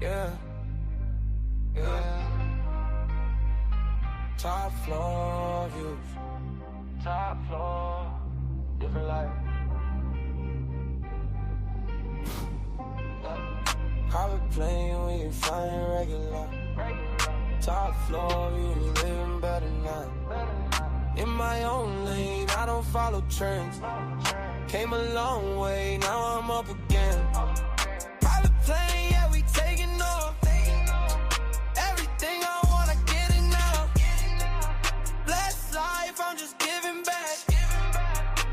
Yeah, yeah. Top floor views. Top floor. Different life. Private plane, we ain't flying regular. Top floor, you living better now. In my own lane, I don't follow trends. Came a long way, now I'm up again. Private plane, yeah, we taking off. Everything I wanna get it now. Blessed life, I'm just giving back.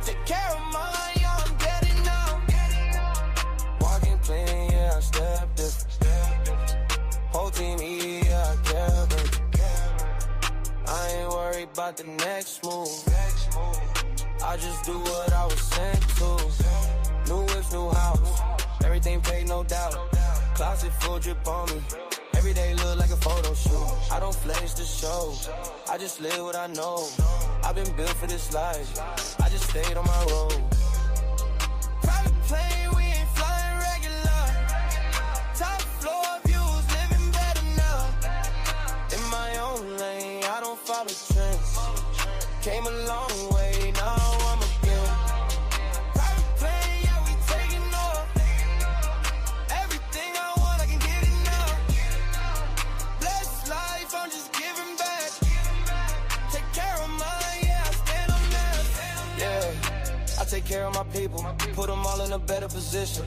Take care of mine, yeah, I'm getting now. Walking clean, yeah, I step different. Whole team eat, yeah, I care, baby. I ain't worried about the next move. I just do what I was sent to. New whips, new house. Everything paid, no doubt. Closet full drip on me. Every day look like a photo shoot. I don't flex the show. I just live what I know. I've been built for this life. I just stayed on my road. Private plane, we ain't flying regular. Top floor views, living better now. In my own lane, I don't follow trends. Came a long way, now I'm again. Private plane, yeah, we taking off. Everything I want, I can get it now. Blessed life, I'm just giving back. Take care of mine, yeah, I stand on that. Yeah, I take care of my people, put them all in a better position.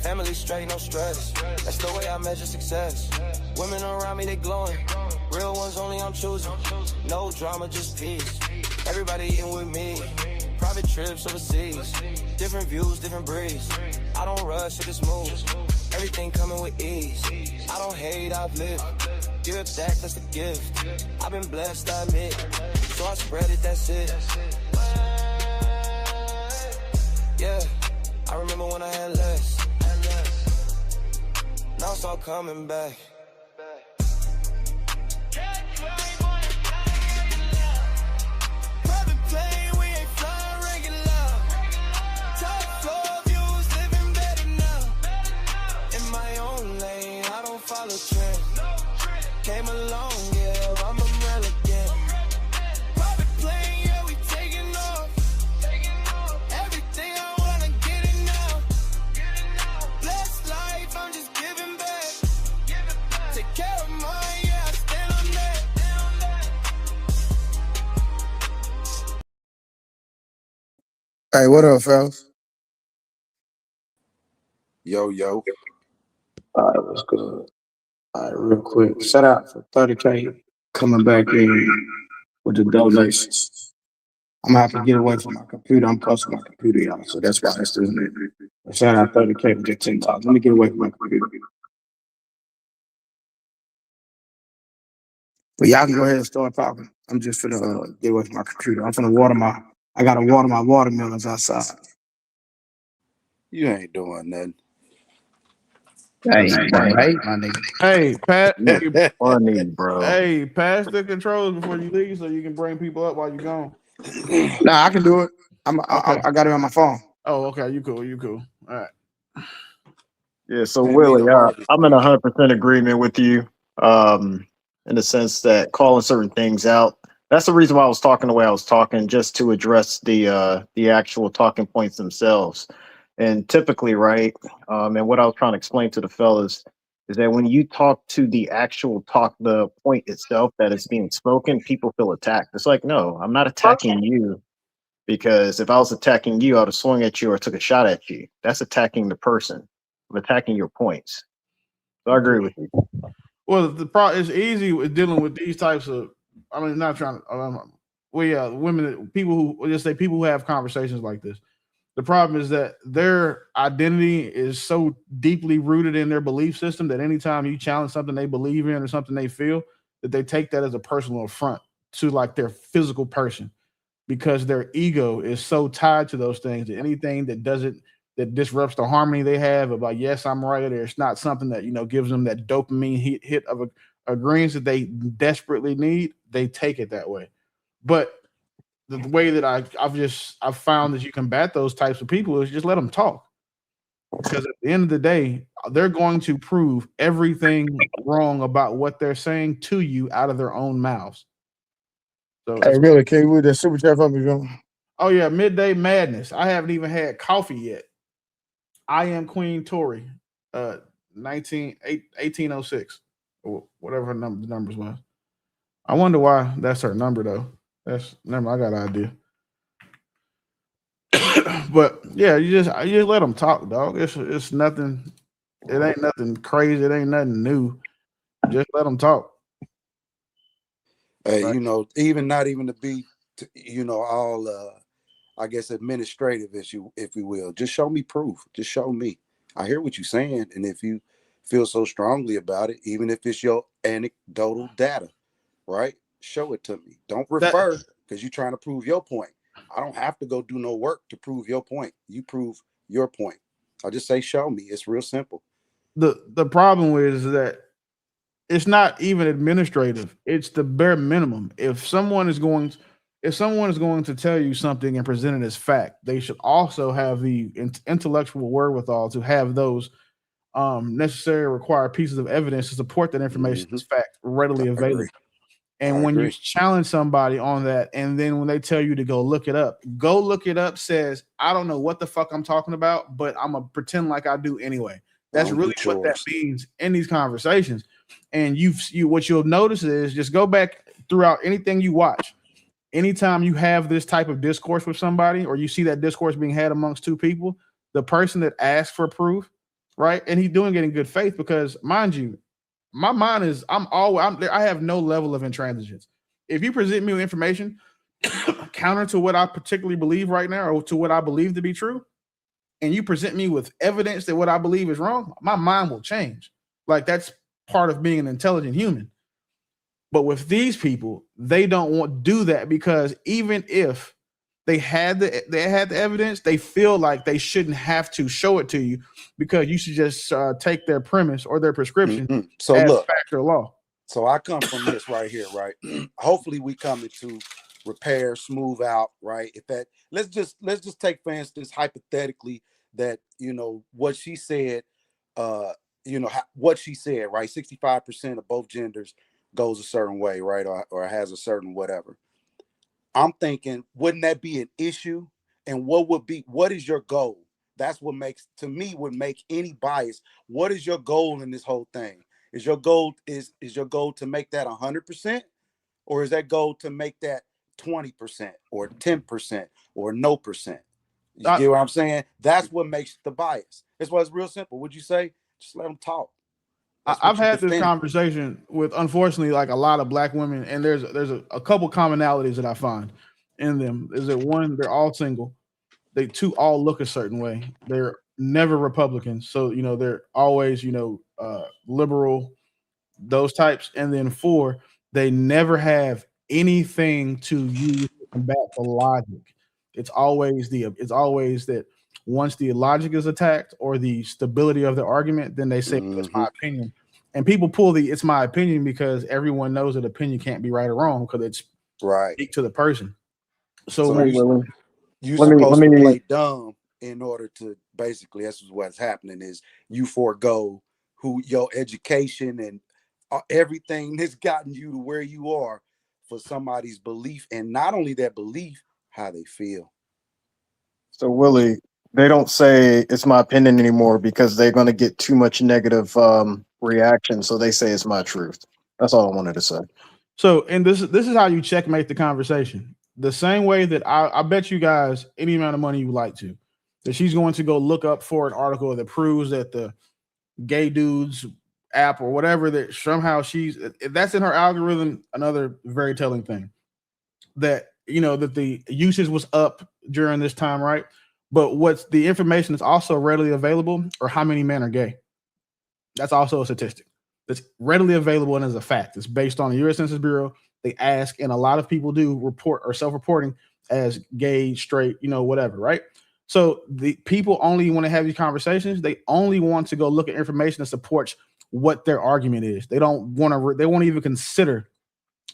Family straight, no stress. That's the way I measure success. Women around me, they glowing. Real ones only I'm choosing. No drama, just peace. Everybody eating with me. Private trips overseas. Different views, different breeds. I don't rush, I just move. Everything coming with ease. I don't hate, I've lived. Give back, that's the gift. I've been blessed, I admit. So I spread it, that's it. Yeah, I remember when I had less. Now it's all coming back. Private plane, we ain't flying regular. Top floor views, living better now. In my own lane, I don't follow trends. Came along, yeah, I'm a again. Private plane, yeah, we taking off. Everything I wanna get it now. Blessed life, I'm just giving back. Take care of mine, yeah, I stand on that. Hey, what up, fellas? Yo. All right, what's good? All right, real quick. Shout out for 30K coming back in with the donations. I'm gonna have to get away from my computer. I'm close to my computer, y'all, so that's why it's doing it. But shout out 30K for just $10. Let me get away from my computer. But y'all can go ahead and start talking. I'm just gonna get away from my computer. I gotta water my watermelons outside. You ain't doing nothing. Hey, my nigga. Hey, Pat. Funny, bro. Hey, pass the controls before you leave so you can bring people up while you're gone. Nah, I can do it. I got it on my phone. Oh, okay. You cool. All right. Yeah, so Willie, I'm in 100% agreement with you in the sense that calling certain things out. That's the reason why I was talking the way I was talking, just to address the actual talking points themselves. And typically, right, and what I was trying to explain to the fellas is that when you talk to the point itself that is being spoken, people feel attacked. It's like, no, I'm not attacking you, because if I was attacking you, I would have swung at you or took a shot at you. That's attacking the person. I'm attacking your points. So I agree with you. Well, the problem is easy with dealing with these types of. I mean, not trying to. People who have conversations like this. The problem is that their identity is so deeply rooted in their belief system that anytime you challenge something they believe in or something they feel, that they take that as a personal affront to like their physical person, because their ego is so tied to those things that anything that disrupts the harmony they have about, yes, I'm right, or it's not something that, gives them that dopamine hit of agreements that they desperately need, they take it that way. But the way that I've found that you combat those types of people is just let them talk. Because at the end of the day, they're going to prove everything wrong about what they're saying to you out of their own mouths. So, Hey, really, can you read that super chat for me, John? oh yeah, Midday Madness. I haven't even had coffee yet. I am Queen Tory, 1806, or whatever her the numbers was. I wonder why that's her number though. That's never. I got an idea. But yeah, you just let them talk, dog. It's nothing. It ain't nothing crazy. It ain't nothing new. Just let them talk. Hey, Right. you know, even not even to be, you know, all I guess administrative issue, if you will. Just show me proof. Just show me. I hear what you're saying, and if you feel so strongly about it, even if it's your anecdotal data, right? Show it to me. Don't refer because you're trying to prove your point. I don't have to go do no work to prove your point. You prove your point. I'll just say, show me. It's real simple. The problem is that it's not even administrative. It's the bare minimum. If someone is going to tell you something and present it as fact, they should also have the intellectual wherewithal to have those necessary required pieces of evidence to support that information as fact readily available. And when you challenge somebody on that, and then when they tell you to go look it up says, I don't know what the fuck I'm talking about, but I'm gonna pretend like I do anyway. That's really what that means in these conversations. And what you'll notice is just go back throughout anything you watch. Anytime you have this type of discourse with somebody, or you see that discourse being had amongst two people, the person that asks for proof, right? And he's doing it in good faith because, mind you, my mind is I have no level of intransigence. If you present me with information counter to what I particularly believe right now, or to what I believe to be true, and you present me with evidence that what I believe is wrong, my mind will change. Like, that's part of being an intelligent human. But with these people, they don't want to do that, because even if they had the evidence, they feel like they shouldn't have to show it to you, because you should just take their premise or their prescription So as look, fact or law. So I come from this right here, right? Hopefully we come into repair, smooth out, right? If that let's just take, for instance, hypothetically, that, you know, what she said, what she said, right? 65% of both genders goes a certain way, right? Or has a certain whatever. I'm thinking, wouldn't that be an issue? And what is your goal? That's what would make any bias. What is your goal in this whole thing? Is your goal to make that 100%, or is that goal to make that 20% or 10% or no percent? You get what I'm saying? That's what makes the bias. That's why it's real simple. Would you say just let them talk? I've had this conversation with, unfortunately, like a lot of black women, and there's a couple commonalities that I find in them. Is that one, they're all single. They two all look a certain way. They're never Republicans, so you know they're always liberal, those types. And then four, they never have anything to use to combat the logic. It's always that once the logic is attacked or the stability of the argument, then they say it's my opinion. And people pull it's my opinion because everyone knows that opinion can't be right or wrong, because it's right to the person. So you're supposed to play dumb in order to, basically, that's what's happening, is you forego your education and everything that's gotten you to where you are for somebody's belief, and not only that belief, how they feel. So Willie, they don't say it's my opinion anymore because they're going to get too much negative reaction. So they say it's my truth. That's all I wanted to say. So, and this is how you checkmate the conversation. The same way that I bet you guys any amount of money you like to, that she's going to go look up for an article that proves that the gay dudes app or whatever, that somehow that's in her algorithm. Another very telling thing, that that the usage was up during this time, right? But what's the information that's also readily available, or how many men are gay? That's also a statistic that's readily available and is a fact. It's based on the U.S. Census Bureau. They ask, and a lot of people do report or self-reporting as gay, straight, whatever, right? So the people only want to have these conversations. They only want to go look at information that supports what their argument is. They don't want to. They won't even consider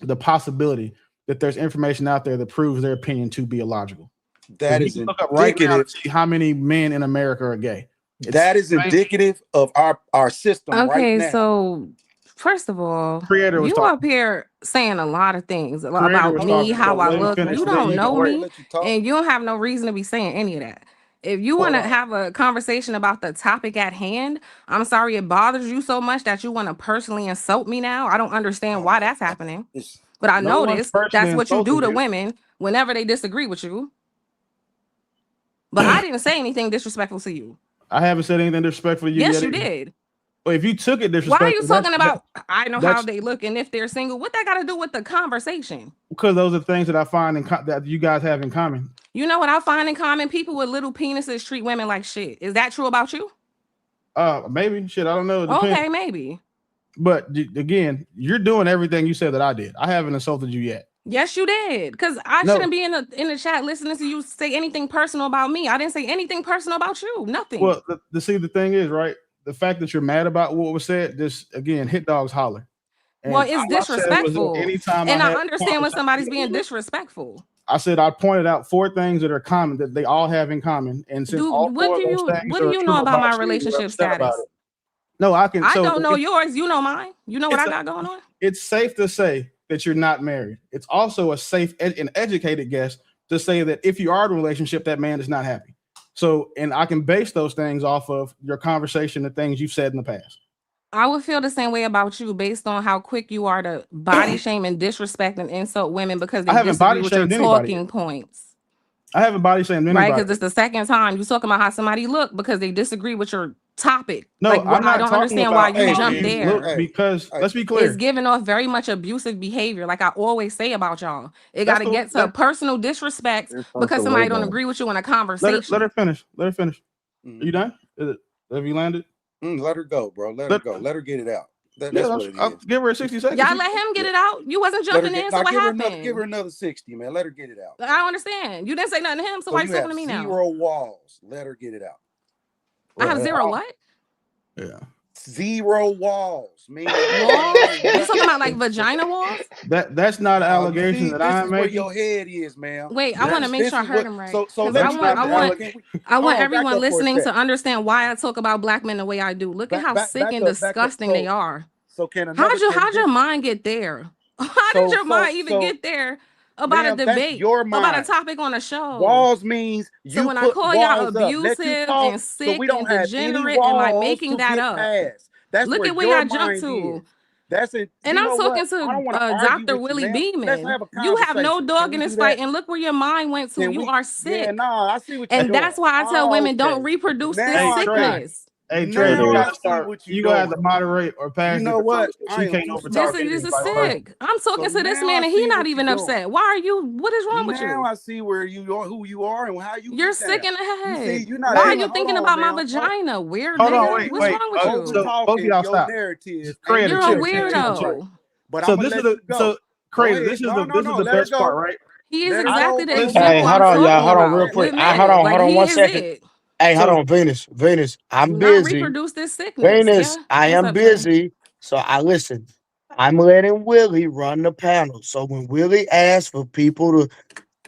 the possibility that there's information out there that proves their opinion to be illogical. That is look up right now to see how many men in America are gay. That is indicative of our system right now. So first of all, Creator was you talking. up here saying a lot of things Creator about was me, talking. how So I let him look. finish, You then don't you know can me, let you talk. and you don't have no reason to be saying any of that. If you want to have a conversation about the topic at hand, I'm sorry it bothers you so much that you want to personally insult me now. I don't understand why that's happening. But I No one's notice personally that's what you do insulting to you. women whenever they disagree with you. But I didn't say anything disrespectful to you. I haven't said anything disrespectful to you Yes, yet you either. did. Well, if you took it Why are disrespectful, you talking about I know how that's- they look and if they're single? What that got to do with the conversation? because those are things that I find that you guys have in common. You know what I find in common? People with little penises treat women like shit. Is that true about you? Maybe shit. I don't know. It depends. Okay, maybe. But again, you're doing everything you said that I did. I haven't insulted you yet. Yes, you did. Because I shouldn't be in the chat listening to you say anything personal about me. I didn't say anything personal about you. Nothing. Well, the thing is, right? The fact that you're mad about what was said, just again, hit dogs holler. And well, it's disrespectful. Anytime and I understand when somebody's being disrespectful. I said I pointed out 4 things that are common that they all have in common. And since all 4 of those things what do you know about my relationship status? No, I don't know yours. You know mine. You know what I got going on. It's safe to say that you're not married. It's also a safe and educated guess to say that if you are in a relationship, that man is not happy. So, and I can base those things off of your conversation, the things you've said in the past. I would feel the same way about you based on how quick you are to body shame and disrespect and insult women because they disagree with your talking points. I haven't body shamed anybody. Right, because it's the second time you talking about how somebody look because they disagree with your topic. No, I'm not. I don't understand why you jumped there. Look, because let's be clear, it's giving off very much abusive behavior. Like I always say about y'all, it got to get to personal disrespect because somebody don't agree with you in a conversation. Let her finish. Let her finish. Are you done? Have you landed? Let her go, bro. Let her go. Let her get it out. That's what it is. I'll give her 60 seconds. Y'all let him get it out. You wasn't jumping in, so what happened? Give her another 60, man. Let her get it out. I don't understand. You didn't say nothing to him, so why you talking to me now? 0 walls. Let her get it out. I have 0 what? Yeah. 0 walls. Meaning walls? You talking about like vagina walls? That's not an allegation that I'm making. Where your head is, man. Wait, I want to make sure I heard him right. So I want everyone listening to understand why I talk about black men the way I do. Look at how sick and disgusting they are. So how'd your mind get there? How did your mind even get there? About a debate, about a topic on a show. Walls means you. So when I call y'all abusive and sick and degenerate, am I making that up? Look at where y'all jumped to. That's it. And I'm talking to Dr. Willie Beeman. You have no dog in this fight, and look where your mind went to. You are sick. Yeah, nah, I see what you're doing. And that's why I tell women don't reproduce this sickness. Hey, Trey, you gotta have to moderate or pass. You know what? This is sick. I'm talking to this man and he's not even upset. Why are you? What is wrong with you? Now I see where you are, who you are, and how you're sick in the head. See, why are you thinking about my vagina? Weird. Hold on, wait. What's wrong with you? So both of y'all stop. You're a weirdo. But so this is the crazy. This is the best part, right? He is exactly the example. Hey, hold on, y'all. Hold on, real quick. Hold on 1 second. Hey, hold on, Venus. I'm busy. Reproduce this sickness. Venus, I am busy. So I listen. I'm letting Willie run the panel. So when Willie asks for people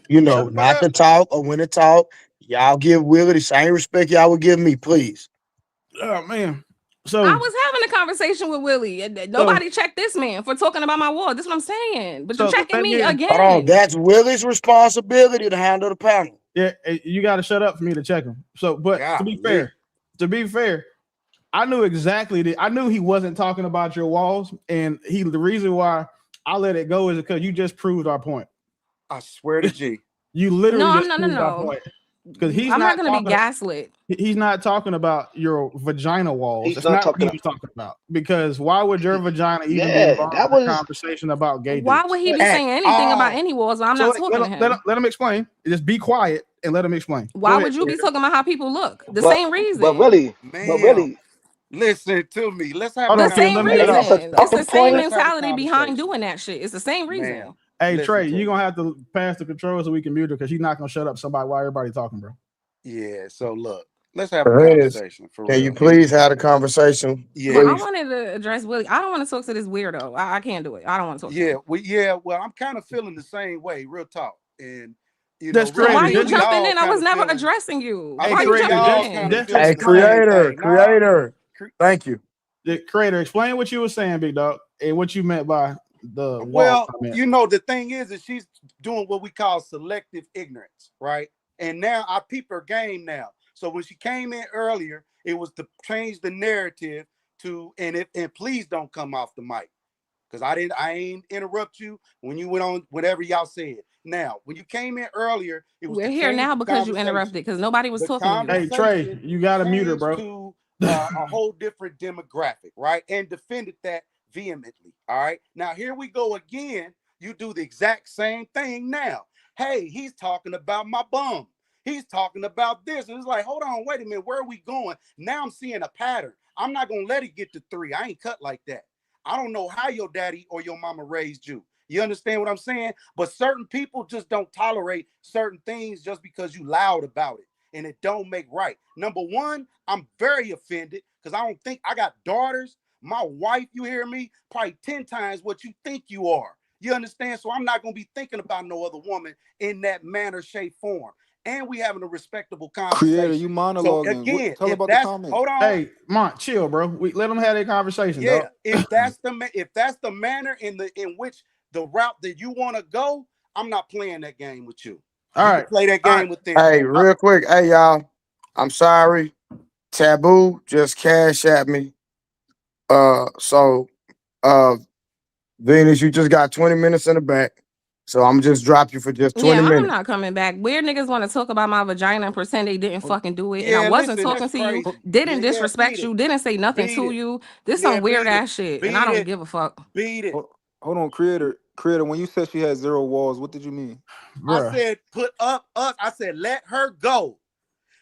to, not to talk or when to talk, y'all give Willie the same respect y'all would give me, please. Oh man. So I was having a conversation with Willie. Nobody checked this man for talking about my wall. This is what I'm saying. But you're checking me again. Hold on, that's Willie's responsibility to handle the panel. Yeah, you got to shut up for me to check him. So, but to be fair, I knew exactly that. I knew he wasn't talking about your walls, and the reason why I let it go is because you just proved our point. I swear to G. You literally proved our point. Because I'm not going to be gaslit. He's not talking about your vagina walls. It's not what he's talking about. Because why would your vagina even be involved in a conversation about gay dudes? Why would he be saying anything about any walls? I'm not talking to him. Let him explain. Just be quiet and let him explain. Why would you be talking about how people look? The same reason. But really, listen to me. Let's have the same reason. It's the same mentality behind doing that shit. It's the same reason. Hey, Trey, you're going to have to pass the controls so we can mute her because she's not going to shut up somebody while everybody talking, bro. Yeah, so look, let's have a conversation. Can you please have a conversation? Yeah. I wanted to address Willie. I don't want to talk to this weirdo. I can't do it. I don't want to talk to him. Well, I'm kind of feeling the same way, real talk. And you That's know, So why Creator. really, you Didn't we jumping all in? I kind was of never feeling. addressing you. I Hey, Why think you we Creator, jumping all just kind of in? feeling Hey, the same creator, thing. Nah, creator. Thank you. the Creator, explain what you were saying, big dog, and what you meant by the wall well, comment. you know, the thing is that she's doing what we call selective ignorance, right? And now I peep her game now. So when she came in earlier, it was to change the narrative to, and please don't come off the mic. Because I ain't interrupt you when you went on whatever y'all said. Now, when you came in earlier, it was We're to here change now the because you conversation. interrupted because nobody was The talking to you. Hey, Trey, conversation you got to mute her, changed bro. to a whole different demographic, right? And defended that vehemently. All right. Now here we go again. You do the exact same thing now. Hey, he's talking about my bum. He's talking about this. And it's like, hold on, wait a minute. Where are we going? Now I'm seeing a pattern. I'm not gonna let it get to 3. I ain't cut like that. I don't know how your daddy or your mama raised you. You understand what I'm saying? But certain people just don't tolerate certain things just because you loud about it. And it don't make right. Number one, I'm very offended because I don't think I got daughters. My wife, you hear me? Probably 10 times what you think you are. You understand? So I'm not going to be thinking about no other woman in that manner, shape, form. And we having a respectable Creator, conversation. you So monologuing. again, Tell if about the that's comment. hold on, Hey, Mont, chill, bro. We let them have their conversation, yeah, dog. if that's the manner in which the route that you want to go, I'm not playing that game with you. All You can right, play that all game right. with them. Hey, real quick. Hey, y'all. I'm sorry. Taboo just cash at me. So, uh, Venus, you just got 20 minutes in the back. So I'm just drop you for just 20 Yeah, I'm minutes. not coming back. Weird niggas want to talk about my vagina and pretend they didn't Hold, fucking do it. And I Yeah, wasn't listen, that's talking to you, hold, crazy. didn't Yeah, disrespect beat it, you, didn't say nothing beat to it. you. This Yeah, some weird beat it, ass shit. And I beat don't it, give a fuck. beat it. hold on, Creator. When you said she had 0 walls, what did you mean? I Bruh. said put up us. I said let her go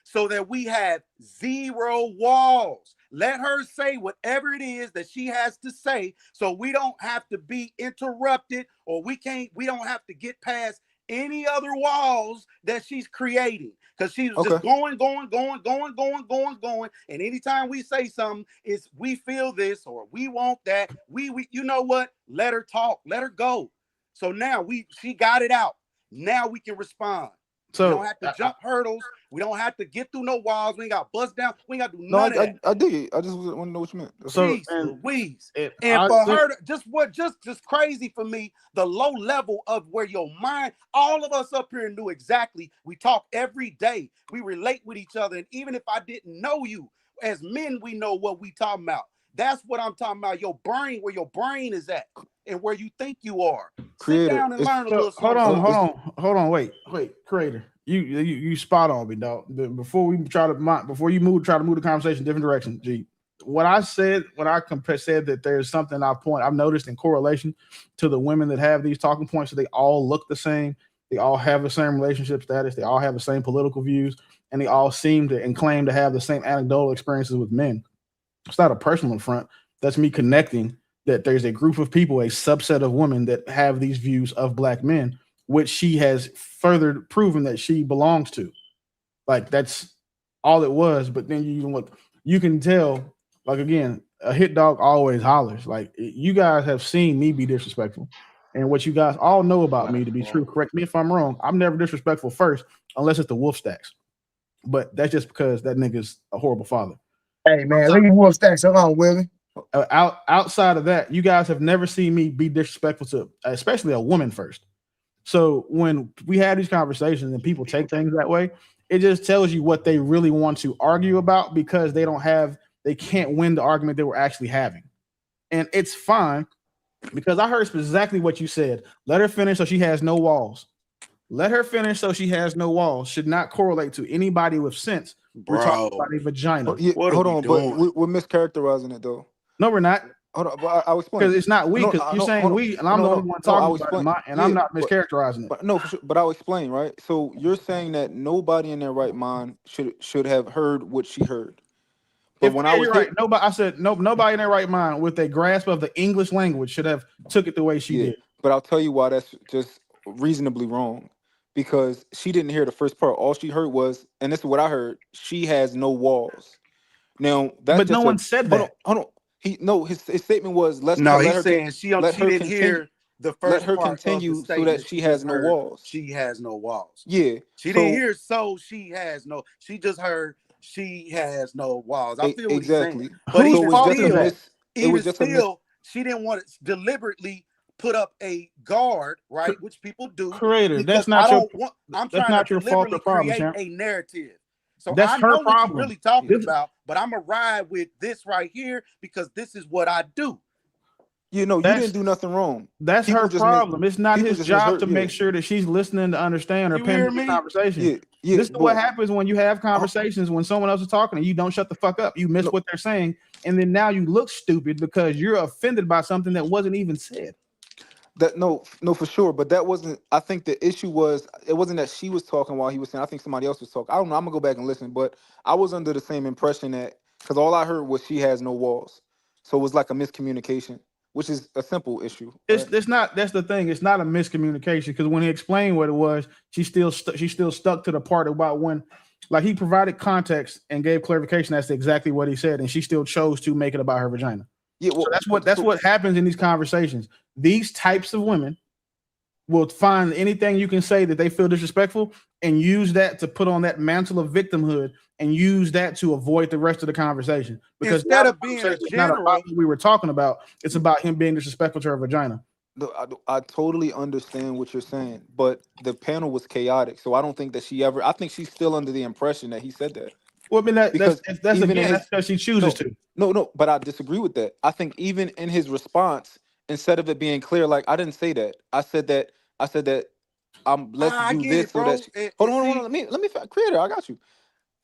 so that we have 0 walls. Let her say whatever it is that she has to say so we don't have to be interrupted or we don't have to get past any other walls that she's creating because she was Okay. just going. And anytime we say something, it's we feel this or we want that. We you know what? Let her talk. Let her go. So now she got it out. Now we can respond. We don't So have to jump hurdles. We don't have to get through no walls. We ain't got to bust down. We ain't got to do No, none of that. I dig it. I just want to know what you meant. That's all. so Jeez Louise. and And I for think her, just crazy for me, the low level of where your mind, all of us up here knew exactly. We talk every day. We relate with each other. And even if I didn't know you, as men, we know what we talking about. That's what I'm talking about. Your brain, where your brain is at and where you think you are. Sit Creator, down and learn a so. little something, something. Hold on. Wait. Creator, you spot on me, dog. Before we try to try to move the conversation in different direction. G, what I said when I said that there's something I've noticed in correlation to the women that have these talking points, so they all look the same, they all have the same relationship status, they all have the same political views, and they all seem to and claim to have the same anecdotal experiences with men. It's not a personal affront. That's me connecting that there's a group of people, a subset of women that have these views of black men, which she has further proven that she belongs to. Like that's all it was. But then you can tell, like again, a hit dog always hollers. Like you guys have seen me be disrespectful. And what you guys all know about me to be true, correct me if I'm wrong. I'm never disrespectful first, unless it's the wolf stacks. But that's just because that nigga's a horrible father. Hey, man, leave more stacks on, Willie. Outside of that, you guys have never seen me be disrespectful to, especially a woman first. So when we have these conversations and people take things that way, it just tells you what they really want to argue about because they can't win the argument they were actually having. And it's fine because I heard exactly what you said. Let her finish so she has no walls. Let her finish so she has no walls should not correlate to anybody with sense. We're talking about a vagina. Yeah, What are hold we on, but doing? we're mischaracterizing it though. No, we're not. Hold on, but I'll explain. Because it's not we, No, because you're saying hold on. we, and I'm the only one No, talking I'll about it, explain. and I'm Yeah, not mischaracterizing it. but no, for sure, but I'll explain, right? So you're saying that nobody in their right mind should have heard what she heard. But when I Yeah, was you're right. hit, Nobody, I said no. Nobody in their right mind with a grasp of the English language should have took it the way she yeah, did. but I'll tell you why that's just reasonably wrong. Because she didn't hear the first part. All she heard was, and this is what I heard, she has no walls. Now that's But no just a one said hold on, that. hold on. His statement was No, let he's her saying she let she her didn't continue. hear. the let first her part of the continue so that statement. she She has just no heard walls. she has no walls. Yeah. She didn't So hear so she has no. She just heard she has no walls. I feel what he's saying, exactly. but Who's So it was just a faulting still, that? miss. It was just a miss. she didn't want to deliberately put up a guard, right? Which people do, Creator, because I'm that's trying to not your fault or deliberately problem, create champ. a narrative. So That's I her know what you're problem. really talking This- about, but I'm gonna ride with this right here because this is what I do. You know, you That's didn't do nothing wrong. that's People her just mis problem. It's not people his just job misheard. to Yeah. make sure that she's listening to understand or You paying hear the me? conversation. Yeah. Yeah. This is what But happens when you have conversations when someone else is talking and you don't shut the fuck up. You miss No. what they're saying, and then now you look stupid because you're offended by something that wasn't even said. That no, for sure. But that wasn't. I think the issue was it wasn't that she was talking while he was saying. I think somebody else was talking. I don't know. I'm gonna go back and listen. But I was under the same impression that because all I heard was she has no walls, so it was like a miscommunication, which is a simple issue. Right? It's not. That's the thing. It's not a miscommunication because when he explained what it was, she still stuck to the part about when, like, he provided context and gave clarification as to exactly what he said, and she still chose to make it about her vagina. Yeah. So Well, that's what happens in these conversations. These types of women will find anything you can say that they feel disrespectful and use that to put on that mantle of victimhood and use that to avoid the rest of the conversation. Because Instead now of the being a conversation is not about general, what we were talking about. It's about him being disrespectful to her vagina. I totally understand what you're saying, but the panel was chaotic, so I don't think that she ever. I think she's still under the impression that he said that Well, I mean because that's even in again his that's because she chooses to. no, but I disagree with that. I think even in his response, instead of it being clear, like I didn't say that. I said that let's I do get this it, so that bro. hold on, hold on. Let me creator. I got you.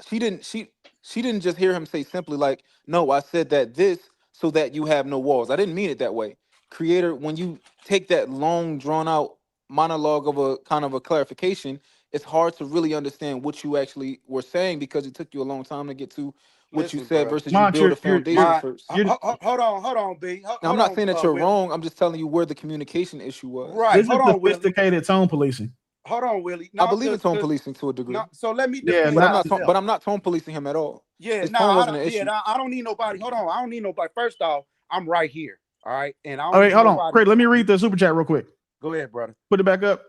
She didn't just hear him say simply like, no, I said that this so that you have no walls. I didn't mean it that way. Creator, when you take that long drawn out monologue of a kind of a clarification, it's hard to really understand what you actually were saying because it took you a long time to get to what you Listen, said bro. versus you build a foundation first. Hold on, B. Now, I'm not saying that you're Willie. wrong. I'm just telling you where the communication issue was. Right. This Hold is on, Willie. sophisticated tone policing. Hold on, Willie. I believe in tone policing to a degree. No, so let me Yeah, defend myself. But I'm not tone policing him at all. Yeah, His no, tone I wasn't don't. an issue. Yeah, I don't need nobody. Hold on, I don't need nobody. First off, I'm right here. All right, and I don't. All right, need hold nobody. on. Great. Let me read the super chat real quick. Go ahead, brother. Put it back up.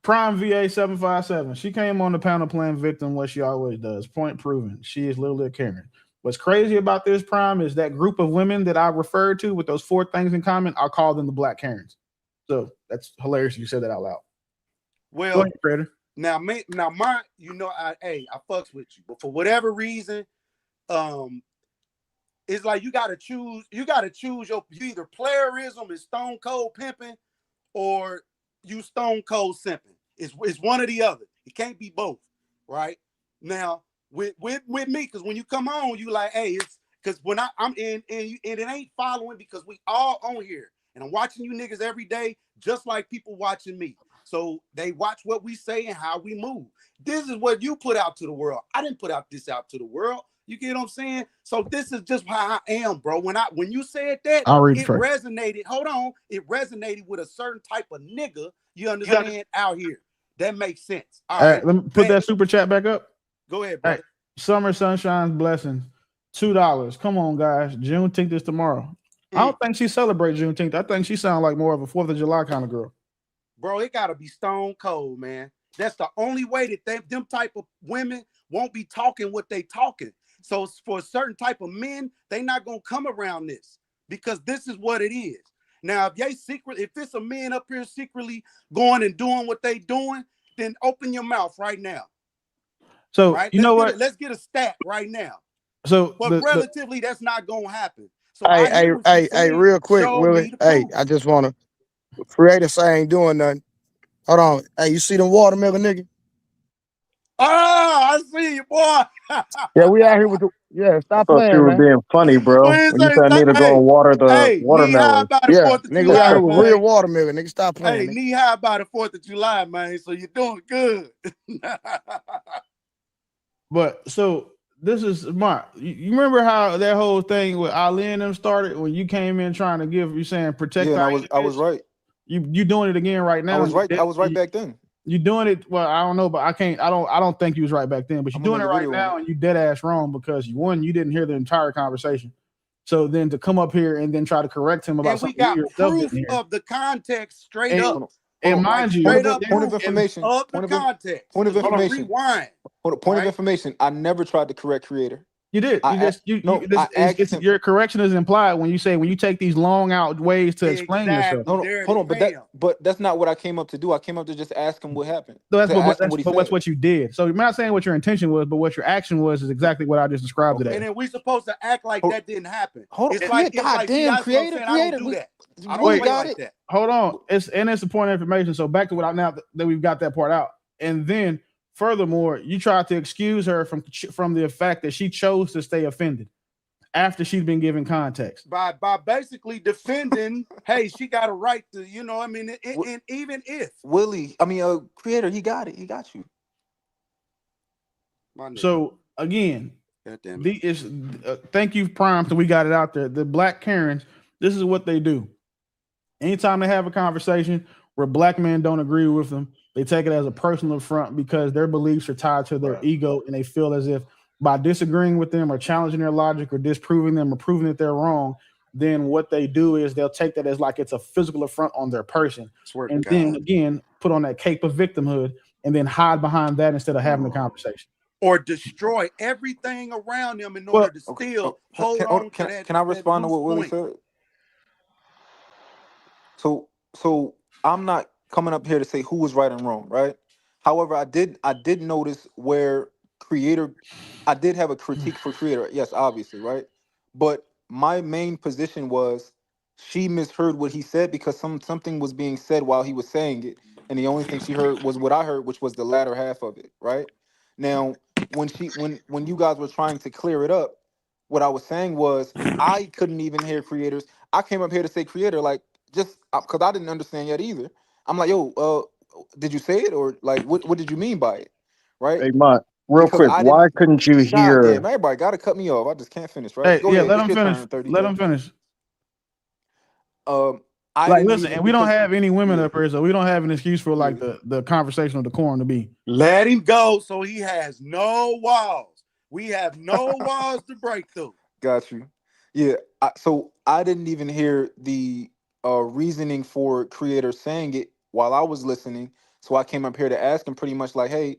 Prime VA 757. She came on the panel playing victim, what she always does. Point proven. She is literally a Karen. What's crazy about this, Prime, is that group of women that I referred to with those 4 things in common, I call them the Black Karens. So that's hilarious you said that out loud. Well, go ahead, Creator. Now, you know, I fucks with you, but for whatever reason, it's like you gotta choose you either playerism is stone cold pimping or you stone cold simping. It's one or the other. It can't be both, right? Now, with me, because when you come on, you like, hey, it's because when I'm in and it ain't following because we all on here and I'm watching you niggas every day, just like people watching me. So they watch what we say and how we move. This is what you put out to the world. I didn't put this out to the world. You get what I'm saying? So this is just how I am, bro. When you said that, it resonated. Hold on. It resonated with a certain type of nigga, you understand, out here. That makes sense. All right. Let me put that super chat back up. Go ahead, brother. Right. Summer Sunshine's Blessings. $2. Come on, guys. Juneteenth is tomorrow. I don't think she celebrates Juneteenth. I think she sounds like more of a 4th of July kind of girl. Bro, it gotta be stone cold, man. That's the only way that them type of women won't be talking what they talking. So for a certain type of men, they not gonna come around this because this is what it is. Now, if it's a man up here secretly going and doing what they doing, then open your mouth right now. So right? You know what? Let's get a stat right now. So, but relatively, that's not gonna happen. So hey, real quick, Willie. Hey, I just wanna create a saying doing nothing. Hold on. Hey, you see them watermelon nigga? Oh, I see you, boy. Yeah, we out here with stop I thought playing, you were man. being funny, bro. When you said I need to go and water the watermelon. Yeah, nigga, we out here with real watermelon. Nigga, stop playing. Hey, knee high by the 4th of July, man. So you're doing good. But so this is Mark. You remember how that whole thing with Ali and them started when you came in trying to you saying protect. Yeah, and I was right. You doing it again right now. I was right. I was right back then. You doing it. Well, I don't know, but I don't think you was right back then. But you're doing it right now, and you dead ass wrong because you didn't hear the entire conversation. So then to come up here and then try to correct him about And we something you got yourself proof didn't hear. of the context straight And, up. and mind you, straight up point of proof information. of the Point of context. point of 'Cause we can information. rewind. Point of right? information. I never tried to correct Creator. you did. I You just asked- you, no, you this, I asked it's, him- your correction is implied when you say when you take these long out ways to explain yourself. Exactly. Hold on, but that's not what I came up to do. I came up to just ask him what happened. So that's To what ask him that's, what he but that's said. what you did. So you're not saying what your intention was, but what your action was is exactly what I just described Okay. today. And then we supposed to act like that didn't happen. Hold It's on, like, God see, damn, that's what I'm Creator, saying. I don't do we- that. I we don't play got like it. that. Hold on. It's the point of information. So back to what I now that we've got that part out. And then furthermore, you tried to excuse her from the fact that she chose to stay offended after she's been given context. By basically defending, hey, she got a right to, you know, I mean, and even if Willie, Creator, he got it. He got you. So again, God damn it. Thank you, Prime. So we got it out there. The Black Karens, this is what they do. Anytime they have a conversation where black men don't agree with them, they take it as a personal affront because their beliefs are tied to their ego, and they feel as if by disagreeing with them or challenging their logic or disproving them or proving that they're wrong, then what they do is they'll take that as like it's a physical affront on their person. And then again, put on that cape of victimhood and then hide behind that instead of having a conversation. Or destroy everything around them in order to still hold on to that. Can I respond to what Willie said? So I'm not coming up here to say who was right and wrong, right? However, I did notice where Creator, I did have a critique for Creator, yes, obviously, right? But my main position was she misheard what he said because something was being said while he was saying it, and the only thing she heard was what I heard, which was the latter half of it, right? Now, when you guys were trying to clear it up, what I was saying was I couldn't even hear Creators. I came up here to say Creator, like, just because I didn't understand yet either. I'm like, yo, did you say it, or like what did you mean by it? Right? Hey, Mott, real Because quick, why couldn't you God hear? damn, everybody gotta cut me off. I just can't finish, right? Hey, Go yeah, ahead. let It's him your finish. turn, 30. Let him finish. I like, didn't listen, even, and we don't because- have any women up here, so we don't have an excuse for like the conversational decorum to be. Let him go so he has no walls. We have no walls to break through. Got you. Yeah. So I didn't even hear the reasoning for Creator saying it while I was listening. So I came up here to ask him pretty much like, hey,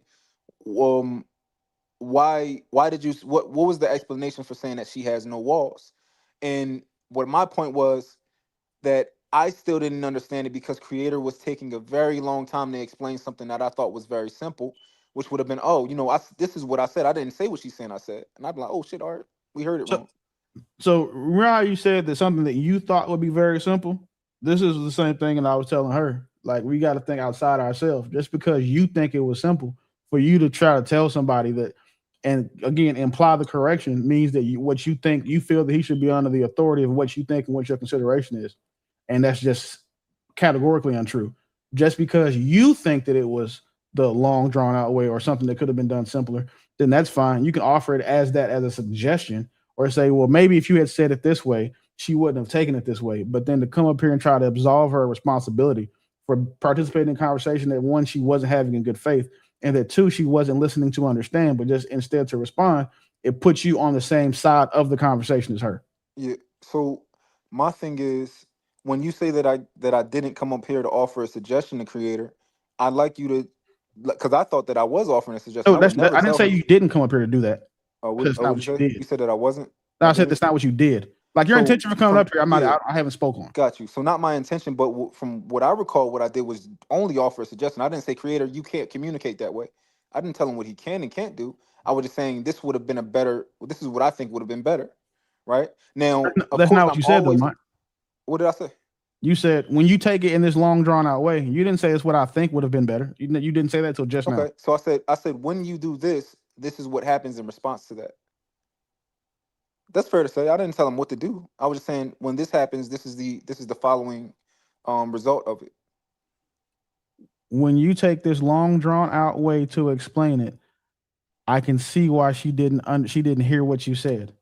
why did you, what was the explanation for saying that she has no walls? And what my point was that I still didn't understand it because Creator was taking a very long time to explain something that I thought was very simple, which would have been, this is what I said. I didn't say what she's saying I said. And I'd be like, oh shit, all right, we heard it wrong. So remember how you said that something that you thought would be very simple? This is the same thing, and I was telling her, like, we got to think outside ourselves. Just because you think it was simple, for you to try to tell somebody that, and again, imply the correction means that what you think, you feel that he should be under the authority of what you think and what your consideration is. And that's just categorically untrue. Just because you think that it was the long drawn out way or something that could have been done simpler, then that's fine. You can offer it as a suggestion, or say, well, maybe if you had said it this way, she wouldn't have taken it this way. But then to come up here and try to absolve her responsibility for participating in a conversation that, one, she wasn't having in good faith, and that, two, she wasn't listening to understand, but just instead to respond, it puts you on the same side of the conversation as her. Yeah. So my thing is, when you say that I didn't come up here to offer a suggestion to Creator, I'd like you to, because I thought that I was offering a suggestion. No, I didn't say you didn't come up here to do that. That's not what you did. You said that I wasn't? No, I said that's not what you did. Like, your intention for coming up here, I haven't spoken on. Got you. So not my intention, but from what I recall, what I did was only offer a suggestion. I didn't say, Creator, you can't communicate that way. I didn't tell him what he can and can't do. I was just saying this would have been this is what I think would have been better. Right? Now, that's not what you said, though, Mike. What did I say? You said, when you take it in this long drawn out way, you didn't say it's what I think would have been better. You didn't say that till just now. Okay. So I said, when you do this, this is what happens in response to that. That's fair to say. I didn't tell him what to do. I was just saying, when this happens, this is the following result of it. When you take this long drawn out way to explain it, I can see why she didn't hear what you said.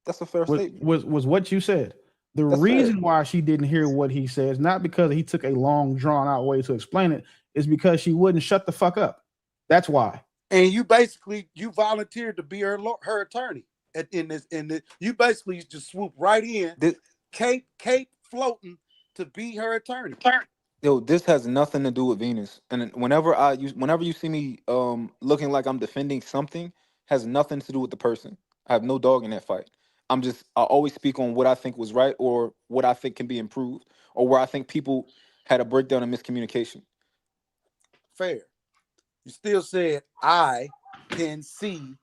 That's a fair statement. Was what you said. The reason why she didn't hear what he says, not because he took a long drawn out way to explain it, is because she wouldn't shut the fuck up. That's why. And you basically volunteered to be her attorney. in this, you basically just swoop right in, cape floating to be her attorney. Yo, this has nothing to do with Venus. And whenever you see me looking like I'm defending something, has nothing to do with the person. I have no dog in that fight. I always speak on what I think was right or what I think can be improved or where I think people had a breakdown and miscommunication. Fair. You still said I can see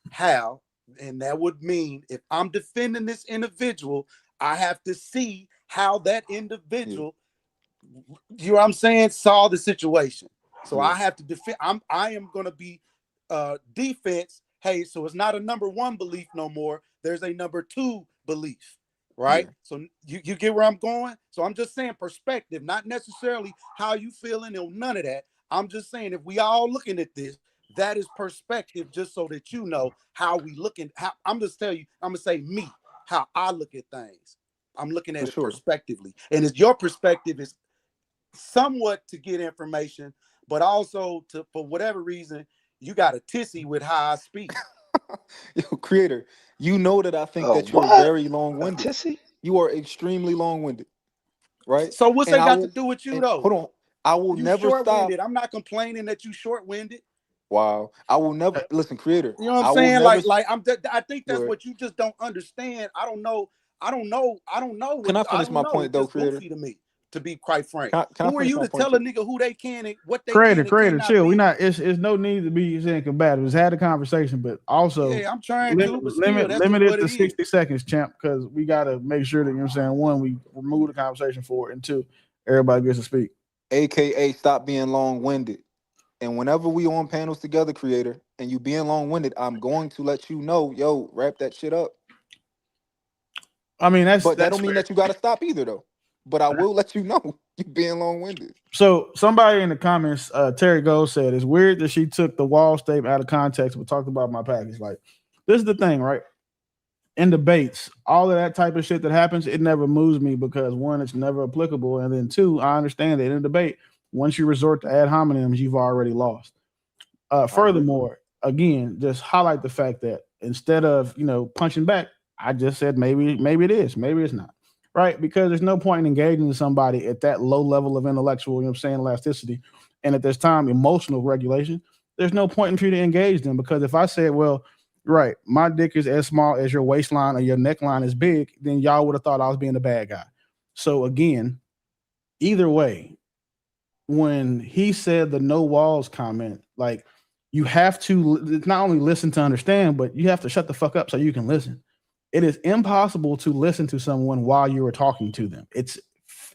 how, and that would mean if I'm defending this individual, I have to see how that individual, you know what I'm saying, saw the situation. So I have to defend. I am going to be defense. Hey, so it's not a number one belief no more. There's a number two belief, right? Yeah. So you get where I'm going. So I'm just saying perspective, not necessarily how you feeling or none of that. I'm just saying if we all looking at this, that is perspective, just so that you know how we looking. How I'm just tell you, I'm gonna say me, how I look at things. I'm looking at it perspectively, and it's your perspective is somewhat to get information, but also to for whatever reason you got a tissy with how I speak. Yo, creator, you know that I think that you're What? very A long-winded. tissy? You are extremely long-winded, right? So what's And that I got to will do with you and though? hold on. I will You never stop. short-winded. I'm not complaining that you short-winded. Wow. I will never listen, creator. You know what I'm I will saying? never I think go that's ahead. what you just don't understand. I don't know Can I I finish don't my know. point It's though, just creator? goofy to me, to be quite frank. Can I Who are finish you my to point, tell a creator? nigga who they can and what they can and Creator, cannot chill. We be? not. It's no need to be saying combative. Just had a conversation, but also Yeah, I'm trying to, but still, that's just limit it what to it is. 60 seconds, champ, because we gotta make sure that you know what I'm saying. One, we remove the conversation for it, and two, everybody gets to speak. AKA stop being long-winded. And whenever we on panels together, creator, and you being long-winded, I'm going to let you know, yo, wrap that shit up. I mean, But that that's don't mean fair. that you gotta stop either though. But I will let you know you being long-winded. So somebody in the comments, Terry Gold said, it's weird that she took the wall statement out of context but talked about my package. Like, this is the thing, right? In debates, all of that type of shit that happens, it never moves me because one, it's never applicable, and then two, I understand that in a debate, once you resort to ad hominems, you've already lost. I agree. Furthermore, again, just highlight the fact that instead of punching back, I just said maybe it is, maybe it's not, right? Because there's no point in engaging somebody at that low level of intellectual, you know what I'm saying, elasticity, and at this time, emotional regulation. There's no point in for you to engage them because if I said, well, right, my dick is as small as your waistline or your neckline is big, then y'all would have thought I was being a bad guy. So again, either way, when he said the no walls comment, like you have to not only listen to understand, but you have to shut the fuck up so you can listen. It is impossible to listen to someone while you are talking to them. It's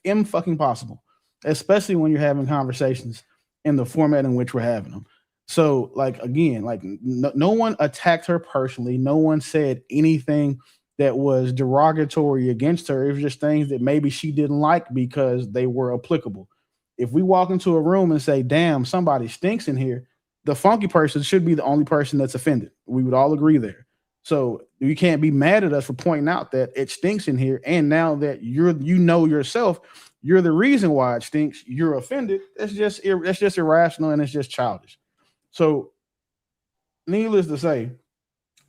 fucking possible, especially when you're having conversations in the format in which we're having them. So, like again, like no one attacked her personally. No one said anything that was derogatory against her. It was just things that maybe she didn't like because they were applicable. If we walk into a room and say, "Damn, somebody stinks in here," the funky person should be the only person that's offended. We would all agree there. So you can't be mad at us for pointing out that it stinks in here. And now that you know yourself, you're the reason why it stinks. You're offended. That's just irrational and it's just childish. So, needless to say,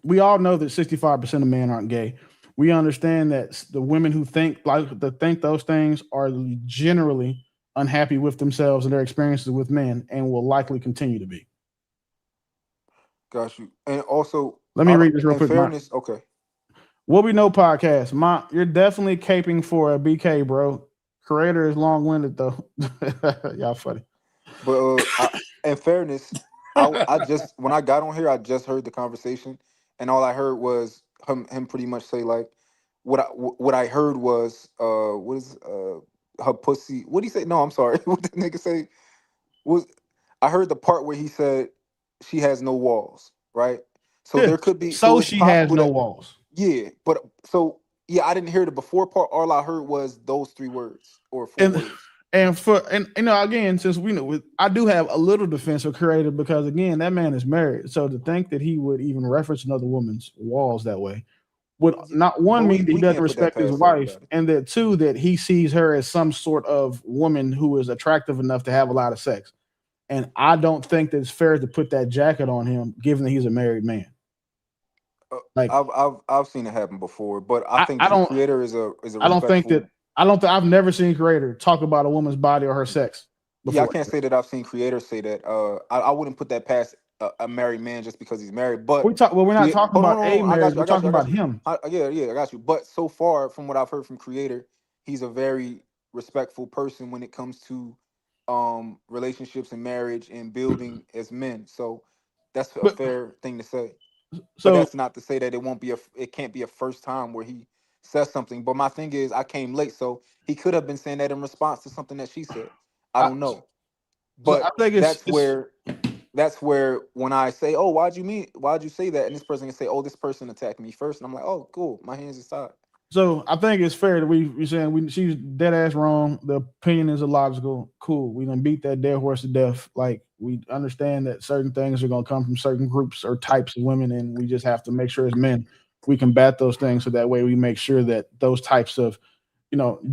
we all know that 65% of men aren't gay. We understand that the women who think those things are generally unhappy with themselves and their experiences with men and will likely continue to be. Got you. And also, let me read this real in quick. fairness, okay. What we know podcast. You're definitely caping for a BK, bro. Creator is long-winded though. Y'all funny. But in fairness, I just when I got on here, I just heard the conversation, and all I heard was him pretty much say like, what I heard was what is her pussy? What did he say? No, I'm sorry. What the nigga say? Was I heard the part where he said she has no walls, right? So there could be. So So it's she has possible no that walls. yeah, but so yeah, I didn't hear the before part. All I heard was those 3 words or 4 words. And again, since we know, I do have a little defense for Creator because again, that man is married. So to think that he would even reference another woman's walls that way would not But one mean that he we doesn't can't put that respect his past wife, everybody. and that two that he sees her as some sort of woman who is attractive enough to have a lot of sex. And I don't think that it's fair to put that jacket on him, given that he's a married man. Like I've seen it happen before, but I I, think I don't Creator is a I don't think respectful. that I've never seen Creator talk about a woman's body or her sex Yeah, I before. can't say that I've seen Creators say that. I wouldn't put that past a married man just because he's married. But We're not create. talking Hold on, about hold on, a hold on. I got marriage. you. We're I got talking you. I got about you. him. Yeah, I got you. But so far, from what I've heard from Creator, he's a very respectful person when it comes to relationships and marriage and building as men. So that's a But fair thing to say. But so that's not to say that it can't be a first time where he says something. But my thing is, I came late, so he could have been saying that in response to something that she said. I I, don't know. so I But think that's where when I say, "Oh, why'd you say that?" and this person can say, "Oh, this person attacked me first," and I'm like, "Oh, cool, my hands inside." so I think it's fair that we saying she's dead ass wrong. The opinion is illogical. Cool. We gonna beat that dead horse to death. Like we understand that certain things are gonna come from certain groups or types of women, and we just have to make sure as men we combat those things so that way we make sure that those types of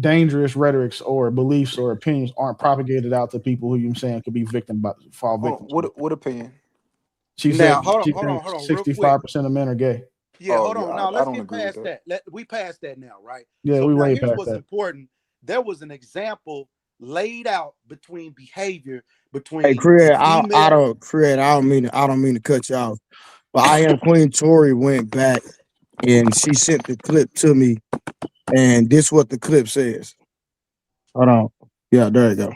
dangerous rhetorics or beliefs or opinions aren't propagated out to people who you're saying could be fall Hold on, victim to. what opinion? She Now, said hold on, she hold on, thinks hold on, real quick. 65% of men are gay. Yeah, Oh hold yeah, on. Now I let's don't get agree with past that. that. We past that now, right? Yeah, So we now way here's past what's that. important. There was an example laid out between behavior Hey, between Craig, female. I don't mean to cut you off, but I am Queen Tori went back and she sent the clip to me, and this what the clip says. Hold on. Yeah, there you go.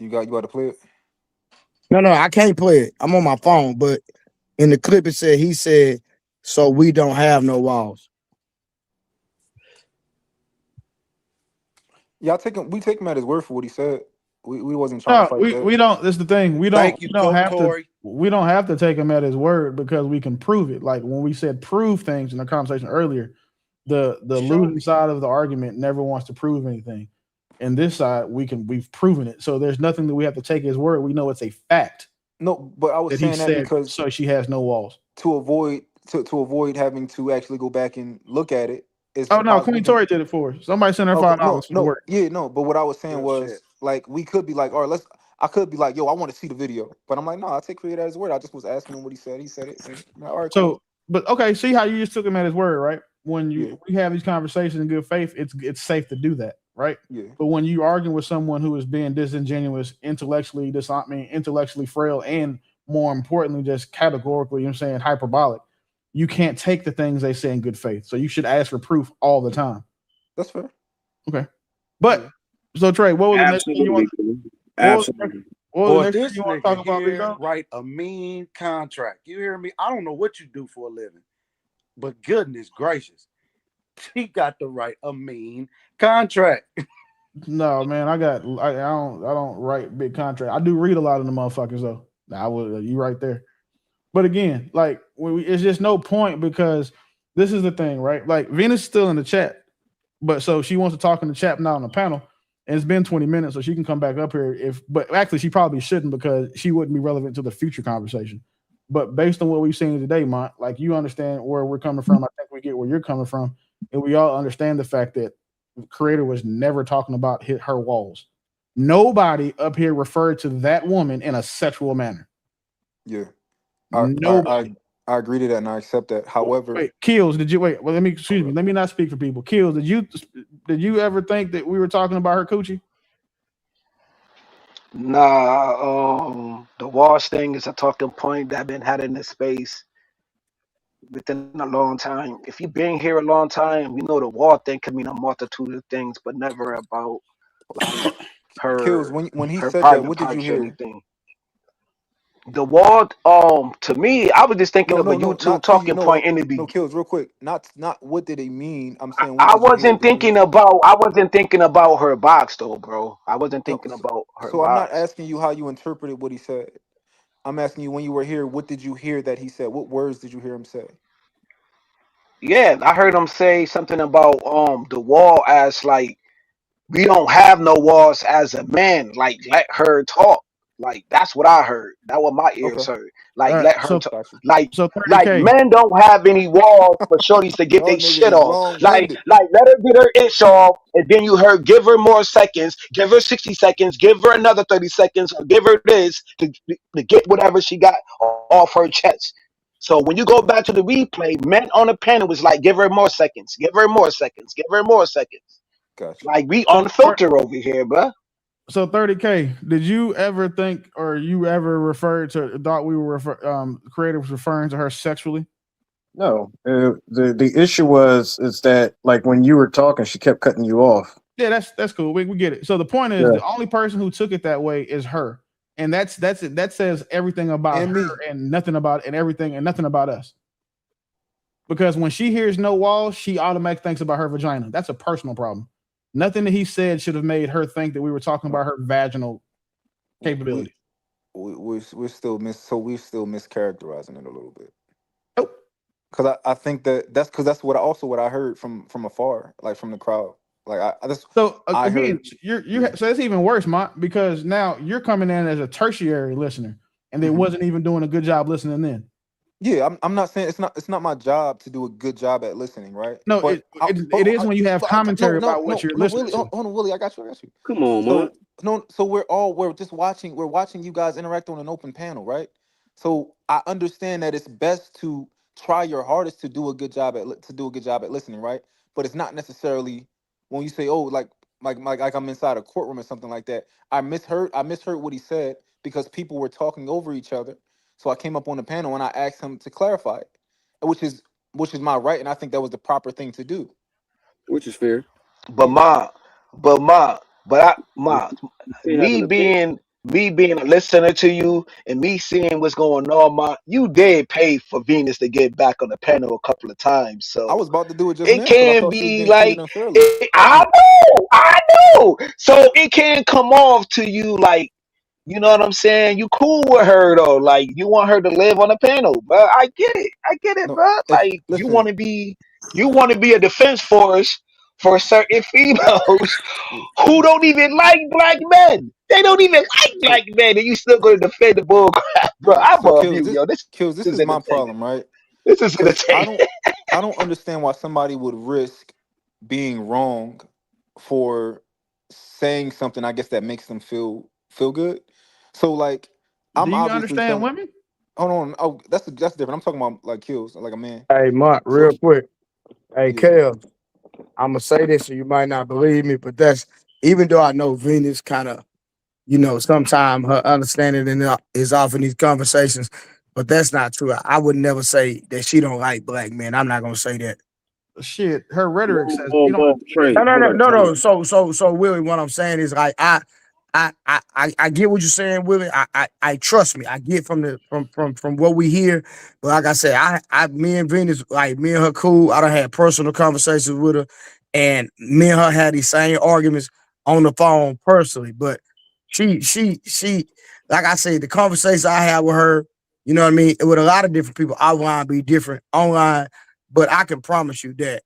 You got to play it. No, I can't play it. I'm on my phone, but in the clip it said he said, "So we don't have no walls." Yeah, we take him at his word for what he said. We wasn't trying to No, fight that. we don't. That's the thing. Thank you, We don't have to. Tori. We don't have to take him at his word because we can prove it. Like when we said prove things in the conversation earlier, the Show losing me. side of the argument never wants to prove anything. And this side, we've proven it. So there's nothing that we have to take his word. We know it's a fact No, but I was that he saying that said. because So she has no walls. to avoid having to actually go back and look at it is Oh no, how we Queen can. Tori did it for us. Somebody sent her Okay, $5 for the work. yeah, no. But what I was saying Good shit. was like we could be like, all right, let's. I could be like, yo, I want to see the video, but I'm like, no, I take Creator at his word. I just was asking him what he said. He said it, and I'm like, all right, cool. So, but okay, see how you just took him at his word, right? When Yeah, we have these conversations in good faith, it's safe to do that, right? yeah, But when you argue with someone who is being disingenuous, intellectually frail, and more importantly, just categorically, you know what I'm saying, hyperbolic, you can't take the things they say in good faith. So you should ask for proof all the time. that's fair. Okay. Yeah. But so Trey, what was the next thing you want? Absolutely, dude. What was the next, Absolutely. what was the Boy, next thing this you want to nigga talk about, here Rico? write a mean contract. You hear me? I don't know what you do for a living, but goodness gracious, he got to write a mean contract. No, man, I don't write big contract. I do read a lot of the motherfuckers though. I would you right there. But again, like it's just no point because this is the thing, right? Like Venus is still in the chat, but so she wants to talk in the chat now on the panel, and it's been 20 minutes, so she can come back up here but actually she probably shouldn't because she wouldn't be relevant to the future conversation. But based on what we've seen today, Mont, like you understand where we're coming from. I think we get where you're coming from, and we all understand the fact that the creator was never talking about her walls. Nobody up here referred to that woman in a sexual manner. Yeah. I, I Nobody. I I agree to that and I accept that. However, Wait, Kills, did you wait? Well, excuse me. Let me not speak for people. Kills, did you ever think that we were talking about her coochie? Nah, the Walsh thing is a talking point that I've been had in this space within a long time. If you've been here a long time, you know the wall thing can mean a multitude of things, but never about like Kills, her when he her said that, private what did you parts or hear? anything. The wall, to me, I was just thinking No, of a no, no, YouTube not to you. talking No, point in the no, Kills, real quick. Not what did it mean? I'm saying, what I did you hear wasn't that he? thinking about her box though, bro. I wasn't No, thinking about her so I'm not box. asking you how you interpreted what he said. I'm asking you when you were here, what did you hear that he said? What words did you hear him say? Yeah, I heard him say something about the wall as like we don't have no walls as a man. Like let her talk. Like that's what I heard. That's what my ears Okay, heard. Like All right, let her talk. got you. so Like 30K. men don't have any walls for shorties to get Y'all their niggas shit is off. long Like winded. let her get her itch off, and then you heard give her more seconds, give her 60 seconds, give her another 30 seconds, or give her this to get whatever she got off her chest. So when you go back to the replay, men on the panel was like, give her more seconds, give her more seconds, give her more seconds. Got you. Like we So on filter over here, bruh. so 30K. Did you ever think, or you ever referred to, thought we were creator was referring to her sexually? No, the issue is that like when you were talking, she kept cutting you off. Yeah, that's cool. We get it. So the point is, Yeah. the only person who took it that way is her, and that's it. That says everything about And her me. and nothing about and everything and nothing about us. Because when she hears no walls, she automatically thinks about her vagina. That's a personal problem. Nothing that he said should have made her think that we were talking about her vaginal capability. We're still we're still mischaracterizing it a little bit. Nope. Because I think that's because that's what I heard from afar, like from the crowd. Like So I again, heard. so that's even worse, Mont, because now you're coming in as a tertiary listener, and they wasn't even doing a good job listening then. Yeah, I'm not saying it's not my job to do a good job at listening, right? No, But it is when you have commentary about what you're listening Willie, to. hold on, Willie, I got you. Come on, man. So no, so we're just watching. We're watching you guys interact on an open panel, right? So I understand that it's best to try your hardest to do a good job at listening, right? But it's not necessarily when you say, oh, like I'm inside a courtroom or something like that. I misheard what he said because people were talking over each other. So I came up on the panel and I asked him to clarify it, which is my right, and I think that was the proper thing to do. Which is fair. But Yeah. ma, but ma, but I You ma, can't have an opinion. me being a listener to you and me seeing what's going on, ma, you did pay for Venus to get back on the panel a couple of times, I so was about to do it just it now because I can thought she was be getting treated like unfairly. I know. So it can come off to you like, you know what I'm saying? You cool with her though, like you want her to live on the panel, but I get it, No, bro. if Like listen, you want to be a defense force for certain females who don't even like black men. They don't even like so black men, and you still going to defend the bull crap, bro. I'm so off kills you, this yo. This kills this is is my entertaining. problem, right? This is Because entertaining. I don't understand why somebody would risk being wrong for saying something, I guess, that makes them feel good. So like Do I'm you obviously understand telling. women? Hold on. Oh, that's different. I'm talking about like kills, like a man. Hey, Mark, So real quick. Hey, yeah. Kel, I'm gonna say this, and you might not believe me, but that's even though I know Venus kind of, sometimes her understanding is off in these conversations, but that's not true. I would never say that she don't like black men. I'm not gonna say that. Shit, her rhetoric says you don't Boom, No, Trey. no, Hold no, up, no, time no. out. So, Willie, what I'm saying is like I get what you're saying, Willie. I trust me. I get from what we hear, but like I said, me and Venus, like me and her, cool. I done had personal conversations with her, and me and her had these same arguments on the phone personally. But she, like I said, the conversations I had with her, you know what I mean, with a lot of different people, online be different online, but I can promise you that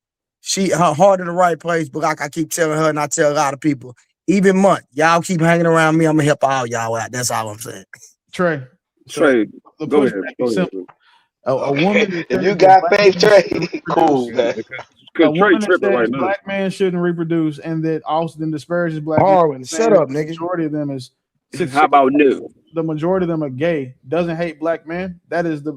her heart in the right place. But like I keep telling her, and I tell a lot of people, even month, y'all keep hanging around me, I'm gonna help all y'all out. That's all I'm saying. Trey. So Trey, the go ahead. pushback Go is ahead. simple. Bro. A woman Okay, that if says you that got black faith, men shouldn't Trey, cool, reproduce, man. a Because Trey woman that tripping says right now. black men shouldn't reproduce, and that Austin disparages black men, Harlan, shut saying that up, the nigga. majority of them is How about no? the majority of them are gay, doesn't hate black men. That is the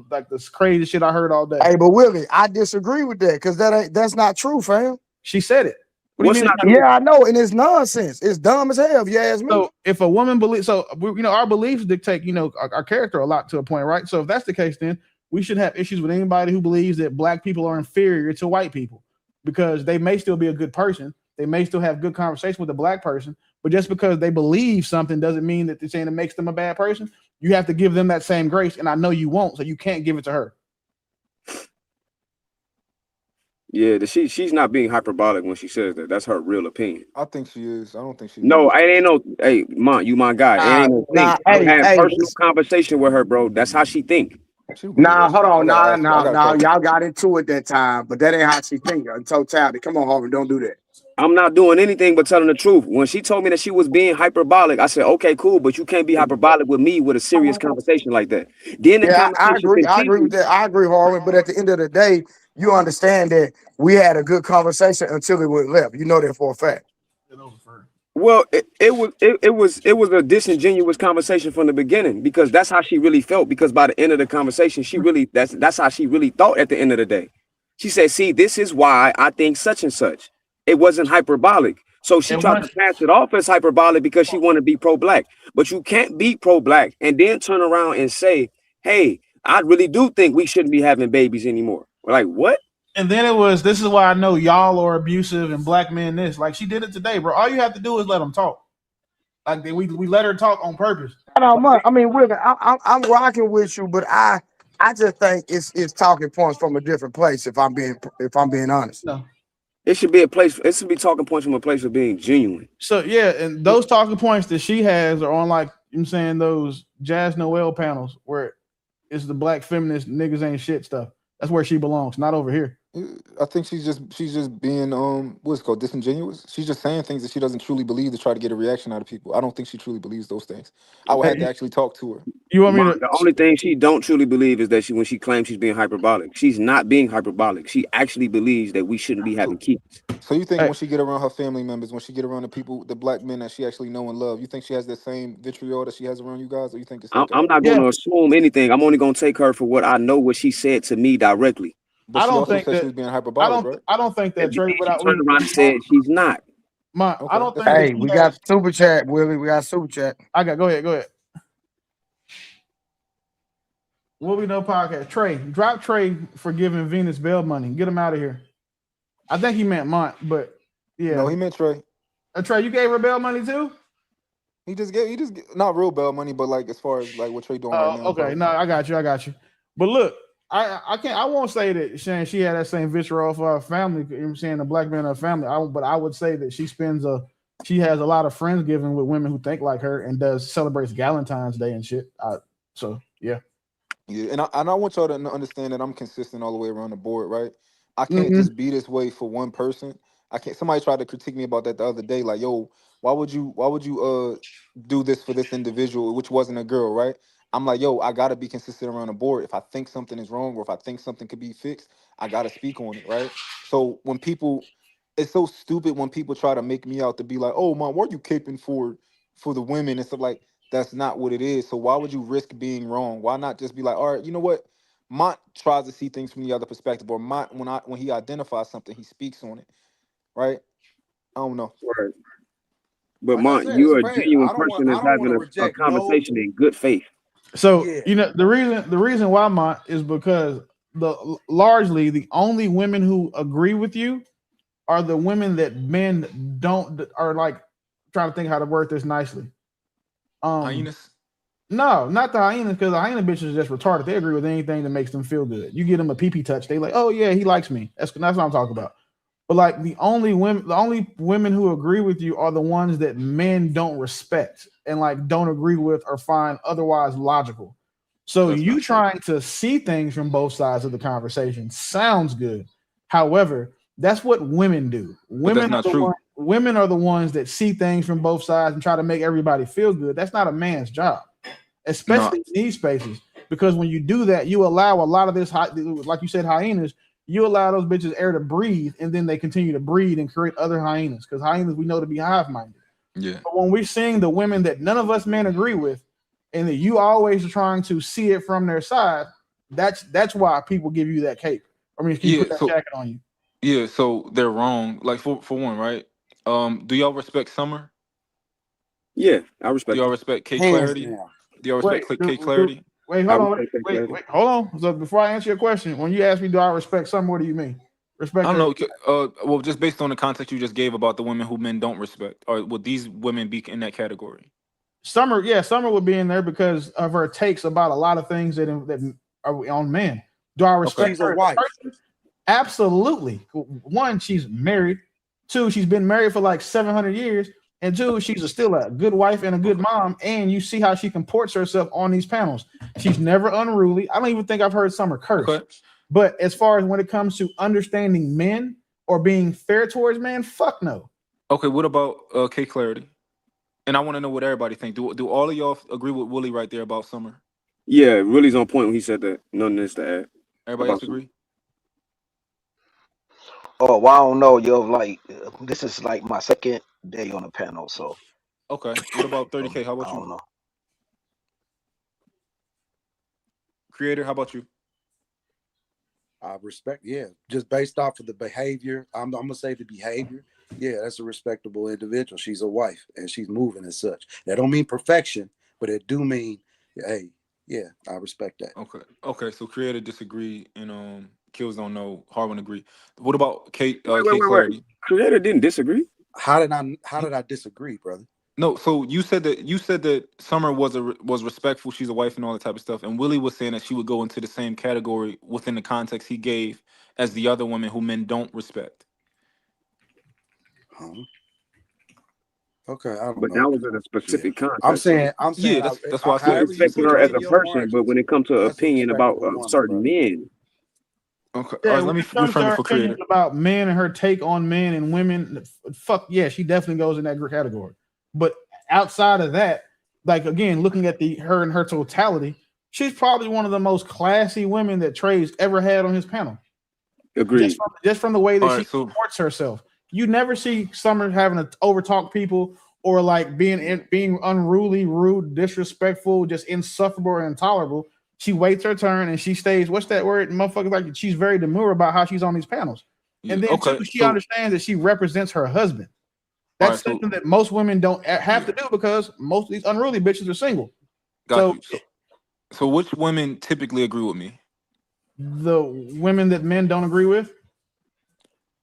crazy shit I heard all day. Hey, but Willie, I disagree with that because that's not true, fam. She said it. What do you What's mean? not It's not true? Yeah, I know, and it's nonsense. It's dumb as hell, if you ask me. So if a woman believes, our beliefs dictate, our character a lot to a point, right? So if that's the case, then we should have issues with anybody who believes that black people are inferior to white people, because they may still be a good person, they may still have good conversation with a black person, but just because they believe something doesn't mean that they're saying it makes them a bad person. You have to give them that same grace, and I know you won't, so you can't give it to her. Yeah, she's not being hyperbolic when she says that. That's her real opinion. I think she is. I don't think she's being No, it ain't facetious. no. Hey, you my guy. It ain't no Nah, thing. I've had hey, personal conversation with her, bro. That's how she think. She weird. nah, hold I on, gotta ask her. I gotta nah. talk to her. Y'all got into it that time, but that ain't how she think in totality. Come on, Harvey, don't do that. I'm not doing anything but telling the truth. When she told me that she was being hyperbolic, I said, okay, cool, but you can't be hyperbolic with me with a serious conversation like that. Then the Yeah, I conversation agree. I agree with continued. that. I agree, Harlan. But at the end of the day, you understand that we had a good conversation until it went left. You know that for a fact. Well, it was a disingenuous conversation from the beginning because that's how she really felt. Because by the end of the conversation, that's how she really thought at the end of the day. She said, "See, this is why I think such and such." It wasn't hyperbolic. So she And tried to once pass it off as hyperbolic because she wanted to be pro-black. But you can't be pro-black and then turn around and say, "Hey, I really do think we shouldn't be having babies anymore." We're like, what? and then it was, this is why I know y'all are abusive and black men this. Like she did it today, bro. All you have to do is let them talk. Like we let her talk on purpose. I mean, Willie, I'm rocking with you, but I just think it's talking points from a different place. If I'm being honest. No. It should be a place. It should be talking points from a place of being genuine. So yeah, and those talking points that she has are on, like I'm saying, those Jazz Noel panels where it's the black feminist niggas ain't shit stuff. That's where she belongs, not over here. I think she's just being what's it called, disingenuous. She's just saying things that she doesn't truly believe to try to get a reaction out of people. I don't think she truly believes those things. I would have to actually talk to her. You want me to? The only thing she don't truly believe is that when she claims she's being hyperbolic, she's not being hyperbolic. She actually believes that we shouldn't be having kids. So you think Hey. when she get around her family members, when she get around the people, the black men that she actually know and love, you think she has the same vitriol that she has around you guys, or you think it's like I'm not going to assume anything. I'm only going to take her for what I know, what she said to me directly. But I she don't also think said that she was being hyperbolic, right? I don't think that Trey. She Without turned around and said she's not. I don't think. Hey, we got super chat, Willie. We got super chat. Go ahead. What we know podcast. Trey, drop Trey for giving Venus bail money. Get him out of here. I think he meant Mont, but yeah. No, he meant Trey. Trey, you gave her bail money too? He just not real bail money, but like as far as like what Trey doing right now. Okay, bro. No, I got you. But look, I won't say that she had that same vitriol for her family. You know what I'm saying, the black man in her family. But I would say that she has a lot of friendsgiving with women who think like her and celebrates Valentine's Day and shit. So yeah. Yeah, and I want y'all to understand that I'm consistent all the way around the board, right? I can't just be this way for one person. I can't. Somebody tried to critique me about that the other day, like, yo, why would you do this for this individual, which wasn't a girl, right? I'm like, yo, I gotta be consistent around the board. If I think something is wrong or if I think something could be fixed, I gotta speak on it, right? So when people, it's so stupid when people try to make me out to be like, oh man, what are you caping for the women and stuff like. That's not what it is. So why would you risk being wrong? Why not just be like, all right, you know what? Mont tries to see things from the other perspective, or Mont, when he identifies something, he speaks on it, right? I don't know. Right. But Like Mont, said, you're a fair. genuine I don't person that's want to having a reject conversation in good faith. So you know the reason why Mont is because largely the only women who agree with you are the women that men are like trying to think how to word this nicely. Hyenas? No, not the hyenas, because the hyena bitches are just retarded. They agree with anything that makes them feel good. You get them a pee touch, they like, oh yeah, he likes me. That's what I'm talking about. But like the only women who agree with you are the ones that men don't respect and like don't agree with or find otherwise logical. So you trying to see things from both sides of the conversation sounds good. However, that's what women do. Women are the ones that see things from both sides and try to make everybody feel good. That's not a man's job, especially in these spaces. Because when you do that, you allow a lot of this, like you said, hyenas. You allow those bitches air to breathe, and then they continue to breed and create other hyenas. Because hyenas we know to be hive-minded. Yeah. But when we're seeing the women that none of us men agree with, and that you always are trying to see it from their side, that's why people give you that cape. I mean, put that jacket on you. Yeah, so they're wrong. Like for one, right? Do y'all respect Summer? Yeah, I respect. Do y'all respect K Clarity? Do y'all respect K Clarity? Wait, hold on. So before I answer your question, when you ask me, do I respect Summer? What do you mean? Respect? I don't know. Well, just based on the context you just gave about the women who men don't respect, or would these women be in that category? Summer would be in there because of her takes about a lot of things that are on men. Do I respect her? Wife? Absolutely. One, she's married. Two, she's been married for like 700 years. And two, she's still a good wife and a good mom. And you see how she comports herself on these panels. She's never unruly. I don't even think I've heard Summer curse. Okay. But as far as when it comes to understanding men, or being fair towards man, fuck no. Okay, what about K Clarity? And I want to know what everybody think. Do all of y'all agree with Willie right there about Summer? Yeah, really's on point when he said that. Nothing else to add. Everybody else agree? Oh, well, I don't know, yo. Like, this is like my second day on the panel, so Okay. What about 30K? How I about don't you? know. Creator, how about you? I respect, yeah, just based off of the behavior. I'm gonna say the behavior. Yeah, that's a respectable individual. She's a wife and she's moving as such. That don't mean perfection, but it do mean, hey, yeah, I respect that. Okay. Okay. So Creator disagree and Kills don't know. Harwin agree. What about K K Wait. Clarity? Creator didn't disagree. How did I disagree, brother? No, so you said that Summer was respectful. She's a wife and all that type of stuff. And Willie was saying that she would go into the same category within the context he gave as the other women who men don't respect. Huh? Okay, I don't But know. that was in a specific context. I'm saying, Yeah, that's why I said however you respecting put her it as in a your person, margins, but when it comes to that's a opinion about respectable woman, certain brother. men, Okay. Yeah, All right, let when me it comes to reframe it her for opinions Creator. about men and her take on men and women, fuck yeah, she definitely goes in that category. But outside of that, like again, looking at her and her totality, she's probably one of the most classy women that Trey's ever had on his panel. agreed. Just from the way that All she right, so supports herself. You never see Summer having to overtalk people or like being unruly, rude, disrespectful, just insufferable and intolerable. She waits her turn and she stays. What's that word? Motherfuckers like she's very demure about how she's on these panels. yeah, And then okay. too, she So understands that she represents her husband. all That's right, so something that most women don't have yeah, to do because most of these unruly bitches are single. got So you. So which women typically agree with me? the women that men don't agree with,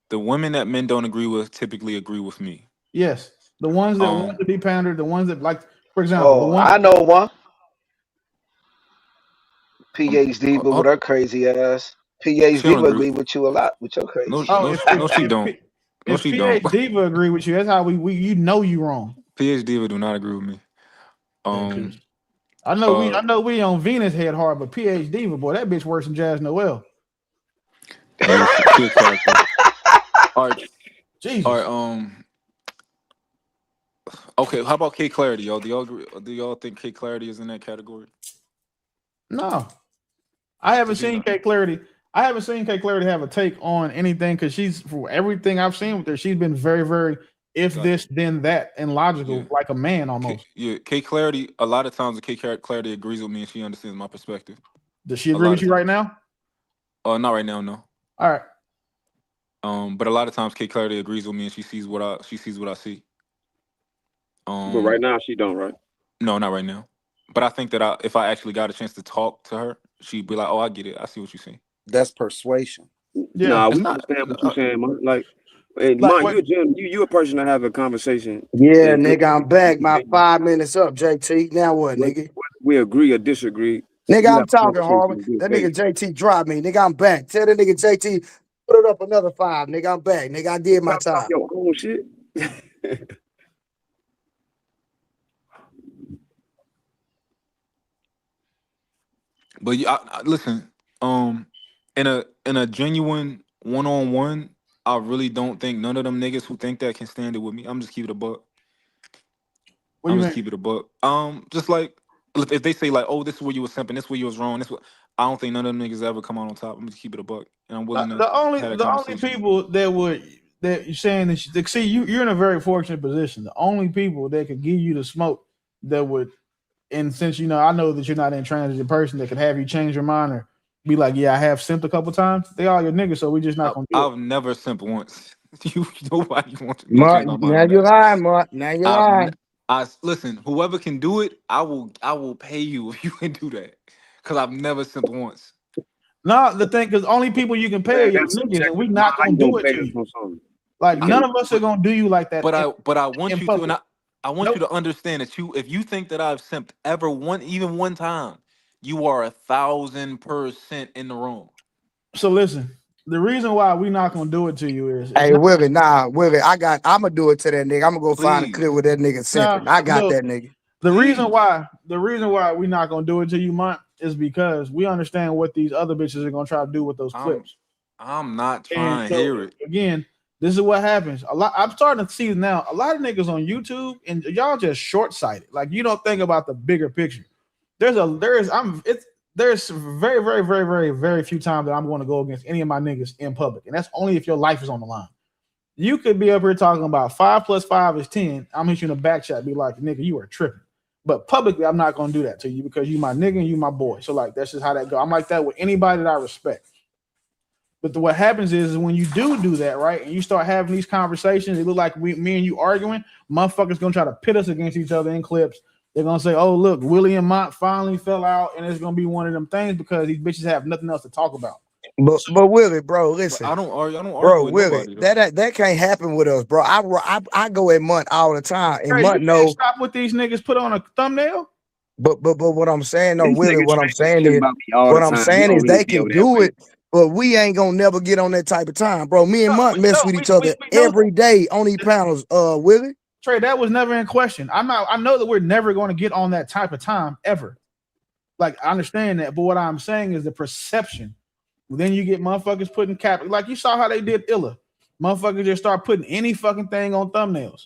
The women that men don't agree with typically agree with me. yes, the ones that want to be pandered, the ones that like, for example, the Oh, one. I know one. Um, PhD, but with her crazy ass. she don't PhD would agree. agree with you a lot with your crazy No, shit. Oh, no, no, she don't. No, if she don't. PH Diva agree with you, that's how we you know you wrong. PhD do not agree with me. Yeah, because Um, I know we on Venus head hard, but PH Diva, boy, that bitch worse than Jazz Noel. yeah, she a character. All right, all Jesus. right. Okay. How about K Clarity, y'all? Do y'all agree? Do y'all think K Clarity is in that category? No. I haven't Does she seen not? K Clarity. I haven't seen K Clarity have a take on anything because she's for everything I've seen with her, she's been very, very if Got this, then that, and you. logical, like a man almost. Yeah. K Clarity. A lot of times, K Clarity agrees with me and she understands my perspective. Does she A agree lot with of you right times. now? Not right now, no. All right. But a lot of times K Clarity agrees with me and she sees what I see. But right now she don't, right? No, not right now. But I think that if I actually got a chance to talk to her, she'd be like, "Oh, I get it. I see what you're saying." That's persuasion. Yeah. Nah, It's we not. understand what you're saying, man. Like, hey, Like man, what you a person to have a conversation. Yeah, And nigga, I'm back. My 5 minutes up, JT. Now what, whether nigga? we agree or disagree, Nigga, you I'm have a talking, conversation Harvey. in good That nigga faith. JT dropped me. Nigga, I'm back. Tell that nigga JT, put it up another 5. Nigga, I'm back. Nigga, I did my Stop talking time. your own shit. But yeah, listen. In a genuine one-on-one, I really don't think none of them niggas who think that can stand it with me. I'm just keep it a buck. do I'm you just mean? keep it a buck. Just like if they say like, "Oh, this is where you was simping, this is where you was wrong," I don't think none of them niggas ever come out on top. I'm just keep it a buck, and I'm willing to have that The only conversation. people that you're saying that see you're in a very fortunate position. The only people that could give you the smoke that would, and since you know I know that you're not an intransigent person that could have you change your mind or be like, yeah, I have simped a couple times. They all your niggas, so we just not gonna do it. I've never simped once. Nobody wants me to change Mark, my mind now on you're that. lying, Mark. Now you're I've n- lying. I listen. Whoever can do it, I will pay you if you can do that. Cause I've never simped once. No, the thing because only people you can pay are Man, your that's niggas, and we subjective. Man, not how gonna you do gonna it pay to us you. on something? Like You none can't. of us are gonna do you like that. But I want In you to, and public. I want Nope. you to understand that if you think that I've simped ever even one time, you are 1,000% in the wrong. So listen, the reason why we not gonna do it to you is it's Hey, not Willie, I'm gonna do it to that nigga. I'm gonna go find a Please, clip with that nigga nah. simping. I got Look, that nigga. the reason please. why we not gonna do it to you, Mont, is because we understand what these other bitches are gonna try to do with those I'm clips. I'm not And trying to so hear it. again, This is what happens. A lot. I'm starting to see now. A lot of niggas on YouTube, and y'all just short sighted. Like you don't think about the bigger picture. There's very, very, very, very, very few times that I'm going to go against any of my niggas in public, and that's only if your life is on the line. You could be up here talking about 5 + 5 is 10. I'm hit you in the back chat, be like, nigga, you are tripping. But publicly, I'm not going to do that to you because you my nigga and you my boy. So like that's just how that go. I'm like that with anybody that I respect. But what happens is when you do that, right, and you start having these conversations, it look like me and you arguing, motherfuckers gonna try to pit us against each other in clips. They're gonna say, oh, look, Willie and Mont finally fell out, and it's gonna be one of them things because these bitches have nothing else to talk about. But Willie, bro, listen. I don't argue Bro, with Willie, nobody. that can't happen with us, bro. I go at Mont all the time, and Hey, Mont know. Stop what these niggas put on a thumbnail. But what I'm saying, no, These Willie, niggas what I'm saying shit is, about me all the time. You don't they need to can be do over it, but we ain't gonna never get on that type of time, bro. Me and Mont mess with each other We know every day on these panels, Willie. Trey, that was never in question. I know that we're never going to get on that type of time ever. Like I understand that, but what I'm saying is the perception. Then you get motherfuckers putting cap, like you saw how they did Illa. Motherfuckers just start putting any fucking thing on thumbnails.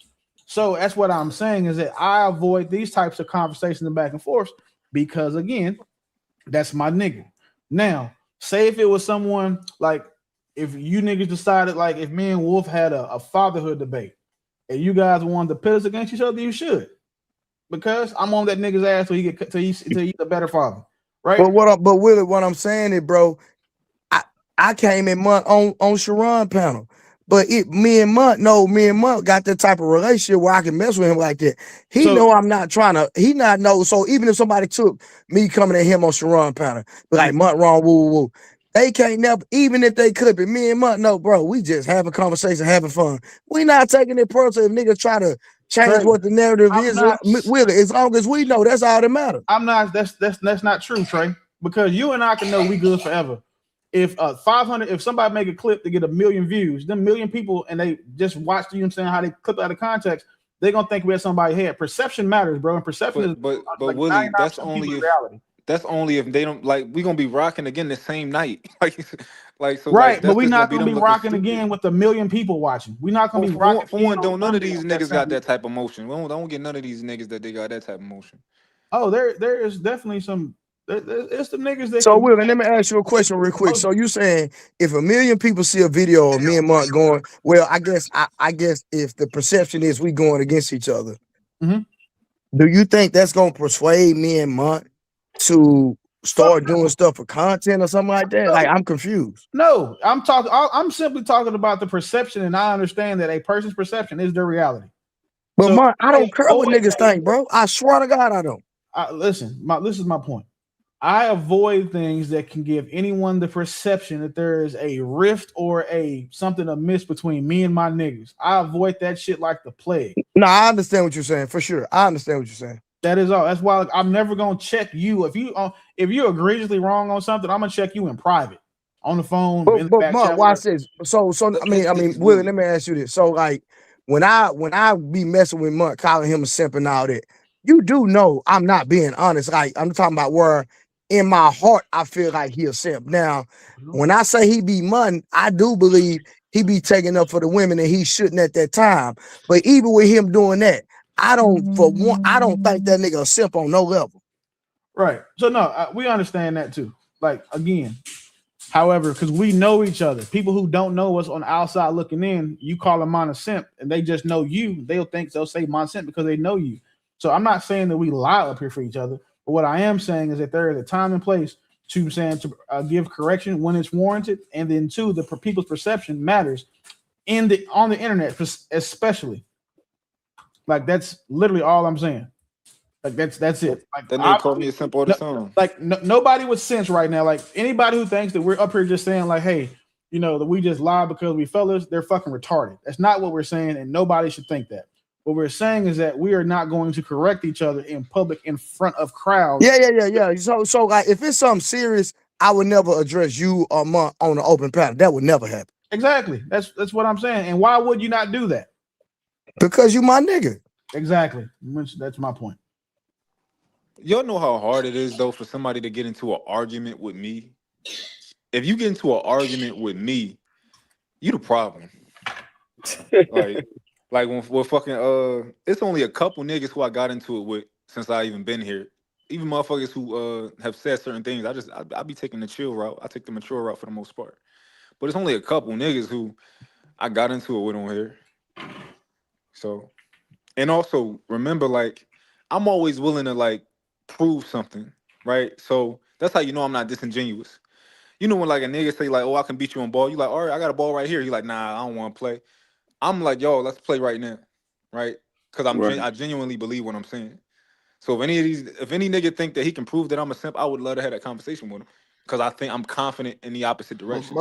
So that's what I'm saying is that I avoid these types of conversations and back and forth because again, that's my nigga. Now, say if it was someone like if you niggas decided like if me and Wolf had a fatherhood debate and you guys wanted to pit us against each other, you should. Because I'm on that nigga's ass till he's a better father. Right? But Willie, what I'm saying is, bro, I came in Mont on Sharon panel. But me and Mont got that type of relationship where I can mess with him like that. He know I'm not trying to, he not know. So even if somebody took me coming at him on Sharon panel, like Mont wrong, woo. They can't never, even if they clip it, me and Mont, no, bro, we just having conversation, having fun. We not taking it personal if niggas try to change what the narrative is. Willie, as long as we know, that's all that matters. I'm not, that's not true, Trey. Because you and I can know we good forever. If 500, if somebody make a clip to get 1 million views, them 1 million people, and they just watch, you know what I'm saying, how they clip out of context, they're gonna think we had somebody head. Perception matters, bro. And perception is but like Willie, that's only if reality. That's only if they don't like. We gonna be rocking again the same night, like so. Right, like, but we're not gonna gonna be rocking again with 1 million people watching. We're not gonna be rocking. For one, don't none of these niggas got that type of motion. We don't get none of these niggas that they got that type of motion. Oh, there is definitely some. It's the niggas that. So, Will, let me ask you a question real quick. So, you saying if 1 million people see a video of me and Mont going, well, I guess if the perception is we going against each other, do you think that's gonna persuade me and Mont to start doing stuff for content or something like that? Like, I'm confused. No, I'm simply talking about the perception, and I understand that a person's perception is their reality. But so, Mont, I don't care what niggas think, bro. I swear to God, I don't. Listen, this is my point. I avoid things that can give anyone the perception that there is a rift or something amiss between me and my niggas. I avoid that shit like the plague. No, I understand what you're saying for sure. I understand what you're saying. That is all. That's why I'm never gonna check you if you're egregiously wrong on something. I'm gonna check you in private, on the phone. But Mont, watch this. So I mean, Willie, let me ask you this. So like, when I be messing with Mont, calling him a simp and all that, you do know I'm not being honest. Like I'm talking about where. In my heart, I feel like he a simp. Now, when I say he be money, I do believe he be taking up for the women and he shouldn't at that time. But even with him doing that, I don't think that nigga a simp on no level. Right. So no, we understand that too. Like again, however, because we know each other. People who don't know us on the outside looking in, you call them a simp, and they just know you. They'll say mon simp because they know you. So I'm not saying that we lie up here for each other. But what I am saying is that there is a time and place to give correction when it's warranted, and then two, the people's perception matters on the internet, especially. Like that's literally all I'm saying. Like that's it. Like that nigga called me a simp all the time. Like nobody with sense right now. Like anybody who thinks that we're up here just saying like, hey, you know, that we just lie because we fellas, they're fucking retarded. That's not what we're saying, and nobody should think that. What we're saying is that we are not going to correct each other in public in front of crowds. Yeah. So like if it's something serious, I would never address you or Mont on the open panel. That would never happen. Exactly. That's what I'm saying. And why would you not do that? Because you my nigga. Exactly. That's my point. Y'all know how hard it is though for somebody to get into an argument with me. If you get into an argument with me, you the problem. Like, when we're fucking it's only a couple niggas who I got into it with since I even been here. Even motherfuckers who have said certain things, I be taking the chill route. I take the mature route for the most part. But it's only a couple niggas who I got into it with on here. So, and also remember, like, I'm always willing to like prove something, right? So that's how you know I'm not disingenuous. You know when like a nigga say like, "Oh, I can beat you on ball," you like, "All right, I got a ball right here." You like, "Nah, I don't want to play." I'm like, "Yo, let's play right now," right? Because Right. I genuinely believe what I'm saying. So if any nigga think that he can prove that I'm a simp, I would love to have that conversation with him because I think I'm confident in the opposite But direction.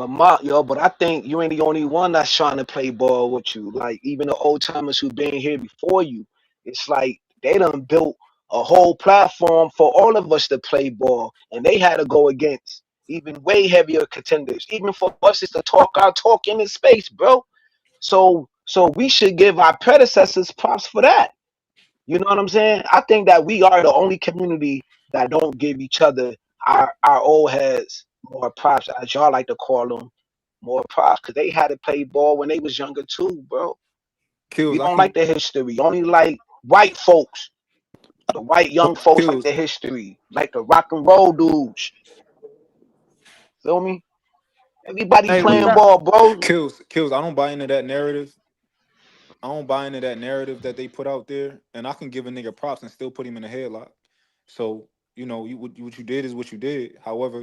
Ma, but I think you ain't the only one that's trying to play ball with you. Like even the old timers who been here before you, it's like they done built a whole platform for all of us to play ball, and they had to go against even way heavier contenders. Even for us, is to talk our talk in this space, bro. So we should give our predecessors props for that. You know what I'm saying? I think that we are the only community that don't give each other our old heads more props, as y'all like to call them, more props, because they had to play ball when they was younger too, bro. We Kills, I don't can like the history. Only like white folks, the white young folks like kills, the history, like the rock and roll dudes. Feel me? Everybody Hey, playing ball, bro. kills. I don't buy into that narrative. I don't buy into that narrative that they put out there, and I can give a nigga props and still put him in a headlock. So what you did is what you did. However,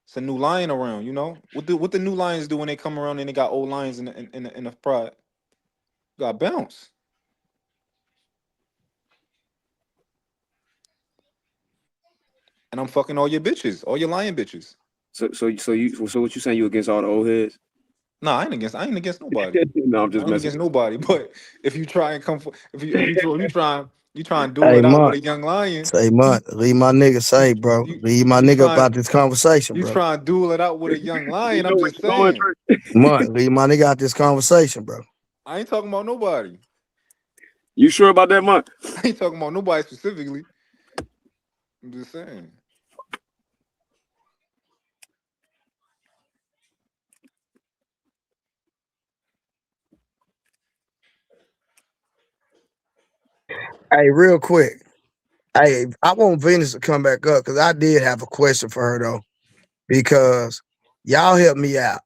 it's a new lion around. What the new lions do when they come around and they got old lions in the pride. You got bounce. And I'm fucking all your bitches, all your lion bitches. So what you saying? You against all the old heads? Nah, I ain't against nobody. No, I'm I just ain't messing against with nobody. But if you try and come for, if you try and duel Hey, it out with Monk. a young lion, Say, Monk. Leave my nigga you say, bro. you Leave my you nigga try about this conversation, you bro. try and duel it out with a young you. You lion. know I'm where just you going, saying. Trey? Monk, leave my nigga out this conversation, bro. I ain't talking about nobody. You sure about that, Monk? I ain't talking about nobody specifically. I'm just saying. Hey, real quick. Hey, I want Venus to come back up because I did have a question for her though. Because y'all helped me out.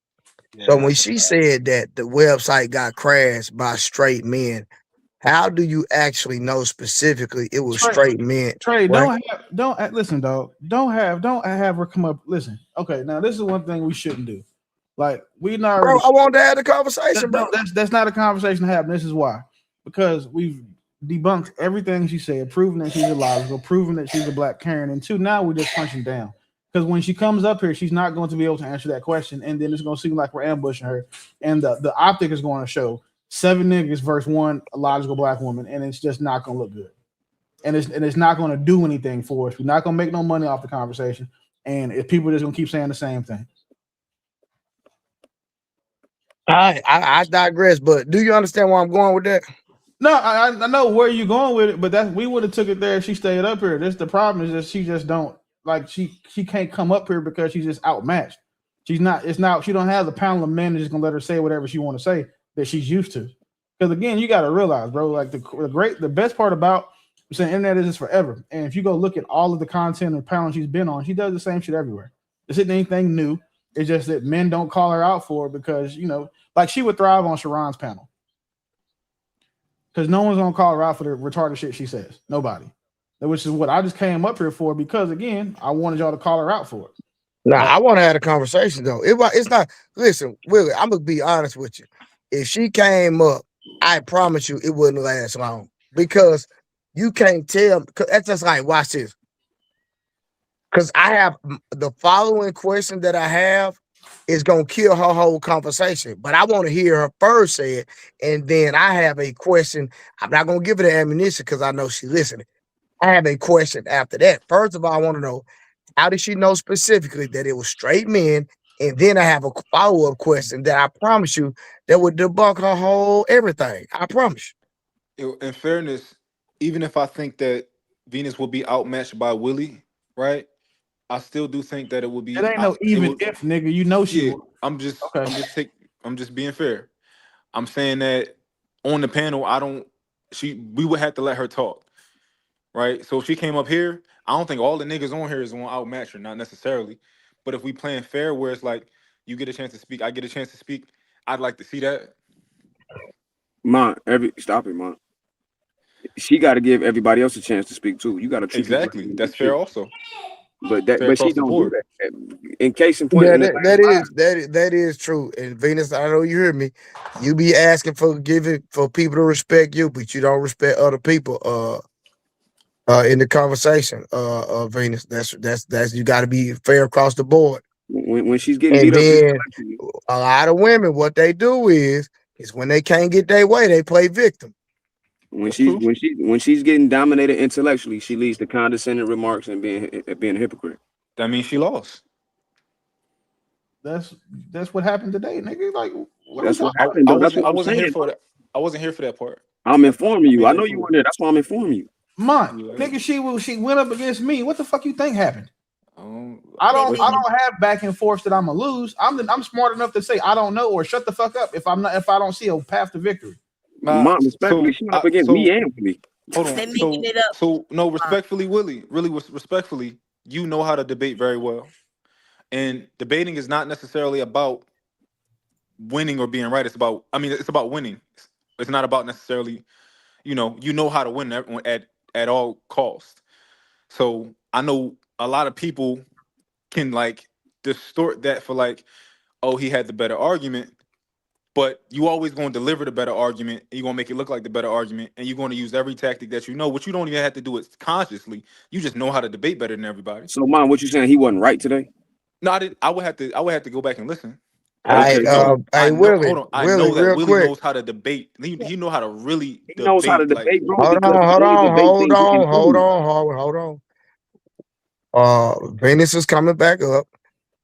Yeah, So when that's a she fact. said that the website got crashed by straight men, how do you actually know specifically it was Trey, straight men? Trey, Right? don't listen, dog. Don't have her come up. Listen, okay. Now this is one thing we shouldn't do. Like we not Bro, already. I wanted to have the conversation, bro. That's not a conversation to have. This is why, because we've debunked everything she said, proven that she's illogical, proven that she's a black Karen, and two, now we're just punching down. Because when she comes up here, she's not going to be able to answer that question, and then it's going to seem like we're ambushing her, and the optic is going to show 7 niggas versus one illogical black woman, and it's just not going to look good, and it's not going to do anything for us. We're not going to make no money off the conversation, and if people are just going to keep saying the same thing. I digress, but do you understand where I'm going with that? No, I know where you're going with it, but that we would have took it there if she stayed up here. This the problem is that she just don't like she can't come up here because she's just outmatched. She's not. It's not. She don't have the panel of men that's just gonna let her say whatever she want to say that she's used to. Because again, you got to realize, bro, like the best part about saying internet is forever. And if you go look at all of the content and panels she's been on, she does the same shit everywhere. This isn't anything new. It's just that men don't call her out for it because like she would thrive on Sharon's panel. Because no one's gonna call her out for the retarded shit she says. Nobody. Which is what I just came up here for because again, I wanted y'all to call her out for it. Nah, I want to have a conversation though. It's not. Listen, Willie, I'm gonna be honest with you. If she came up, I promise you it wouldn't last long because you can't tell. That's just like watch this. Because I have the following question that I have is gonna kill her whole conversation. But I want to hear her first say it, and then I have a question. I'm not gonna give her the ammunition because I know she's listening. I have a question after that. First of all, I want to know how did she know specifically that it was straight men? And then I have a follow-up question that I promise you that would debunk her whole everything. I promise In fairness, even if I think that Venus will be outmatched by Willie, right? I still do think that it would It be. ain't no It even would. if nigga, you know she Yeah, will. I'm just being fair. I'm saying that on the panel, we would have to let her talk, right? So if she came up here, I don't think all the niggas on here is gonna outmatch her, not necessarily. But if we playing fair, where it's like you get a chance to speak, I get a chance to speak, I'd like to see that. Stop it, man. She got to give everybody else a chance to speak too. You got to treat people like Exactly, you that's fair treat. also. But Fair she across the don't do board. that. In case in point, Yeah, in the last line, that is true. And Venus, I know you hear me. You be asking for people to respect you, but you don't respect other people. In the conversation, Venus. That's you got to be fair across the board. when she's getting And beat up then intellectually, a lot of women, what they do is when they can't get their way, they play victim. That's true. when she's getting dominated intellectually, she leads to condescending remarks and being a hypocrite. That means she lost. That's what happened today, nigga. Like, what are we That's what talking about? happened, I though. That's wasn't. what I I'm wasn't here saying. for that. I wasn't here for that part. I'm informing I you. made I that know you clear. weren't there. That's why I'm informing you. Mont, Yeah. nigga, she went up against me. What the fuck you think happened? I I don't Listen, have back and forth that I'm gonna lose. I'm smart enough to say I don't know or shut the fuck up if I don't see a path to victory. Mom, respectfully, she went up against me and Willie. Hold on. So no, respectfully, Willie, really was respectfully, you know how to debate very well. And debating is not necessarily about winning or being right. It's about winning. It's not about necessarily, you know how to win at all costs. So I know a lot of people can like distort that for like, oh, he had the better argument, but you always going to deliver the better argument, and you're going to make it look like the better argument, and you're going to use every tactic that you know, which you don't even have to do it consciously. You just know how to debate better than everybody. So, Mom, what you saying? He wasn't right today? No, I did. I would have to go back and listen. But Okay, so I know. Hold on. I Willie, know that real Willie quick. knows how to debate. He know how to really he knows how to debate. Like, debate, bro, Hold because the only debate things he can prove. hold on. Venus is coming back up,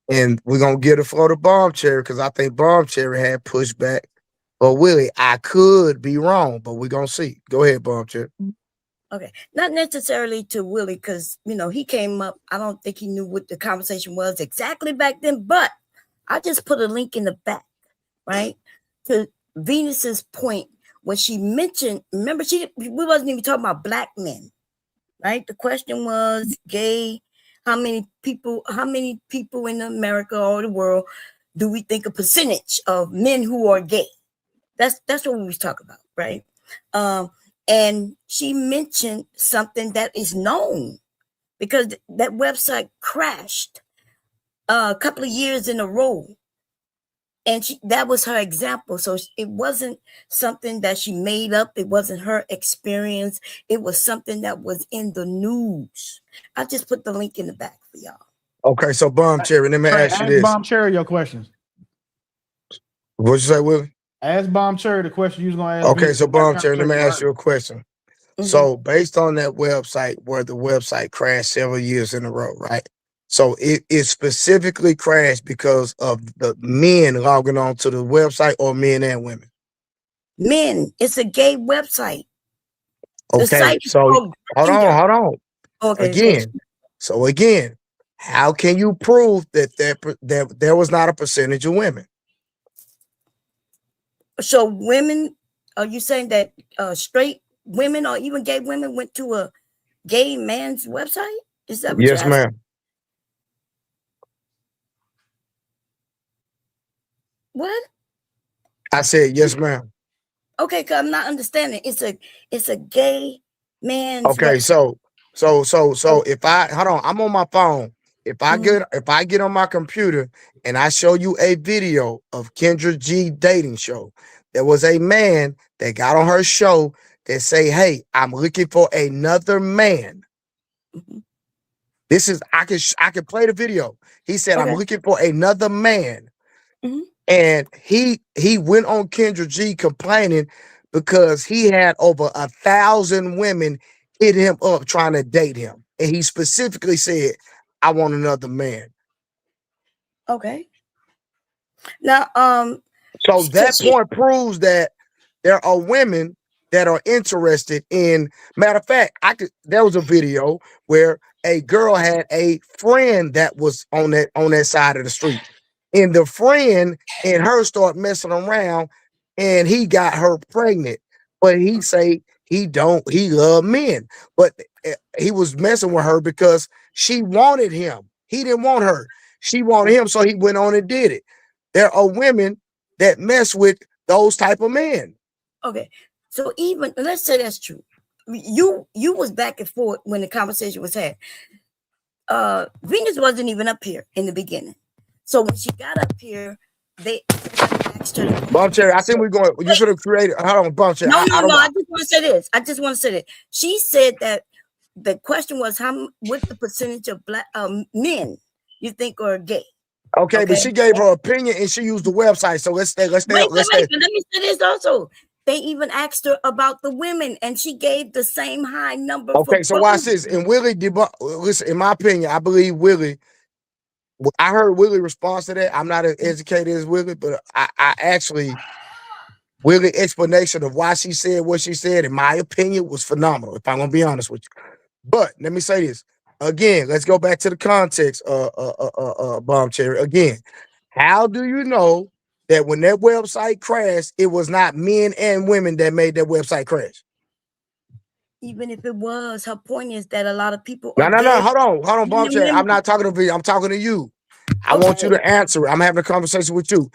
and we're gonna get it for the bomb cherry because I think bomb cherry had pushback. But Willie, I could be wrong, but we're gonna see. Go ahead, bomb cherry. Okay, not necessarily to Willie because he came up. I don't think he knew what the conversation was exactly back then, but I just put a link in the back, right, to Venus's point when she mentioned. Remember, we wasn't even talking about black men, right? The question was gay. How many people in America or the world do we think a percentage of men who are gay? That's what we was talking about, right? And she mentioned something that is known because that website crashed a couple of years in a row. And that was her example. So it wasn't something that she made up. It wasn't her experience. It was something that was in the news. I just put the link in the back for y'all. Okay, so bomb cherry, let me ask you this. Bomb cherry your questions. What'd you say, Willie? Ask bomb cherry the question you was gonna ask. Okay, so bomb cherry, let me ask you a question. Mm-hmm. So based on that website where the website crashed several years in a row, right? So it specifically crashed because of the men logging on to the website, or men and women? Men. It's a gay website. Okay, so hold on. Okay. Again, how can you prove that there was not a percentage of women? So women, are you saying that straight women or even gay women went to a gay man's website? Is that what you're asking? Yes, ma'am. What? I said yes, ma'am. Okay, because I'm not understanding. It's a gay man's okay, website. So if I'm on my phone. If I get on my computer and I show you a video of Kendra G dating show, there was a man that got on her show that say, "Hey, I'm looking for another man." Mm-hmm. This is I can play the video. He said, "I'm looking for another man," and he went on Kendra G complaining because he had over 1,000 women hit him up trying to date him, and he specifically said, "I want another man." Okay. Now, so that point proves that there are women that are interested in. Matter of fact, there was a video where a girl had a friend that was on that side of the street, and the friend and her start messing around, and he got her pregnant. But he say he love men, but he was messing with her because she wanted him. He didn't want her. She wanted him, so he went on and did it. There are women that mess with those type of men. Okay, so even let's say that's true. You was back and forth when the conversation was had. Venus wasn't even up here in the beginning. So when she got up here, they asked her. Bum Cherry, I think we're going. You should have created. Hold on, Bum Cherry. No. I just want to say this. She said that the question was what the percentage of black men you think are gay. Okay, but she gave her opinion and she used the website. So let's stay. Wait, let me say this also. They even asked her about the women, and she gave the same high number. Okay, so watch this. And Willie, listen, in my opinion, I believe Willie. I heard Willie response to that. I'm not as educated as Willie, but I actually Willie's explanation of why she said what she said, in my opinion, was phenomenal. If I'm gonna be honest with you, but let me say this again. Let's go back to the context. Bomb Cherry again. How do you know that when that website crashed, it was not men and women that made that website crash? Even if it was, her point is that a lot of people. No. Hold on, Bomb Cherry. I'm not talking to you. I'm talking to you. I want you to answer it. I'm having a conversation with you.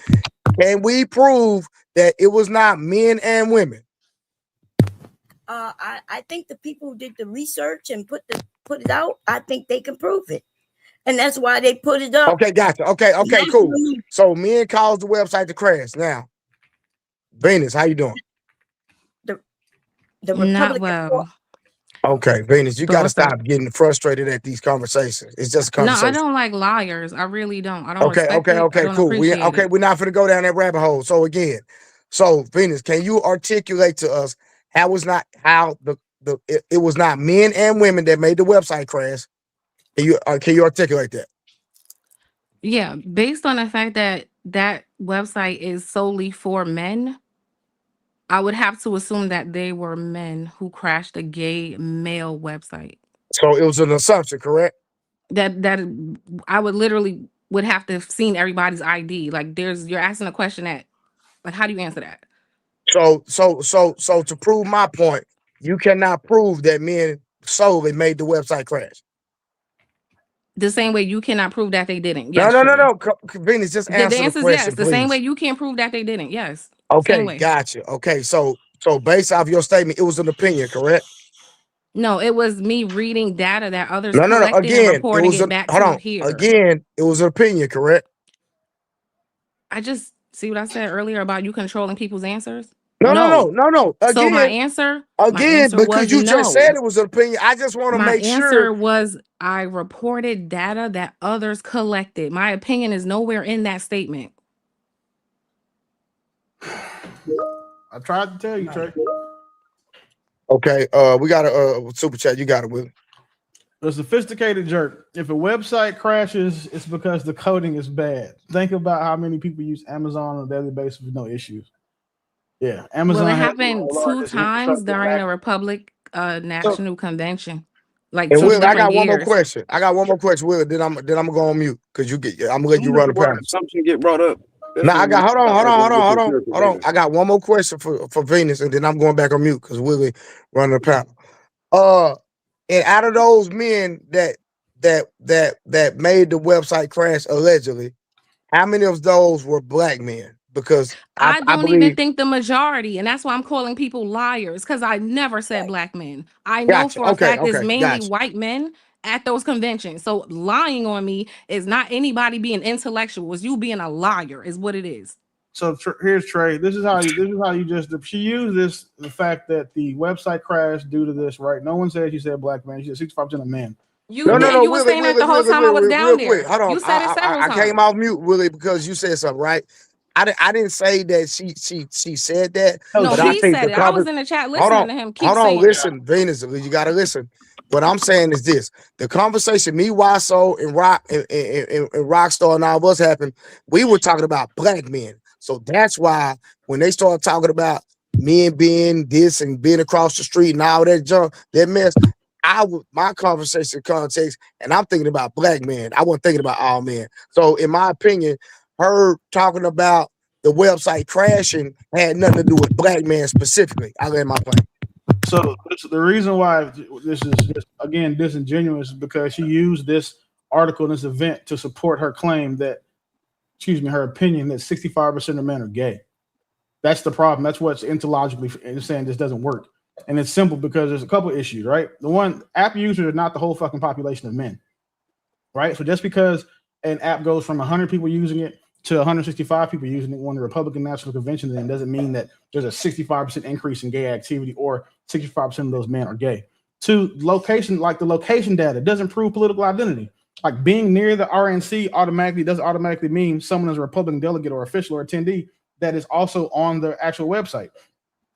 Can we prove that it was not men and women? I think the people who did the research and put it out, I think they can prove it. And that's why they put it up. Okay, gotcha. Okay, cool. So men caused the website to crash. Now, Venus, how you doing? The Republican. Not well. Okay, Venus, you got to stop getting frustrated at these conversations. It's just a conversation. No, I don't like liars. I really don't. I don't. Okay, cool. We're not gonna go down that rabbit hole. So again, Venus, can you articulate to us how it was not men and women that made the website crash? Can you articulate that? Yeah, based on the fact that that website is solely for men, I would have to assume that they were men who crashed a gay male website. So it was an assumption, correct? That I would have to have seen everybody's ID. Like you're asking a question that, like, how do you answer that? So to prove my point, you cannot prove that men solely made the website crash. The same way you cannot prove that they didn't. Yes, no. Venus, just answer the answer the question, is yes. The same way you can't prove that they didn't. Yes. Okay, gotcha. Okay, so based off your statement, it was an opinion, correct? No, it was me reading data that others collected and reporting it back to here. Again, it was an opinion, correct? I just see what I said earlier about you controlling people's answers. No. Again, so my answer because you just said it was an opinion. I just want to make sure. My answer was I reported data that others collected. My opinion is nowhere in that statement. I tried to tell you, Trey. Okay, we got a super chat. You got it, Will. The sophisticated jerk. If a website crashes, it's because the coding is bad. Think about how many people use Amazon on a daily basis with no issues. Yeah, Amazon. Well, it happened 2 times during the Republic National Convention. Like, and Will, I got one more question. Will. Then I'm gonna go on mute because I'm gonna let you run the panel. Something get brought up. Now I got hold on. I got one more question for Venus, and then I'm going back on mute because Willie running the panel. And out of those men that made the website crash allegedly, how many of those were black men? Because I don't even think the majority, and that's why I'm calling people liars, because I never said black men. I know for a fact it's mainly white men at those conventions. So lying on me is not anybody being intellectual. It's you being a liar is what it is. So here's Trey. This is how you just she used the fact that the website crashed due to this, right? No one said she said black man. She said 65% of men. You were saying that the whole time I was down there. Hold on. You said it several times. I came off mute, Willie, because you said something, right? I didn't say that she said that. No, he said it. I was in the chat listening to him. Listen, Venus, you gotta listen. What I'm saying is this: the conversation me, Waso, and Rockstar and all of us happened. We were talking about black men, so that's why when they started talking about men being this and being across the street and all that junk, that mess, my conversation context, and I'm thinking about black men. I wasn't thinking about all men. So, in my opinion, her talking about the website crashing had nothing to do with black men specifically. I land my plane. So the reason why this is just, again disingenuous is because she used this article in this event to support her claim that, her opinion that 65% of men are gay. That's the problem. That's what's ontologically saying this doesn't work. And it's simple because there's a couple of issues, right? The one, app users are not the whole fucking population of men, right? So just because an app goes from 100 people using it to 165 people using it when the Republican National Convention then doesn't mean that there's a 65% increase in gay activity or 65% of those men are gay. Two, location, like the location data doesn't prove political identity. Like being near the RNC doesn't automatically mean someone is a Republican delegate or official or attendee that is also on the actual website.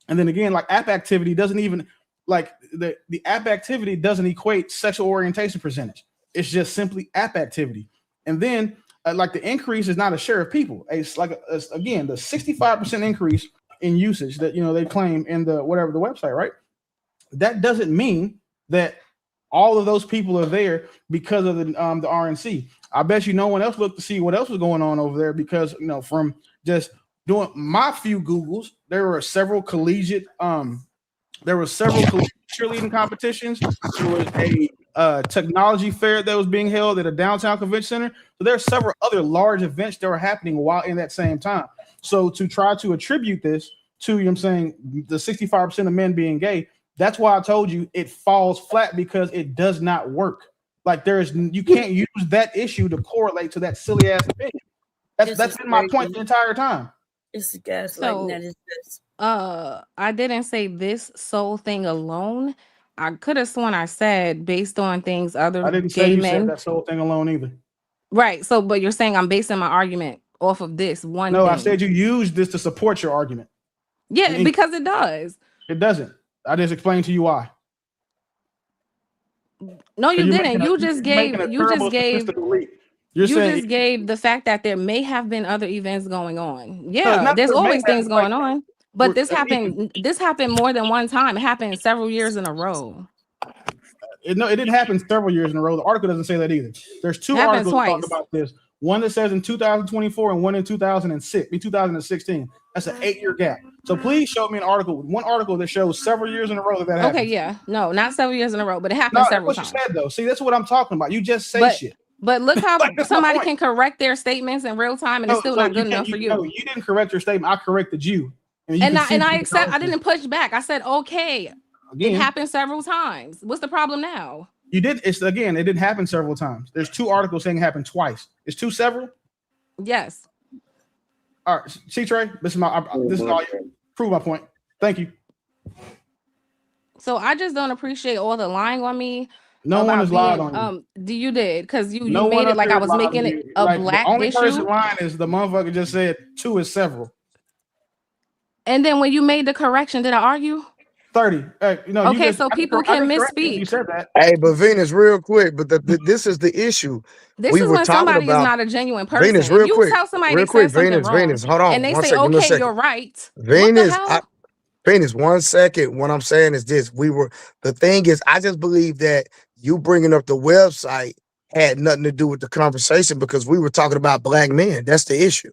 And then again, like app activity doesn't even, like the app activity doesn't equate sexual orientation percentage. It's just simply app activity. And then like the increase is not a share of people. It's like, again, the 65% increase in usage that, they claim in the whatever the website, right? That doesn't mean that all of those people are there because of the RNC. I bet you no one else looked to see what else was going on over there because, from just doing my few Googles, there were several collegiate cheerleading competitions. There was a technology fair that was being held at a downtown convention center. So there are several other large events that were happening while in that same time. So to try to attribute this to, the 65% of men being gay, that's why I told you it falls flat because it does not work. Like you can't use that issue to correlate to that silly ass opinion. That's been my point the entire time. It's gaslighting that is this. I didn't say this sole thing alone. I could have sworn I said based on things other I didn't gay say you men. said that sole thing alone either. Right. So, but you're saying I'm basing my argument off of this one thing. I said you used this to support your argument. Yeah, because it does. It doesn't. I just explained to you why. No, you didn't. You just gave the fact that there may have been other events going on. Yeah, there's always things going on. But this happened more than one time. It happened several years in a row. It didn't happen several years in a row. The article doesn't say that either. There's two articles talking about this. One that says in 2024 and one in 2016. That's an 8-year gap. So please show me one article that shows several years in a row that happened. Okay, yeah. No, not several years in a row, but it happened several times. That's what you said, though. See, that's what I'm talking about. You just say shit. But look how somebody can correct their statements in real time and it's still not good enough for you. No, you didn't correct your statement. I corrected you. And I accept. I didn't push back. I said, okay, it happened several times. What's the problem now? You did. It didn't happen several times. There's two articles saying it happened twice. Is two several? Yes. All right, C-Trey, this is all you. Prove my point. Thank you. So I just don't appreciate all the lying on me. No one is lying on you. You did because you made it like I was making it a black issue. The only person lying is the motherfucker just said two is several. And then when you made the correction, did I argue? 30. Okay, so people can misspeak. You said that. Hey, but Venus, real quick, but this is the issue. This is when somebody is not a genuine person. Venus, real quick. Tell somebody they said something wrong, Venus, hold on. And they say, okay, you're right. Venus, Venus, 1 second. What I'm saying is this. The thing is, I just believe that you bringing up the website had nothing to do with the conversation because we were talking about black men. That's the issue.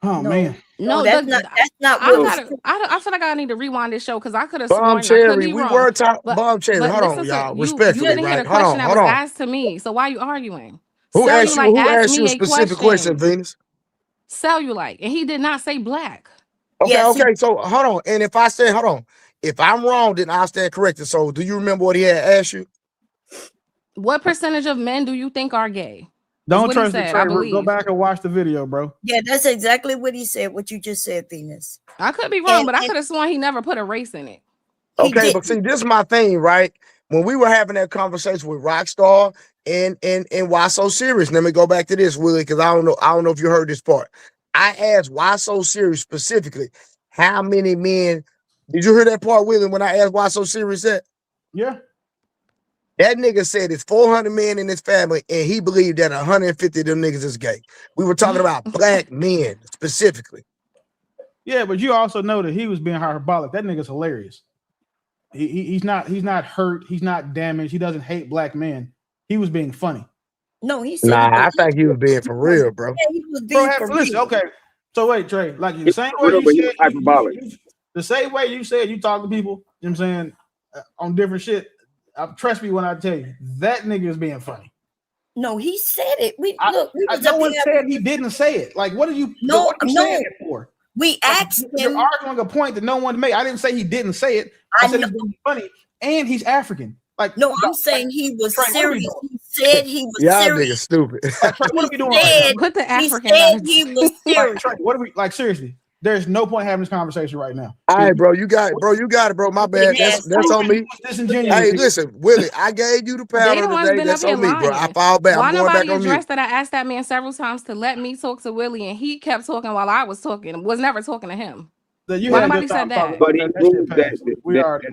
Oh, man. No, that's not I feel like I need to rewind this show because I could have sworn we were talking Bomb Cherry. Hold on, y'all. Respectfully, you didn't hear the question that was asked to me. So why are you arguing? Who asked you a specific question, Venus? Cellulite, and he did not say black. Okay. So hold on. And if I say if I'm wrong, then I'll stand corrected. So do you remember what he had asked you? What percentage of men do you think are gay? Don't trust the trade. Go back and watch the video, bro. Yeah, that's exactly what he said. What you just said, Venus. I could be wrong, but I could have sworn he never put a race in it. Okay, but see, this is my thing, right? When we were having that conversation with Rockstar and Why So Serious. Let me go back to this, Willie, because I don't know if you heard this part. I asked Why So Serious specifically. How many men? Did you hear that part, Willie? When I asked Why So Serious that? Yeah. That nigga said it's 400 men in his family, and he believed that 150 of them niggas is gay. We were talking about black men specifically. Yeah, but you also know that he was being hyperbolic. That nigga's hilarious. He's not hurt. He's not damaged. He doesn't hate black men. He was being funny. No, he said Nah, he I believed think he was being for real, bro. Yeah, he was Bro, being for listen, real. okay. So wait, Trey, like the He same was way real, you but he was said, hyperbolic. the same way you said you talk to people, you know what I'm saying, on different shit. Trust me when I tell you, that nigga is being funny. No, he said it. We no one said he didn't say it. Like, what are you? What are you saying it for? We asked him. You're arguing a point that no one made. I didn't say he didn't say it. I said he's being funny, and he's African. Like, no, I'm saying he was Trey, serious. He said he was Y'all serious. niggas stupid. Like, Trey, what are we doing right now? Put the African He said on. he was serious. Like, Trey, what are we like? Seriously, there's no point having this conversation right now. All right, bro, you got it, bro. My bad. That's on me. Hey, listen, Willie, I gave you the They panel the ones today. been That's up here on me, bro. I lying. fall back. Why I'm going back nobody on mute. addressed that? I asked that man several times to let me talk to Willie, and he kept talking while I was talking. Was never talking to him. Why nobody said that? But he proved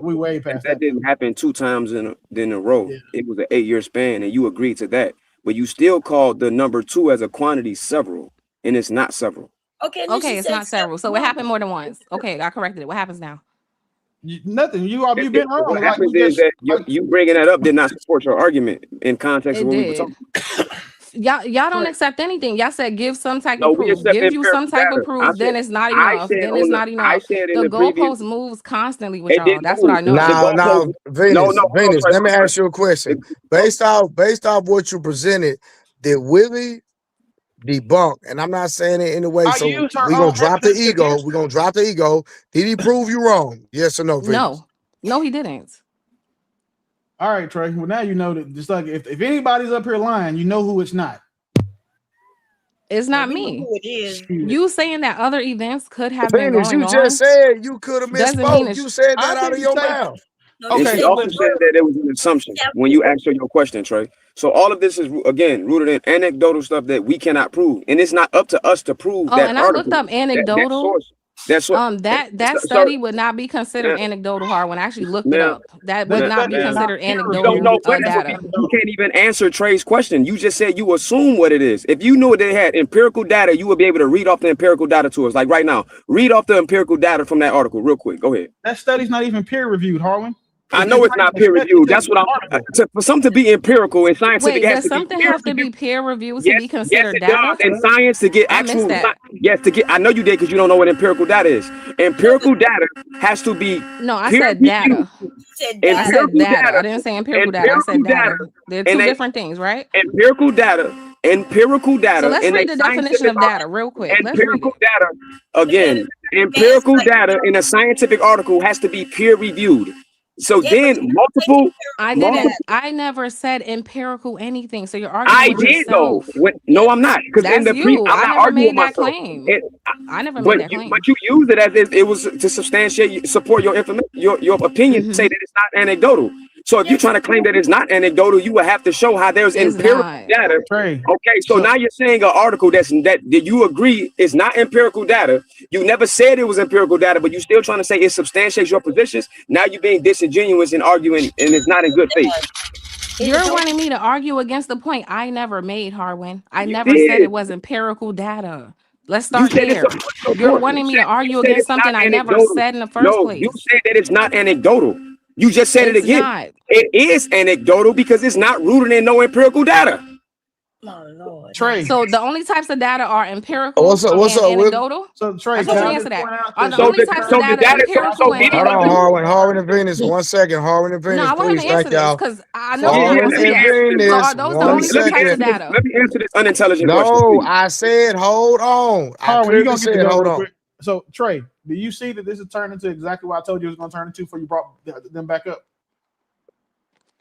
we way past that didn't happen 2 times in a row. Yeah. It was an 8-year span, and you agreed to that. But you still called the number 2 as a quantity several, and it's not several. Okay, it's not several. So it happened more than once. Okay, I corrected it. What happens now? Nothing. You've been wrong. What happens is that you bringing that up did not support your argument in context of what we were talking about. Y'all don't accept anything. Y'all said give some type of proof. Give you some type of proof. Then it's not enough. Then it's not enough. The goalpost moves constantly with y'all. That's what I know. Now, Venus, let me ask you a question. Based off what you presented, did Willie debunk? And I'm not saying it in a way. So we're gonna drop the ego. We're gonna drop the ego. Did he prove you wrong? Yes or no, Venus? No, he didn't. All right, Trey. Well, now you know that. Just like if anybody's up here lying, you know who it's not. It's not me. Who it is. You saying that other events could have been Venus, going you on. Just said you could have misspoke. You said that out of your mouth. Okay. She also said that it was an assumption when you asked her your question, Trey. So all of this is again rooted in anecdotal stuff that we cannot prove, and it's not up to us to prove that. And I looked up anecdotal. That's what that study would not be considered anecdotal, When I actually looked it up. That would not be considered anecdotal data. You can't even answer Trey's question. You just said you assume what it is. If you knew they had empirical data, you would be able to read off the empirical data to us. Like right now, read off the empirical data from that article real quick. Go ahead. That study's not even peer reviewed, Harwin. I know it's not peer reviewed. That's what I'm for something to be empirical and scientific. Does something have to be peer reviewed to be considered data? In science to get actual I know you did because you don't know what empirical data is. Empirical data has to be I said data. I said data. I didn't say empirical data. I said data. They're two different things, right? Empirical data. So let's read the definition of data real quick. Empirical data again. Empirical data in a scientific article has to be peer reviewed. So then multiple. I never said empirical anything. So you're arguing. I did though. No, I'm not. Because in the I never made that claim. I never made that claim. But you used it as if it was to substantiate, support your information, your opinion. Say that it's not anecdotal. So if you're trying to claim that it's not anecdotal, you would have to show how there's empirical data. Okay, so now you're saying an article that you agree is not empirical data. You never said it was empirical data, but you're still trying to say it substantiates your positions. Now you're being disingenuous and arguing, and it's not in good faith. You're wanting me to argue against the point I never made, Harwin. I never said it was empirical data. Let's start there. You're wanting me to argue against something I never said in the first place. You said that it's not anecdotal. You just said it again. Not. It is anecdotal because it's not rooted in no empirical data. Oh Lord. Trey. So the only types of data are empirical what's up, anecdotal. So Trey, can I answer that? Are the only types of data empirical and hold on, Harwin and Venus. 1 second, Harwin and Venus. No, I want him to answer this because I know are those the only two types of data. Let me answer this unintelligent question. No, I said hold on. Harwin, you gonna get hold on. So Trey, do you see that this is turning into exactly what I told you it was going to turn into before you brought them back up?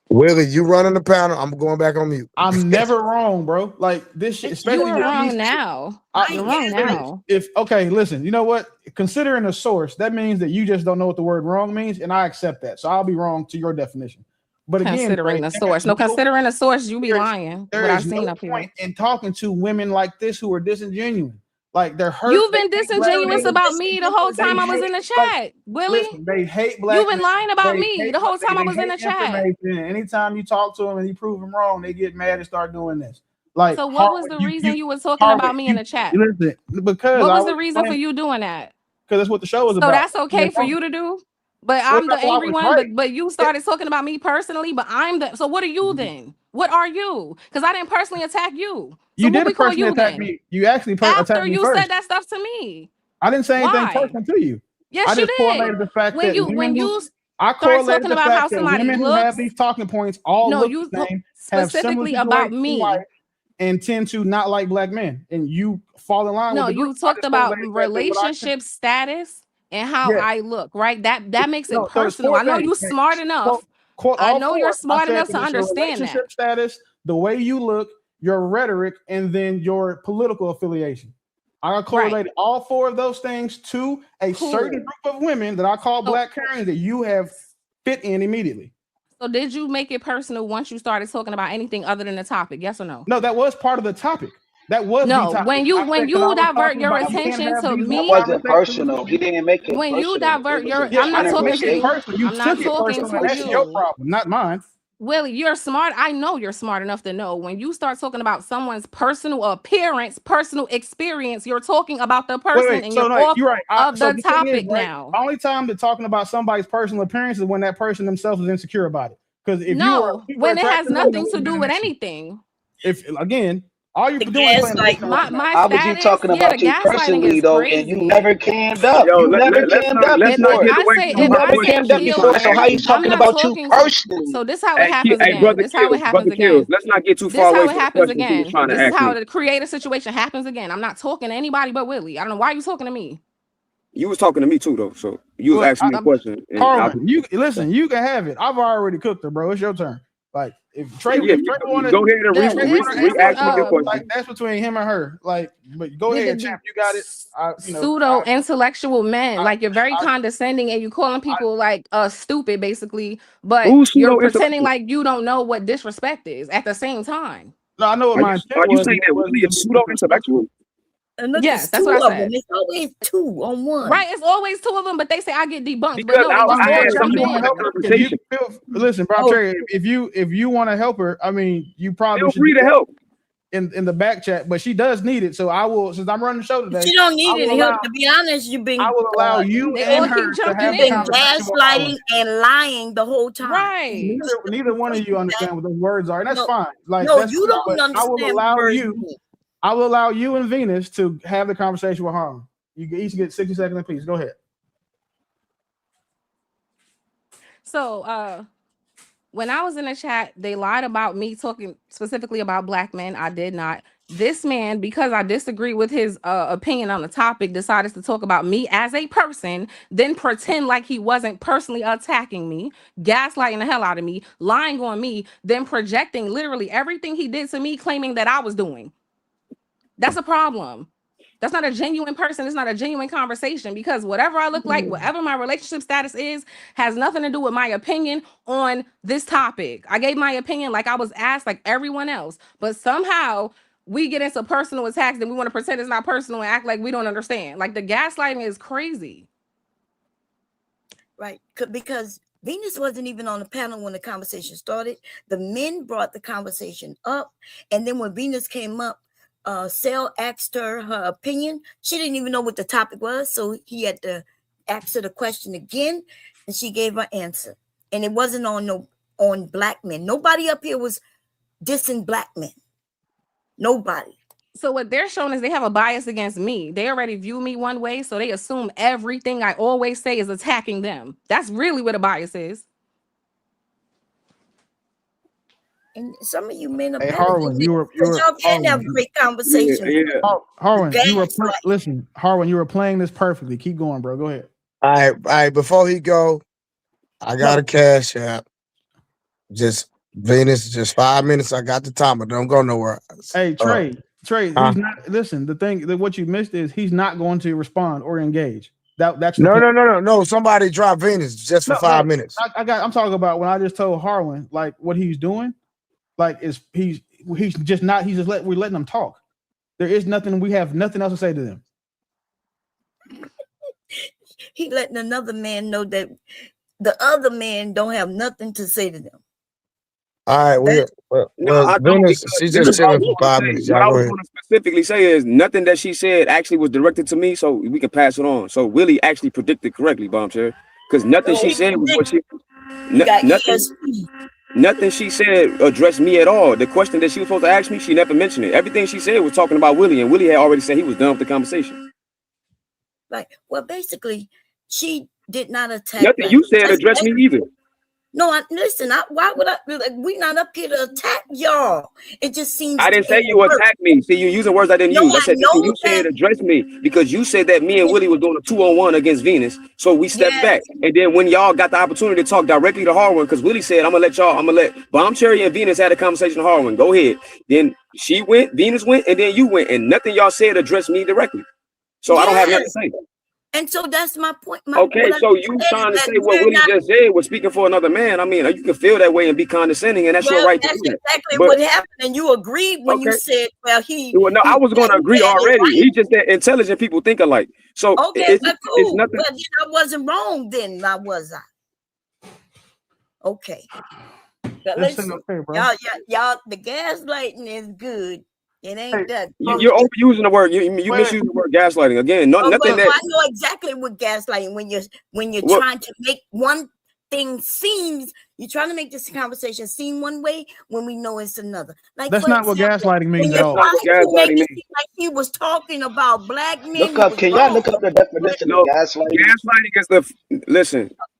Willie, you running the panel. I'm going back on mute. I'm never wrong, bro. Like this shit. You are wrong now. You're wrong now. Okay, listen. You know what? Considering a source, that means that you just don't know what the word wrong means, and I accept that. So I'll be wrong to your definition. But again, considering a source, considering a source, you be lying. What I've seen up here. In talking to women like this who are disingenuous. Like they're hurt. You've been disingenuous about me the whole time I was in the chat, Willie. They hate black. You've been lying about me the whole time I was in the chat. Anytime you talk to them and you prove them wrong, they get mad and start doing this. Like, so what was the reason you was talking about me in the chat? Listen, because what was the reason for you doing that? Because that's what the show was about. So that's okay for you to do? But I'm the angry one. Right. But you started talking about me personally. But I'm the. So what are you then? What are you? Because I didn't personally attack you. So You what did we call personally you attack then? me. You actually After attacked me you first. said that stuff to me. I didn't say anything Why? personal to you. Yes, I you just did. correlated the fact When that you I start correlated talking the about how fact that somebody women who have looks. these talking points all No, look you the same, have similar specifically about situations in me. life, and tend to not like black men, and you fall in line No, with the group. you talked about relationship status status and how I look, right? That makes it No, so it's personal. four I know things. you smart enough. So, quote I all know four. you're I smart said enough to that it's your understand that. relationship status, the way you look, your rhetoric, and then your political affiliation. I correlated all four of those things to a certain group of women that I call black Karens that you have fit in immediately. So did you make it personal once you started talking about anything other than the topic? Yes or no? No, that was part of the topic. That was the topic. When you divert your attention to me, that wasn't personal. He didn't make it when personal. you divert your, I'm not talking to you. You I'm not took it talking personal, to and that's you. your problem, not mine. Willie, you're smart. I know you're smart enough to know when you start talking about someone's personal appearance, personal experience, you're talking about the person and you're off you're right. of the thing topic is, right, now. the only time that talking about somebody's personal appearance is when that person themselves is insecure about it. Because if you were when it has attracted nothing it to would do have with been an issue. anything. If again, all you're doing is playing Gaslighting. my How status, was you talking the about you gaslighting personally is though, crazy. and you never cammed up? Yo, You never cammed up If before. get away You from never what cammed up Kills before. trying to So how ask you you. talking about you personally? So this how it happens Hey, again. brother This how it happens Kills. again. Let's not get too This far away how it from the happens question he was again. trying to This is ask how me. the creative situation happens again. I'm not talking to anybody but Willie. I don't know why you talking to me. You was talking to me too, though. So you was asking me a question. Harlan, you listen. You can have it. I've already cooked her, bro. It's your turn. Like if Trey, Yeah, if Trey wanted, go ahead and re-ask me your question. Like that's between him and her. Like, but go ahead, champ. You got it. Pseudo intellectual men. Like you're very condescending and you calling people like stupid, basically. But you're pretending like you don't know what disrespect is at the same time. No, I know what my intent was. Are you saying that Willie is pseudo intellectual? And look, yes, that's what I of said. them. It's always two on one. Right, it's always two of them, but they say I get debunked. Because but no, I had something to do with the conversation. Listen, bro, Terry, if you want to help her, I mean, you probably feel free to help in the back chat, but she does need it. So I will, since I'm running the show today. She don't need any help. To be honest, you've been. I will allow you and her to have been gaslighting and lying the whole time. Right. Neither one of you understand what those words are, and that's fine. Like, no, that's you don't understand. I will allow you and Venus to have the conversation with Harlan. You each get 60 seconds apiece. Go ahead. So when I was in the chat, they lied about me talking specifically about black men. I did not. This man, because I disagree with his opinion on the topic, decided to talk about me as a person, then pretend like he wasn't personally attacking me, gaslighting the hell out of me, lying on me, then projecting literally everything he did to me, claiming that I was doing. That's a problem. That's not a genuine person. It's not a genuine conversation, because whatever I look like, whatever my relationship status is, has nothing to do with my opinion on this topic. I gave my opinion like I was asked, like everyone else, but somehow we get into personal attacks and we want to pretend it's not personal and act like we don't understand. Like the gaslighting is crazy. Right, because Venus wasn't even on the panel when the conversation started. The men brought the conversation up, and then when Venus came up, Sel asked her opinion. She didn't even know what the topic was, so he had to ask her the question again, and she gave her answer. And it wasn't on black men. Nobody up here was dissing black men. Nobody. So what they're showing is they have a bias against me. They already view me one way, so they assume everything I always say is attacking them. That's really what a bias is. And some of you men are better. Harlan, y'all can have great conversation. Harlan, Harlan, you were playing this perfectly. Keep going, bro. Go ahead. All right. Before he go, I got a cash app. Just Venus, just 5 minutes. I got the timer. Don't go nowhere. Hey, Trey, he's not. Listen, the thing that what you missed is he's not going to respond or engage. That's no. Somebody drop Venus just for 5 minutes. I'm talking about when I just told Harlan like what he's doing. Like he's just not. We're letting them talk. There is nothing. We have nothing else to say to them. He letting another man know that the other man don't have nothing to say to them. All right. Venus, she's just chilling for 5 minutes. What I was going to specifically say is nothing that she said actually was directed to me, so we can pass it on. So Willie actually predicted correctly, Bombshell, because nothing she said was what she. Nothing she said addressed me at all. The question that she was supposed to ask me, she never mentioned it. Everything she said was talking about Willie, and Willie had already said he was done with the conversation. Right. Well, basically, she did not attack. Nothing you said addressed me either. No, listen. Why would I? We not up here to attack y'all. It just seems. I didn't say you attacked me. See, you using words I didn't use. I said nothing you said addressed me because you said that me and Willie was doing a 2-on-1 against Venus. So we stepped back, and then when y'all got the opportunity to talk directly to Harwin, because Willie said, "I'm gonna let Bomb Cherry and Venus had a conversation to Harwin. Go ahead." Then she went, Venus went, and then you went, and nothing y'all said addressed me directly. So I don't have nothing to say. And so that's my point. Okay, so you trying to say what Willie just said was speaking for another man. I mean, you can feel that way and be condescending, and that's your right to do that. That's exactly what happened, and you agreed when you said, well, Well, no, I was going to agree already. Right. He just that intelligent people think alike. So okay, it's cool. nothing. Well, I wasn't wrong then, now was I? Okay. But listen, okay, y'all, the gaslighting is good. It ain't that. You're overusing the word. You misuse the word gaslighting again. Nothing that. I know exactly what gaslighting when you're trying to make one thing seems. You're trying to make this conversation seem one way when we know it's another. Like that's not what gaslighting means at all. Like he was talking about black men. Can y'all look up the definition of gaslighting?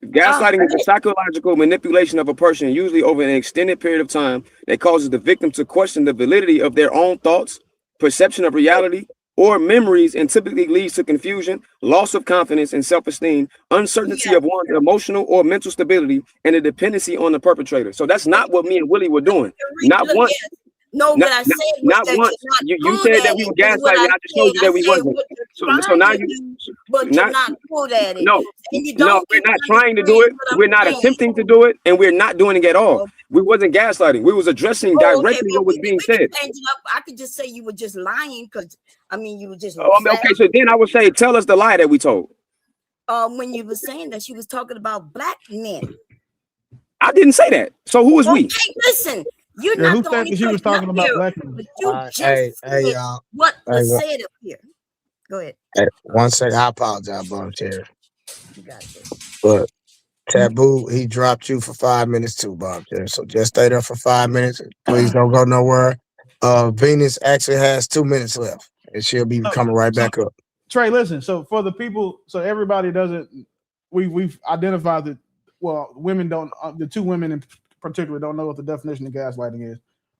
Gaslighting is a psychological manipulation of a person, usually over an extended period of time, that causes the victim to question the validity of their own thoughts, perception of reality, or memories, and typically leads to confusion, loss of confidence and self-esteem, uncertainty of one's emotional or mental stability, and a dependency on the perpetrator. So that's not what me and Willie were doing. Not once. No, what I said was not that once. You said that we were gaslighting, and I just told you that we wasn't. So now but you're not good at it. No, we're not trying to do it. We're not attempting to do it, and we're not doing it at all. We wasn't gaslighting. We was addressing directly what was being said. I could just say you were just lying because you were just. Okay, so then I would say, tell us the lie that we told. When you were saying that she was talking about black men. I didn't say that. So who is we? Listen. You're not the only person. She was talking about black men. But you just said what was said up here. Go ahead. Hey, 1 second. I apologize, Bomb Cherry. You got this. But Taboo, he dropped you for 5 minutes too, Bomb Cherry. So just stay there for 5 minutes. Please don't go nowhere. Venus actually has 2 minutes left, and she'll be coming right back up. Trey, listen. So for the people, so everybody doesn't. We've identified that. Well, women don't. The two women in particular don't know what the definition of gaslighting is.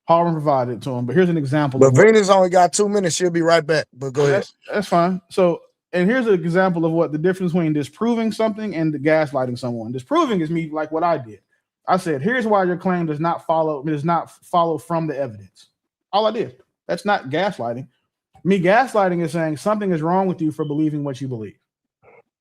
Harvin provided it to him, but here's an example. But Venus only got 2 minutes. She'll be right back. But go ahead. That's fine. So, and here's an example of what the difference between disproving something and the gaslighting someone. Disproving is me like what I did. I said, here's why your claim does not follow from the evidence. All I did. That's not gaslighting. Me gaslighting is saying something is wrong with you for believing what you believe.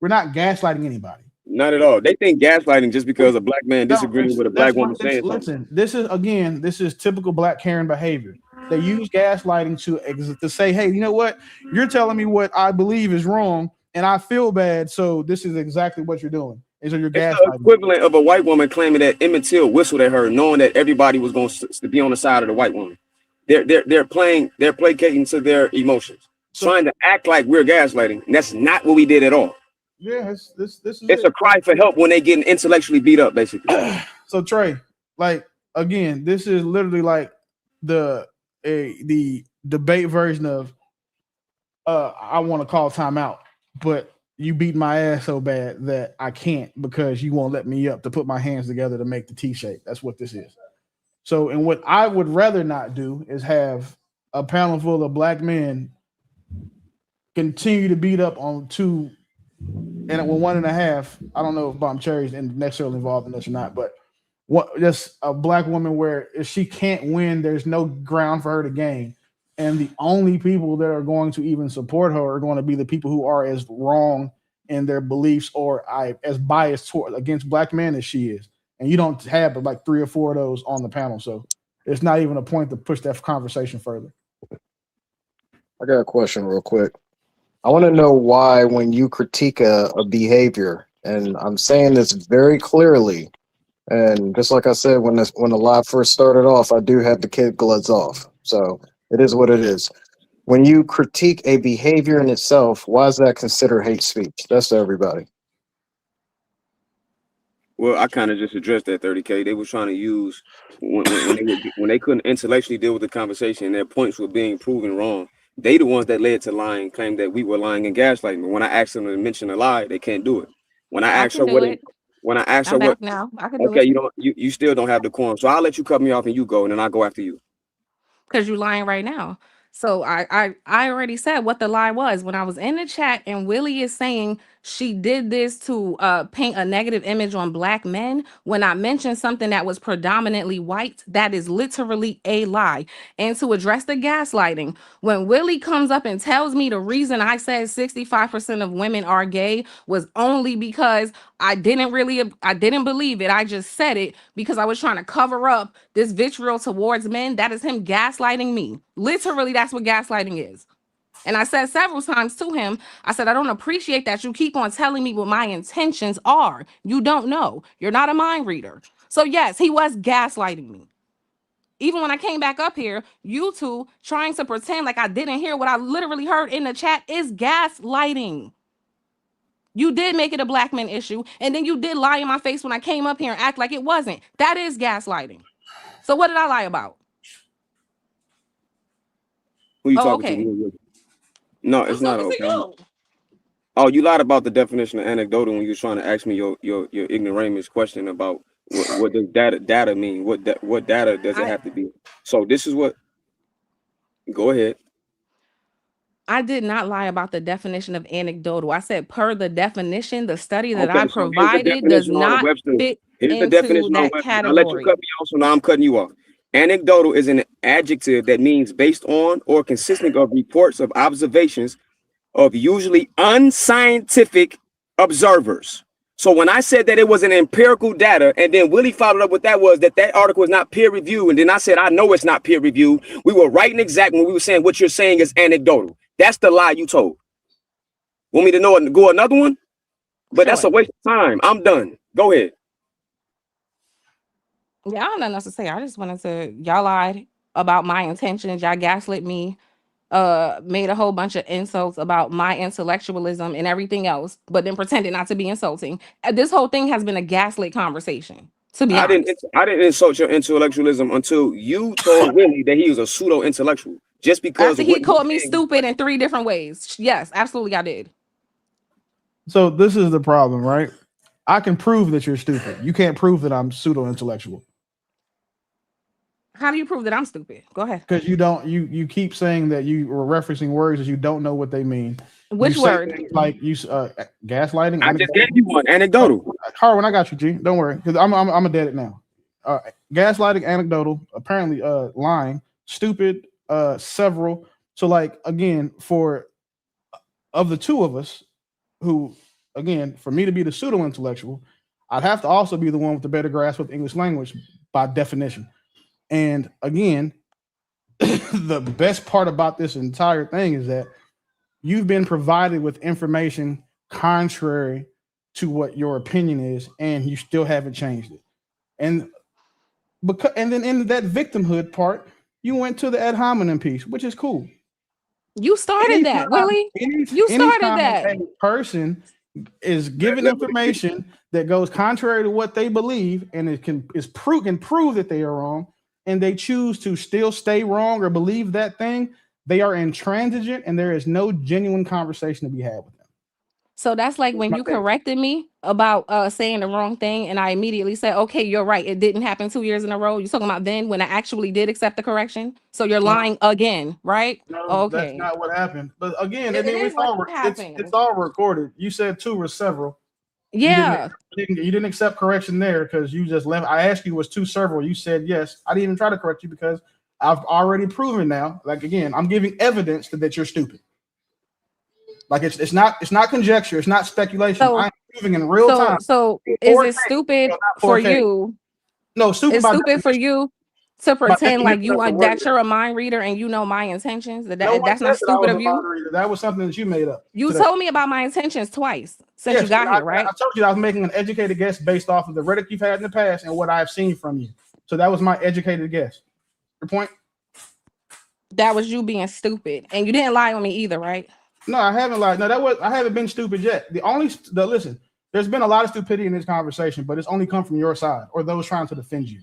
We're not gaslighting anybody. Not at all. They think gaslighting just because a black man disagrees with a black woman saying something. Listen, this is typical black Karen behavior. They use gaslighting to say, hey, you know what? You're telling me what I believe is wrong, and I feel bad, so this is exactly what you're doing. So you're gaslighting. It's the equivalent of a white woman claiming that Emmett Till whistled at her, knowing that everybody was going to be on the side of the white woman. They're placating to their emotions, trying to act like we're gaslighting, and that's not what we did at all. Yeah, this is it's a cry for help when they getting intellectually beat up, basically. So Trey, like again, this is literally like the debate version of I want to call timeout, but you beat my ass so bad that I can't because you won't let me up to put my hands together to make the T shape. That's what this is. So, and what I would rather not do is have a panel full of black men continue to beat up on two. And with 1.5, I don't know if Bomb Cherry's necessarily involved in this or not, but just a black woman where if she can't win, there's no ground for her to gain. And the only people that are going to even support her are going to be the people who are as wrong in their beliefs or as biased against black men as she is. And you don't have but like 3 or 4 of those on the panel. So it's not even a point to push that conversation further. I got a question real quick. I want to know why when you critique a behavior, and I'm saying this very clearly, and just like I said, when the live first started off, I do have the kid gloves off. So it is what it is. When you critique a behavior in itself, why is that considered hate speech? That's to everybody. Well, I kind of just addressed that 30K. They were trying to use when they couldn't intellectually deal with the conversation and their points were being proven wrong. They the ones that led to lying, claimed that we were lying and gaslighting. But when I asked them to mention a lie, they can't do it. When I I asked her can do what it. when I asked her I'm what, back now. I can do okay, it. you still don't have the quorum. So I'll let you cut me off and you go, and then I'll go after you. Because you're lying right now. So I already said what the lie was when I was in the chat, and Willie is saying she did this to paint a negative image on black men. When I mentioned something that was predominantly white, that is literally a lie. And to address the gaslighting, when Willie comes up and tells me the reason I said 65% of women are gay was only because I didn't believe it. I just said it because I was trying to cover up this vitriol towards men. That is him gaslighting me. Literally, that's what gaslighting is. And I said several times to him, I said, I don't appreciate that you keep on telling me what my intentions are. You don't know. You're not a mind reader. So yes, he was gaslighting me. Even when I came back up here, you two trying to pretend like I didn't hear what I literally heard in the chat is gaslighting. You did make it a black man issue, and then you did lie in my face when I came up here and act like it wasn't. That is gaslighting. So what did I lie about? Who you Oh, talking okay. to? No, I'm it's not talking to okay. you. Oh, you lied about the definition of anecdotal when you were trying to ask me your ignoramus question about what does data mean? What data does it have to be? So this is what. Go ahead. I did not lie about the definition of anecdotal. I said per the definition, the study that I Okay, so here's the provided does definition on the not Webster. fit Here's the into definition on that Webster. I'll let you cut category. me off, so now I'm cutting you off. Anecdotal is an adjective that means based on or consisting of reports of observations of usually unscientific observers. So when I said that it was an empirical data, and then Willie followed up with that was that article is not peer reviewed, and then I said I know it's not peer reviewed. We were right and exact when we were saying what you're saying is anecdotal. That's the lie you told. Want me to go another one? But that's a waste of time. I'm done. Go ahead. Yeah, I don't know nothing to say. I just wanted to, y'all lied about my intentions. Y'all gaslit me, made a whole bunch of insults about my intellectualism and everything else, but then pretended not to be insulting. This whole thing has been a gaslit conversation, to be honest. I didn't insult your intellectualism until you told Willie that he was a pseudo intellectual. Just because After of he what you called me said. stupid in 3 different ways. Yes, absolutely, I did. So this is the problem, right? I can prove that you're stupid. You can't prove that I'm pseudo intellectual. How do you prove that I'm stupid? Go ahead. Because you keep saying that you were referencing words that you don't know what they mean. Which word? Like gaslighting. I just gave you one anecdotal. Carwin, I got you, G. Don't worry, because I'm a dead it now. Gaslighting, anecdotal, apparently lying, stupid, several. So like again, for of the two of us, who again, for me to be the pseudo intellectual, I'd have to also be the one with the better grasp of the English language by definition. And again, the best part about this entire thing is that you've been provided with information contrary to what your opinion is, and you still haven't changed it. And then in that victimhood part, you went to the ad hominem piece, which is cool. You started that, Willie. You started that. A person is given information that goes contrary to what they believe, and it can prove that they are wrong, and they choose to still stay wrong or believe that thing, they are intransigent, and there is no genuine conversation to be had with them. So that's like when you corrected me about saying the wrong thing, and I immediately said, okay, you're right. It didn't happen 2 years in a row. You're talking about then when I actually did accept the correction. So you're lying again, right? No, okay. That's not what happened. But again, It is what happened. It's all recorded. You said 2 or several. Yeah. You didn't accept correction there because you just left. I asked you, was 2 several? You said yes. I didn't even try to correct you because I've already proven now. Like again, I'm giving evidence that you're stupid. Like it's not conjecture, it's not speculation. I'm proving in real time. So is it stupid for you? No, stupid. It's stupid for you to pretend like that you're a mind reader and you know my intentions. That's not stupid of you. That was something that you made up. You told me about my intentions twice since you got here, right? I told you I was making an educated guess based off of the rhetoric you've had in the past and what I've seen from you. So that was my educated guess. Your point? That was you being stupid, and you didn't lie on me either, right? No, I haven't lied. No, I haven't been stupid yet. Listen, There's been a lot of stupidity in this conversation, but it's only come from your side or those trying to defend you.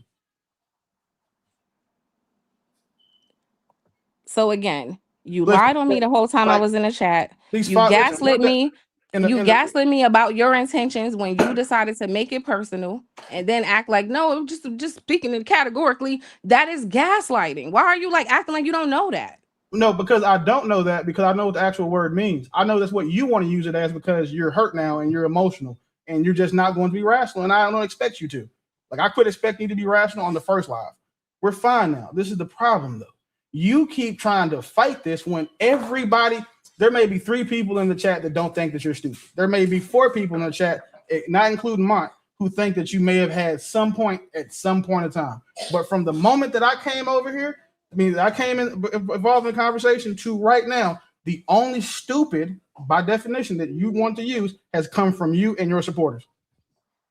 So again, you lied on me the whole time I was in the chat. You gaslit me. You gaslit me about your intentions when you decided to make it personal and then act like, no, just speaking it categorically, that is gaslighting. Why are you like acting like you don't know that? No, because I don't know that, because I know what the actual word means. I know that's what you want to use it as because you're hurt now and you're emotional and you're just not going to be rational. And I don't expect you to. Like, I quit expecting you to be rational on the first live. We're fine now. This is the problem, though. You keep trying to fight this when everybody, there may be 3 people in the chat that don't think that you're stupid. There may be 4 people in the chat, not including mine, who think that you may have had some point at some point in time. But from the moment that I came over here, I mean, I came involved in the conversation to right now, the only stupid, by definition, that you want to use has come from you and your supporters.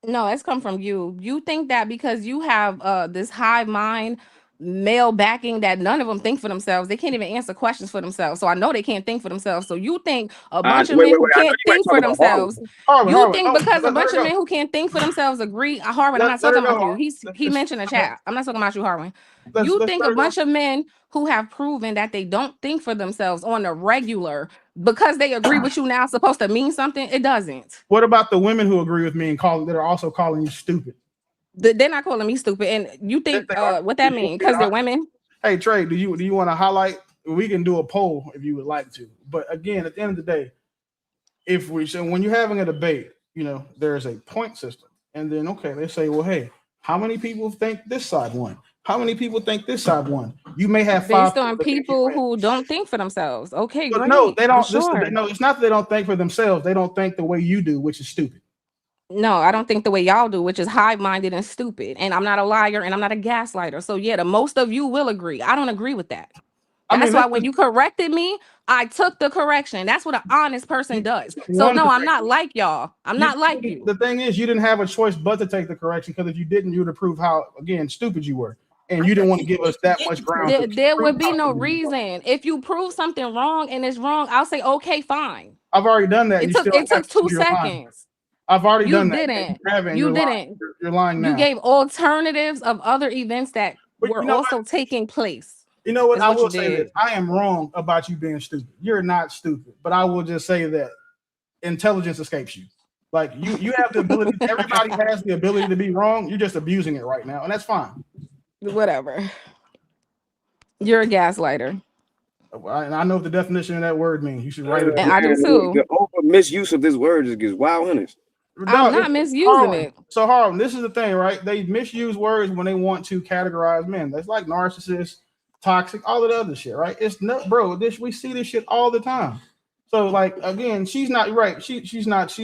No, it's come from you. You think that because you have this hive mind, male backing, that none of them think for themselves. They can't even answer questions for themselves. So I know they can't think for themselves. So you think a bunch of men who can't think for themselves. You think because a bunch of men who can't think for themselves agree. Harwin, I'm not talking about you. He mentioned a chat. I'm not talking about you, Harwin. You think a bunch of men who have proven that they don't think for themselves on a regular, because they agree with you now, supposed to mean something? It doesn't. What about the women who agree with me and that are also calling you stupid? They're not calling me stupid. And you think what that mean? Because they're women? Hey, Trey, do you want to highlight? We can do a poll if you would like to. But again, at the end of the day, when you're having a debate, there's a point system. And then, okay, they say, well, hey, how many people think this side won? How many people think this side won? You may have 5 based on people who don't think for themselves. Okay, but great. no, they don't. Sure. No, it's not that they don't think for themselves. They don't think the way you do, which is stupid. No, I don't think the way y'all do, which is hive-minded and stupid. And I'm not a liar and I'm not a gaslighter. So yeah, the most of you will agree. I don't agree with that. That's why when you corrected me, I took the correction. That's what an honest person does. So no, I'm not like y'all. I'm not like you. The thing is, you didn't have a choice but to take the correction, because if you didn't, you would have proved how, again, stupid you were. And you didn't want to give us that much ground. There would be no reason. If you prove something wrong and it's wrong, I'll say, okay, fine. I've already done that. It took 2 seconds. I've already done that. You didn't. You're lying now. You gave alternatives of other events that were also taking place. You know what? I will say this. I am wrong about you being stupid. You're not stupid. But I will just say that intelligence escapes you. Like, you have the ability. Everybody has the ability to be wrong. You're just abusing it right now. And that's fine. Whatever. You're a gaslighter. And I know what the definition of that word means. You should write it. And I do too. The over misuse of this word just gets wild honest. I'm not misusing it. So Harlem, this is the thing, right? They misuse words when they want to categorize men. That's like narcissist, toxic, all of the other shit, right? It's not, bro. We see this shit all the time. So, like, again, she's not right. She's not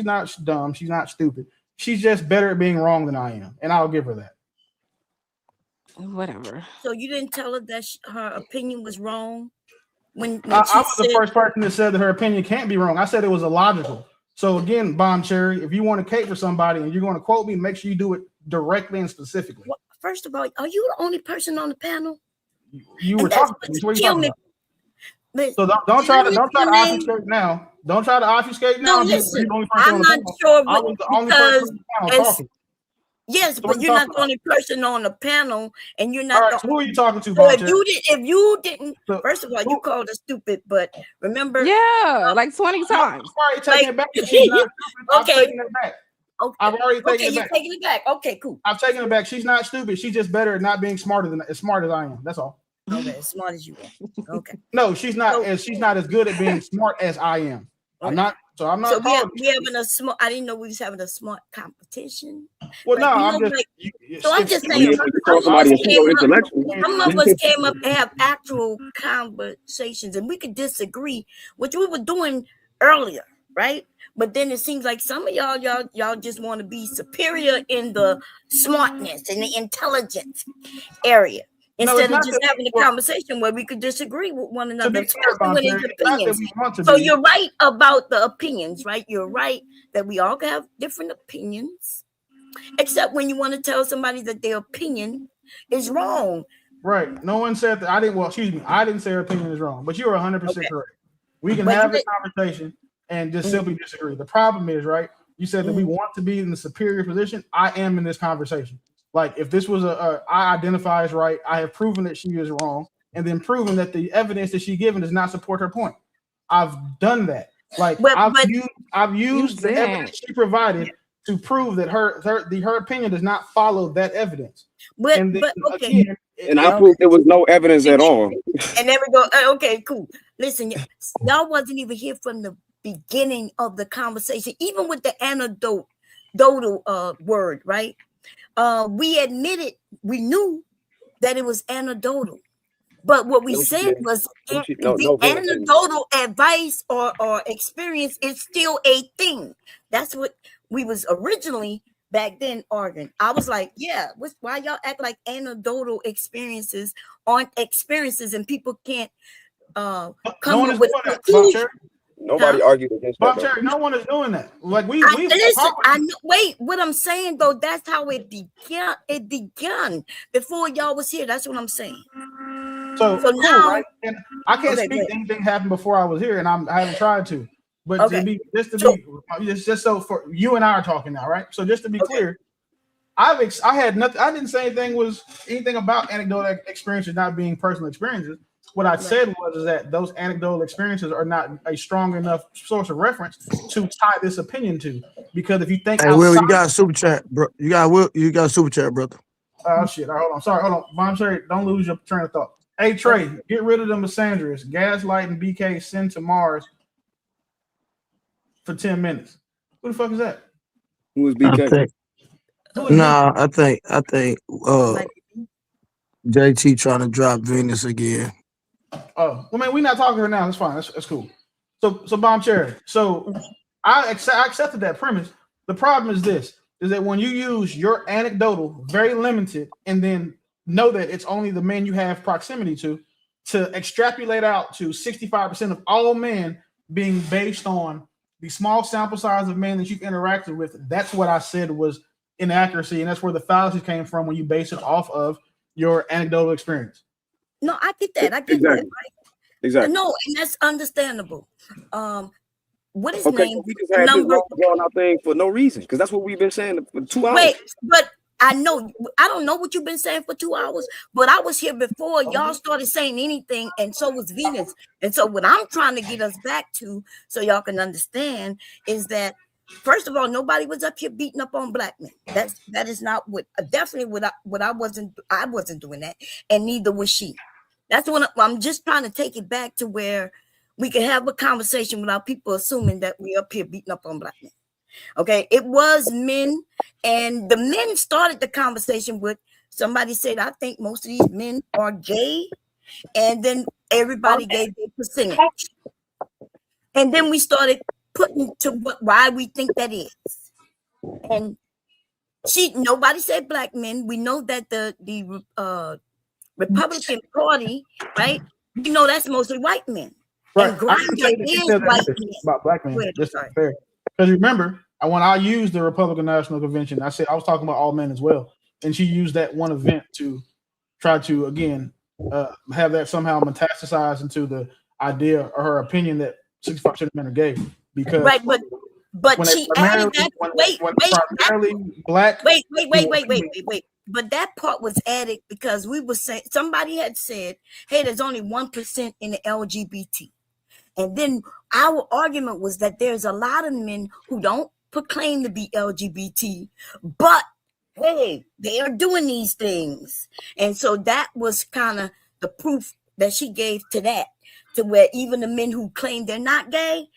dumb. She's not stupid. She's just better at being wrong than I am, and I'll give her that. Whatever. So you didn't tell her that her opinion was wrong? When I was the first person that said that her opinion can't be wrong. I said it was illogical. So again, Bomb Cherry, if you want to cape for somebody and you're going to quote me, make sure you do it directly and specifically. Well, first of all, are you the only person on the panel? You were talking. What are you talking about? So don't try to obfuscate now. Don't try to obfuscate now. No, listen, I'm not sure because yes, but you're not the only person on the panel, and you're not. All right, so who are you talking to? So if you didn't, first of all, you called her stupid, but remember, yeah, like 20 times. I'm already taking it back. She's not stupid. Okay. I'm taking it back. Okay. I've already taken it back. You're taking it back. Okay, cool. I've taken it back. She's not stupid. She's just better at not being as smart as I am. That's all. Okay, as smart as you are. Okay. No, she's not as good at being smart as I am. I'm not. So I'm not. So we having a smart. I didn't know we was having a smart competition. Well, no, I'm just saying. Some of us came up to have actual conversations, and we could disagree, which we were doing earlier, right? But then it seems like some of y'all just want to be superior in the smartness and the intelligence area. Instead of just having a conversation where we could disagree with one another, especially when it's opinions. So you're right about the opinions, right? You're right that we all have different opinions, except when you want to tell somebody that their opinion is wrong. Right. No one said that. I didn't say her opinion is wrong, but you are 100% correct. We can have this conversation and just simply disagree. The problem is, right, You said that we want to be in the superior position. I am in this conversation. Like if this was I identify as right, I have proven that she is wrong, and then proven that the evidence that she's given does not support her point. I've done that. Like I've used the evidence she provided to prove that her opinion does not follow that evidence. But okay. Again, and I proved there was no evidence at all. And there we go. Okay, cool. Listen, y'all wasn't even here from the beginning of the conversation, even with the anecdotal word, right? We admitted, we knew that it was anecdotal. But what we said was the anecdotal advice or experience is still a thing. That's what we was originally back then arguing. I was like, yeah, why y'all act like anecdotal experiences aren't experiences and people can't come up with conclusions? Nobody argued against Bob Cherry, no one is doing that. Like listen, I know, wait, what I'm saying though, that's how it began. It began before y'all was here. That's what I'm saying. So cool, now, right? And I can't speak to anything happened before I was here, and I haven't tried to. But just so for you and I are talking now, right? So just to be clear, I had nothing. I didn't say anything about anecdotal experiences not being personal experiences. What I said was that those anecdotal experiences are not a strong enough source of reference to tie this opinion to. Because if you think, hey, Will, you got a super chat, bro. You got a super chat, brother. Oh shit! All right, hold on. Sorry, hold on. Mom, sorry, don't lose your train of thought. Hey Trey, get rid of the Missandras. Gaslight and BK send to Mars for 10 minutes. Who the fuck is that? Who is BK? I think JT trying to drop Venus again. Oh, well, man, we're not talking right now. That's fine. That's cool. So Bomb Cherry. So I accepted that premise. The problem is this: is that when you use your anecdotal, very limited, and then know that it's only the men you have proximity to extrapolate out to 65% of all men being based on the small sample size of men that you've interacted with. That's what I said was inaccuracy, and that's where the fallacy came from when you base it off of your anecdotal experience. No, I get that. I get that. Right? Exactly. No, and that's understandable. What is name? We just had this going out thing for no reason, because that's what we've been saying for 2 hours. Wait, but I don't know what you've been saying for 2 hours, but I was here before y'all started saying anything, and so was Venus. And so what I'm trying to get us back to, so y'all can understand, is that first of all, nobody was up here beating up on black men. That is not what I wasn't doing that, and neither was she. That's what I'm just trying to take it back to where we can have a conversation without people assuming that we're up here beating up on black men. Okay, it was men, and the men started the conversation with somebody said, I think most of these men are gay, and then everybody gave their percentage. And then we started putting to why we think that is. And nobody said black men. We know that the Republican Party, right? You know that's mostly white men. Right. And Grindr is white men. About black men. Just to be fair. Because remember, when I used the Republican National Convention, I said I was talking about all men as well. And she used that one event to try to, again, have that somehow metastasize into the idea or her opinion that 65% of men are gay. Because right, but she added that. Wait. But that part was added because we were saying somebody had said, hey, there's only 1% in the LGBT. And then our argument was that there's a lot of men who don't proclaim to be LGBT, but hey, they are doing these things. And so that was kind of the proof that she gave to that, to where even the men who claim they're not gay,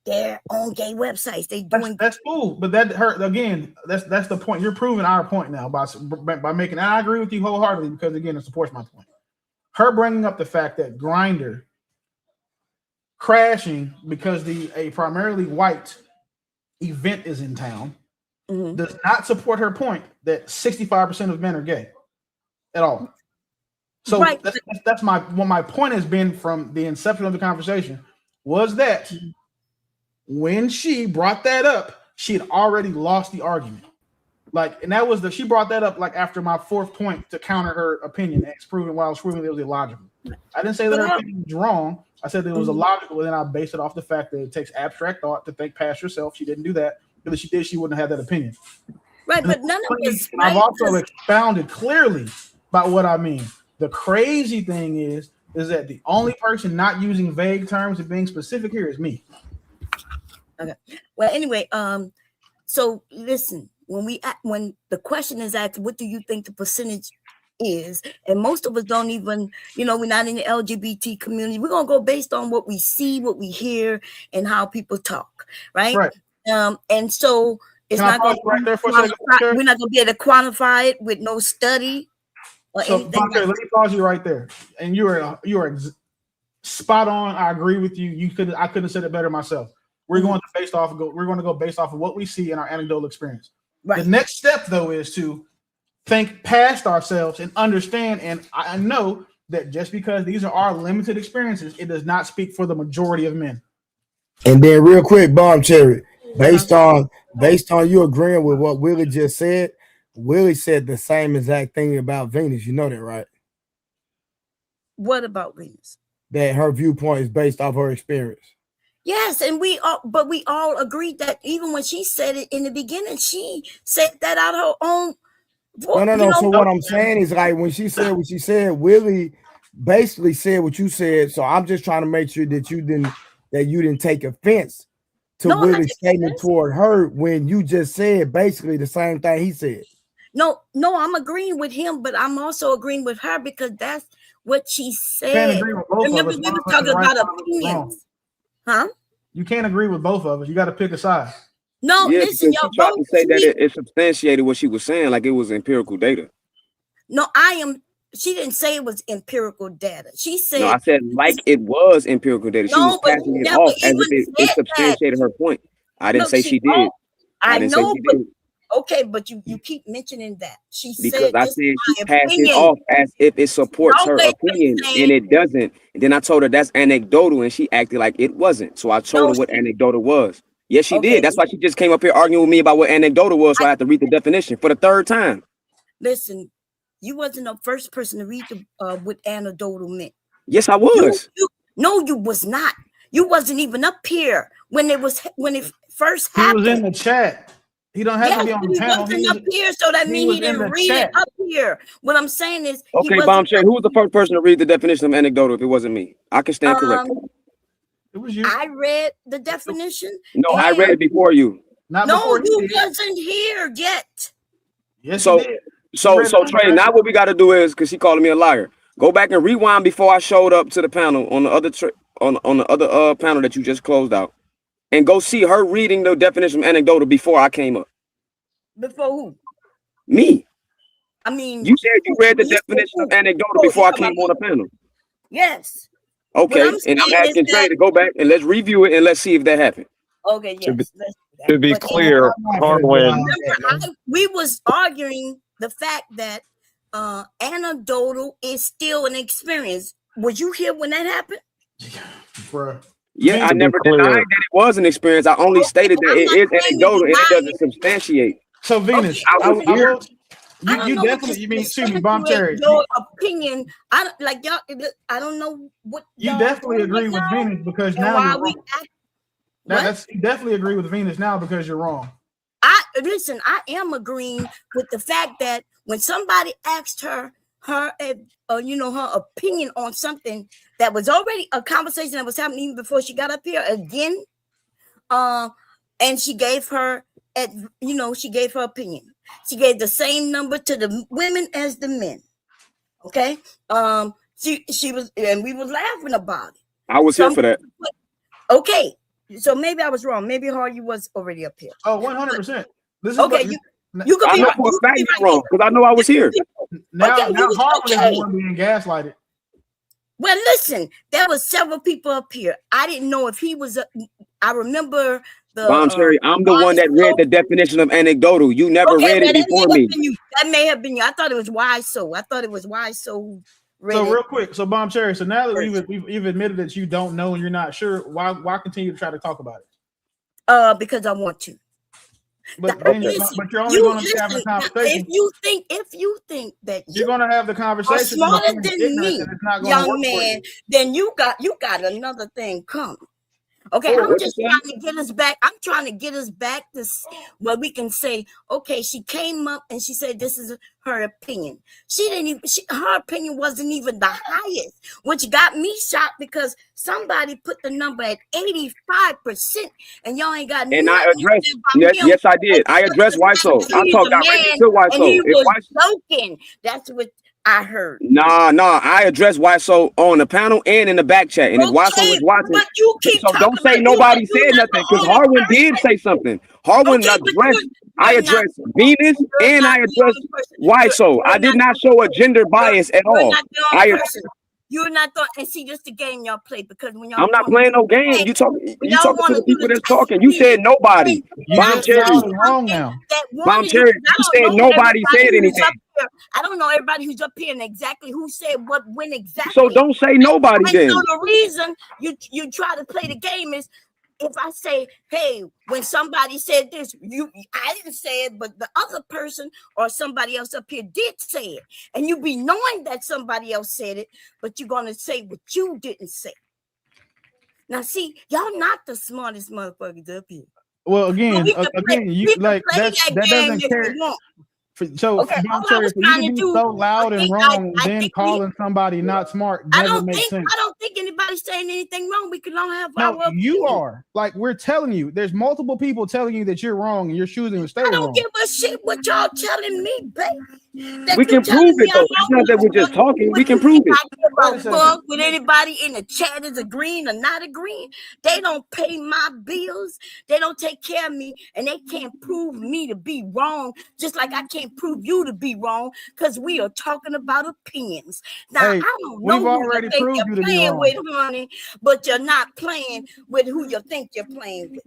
they're on gay websites. They doing that's cool, but that hurt again. That's the point. You're proving our point now by making. And I agree with you wholeheartedly because again, it supports my point. Her bringing up the fact that Grindr crashing because a primarily white event is in town does not support her point that 65% of men are gay at all. So that's my point has been from the inception of the conversation was that when she brought that up, she had already lost the argument. And that was she brought that up after my fourth point to counter her opinion and proving I was proving it was illogical. I didn't say that her opinion was wrong. I said that it was illogical, and then I based it off the fact that it takes abstract thought to think past yourself. She didn't do that. Because if she did, she wouldn't have that opinion. Right, but none of this. Right? I've also expounded clearly about what I mean. The crazy thing is that the only person not using vague terms and being specific here is me. Okay. Well, anyway, so listen, when the question is asked, what do you think the percentage is? And most of us don't even, we're not in the LGBT community. We're gonna go based on what we see, what we hear, and how people talk, right? And so it's not gonna right there for a second. We're not gonna be able to quantify it with no study or anything. Let me pause you right there. And you are spot on. I agree with you. I couldn't have said it better myself. We're going to go based off of what we see in our anecdotal experience. Right. The next step, though, is to think past ourselves and understand. And I know that just because these are our limited experiences, it does not speak for the majority of men. And then, real quick, Bomb Cherry, based on you agreeing with what Willie just said, Willie said the same exact thing about Venus. You know that, right? What about Venus? That her viewpoint is based off her experience. Yes, and we all agreed that even when she said it in the beginning, she said that out of her own. No. So what I'm saying is, like, when she said what she said, Willie basically said what you said. So I'm just trying to make sure that you didn't take offense to Willie's statement toward her when you just said basically the same thing he said. No, I'm agreeing with him, but I'm also agreeing with her because that's what she said. Remember, we were talking about opinions. Huh? You can't agree with both of us. You got to pick a side. No, listen, y'all. She tried to say that it substantiated what she was saying, like it was empirical data. No, she didn't say it was empirical data. She said. No, I said like it was empirical data. She was passing it off as if it substantiated her point. I didn't say she did. I know, but okay, but you keep mentioning that. Because I said she passed it off as if it supports her opinion, and it doesn't. And then I told her that's anecdotal, and she acted like it wasn't. So I told her what anecdotal was. Yes, she did. That's why she just came up here arguing with me about what anecdotal was. So I had to read the definition for the third time. Listen, you wasn't the first person to read what anecdotal meant. Yes, I was. No, you was not. You wasn't even up here when it first happened. He was in the chat. He don't have to be on the panel. He wasn't up here, so that means he didn't read it up here. What I'm saying is, okay, Bomb Cherry, who was the first person to read the definition of anecdotal? If it wasn't me, I can stand corrected. It was you. I read the definition. No, I read it before you. You wasn't here yet. Yes, so Trey, now what we got to do is, because she calling me a liar, go back and rewind before I showed up to the panel on the other on the other panel that you just closed out. And go see her reading the definition of anecdotal before I came up. Before who? Me. I mean, you said you read the definition of anecdotal before I came on the panel. Yes. Okay, and I'm asking Trey to go back and let's review it and let's see if that happened. Okay, yes. To be clear, we was arguing the fact that anecdotal is still an experience. Was you here when that happened? Bruh. Yeah, I never denied that it was an experience. I only stated that it is anecdotal and it doesn't substantiate. So Venus, you definitely, you mean, excuse me, Bomb Cherry. Your opinion, I don't know what you definitely agree with Venus because now you're wrong. You definitely agree with Venus now because you're wrong. Listen, I am agreeing with the fact that when somebody asked her opinion on something that was already a conversation that was happening even before she got up here again, and she gave her opinion. She gave the same number to the women as the men. Okay, she was, and we was laughing about it. I was here for that. Okay, so maybe I was wrong. Maybe Hardy was already up here. Oh, 100%. Okay, you could be wrong because I know I was here. Now Hardy is the one being gaslighted. Well, listen, there was several people up here. I didn't know if he was. I remember the Bomb Cherry. I'm the one that read the definition of anecdotal. You never read it before me. That may have been you. I thought it was wise. So real quick, so Bomb Cherry. So now that we've admitted that you don't know and you're not sure, why continue to try to talk about it? Because I want to. But you're only going to have the conversation. If you think that you're going to have the conversation, smarter than me, young man, then you got another thing coming. Okay, Oh, I'm what you just say? trying to get us back. I'm trying to get us back to where we can say, okay, she came up and she said this is her opinion. She didn't even. Her opinion wasn't even the highest, which got me shocked because somebody put the number at 85%, and y'all ain't got And nothing I to addressed, say about yes, him. yes, I did. I Except addressed the fact YSO. that I he's talked a directly man to and he YSO. If was YSO, joking. That's what I heard. nah, I addressed YSO on the panel and in the back chat. And if YSO Okay, was watching, but you keep so don't talking say like nobody you're said not nothing the because only Harwin did person. say something. Harwin Okay, but addressed, I you're not addressed Venus you're and not I the addressed only person. YSO. I You're did not not show a gender bias at you're all. not the only I, person. You're not the and see this the game y'all play because when y'all I'm not want to playing do no the game. tag, You y'all talking to want to the do people the that's tag talking. You said team, nobody. and You Bomb just Cherry. loud and wrong something now. that one Bomb of you, Cherry. I You don't said know nobody said everybody who's anything. up here. I don't know everybody who's up here and exactly who said what when So exactly. don't say nobody And so then. the reason you try to play the game is if I say, hey, when somebody said this, I didn't say it, but the other person or somebody else up here did say it. And you be knowing that somebody else said it, but you're gonna say what you didn't say. Now see, y'all not the smartest motherfuckers up here. Well, again, We can play you like that that game doesn't if care. we want. So, Okay, Bomb all I Cherry, was for you to trying to be do, so loud and wrong, I then think calling somebody not smart I doesn't make sense. don't think anybody's saying anything wrong. We can all have No, our you opinion. are. Like, we're telling you, there's multiple people telling you that you're wrong and you're choosing to stay I don't wrong. give a shit what y'all telling me, baby. That We you can prove telling me it I'm though. It's not that we're just wrong. talking. We What can you prove think it. I give Wait a a second. fuck with anybody in the chat is agreeing or not agreeing? They don't pay my bills. They don't take care of me, and they can't prove me to be wrong. Just like I can't prove you to be wrong, because we are talking about opinions. Now Hey, I don't we've know who you already think proved you're you to be playing wrong. with, honey, but you're not playing with who you think you're playing with.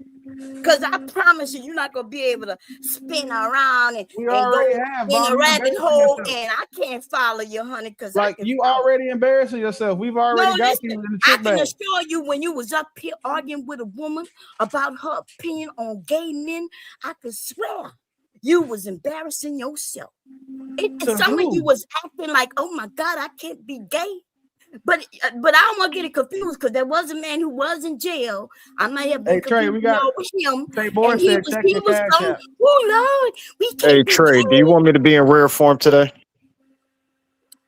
Because I promise you, you're not going to be able to spin around and We go already have, in Bomb. a You rabbit embarrassing hole, yourself. and I can't follow you, honey, because I Like, can you follow. already embarrassing yourself. We've already No, got you listen, in the I trick can bag. assure you when you was up here arguing with a woman about her opinion on gay men, I could swear you was embarrassing yourself. To Some of you who? was acting like, oh my God, I can't be gay. But I don't want to get it confused because there was a man who was in jail. I might have been Hey, Trey, confused we got with him, Trey Boy and he said check your was cash so, app. oh Lord, we Hey can't be Trey, do you gay. want me to be in rare form today?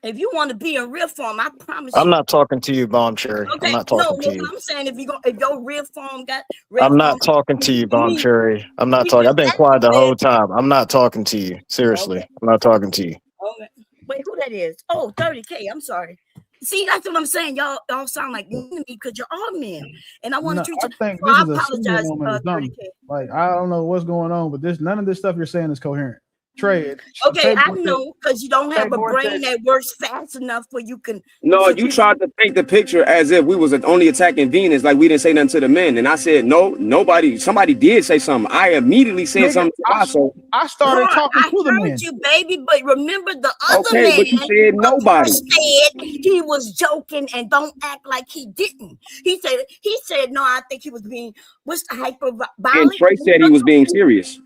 If you want to be in real form, I promise I'm you. not talking to you, Bomb Cherry. I'm Okay, not no, talking to you. I'm saying if your real form got real I'm form, not talking to you, Bomb me, Cherry. I'm not we talking. can I've been quiet the whole time. I'm not talking to you. Seriously. Okay. I'm not talking to you. Okay. Wait, who that is? Oh, 30K. I'm sorry. See, that's what I'm saying. Y'all sound like me because you're all men, and I want No, to treat I you. think So this I is a single apologize, woman or something. 30K. Like, I don't know what's going on, but none of this stuff you're saying is coherent. Trey, Okay, I know because you don't have a Boy brain said, that works fast enough where you can. No, you tried to paint the picture as if we was only attacking Venus, like we didn't say nothing to the men. And I said, no, nobody. Somebody did say something. I immediately said nigga, something to Vaso. I started talking I to the heard men. you, baby, but remember the other Okay, but you man said nobody. said he was joking and don't act like he didn't. He said no. I think he was being hyperbolic. And Trey said he was being serious.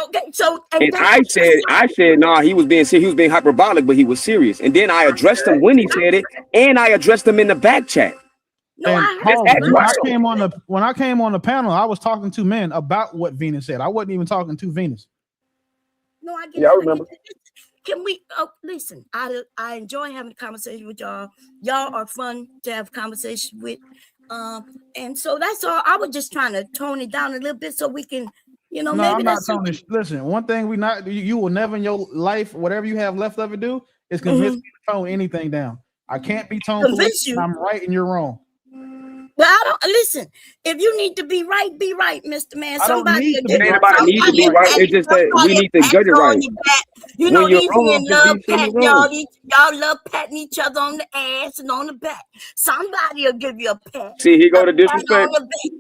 Okay, so And that's I said, nah, he was being hyperbolic, but he was serious. And then I addressed him when he said it, and I addressed him in the back chat. No, And I Just heard ask you. when I Vaso. came on the panel, I was talking to men about what Venus said. I wasn't even talking to Venus. No, I get Yeah, I it. remember. Can we listen? I enjoy having a conversation with y'all. Y'all are fun to have conversation with. And so that's all. I was just trying to tone it down a little bit so we can, No, maybe I'm not that's telling something. you. Listen, one thing you will never in your life, whatever you have left of it, do is convince me to tone anything down. I can't be tone Convince police. you. I'm right and you're wrong. Well, I don't listen. If you need to be right, Mr. Man. I don't Somebody need will to give be Ain't you right. nobody need to be right. It's just that we need to judge it on right. your back. When you're These wrong, men just love say you're patting wrong. y'all love patting each other on the ass and on the back. Somebody will give you a pat. See, he go to A pat disrespect. on the back.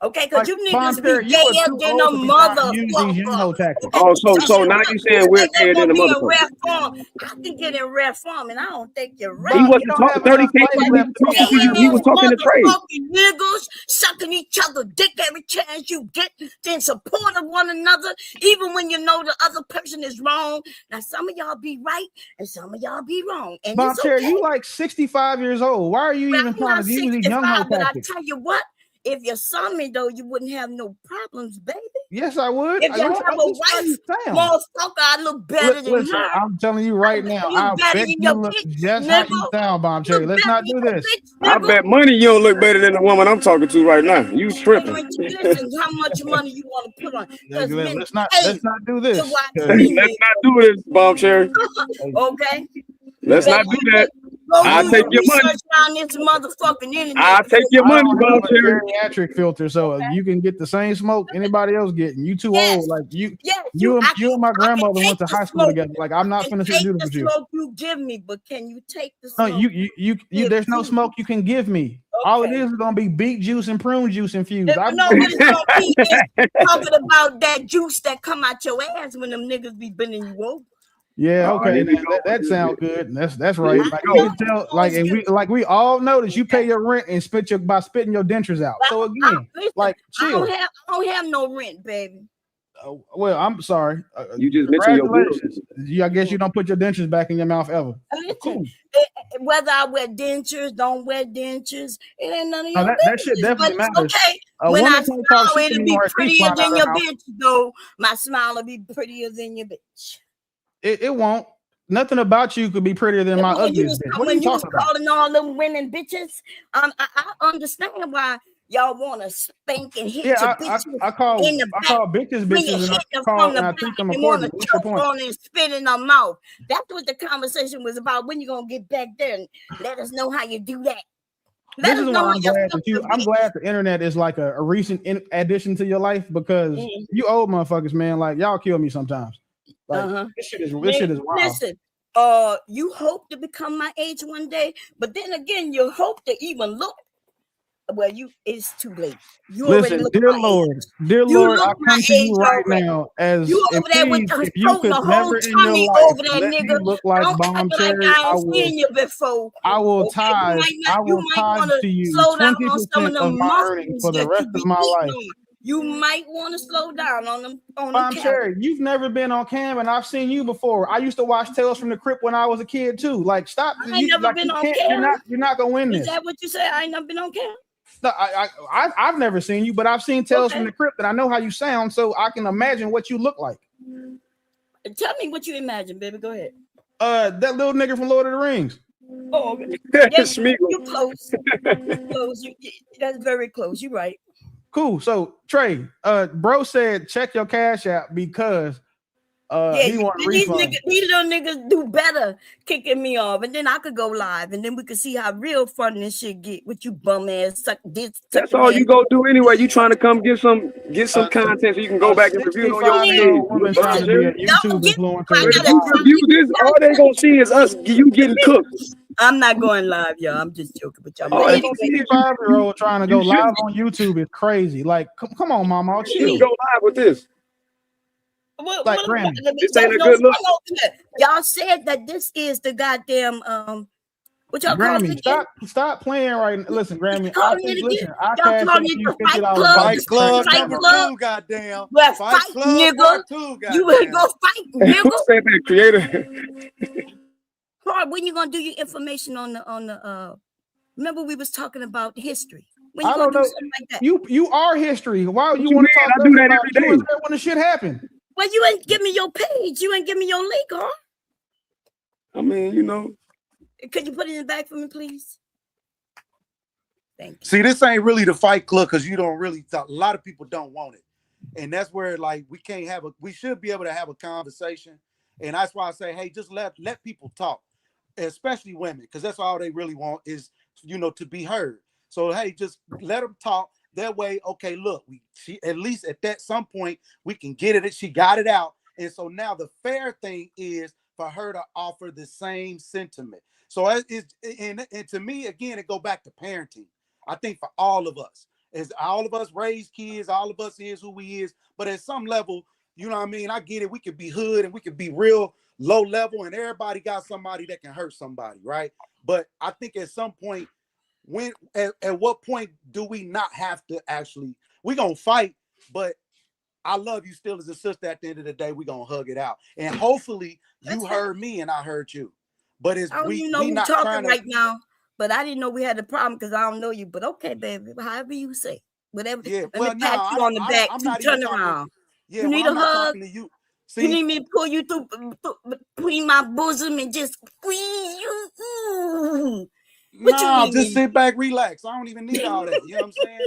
Okay, because Like, you Von niggas be Terry, you are gayer too than a old to be trying to use these young motherfucker. hoe tactics. Okay, Oh, so now you saying we're gayer than a be in motherfucker. rare form. I can get in rare form, and I don't think you're But He ready. you wasn't don't talking. have enough 30K life wasn't left even to be talking to you. He was Ass talking to Trey. motherfucking niggas sucking each other dick every chance you get, in support of one another, even when you know the other person is wrong. Now, some of y'all be right and some of y'all be wrong, and Von it's Terry, okay. you like 65 years old. Why are you Well, even I'm trying not to use these 65, young hoe but I tactics? tell you what, If you saw me though, you wouldn't have no problems, baby. Yes, I would. If you have a wife, motherfucker, I look better than her. I'm telling you right now, I bet you look just how you sound, Bomb Cherry. Let's not do this. I bet money you don't look better than the woman I'm talking to right now. You tripping. Listen, how much money you want to put on? Let's not do this. Let's not do this, Bomb Cherry. Okay. Let's not do that. I'll take your money. On this motherfucking internet. I'll take your money, Bomb Cherry. Bariatric filter, so you can get the same smoke anybody else getting. You too old, like you and my grandmother went to high school together. Like I'm not gonna do this with you. Smoke you give me, but can you take the smoke? No, you. There's no smoke you can give me. Okay. All it is gonna be beet juice and prune juice infused. No, it's gonna be talking about that juice that come out your ass when them niggas be bending you over. Yeah, okay, that sounds good. That's right. Like you can tell, and we all know that you pay your rent and by spitting your dentures out. So again, chill. I don't have no rent, baby. Well, I'm sorry. You just mentioned your congratulations. I guess you don't put your dentures back in your mouth ever. Cool. Whether I wear dentures, don't wear dentures, it ain't none of your that shit definitely matters. Okay, when I smile, it'll be prettier than your bitch, though. My smile will be prettier than your bitch. It won't. Nothing about you could be prettier than my ugliest bitch. What are you talking about? Calling all them women bitches, I understand why y'all want to spank and hit your bitches. I call bitches bitches, and I treat them accordingly. What's your point? On and spit in their mouth. That's what the conversation was about. When you gonna get back there and let us know how you do that? This is why I'm glad the internet is like a recent addition to your life, because you old motherfuckers, man, like y'all kill me sometimes. Like this shit is wild. Listen, you hope to become my age one day, but then again, you hope to even look. Well, it's too late. Listen, dear Lord, I come to you right now as you over there with if you could never in your life let me look like Bomb Cherry, I will tithe to you 20% of my earnings for the rest of my life. You might want to slow down on them. Bomb Cherry, you've never been on cam, and I've seen you before. I used to watch Tales from the Crypt when I was a kid too. Like, stop. I ain't never been on cam. You're not gonna win this. Is that what you say? I ain't never been on cam. No, I've never seen you, but I've seen Tales from the Crypt, and I know how you sound, so I can imagine what you look like. Tell me what you imagine, baby. Go ahead. That little nigga from Lord of the Rings. Oh, okay. Yes, you close. Close. That's very close. You're right. Cool. So Trey, bro said check your cash app because he want a refund. These little niggas do better kicking me off, and then I could go live, and then we could see how real fun this shit get with you bum ass suck this. That's all you go do anyway. You trying to come get some content so you can go back and review on your page. YouTube influencer. If you review this, all they gonna see is us you getting cooked. I'm not going live, y'all. I'm just joking with y'all. Oh, a 5-year-old trying to go live on YouTube is crazy. Like, come on, mama, chill. You go live with this. Like, Grammy. This ain't a good look. Y'all said that this is the goddamn what y'all Grammy, stop playing right now. Listen, Grammy, I cashed you $50. Fight Club number 2, goddamn. Well, fight Club nigga. 2, You better go fight, nigga. Who said that, creator? When you gonna do your information on the remember we was talking about history. When you gonna do something like that? You are history. Why you want to talk? I do that every day when the shit happened. Well, you ain't give me your page. You ain't give me your link, huh? I mean, you know. Could you put it in the back for me, please? Thank you. See, this ain't really the Fight Club because you don't really talk. A lot of people don't want it, and that's where like we should be able to have a conversation, and that's why I say, hey, just let people talk, especially women, because that's all they really want is to be heard. So hey, just let them talk. That way, okay, look, she at least at some point we can get it. She got it out, and so now the fair thing is for her to offer the same sentiment. So and to me, again, it go back to parenting. I think for all of us, as all of us raise kids, all of us is who we is. But at some level, you know what I mean? I get it. We could be hood and we could be real low level, and everybody got somebody that can hurt somebody, right? But I think at some point, at what point do we not have to actually? We gonna fight, but I love you still as a sister. At the end of the day, we gonna hug it out, and hopefully you heard me and I heard you. But it's we not talking trying to, right now. But I didn't know we had a problem because I don't know you. But okay, baby, however you say. whatever. Yeah, Let me well, pat you on the back I'm to not even turn talking. around. Yeah, You well, need I'm a not hug? talking to you. You See, need me to pull you through between my bosom and just squeeze you? What you no, just need? sit back, relax. I don't even need all that. You know what I'm saying?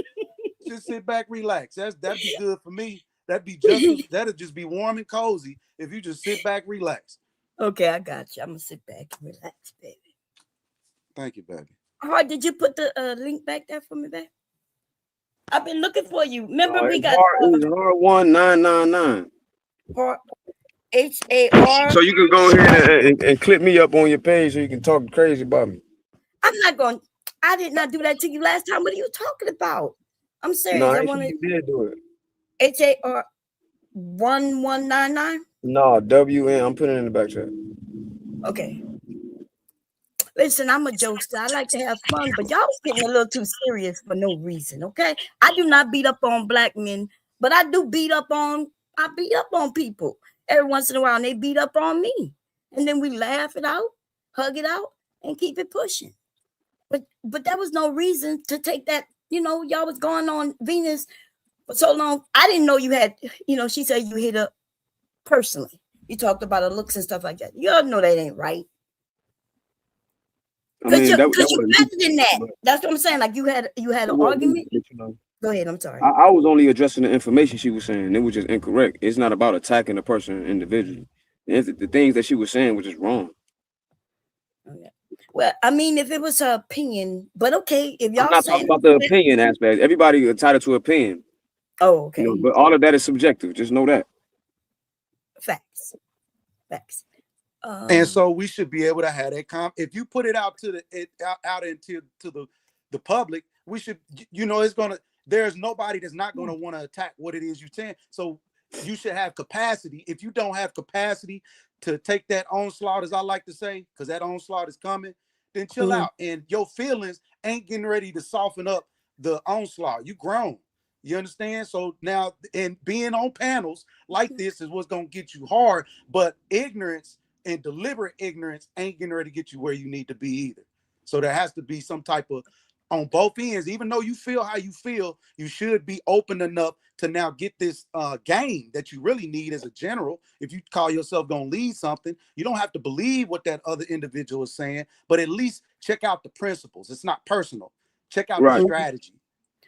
Just sit back, relax. That'd be good for me. That'd just be warm and cozy if you just sit back, relax. Okay, I got you. I'm gonna sit back and relax, baby. Thank you, baby. Heart, did you put the link back there for me, babe? I've been looking for you. Remember, we It's got hard 1999. Heart, HAR. So you can go ahead and clip me up on your page so you can talk crazy about me. I'm not going. I did not do that to you last time. What are you talking about? I'm serious. No, I actually want you did do it. HAR 1199. No, WN. I'm putting it in the back chat. Okay. Listen, I'm a jokester. I like to have fun, but y'all was getting a little too serious for no reason. Okay. I do not beat up on black men, but I beat up on people every once in a while, and they beat up on me. And then we laugh it out, hug it out, and keep it pushing. But that was no reason to take that. Y'all was going on Venus for so long. I didn't know you had, she said you hit her personally. You talked about her looks and stuff like that. You all know that ain't right. Because you're better than that. That's what I'm saying. Like you had an argument. Go ahead. I'm sorry. I was only addressing the information she was saying. It was just incorrect. It's not about attacking a person individually. The things that she was saying was just wrong. Okay. Well, I mean, if it was her opinion, but okay, if y'all I'm not talking about the opinion aspect. Everybody entitled to opinion. Oh, okay. But all of that is subjective. Just know that. Facts. And so we should be able to have that if you put it out to the public, we should, there's nobody that's not gonna want to attack what it is you're saying. So you should have capacity. If you don't have capacity to take that onslaught, as I like to say, because that onslaught is coming, then chill out. And your feelings ain't getting ready to soften up the onslaught. You grown. You understand? So now, and being on panels like this is what's gonna get you hard, but ignorance and deliberate ignorance ain't getting ready to get you where you need to be either. So there has to be some type of, on both ends, even though you feel how you feel, you should be open enough to now get this game that you really need as a general. If you call yourself gonna lead something, you don't have to believe what that other individual is saying, but at least check out the principles. It's not personal. Check out the strategy.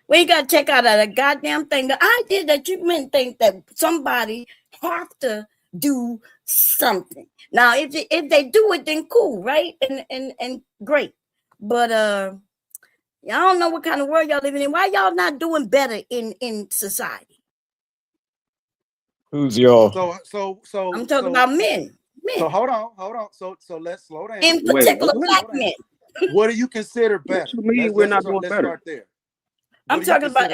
Well, you got to check out that goddamn thing. The idea that you men think that somebody have to do something. Now, if they do it, then cool, right? And great. But y'all don't know what kind of world y'all living in. Why y'all not doing better in society? Who's y'all? So I'm talking about men. So hold on. So let's slow down. In particular, black men. What do you consider better? We're not doing better. Start there. I'm talking about.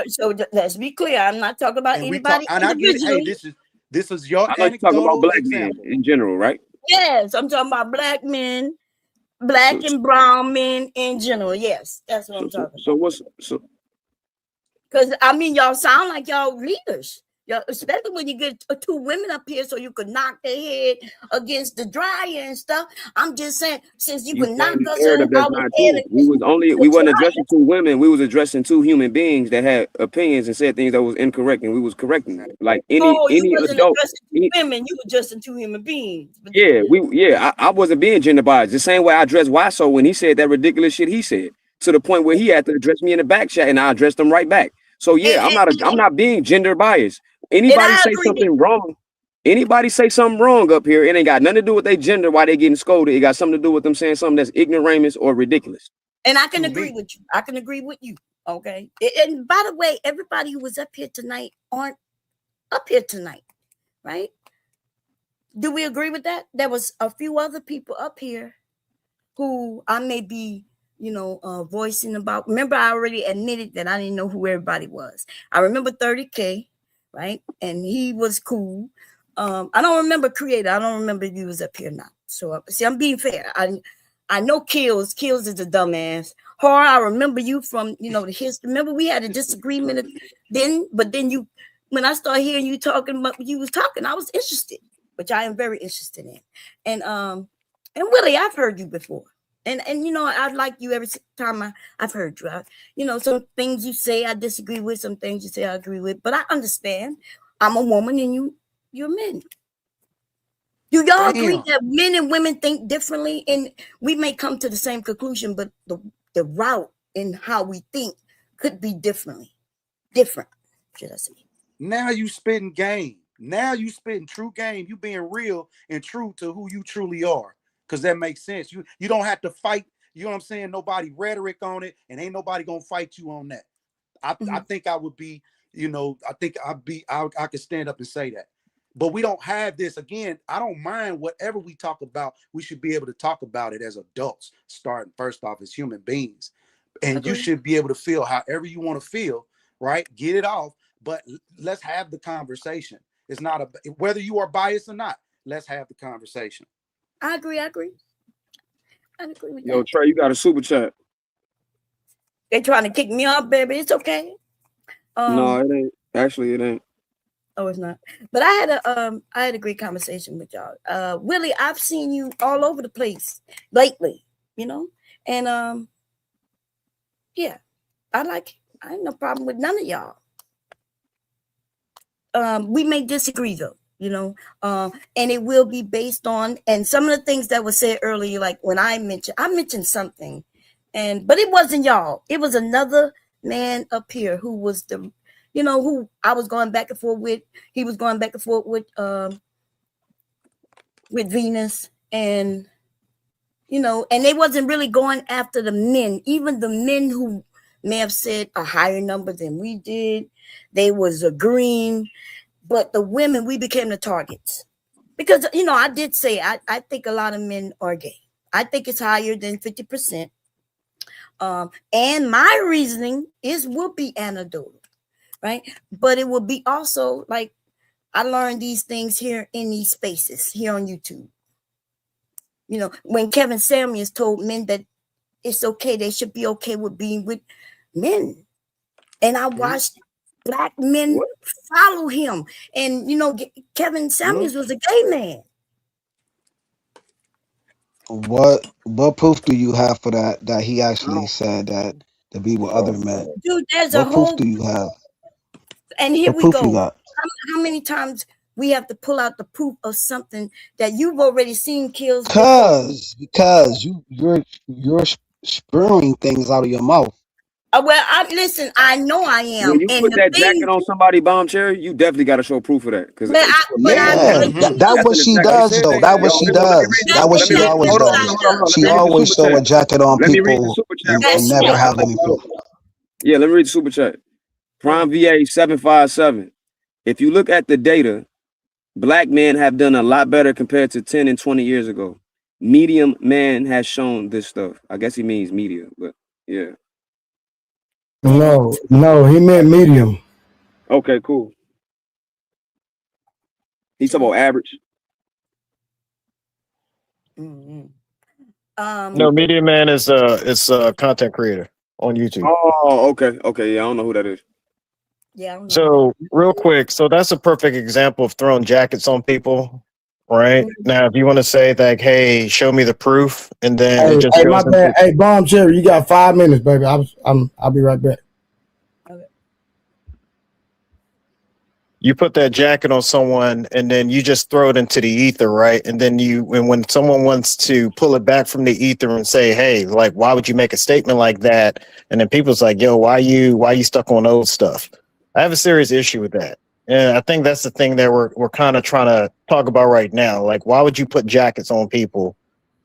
So let's be clear. I'm not talking about anybody individually. Hey, this is your anecdotal black example in general, right? Yes, I'm talking about black men, black and brown men in general. Yes, that's what I'm talking about. Because I mean, y'all sound like y'all leaders. Especially when you get two women up here so you could knock their head against the dryer and stuff. I'm just saying, since you could knock us in our head. We wasn't addressing two women. We was addressing two human beings that had opinions and said things that was incorrect, and we was correcting that. Like any adult. Two women, you were addressing two human beings. I wasn't being gender biased. The same way I addressed Wasso when he said that ridiculous shit he said, to the point where he had to address me in the back chat, and I addressed him right back. So I'm not being gender biased. Anybody say something wrong? Anybody say something wrong up here? It ain't got nothing to do with their gender. Why they getting scolded? It got something to do with them saying something that's ignoramus or ridiculous. And I can agree with you. I can agree with you. Okay. And by the way, everybody who was up here tonight aren't up here tonight, right? Do we agree with that? There was a few other people up here who I may be, voicing about. Remember, I already admitted that I didn't know who everybody was. I remember 30K. Right, and he was cool. I don't remember Creator. I don't remember if he was up here or not. So see, I'm being fair. I know Kills is a dumbass. Horror, I remember you from the history. Remember we had a disagreement then, but then when I started hearing you talking about what you was talking, I was interested, which I am very interested in. And Willie, I've heard you before. And you know, I like you every time I've heard you. You know, some things you say I disagree with, some things you say I agree with, but I understand. I'm a woman and you're men. Do y'all agree that men and women think differently? And we may come to the same conclusion, but the route in how we think could be different, should I say. Now you spitting game. Now you spitting true game. You being real and true to who you truly are. Because that makes sense. You don't have to fight, you know what I'm saying? Nobody rhetoric on it, and ain't nobody gonna fight you on that. I think I would be, you know, I think I could stand up and say that. But we don't have this. Again, I don't mind whatever we talk about. We should be able to talk about it as adults, starting first off as human beings. And you should be able to feel however you want to feel, right? Get it off, but let's have the conversation. It's not whether you are biased or not. Let's have the conversation. I agree with Yo, that. Trey, you got a super chat. They're trying to kick me off, baby. It's okay. No, it ain't. Actually, it ain't. Oh, it's not. But I had a great conversation with y'all. Willie, I've seen you all over the place lately, you know? And yeah, I ain't no problem with none of y'all. We may disagree though, you know, and it will be based on, and some of the things that were said earlier, like when I mentioned something, but it wasn't y'all. It was another man up here who was who I was going back and forth with. He was going back and forth with Venus, and you know, and they wasn't really going after the men, even the men who may have said a higher number than we did. They was agreeing, but the women, we became the targets. Because, you know, I did say, I think a lot of men are gay. I think it's higher than 50%. And my reasoning would be anecdotal, right? But it would be also like, I learned these things here in these spaces, here on YouTube. You know, when Kevin Samuels told men that it's okay, they should be okay with being with men. And I watched Black men follow him. And, you know, Kevin Samuels was a gay man. What proof do you have for that he actually said that to be with other men? Dude, there's what a proof whole do you have? And here What we proof go. you got? How many times we have to pull out the proof of something that you've already seen kills before? Because you're spewing things out of your mouth. Well, listen, I know I am. When you And put the that thing, jacket on somebody, bomb cherry, you definitely got to show proof of that. Because That what she does though. That what she does. That what she always does. She always throw a jacket on Let me read the people super chat. and never have any proof. Yeah, let me read the super chat. Prime VA 757. If you look at the data, Black men have done a lot better compared to 10 and 20 years ago. Medium man has shown this stuff. I guess he means media, but yeah. No, he meant medium. Okay, cool. He's talking about average. No, Media Man is a content creator on YouTube. Oh, okay. Yeah, I don't know who that is. Yeah. So real quick, so that's a perfect example of throwing jackets on people, right? Now, if you want to say like, "Hey, show me the proof," and then it just hey, goes my bad. Hey, Bomb Cherry, you got 5 minutes, baby. I'll be right back. You put that jacket on someone and then you just throw it into the ether, right? And then when someone wants to pull it back from the ether and say, hey, like, why would you make a statement like that? And then people's like, yo, why you stuck on old stuff? I have a serious issue with that. And I think that's the thing that we're kind of trying to talk about right now. Like, why would you put jackets on people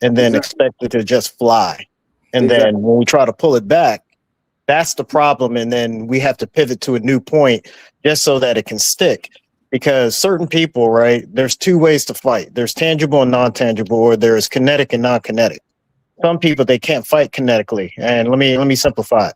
and then expect it to just fly? And then when we try to pull it back, that's the problem. And then we have to pivot to a new point just so that it can stick. Because certain people, right, there's two ways to fight. There's tangible and non-tangible, or there's kinetic and non-kinetic. Some people, they can't fight kinetically. And let me simplify it.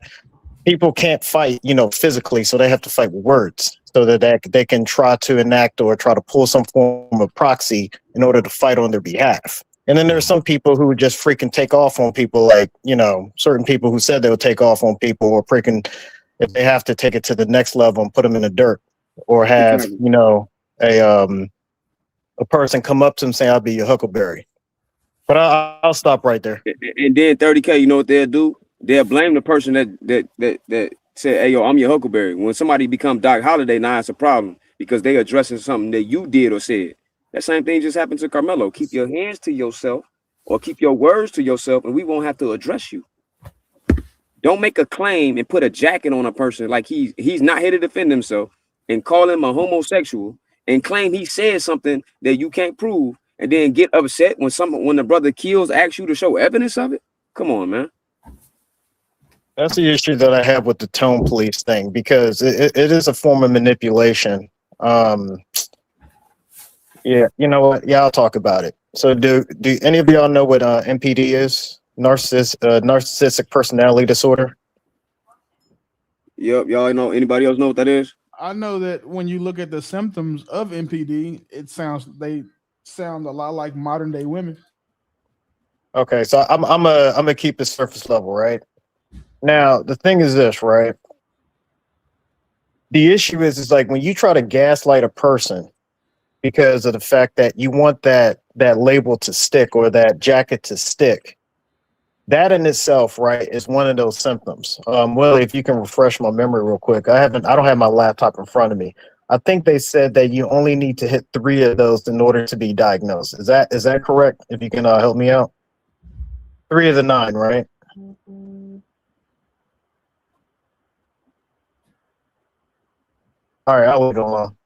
People can't fight, physically, so they have to fight with words so that they can try to enact or try to pull some form of proxy in order to fight on their behalf. And then there's some people who would just freaking take off on people, like, certain people who said they would take off on people, or freaking, if they have to take it to the next level and put them in the dirt, or have, a person come up to them saying, I'll be your huckleberry. But I'll stop right there. And then 30K, you know what they'll do? They'll blame the person that said, "Hey, yo, I'm your Huckleberry." When somebody become Doc Holiday, now it's a problem because they addressing something that you did or said. That same thing just happened to Carmelo. Keep your hands to yourself or keep your words to yourself, and we won't have to address you. Don't make a claim and put a jacket on a person like he's not here to defend himself and call him a homosexual and claim he said something that you can't prove and then get upset when the brother kills, asks you to show evidence of it. Come on, man. That's the issue that I have with the tone police thing because it is a form of manipulation. Yeah, you know what? Yeah, I'll talk about it. So, do any of y'all know what NPD is? Narcissistic personality disorder. Yep, y'all know. Anybody else know what that is? I know that when you look at the symptoms of NPD, they sound a lot like modern day women. Okay, so I'm gonna keep it surface level, right? Now the thing is this, right? The issue is like when you try to gaslight a person because of the fact that you want that label to stick or that jacket to stick. That in itself, right, is one of those symptoms. Well, if you can refresh my memory real quick, I don't have my laptop in front of me. I think they said that you only need to hit 3 of those in order to be diagnosed. Is that correct? If you can help me out, 3 of the 9, right? All right, I'll leave it alone.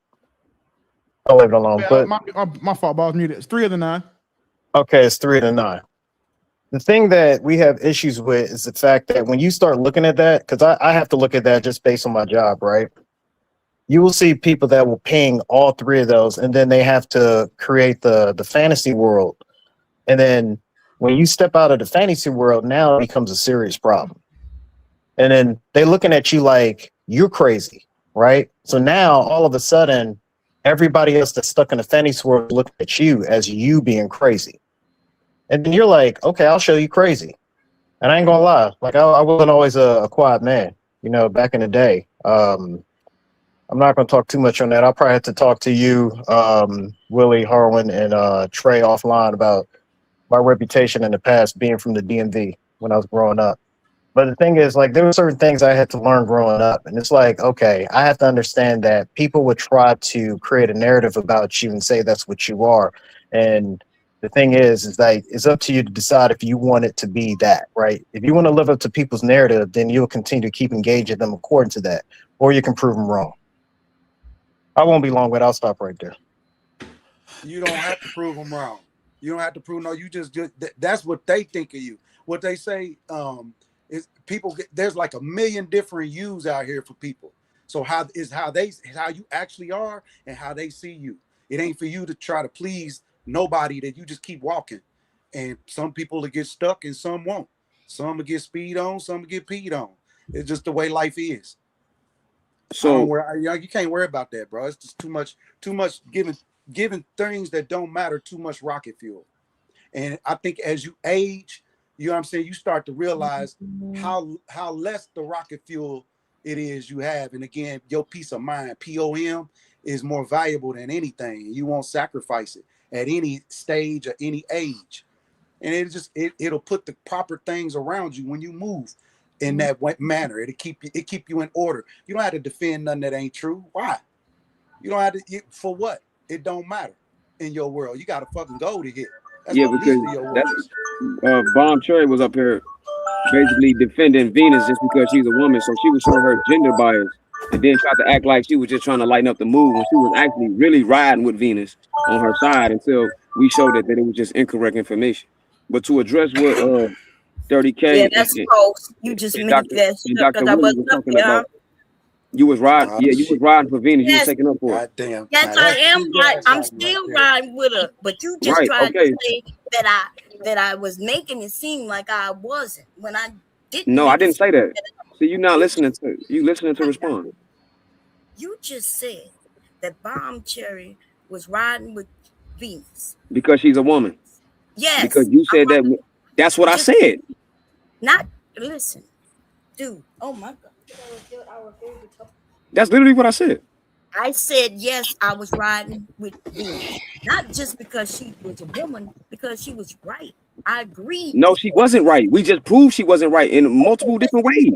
Yeah, But my fault, boss. Muted. It's 3 of the 9. Okay, it's 3 of the 9. The thing that we have issues with is the fact that when you start looking at that, because I have to look at that just based on my job, right? You will see people that will ping all 3 of those, and then they have to create the fantasy world. And then when you step out of the fantasy world, now it becomes a serious problem. And then they're looking at you like you're crazy, right? So now all of a sudden, everybody else that's stuck in the fantasy world looking at you as you being crazy. And then you're like, okay, I'll show you crazy. And I ain't gonna lie, like I wasn't always a quiet man, back in the day. I'm not gonna talk too much on that. I'll probably have to talk to you, Willie, Harwin, and Trey offline about my reputation in the past being from the DMV when I was growing up. But the thing is, like, there were certain things I had to learn growing up. And it's like, okay, I have to understand that people would try to create a narrative about you and say that's what you are. And the thing is like, it's up to you to decide if you want it to be that, right? If you want to live up to people's narrative, then you'll continue to keep engaging them according to that, or you can prove them wrong. I won't be long, but I'll stop right there. You don't have to prove them wrong. You don't have to prove no. You just that's what they think of you. What they say is there's like a million different yous out here for people. So how you actually are and how they see you. It ain't for you to try to please nobody. That you just keep walking. And some people will get stuck and some won't. Some will get speed on, some will get peed on. It's just the way life is. So you can't worry about that, bro. It's just too much giving things that don't matter too much rocket fuel. And I think as you age, you know what I'm saying, you start to realize how less the rocket fuel it is you have. And again, your peace of mind, POM, is more valuable than anything. You won't sacrifice it at any stage or any age. And it'll put the proper things around you when you move in that manner. It'll keep you in order. You don't have to defend nothing that ain't true. Why? You don't have to. For what? It don't matter in your world. You got to fucking go to hit. That's Yeah, the because least of your worries. Bomb Cherry was up here basically defending Venus just because she's a woman. So she was showing her gender bias and then tried to act like she was just trying to lighten up the mood when she was actually really riding with Venus on her side until we showed that it was just incorrect information. But to address what 30K yeah, that's false. You just made that shit because I wasn't up there. About, you was riding, you was riding for Venus. Yes. You was taking up for God damn. Yes, I am. I'm still riding with her, but you just tried to say that I was making it seem like I wasn't when I didn't. No, I didn't say that. See, you not listening to respond. You just said that Bomb Cherry was riding with Venus because she's a woman. Yes, because you said that. That's what I said. Not listen, dude. Oh my God. That's literally what I said. I said yes. I was riding with Venus, not just because she was a woman, because she was right. I agree. No, she wasn't right. We just proved she wasn't right in multiple different ways.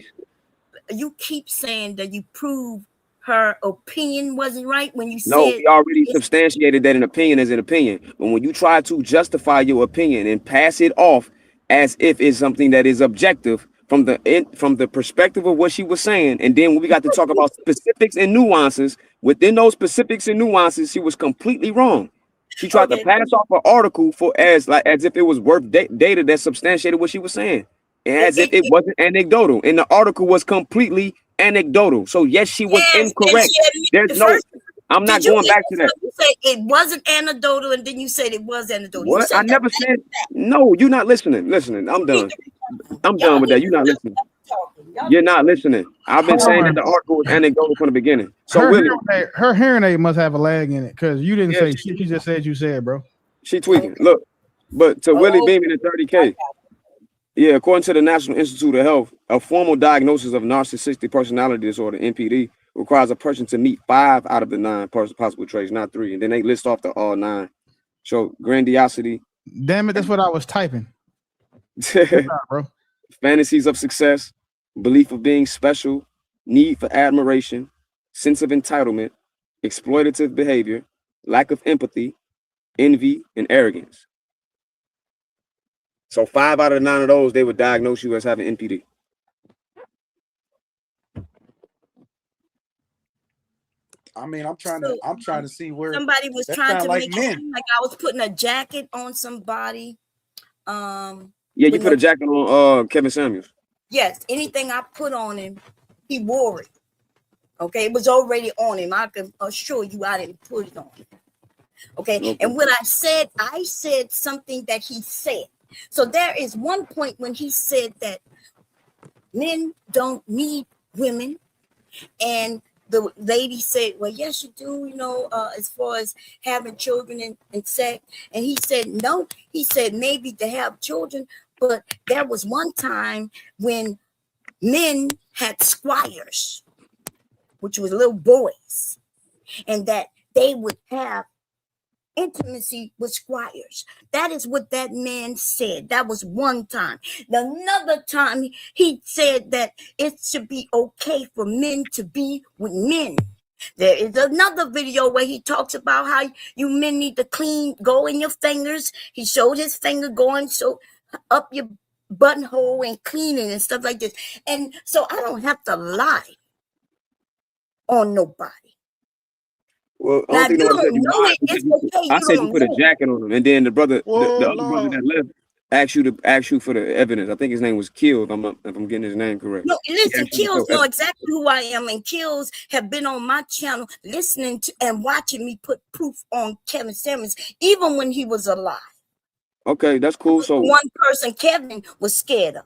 You keep saying that you prove her opinion wasn't right when you No, said we already substantiated that an opinion is an opinion. But when you try to justify your opinion and pass it off as if it's something that is objective from the perspective of what she was saying, and then when we got to talk about specifics and nuances, within those specifics and nuances, she was completely wrong. She tried to pass off an article as if it was worth data that substantiated what she was saying, and as if it wasn't anecdotal. And the article was completely anecdotal. So yes, she was incorrect. There's no. I'm not going back to that. You said it wasn't anecdotal, and then you said it was anecdotal. What? I never said. No, you're not listening. Listening. I'm done. I'm done with that. You're not listening. You're not listening. I've been saying that the article was anecdotal from the beginning. So her hearing aid must have a lag in it because you didn't say shit. You just said you said, bro. She tweaking. Look, but to Willie Beeman and 30K. Yeah, according to the National Institute of Health, a formal diagnosis of narcissistic personality disorder (NPD) requires a person to meet 5 out of the 9 possible traits, not 3. And then they list off the all 9. So grandiosity. Damn it, that's what I was typing. Bro. Fantasies of success, belief of being special, need for admiration, sense of entitlement, exploitative behavior, lack of empathy, envy, and arrogance. So 5 out of 9 of those, they would diagnose you as having NPD. I mean, I'm trying to see where somebody was trying to make it seem like I was putting a jacket on somebody. Yeah, you put a jacket on Kevin Samuels. Yes, anything I put on him, he wore it. Okay, it was already on him. I can assure you I didn't put it on him. Okay, and what I said something that he said. So there is one point when he said that men don't need women, and the lady said, well, yes, you do, you know, as far as having children and sex. And he said, no, he said maybe to have children, but there was one time when men had squires, which was little boys, and that they would have intimacy with squires. That is what that man said. That was one time. Another time he said that it should be okay for men to be with men. There is another video where he talks about how you men need to go in your fingers. He showed his finger going so up your buttonhole and cleaning and stuff like this. And so I don't have to lie on nobody. Well, I don't think I said you put a jacket on him, and then the other brother that left asked you for the evidence. I think his name was Kills. If I'm getting his name correct. No, listen, Kills know exactly who I am, and Kills have been on my channel listening to and watching me put proof on Kevin Samuels, even when he was alive. Okay, that's cool. So one person Kevin was scared of.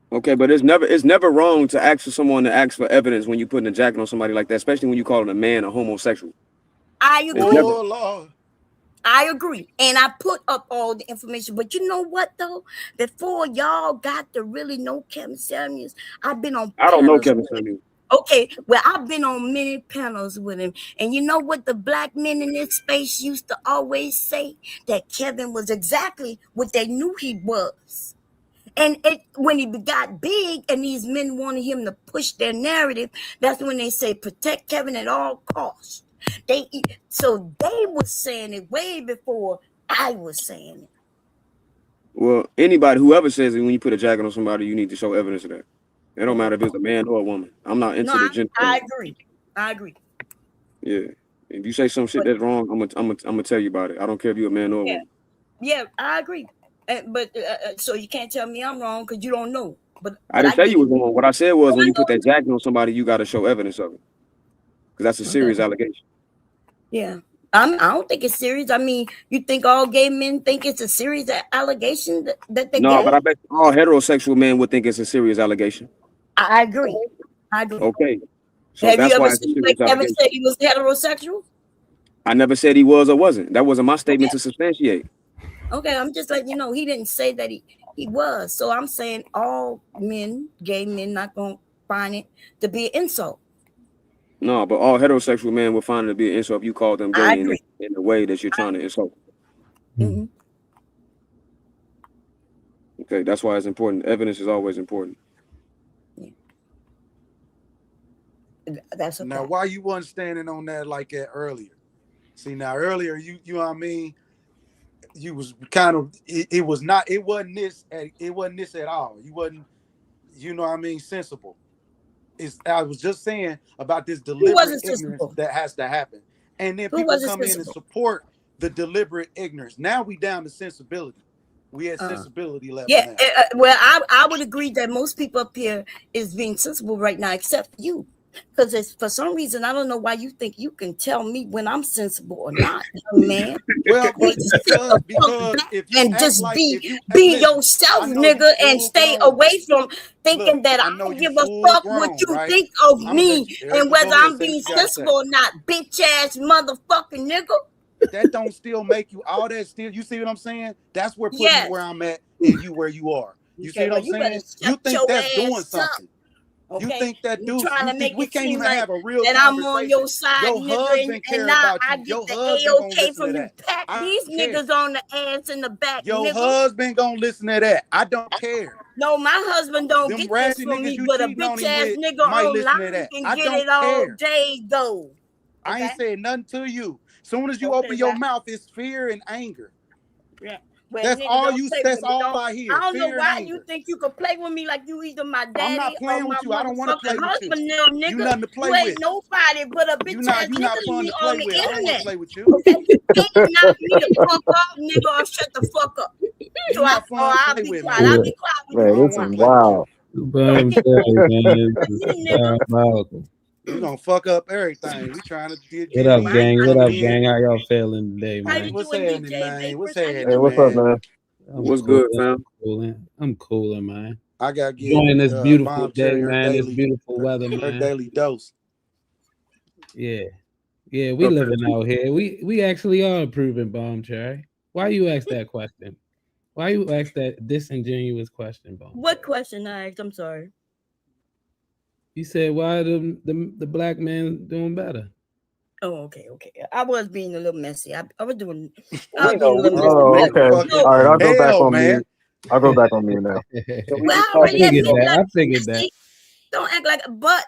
Okay, but it's never wrong to ask for someone to ask for evidence when you're putting a jacket on somebody like that, especially when you call a man a homosexual. I agree. I agree. And I put up all the information. But you know what, though? Before y'all got to really know Kevin Samuels, I've been on I don't know Kevin Samuels. Okay, well, I've been on many panels with him. And you know what the black men in this space used to always say? That Kevin was exactly what they knew he was. And when he got big and these men wanted him to push their narrative, that's when they say protect Kevin at all costs. So they were saying it way before I was saying it. Well, whoever says it, when you put a jacket on somebody, you need to show evidence of that. It don't matter if it's a man or a woman. I'm not into the gender. I agree. Yeah. If you say some shit that's wrong, I'm gonna tell you about it. I don't care if you're a man or a woman. Yeah, I agree. But so you can't tell me I'm wrong because you don't know. But I didn't say you was wrong. What I said was when you put that jacket on somebody, you got to show evidence of it, because that's a serious allegation. Yeah, I don't think it's serious. I mean, you think all gay men think it's a serious allegation that they? No, but I bet all heterosexual men would think it's a serious allegation. I agree. Okay. So have you ever seen Kevin said he was heterosexual? I never said he was or wasn't. That wasn't my statement to substantiate. Okay, I'm just letting you know he didn't say that he was. So I'm saying all men, gay men, not gonna find it to be an insult. No, but all heterosexual men will find it to be an insult if you call them gay in the way that you're trying to insult. Mm-hmm. Okay, that's why it's important. Evidence is always important. That's okay. Now, why you wasn't standing on that like that earlier? See, now earlier you know what I mean. You was kind of it wasn't this at all. You wasn't, you know what I mean, sensible. I was just saying about this Who deliberate wasn't ignorance sensible? that has to happen, and then Who people wasn't come in and sensible? support the deliberate ignorance. Now we down to sensibility. We at sensibility level Yeah, now. well, I would agree that most people up here is being sensible right now, except you. Because for some reason, I don't know why you think you can tell me when I'm sensible or not, young man. Well, You need to sit the fuck back if you and act just like be if you listen, yourself, I know you nigga, and full stay grown. away from thinking Look, that I I know don't you give a full fuck what grown, you right? think of I'm gonna let me you, and Erica, whether go ahead, I'm say being what you gotta say. sensible or not, bitch ass motherfucking nigga. That don't still make you all that still. You see what I'm saying? That's where put me Yes. where I'm at and you where you are. You see Okay, what well, I'm you better saying? You shut think your that's doing ass up. something. You Okay, think that you dude, trying you to think make we it can't seem even like have a real that I'm on conversation. your side, Your nigga, husband and care now about I you. get Your the husband gonna A-OK listen to from you. that. Pat I these don't care. niggas on the ass in the back, Your nigga. husband gonna listen to that. I don't care. No, my husband don't Them get this ratchet from niggas me, you but a cheating on bitch him ass with nigga might listen to online that. can I get don't it all care. day though. I ain't Okay. saying nothing to you. Soon as you Okay, open your well, mouth, it's fear and anger. yeah. Well, That's nigga, all don't you. play That's with me. all I I hear. don't know Fear and why you anger. think you can play with me like you either my I'm daddy not or playing my with you. I don't want to motherfucking play with you. husband, little You nigga. nothing to play You ain't with. nobody but a bitch ass You nigga not to fun me to on play the with. I don't want to internet. play with you. Okay? And you knock me the fuck up, nigga, or shut the fuck up. You not fun to I'll play be with, quiet. man. I'll Yeah, be quiet when you I be Man, don't this is want to quiet. play with you. wild. Don't Bum get Cherry, man. This is me, nigga. diabolical. You gonna fuck up everything. We trying to get What it up, in, gang? What coming up, in. gang? How y'all feeling today, How Man, you man? what's doing, happening, DJ man? What's Vapors? How you Hey, happening, what's doing? up, man? man? I'm What's good, cooling. fam? I'm cooling, man. I gotta get Enjoying this beautiful Bomb day, Cherry man. This beautiful weather, her man. daily dose. Yeah, yeah. We What's up, living out here. We actually are improving, Bomb Cherry. Why you ask that question? Why you ask that disingenuous question, Bomb? What question I asked? I'm sorry. You said why the black man doing better? Oh, okay. I was being a little messy. I was being We a know, we little know, messy, we Oh, right? know. okay. Fucking No, All right, I'll go back hell, on man. mute. I'll go back on mute now. So we well, just I I talking. already We figured admit that. talking. that. I figured that. Messy. Don't act like. But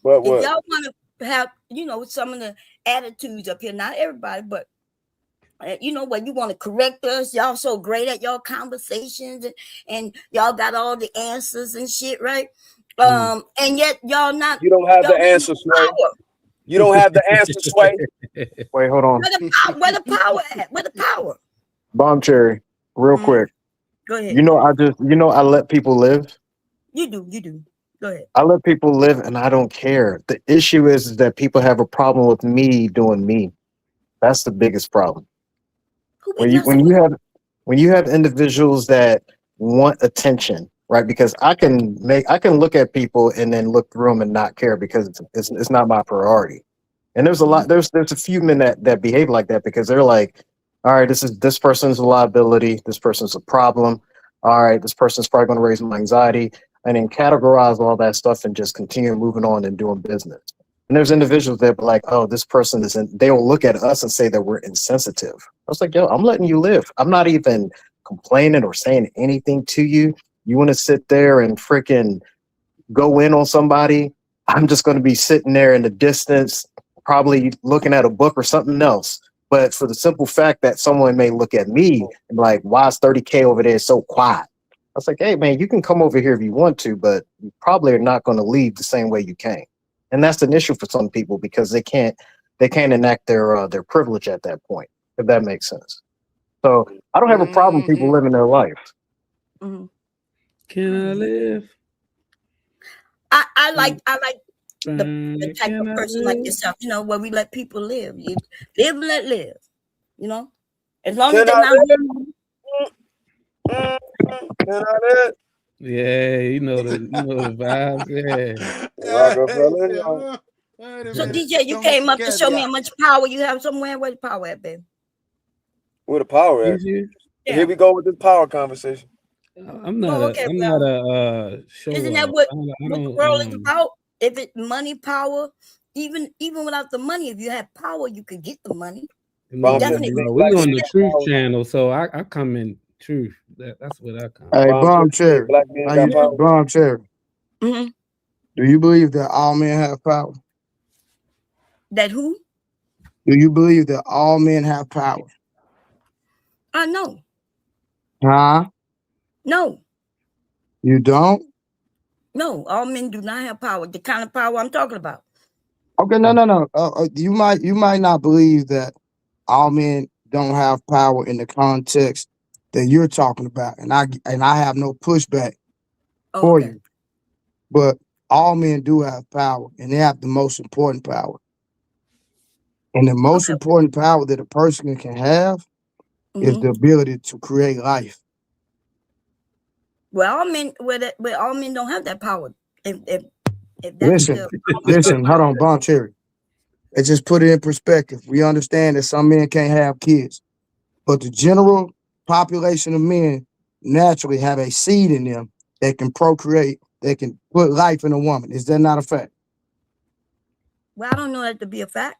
But if what? y'all want to have, some of the attitudes up here, not everybody, but when you want to correct us, y'all so great at y'all conversations and y'all got all the answers and shit, right? And yet y'all not. You don't have Y'all the answer, Sway. power. You don't have the answer, Sway. Wait, hold on. Where the power at? Where the power? Bomb Cherry, real Mhm. quick. Go ahead. I let people live. You do. Go ahead. I let people live and I don't care. The issue is that people have a problem with me doing me. That's the biggest problem. Who be When you messing when with? you have when you have individuals that want attention, right? Because I can look at people and then look through them and not care because it's not my priority. And there's a lot there's a few men that behave like that because they're like, all right, this person's a liability, this person's a problem. All right, this person's probably going to raise my anxiety, and then categorize all that stuff and just continue moving on and doing business. And there's individuals that be like, oh, this person isn't. They will look at us and say that we're insensitive. I was like, yo, I'm letting you live. I'm not even complaining or saying anything to you. You want to sit there and freaking go in on somebody? I'm just going to be sitting there in the distance, probably looking at a book or something else. But for the simple fact that someone may look at me and be like, why is 30K over there so quiet? I was like, hey, man, you can come over here if you want to, but you probably are not going to leave the same way you came. And that's an issue for some people because they can't enact their privilege at that point, if that makes sense. So I don't have a problem with people living their life. Mm-hmm. Can I live? I like the type of person like yourself, where we let people live. You live and let live, as long as they're not. Can I live? Yeah, you know the vibes. Yeah. Rockefeller. So DJ, you came up to show me how much power you have somewhere. Where's the power at, babe? Where the power at? Yeah. Here we go with this power conversation. I'm not a show isn't that off. what I the world is about? If it's money, power, even without the money, if you have power, you could get the money. No, we on the truth channel, so I come in truth. That's what I come. Hey, Bomb Cherry, Cherry. black man How got you, power. Bomb Cherry? Mm-hmm. Do you believe that all men have power? That who? Do you believe that all men have power? No. Huh? No. You don't? No. All men do not have power. The kind of power I'm talking about. Okay, no. You might not believe that all men don't have power in the context that you're talking about, and I have no pushback for Okay. you. But all men do have power, and they have the most important power. And the most important power that a person can have is the ability to create life. Well, all men, all men don't have that power. If that's Listen, hold on, Bon Cherry. Let's just put it in perspective. We understand that some men can't have kids, but the general population of men naturally have a seed in them that can procreate, that can put life in a woman. Is that not a fact? Well, I don't know that to be a fact.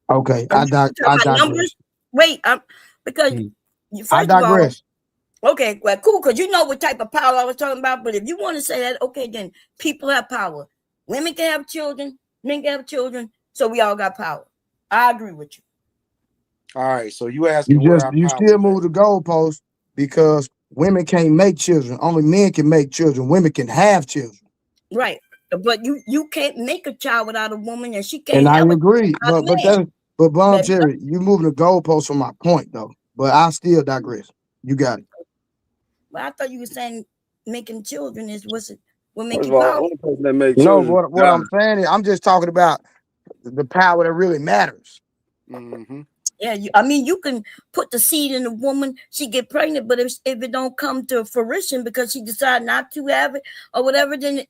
Okay, I digress. Numbers? Wait, because I digress. Okay, well, cool, because you know what type of power I was talking about. But if you want to say that, okay, then people have power. Women can have children, men can have children, so we all got power. I agree with you. All right, so you asking where our You power still is move the goalpost because women can't make children. Only men can make children. Women can have children. Right, but you can't make a child without a woman, and she can't. And I have agree, a but Bon Cherry, you moving the goalpost from my point though. But I still digress. You got it. Well, I thought you were saying making children is what make First you of all, powerful. only person that makes No, children. what I'm saying is I'm just talking about the power that really matters. Mm-hmm. Yeah, I mean, you can put the seed in a woman, she get pregnant, but if it don't come to fruition because she decide not to have it or whatever, then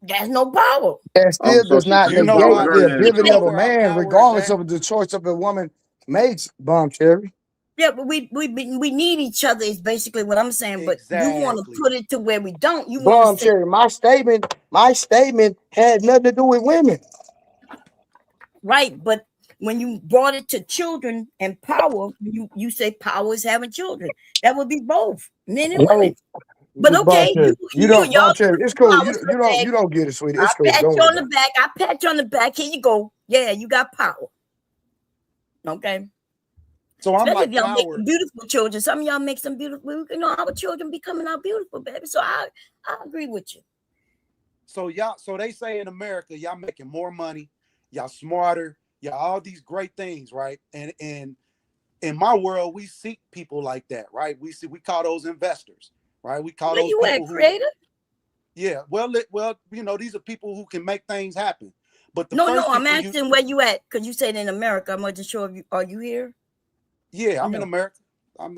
there's no power. That still So does not You know negate why? the You ability know of a where our man, power is regardless at? of the choice of a woman makes, Bomb Cherry. Yeah, but we need each other is basically what I'm saying. But you want to put it to where we don't. You want Bomb to say Cherry, my statement had nothing to do with women. right, but when you brought it to children and power, you say power is having children. That would be both men and women. But okay, You don't, y'all. Bomb Cherry. It's cool. You don't get it, sweetie. It's cool. I pat Don't you worry on the about it. back. I pat you on the back. Here you go. Yeah, you got power. Okay. So I'm especially like if y'all power. make beautiful children. Some of y'all make some beautiful. You know, our children be coming out beautiful, baby. So I agree with you. So they say in America, y'all making more money, y'all smarter, y'all all these great things, right? And in my world, we seek people like that, right? We call those investors, right? We call Where those you people at, creator? Yeah, well, you know, these are people who can make things happen. But No, I'm asking where you at because you said in America. I'm not just sure if you are you here. Yeah, I'm in America. I'm in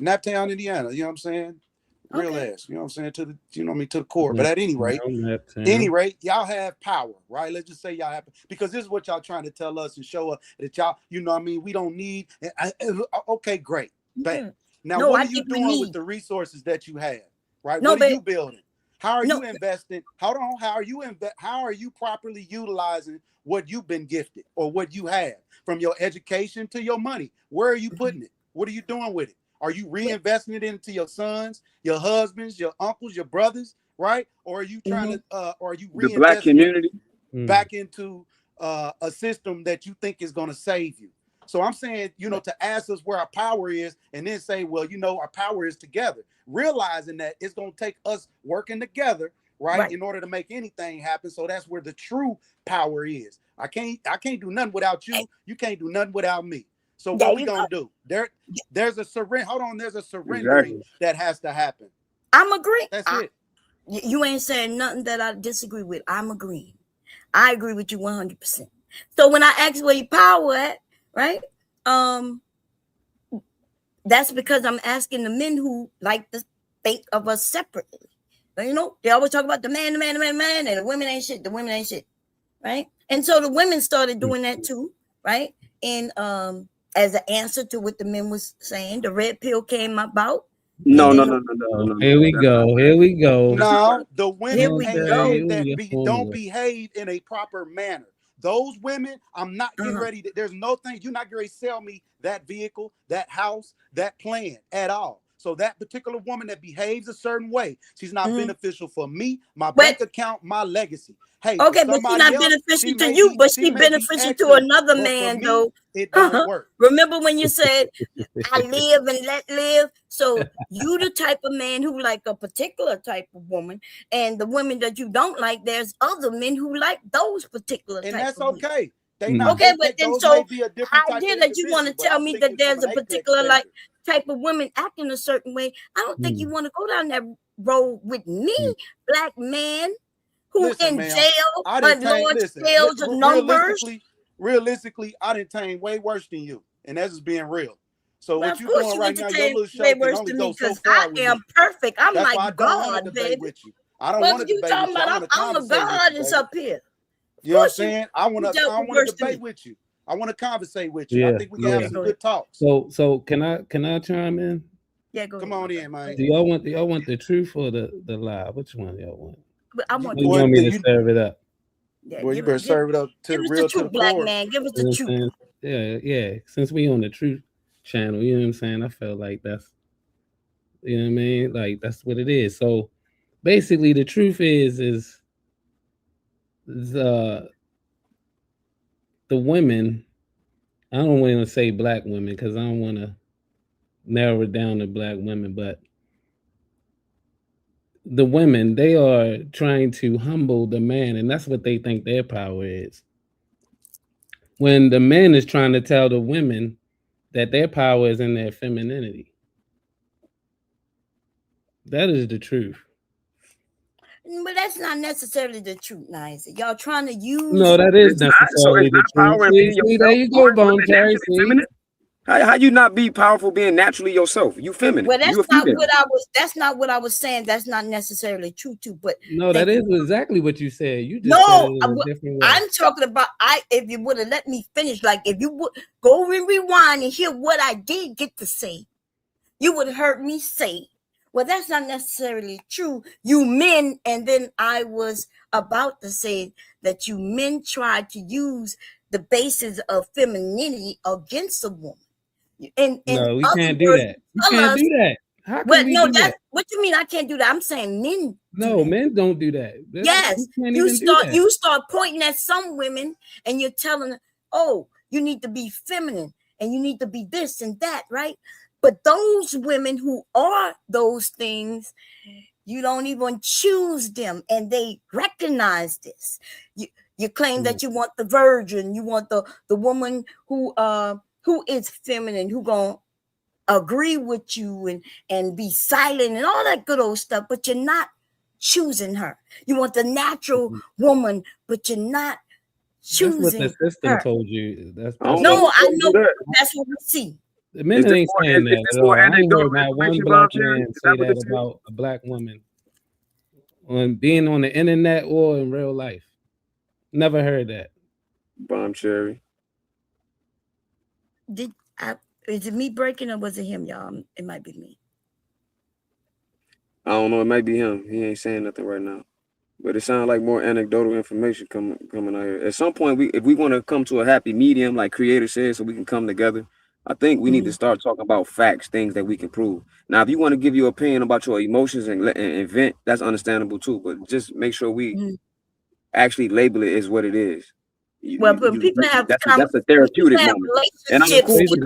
Naptown, Indiana. You know what I'm saying? Real ass. You know what I'm saying? To the core. But at any rate, y'all have power, right? Let's just say y'all have, because this is what y'all trying to tell us and show us that y'all, you know what I mean? We don't need. Okay, great. Bang. Now, what are you doing with the resources that you have, right? What are you building? How are you investing? How are you properly utilizing what you've been gifted or what you have, from your education to your money? Where are you putting it? What are you doing with it? Are you reinvesting it into your sons, your husbands, your uncles, your brothers, right? Or are you trying to or are you the black community back into a system that you think is going to save you? So I'm saying, you know, to ask us where our power is and then say, well, you know, our power is together, realizing that it's going to take us working together, right, in order to make anything happen. So that's where the true power is. I can't do nothing without you. You can't do nothing without me. So what we gonna do? There's a surrender. Hold on, there's a surrendering that has to happen. I'm agreeing. That's it. You ain't saying nothing that I disagree with. I'm agreeing. I agree with you 100%. So when I ask where your power at, right? That's because I'm asking the men who like to think of us separately. But, you know, they always talk about the man, and the women ain't shit. The women ain't shit, right? And so the women started doing that too, right? And as an answer to what the men was saying, the red pill came about. No. Here we go. No, the women ain't shit that don't behave in a proper manner. those women, I'm not getting ready to, there's no thing, you're not getting ready to sell me that vehicle, that house, that plan at all. So that particular woman that behaves a certain way, she's not beneficial for me, my bank account, my legacy. Hey, okay, for but she's somebody not else, beneficial she to may you, be, but she she may be beneficial to excellent. another But man, for me, though. it don't work. Remember when you said, I live and let live? So you the type of man who like a particular type of woman, and the women that you don't like, there's other men who like those particular And type that's of women. okay. They not Okay, but then those so may be a different I type of did that you want to individual, but tell I'm me that thinking from there's an a apex particular like standard. type of women acting a certain way. I don't think you want to go down that road with me, black man who Listen, in ma'am, jail I on didn't take, large listen, scales of numbers. realistically, I didn't take way worse than you. And that's just being real. So Well, what of you course doing you right now, your entertain little way show can worse only than go me so because I far with am me. perfect. I'm That's like why I don't want to God, debate baby. with you. I don't What want are to you debate talking with you. I about? want to I'm a conversate with you, goddess baby. up here. You know what I'm Of course saying? I you dealt don't with want to worse than debate me. with you. I want to conversate with you. I Yeah, think we can have some good talks. So can I chime in? Yeah, go Come ahead. on in, man. Do y'all want the truth or the lie? Which one y'all want? I want You want me to serve it up? Yeah, well, you better serve it up to the give us real, the to the truth, black core. man. Give us You know the what I'm truth. saying? Yeah. Since we on the truth channel, you know what I'm saying? I felt like that's, you know what I mean? Like that's what it is. So basically the truth is the women, I don't want to say black women because I don't want to narrow it down to black women, but the women, they are trying to humble the man, and that's what they think their power is. When the man is trying to tell the women that their power is in their femininity. That is the truth. But that's not necessarily the truth, nice. Y'all trying to use. No, that is It's not. So necessarily it's the not truth. power in being See, there yourself. you go, Aren't Bone women Cherry. naturally feminine? How you not be powerful being naturally yourself? You feminine. Well, that's You a not female. what I was. That's not what I was saying. That's not necessarily true too. But No, that is exactly what you said. You just said no, it in a different way. I'm talking about. If you would have let me finish, like if you would go and rewind and hear what I did get to say, you would have heard me say, well, that's not necessarily true. You men, and then I was about to say that you men tried to use the basis of femininity against a woman. No, we can't do that. We can't do that. How can we do that? What you mean I can't do that? I'm saying men. No, men don't do that. Yes, we can't even do that. you start pointing at some women and you're telling them, oh, you need to be feminine and you need to be this and that, right? But those women who are those things, you don't even choose them, and they recognize this. You claim that you want the virgin, you want the woman who is feminine, who gonna agree with you and be silent and all that good old stuff, but you're not choosing her. You want the natural woman, but you're not choosing That's what the system her. told you. I know that's what we see. The men ain't saying that at all. I ain't heard not one black man say that about a black woman on being on the internet or in real life. Never heard that. Bomb Cherry. Is it me breaking or was it him, y'all? It might be me. I don't know. It might be him. He ain't saying nothing right now. But it sounds like more anecdotal information coming out here. At some point, if we want to come to a happy medium, like Creator says, so we can come together, I think we need to start talking about facts, things that we can prove. Now, if you want to give your opinion about your emotions and vent, that's understandable too. But just make sure we actually label it as what it is. People have that's a therapeutic moment. And I'm cool with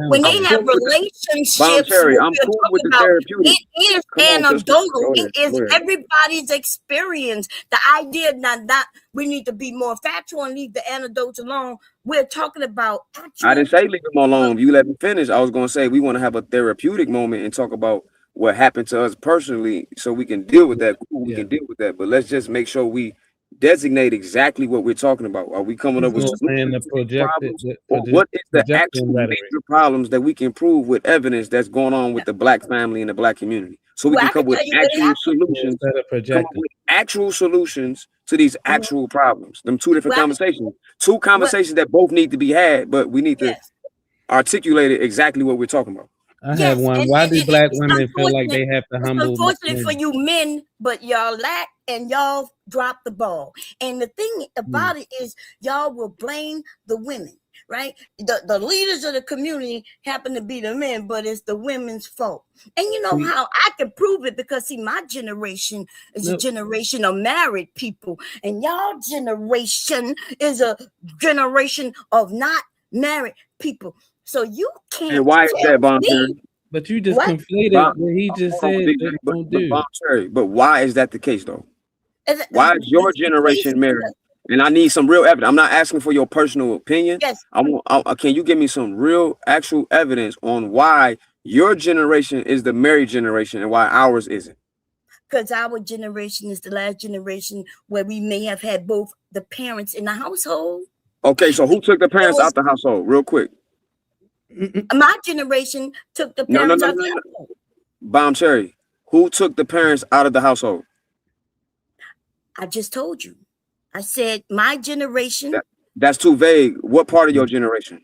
when they have relationships, Bomb Cherry, I'm what we're cool talking with the about, therapeutic. it is anecdotal. It is everybody's experience. The idea that we need to be more factual and leave the anecdotes alone. We're talking about actual. I didn't say leave them alone. If you let me finish, I was going to say we want to have a therapeutic moment and talk about what happened to us personally so we can deal with that. Cool, we can deal with that. But let's just make sure we designate exactly what we're talking about. Are we coming up with solutions to these problems? Or what is the actual major problems that we can prove with evidence that's going on with the black family and the black community? So we can come with actual solutions. Come up with actual solutions to these actual problems. Them two different conversations. Two conversations that both need to be had, but we need to articulate it exactly what we're talking about. I have one. Why do black women feel like they have to humble? Unfortunately for you men, but y'all lack and y'all dropped the ball. And the thing about it is y'all will blame the women, right? The leaders of the community happen to be the men, but it's the women's fault. And you know how I can prove it, because see, my generation is a generation of married people, and y'all generation is a generation of not married people. So you can't. And why is that, Bomb Cherry? But you just conflated what he just said. But why is that the case, though? Why is your generation married? And I need some real evidence. I'm not asking for your personal opinion. Yes. Can you give me some real, actual evidence on why your generation is the married generation and why ours isn't? Because our generation is the last generation where we may have had both the parents in the household. Okay, so who took the parents out the household? Real quick. My generation took the parents out the household. Bomb Cherry, who took the parents out of the household? I just told you. I said my generation. That's too vague. What part of your generation?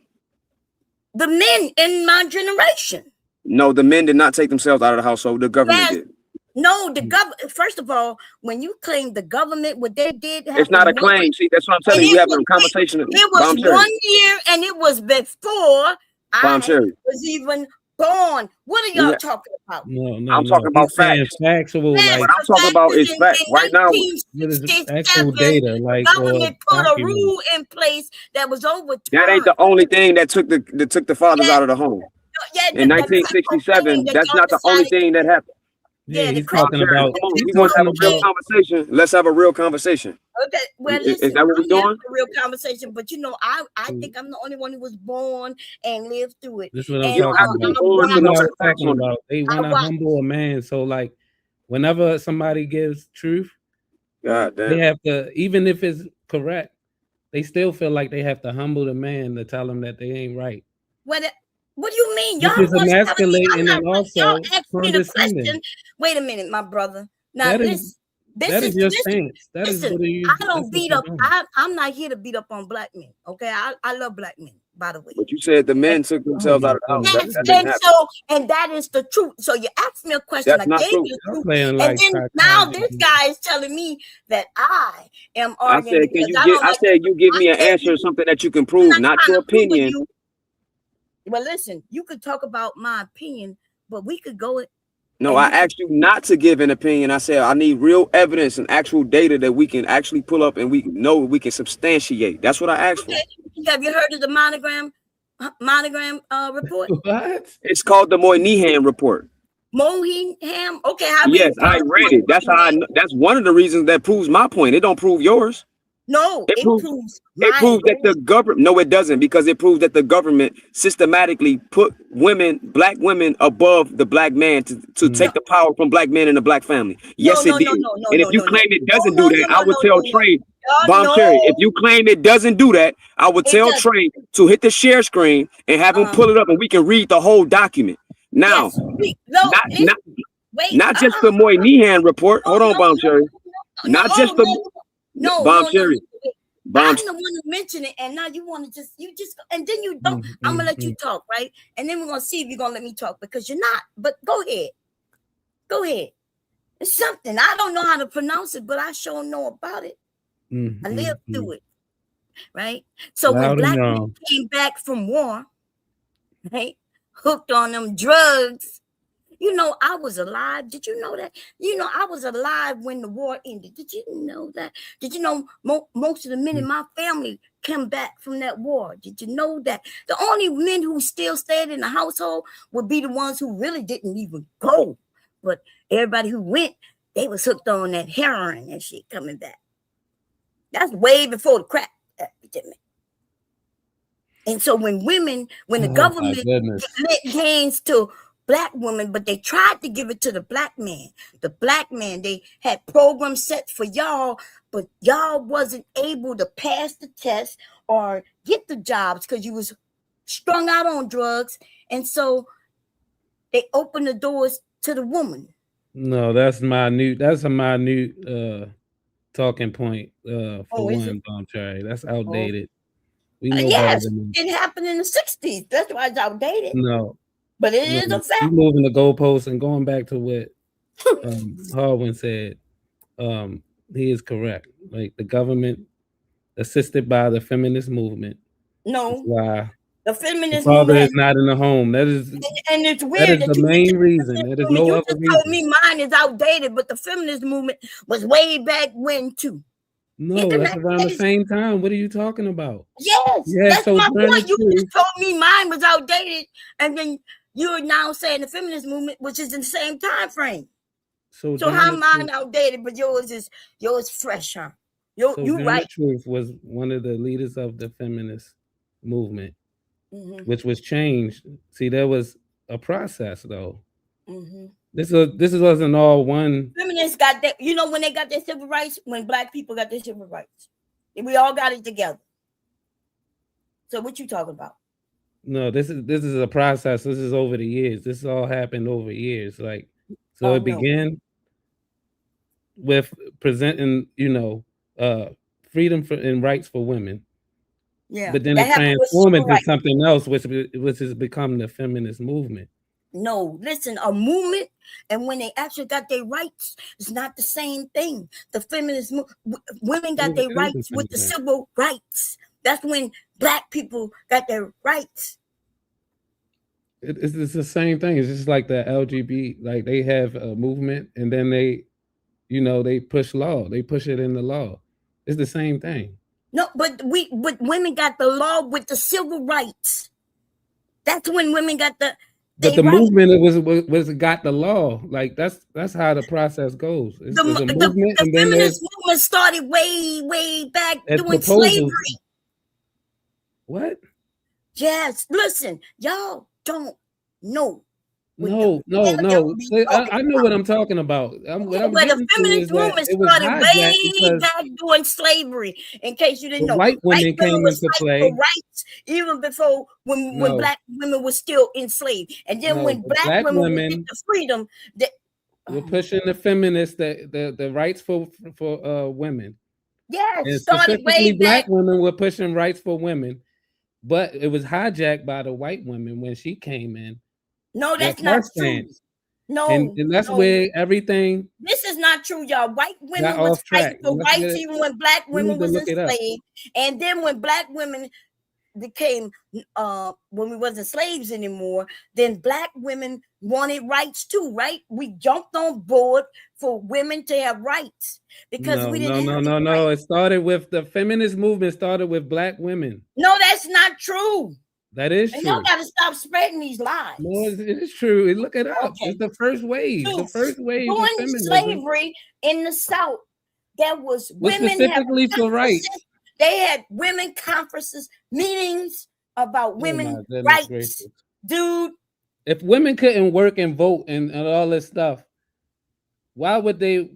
The men in my generation. No, the men did not take themselves out of the household. The government did. No, the government. First of all, when you claim the government, what they did, it's not a claim. See, that's what I'm telling you. You having a conversation. It was 1 year, and it was before I was even born. What are y'all talking about? No, I'm talking about facts. Factual. What I'm talking about is facts. Right now, actual data. Like government put a rule in place that was overturned. That ain't the only thing that took the fathers out of the home. In 1967, that's not the only thing that happened. Yeah, he's talking about. We want to have a real conversation. Let's have a real conversation. Okay, well, listen, is that what we're doing? A real conversation, but you know, I think I'm the only one who was born and lived through it. This is what I'm talking about. They want to humble a man, so like, whenever somebody gives truth, they have to, even if it's correct, they still feel like they have to humble the man to tell them that they ain't right. What do you mean? Y'all emasculating and also condescending. Wait a minute, my brother. Now this is your stance. I don't beat up. I'm not here to beat up on black men. Okay, I love black men, by the way. But you said the men took themselves out of the house. And that is the truth. So you asked me a question. I gave you the truth. And then now this guy is telling me that I am arguing. I said you give me an answer, something that you can prove, not your opinion. Well, listen, you could talk about my opinion, but we could go. No, I asked you not to give an opinion. I said I need real evidence and actual data that we can actually pull up and we know we can substantiate. That's what I asked for. Have you heard of the monogram report? What? It's called the Moynihan report. Moynihan? Okay. Yes, I read it. That's how I know. That's one of the reasons that proves my point. It don't prove yours. No, it proves that the government. No, it doesn't, because it proves that the government systematically put black women above the black man to take the power from black men in the black family. Yes, it did. And if you claim it doesn't do that, I would tell Trey, Bomb Cherry. If you claim it doesn't do that, I would tell Trey to hit the share screen and have him pull it up, and we can read the whole document. Now, not just the Moynihan report. Hold on, Bomb Cherry. Not just the. Bomb Cherry. I'm the one who mentioned it, and now you want to and then you don't. I'm gonna let you talk, right? And then we're gonna see if you're gonna let me talk, because you're not. But go ahead. It's something I don't know how to pronounce it, but I sure know about it. I lived through it, right? So when black men came back from war, right, hooked on them drugs. You know, I was alive. Did you know that? You know, I was alive when the war ended. Did you know that? Did you know most of the men in my family came back from that war? Did you know that? The only men who still stayed in the household would be the ones who really didn't even go. But everybody who went, they was hooked on that heroin and shit coming back. That's way before the crack epidemic. And so when the government let hands to black women, but they tried to give it to the black man. The black man, they had programs set for y'all, but y'all wasn't able to pass the test or get the jobs because you was strung out on drugs. And so they opened the doors to the woman. No, that's my new talking point for one, Bomb Cherry. That's outdated. We know yes, it happened in the 60s. That's why it's outdated. No. But it is a fact. Moving the goalposts and going back to what Harwin said. He is correct. Like the government, assisted by the feminist movement, is No, why the the feminist father movement is has, not in the home. and it's That weird is that the you get to main the reason. feminist There is movement. no You other just told reason. me mine is outdated, but the feminist movement was way back when too. No, Isn't that's that around the crazy? same time. What are you talking about? Yes, You had that's my Sojourner point. You Truth. just told me mine was outdated, and then you're now saying the feminist movement, which is in the same time frame. So how Sojourner mine Truth. outdated, but yours fresh, huh? You Sojourner right. Truth was one of the leaders of the feminist movement, hmm which was changed. See, there was a process though. hmm This wasn't all one. Feminists got that. You know when they got their civil rights, when black people got their civil rights, and we all got it together. So what you talking about? No, this is a process. This is over the years. This all happened over years. Like, so Oh it no. began with presenting, uh, freedom and rights for women, Yeah, but then that it happened with transformed civil into rights. something else, which has become the feminist movement. No, listen, a movement, and when they actually got their rights, it's not the same thing. The feminist women got their It is the rights same with the thing. civil rights. That's when black people got their rights. It's the same thing. It's just like the LGBT. Like they have a movement, and then they push law. They push it in the law. It's the same thing. No, but women got the law with the civil rights. That's when women got But they the right. movement was got the law. Like that's how the process goes. There's a movement, The and then there's feminist movement started way back doing proposals. slavery. What? Yes, listen, y'all don't know what No. the hell y'all be talking I know about. what I'm talking about. What I'm Where the getting to is feminist that movement it was started hijacked way because back doing slavery. In case you the didn't know, white white women women came was into fighting for play. rights even before when No, black women were still enslaved. And then no, when the black black women would get women the freedom, that were oh my pushing the feminists the rights for women, yes, and started specifically way black back. women were pushing rights for women. But it was hijacked by the white women when she came in No, with that's her not true. stance, and No, that's no. where everything This is not true, y'all. White got women was off fighting track. for And let's get rights it. even when black You women need to was look it up. enslaved. And then when black women became when we wasn't slaves anymore, then black women wanted rights too, right? We jumped on board for women to have rights because No, we no, didn't no, have no, any no. rights. It started with the feminist movement. Started with black women. No, that's not true. That is And y'all true. gotta stop spreading these lies. No, it is true. Look it up. Okay. It's the first wave. Two, The first wave of during feminism slavery in the South, there was was women having specifically for rights. conferences. They had women conferences, meetings about Oh my women goodness rights. gracious! Dude, If women couldn't work and vote and all this stuff, why would they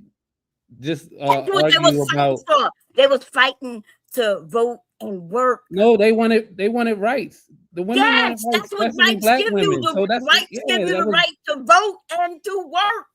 just that's what they argue was fighting about? for. They was fighting to vote and work. No, they wanted rights. The women wanted Yes, rights, that's what especially rights black give you. women. The So that's rights give you that the was. right to vote and to work.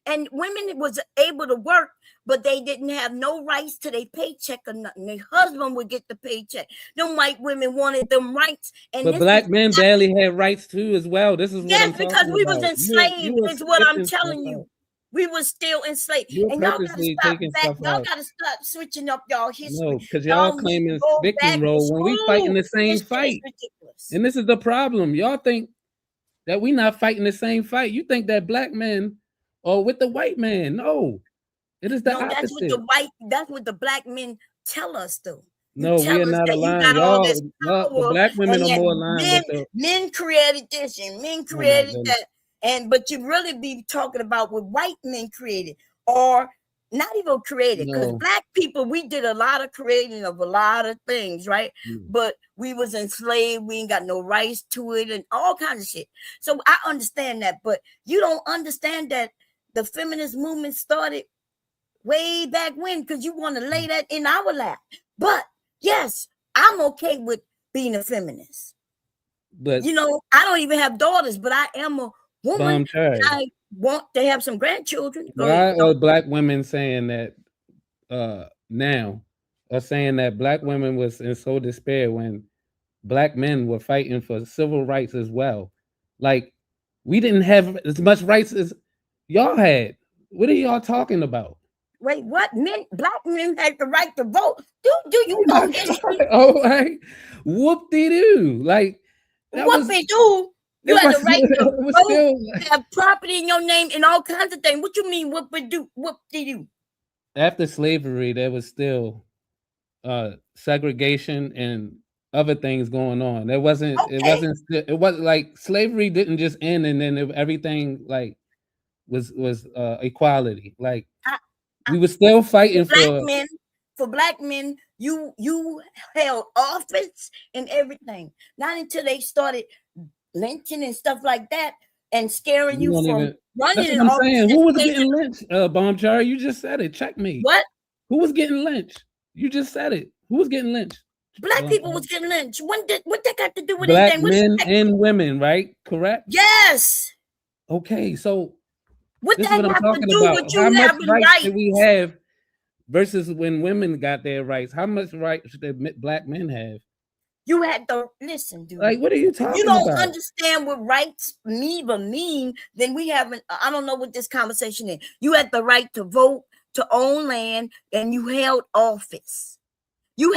And women was able to work, but they didn't have no rights to their paycheck or nothing. Their husband would get the paycheck. Them white women wanted them rights, and But this was black men barely had rights too, as well. This is what yes, I'm because talking we was about. enslaved. You are Is what I'm skipping stuff telling out. you. We was still enslaved, You're and y'all gotta purposely stop taking back. stuff Y'all out. gotta stop switching up y'all history. No, because y'all Y'all need to claiming go back victim to role when we fighting school. the same This shit is fight. ridiculous. And this is the problem. Y'all think that we not fighting the same fight. You think that black men are with the white man. No, it is the No, that's what opposite. that's what the black men tell us though. You No, tell we are us not that you aligned. got all this The power black women and are that more aligned with the. men created this and men Oh my created goodness. that. But you really be talking about what white men created or not even created, because No. black people, we did a lot of creating of a lot of things, right? Mm. But we was enslaved, we ain't got no rights to it and all kinds of shit. So I understand that, but you don't understand that the feminist movement started way back when, because you want to lay that in our lap. But yes, I'm okay with being a feminist. But you know, I don't even have daughters, but I am a woman. I want to have some grandchildren. Why are black women saying that now, or saying that black women was in so despair when black men were fighting for civil rights as well? Like, we didn't have as much rights as y'all had. What are y'all talking about? Wait, what? Black men had the right to vote. Do you know history? Oh, right. Whoop-de-doo. Like, that What was, they do? You it had was, the right to it was vote, still, have property in your name, and all kinds of things. What you mean? What they do? What they do? after slavery, there was still segregation and other things going on. It wasn't like slavery didn't just end and then everything like was equality. Like I, we were still fighting for black men, you held office and everything. Not until they started lynching and stuff like that and scaring you from running that's what in I'm office. saying. Who was getting lynched? Bombchar, you just said it. Check me. What? Who was getting lynched? You just said it. Who was getting lynched? Black people was getting lynched. What that got to do with black anything? men and women, right? Correct? Yes. Okay, so what this that is what I'm have talking to do about. with you How much having rights rights? did we have versus when women got their rights? How much rights did black men have? You had to listen, dude. Like, what are you talking about? You don't understand what rights mean, then we haven't. I don't know what this conversation is. You had the right to vote, to own land, and you held office. You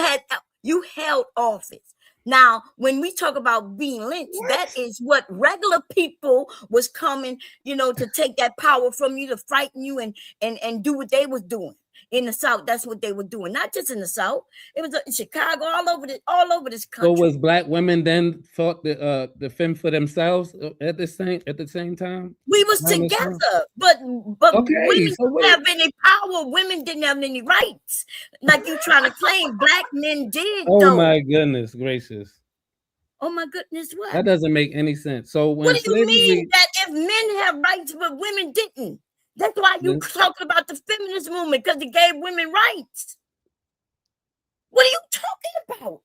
held office. Now, when we talk about being lynched, that is what regular people was coming, to take that power from you, to frighten you and do what they was doing. In the South, that's what they were doing. Not just in the South. It was in Chicago, all over this country. So was black women then fought the femme for themselves at the same time? We was together, but okay, women didn't have any power. Women didn't have any rights, like you trying to claim. Black men did. Oh my goodness gracious! Oh my goodness, what? That doesn't make any sense. So when what do you mean that if men have rights but women didn't? That's why you talking about the feminist movement, because it gave women rights. What are you talking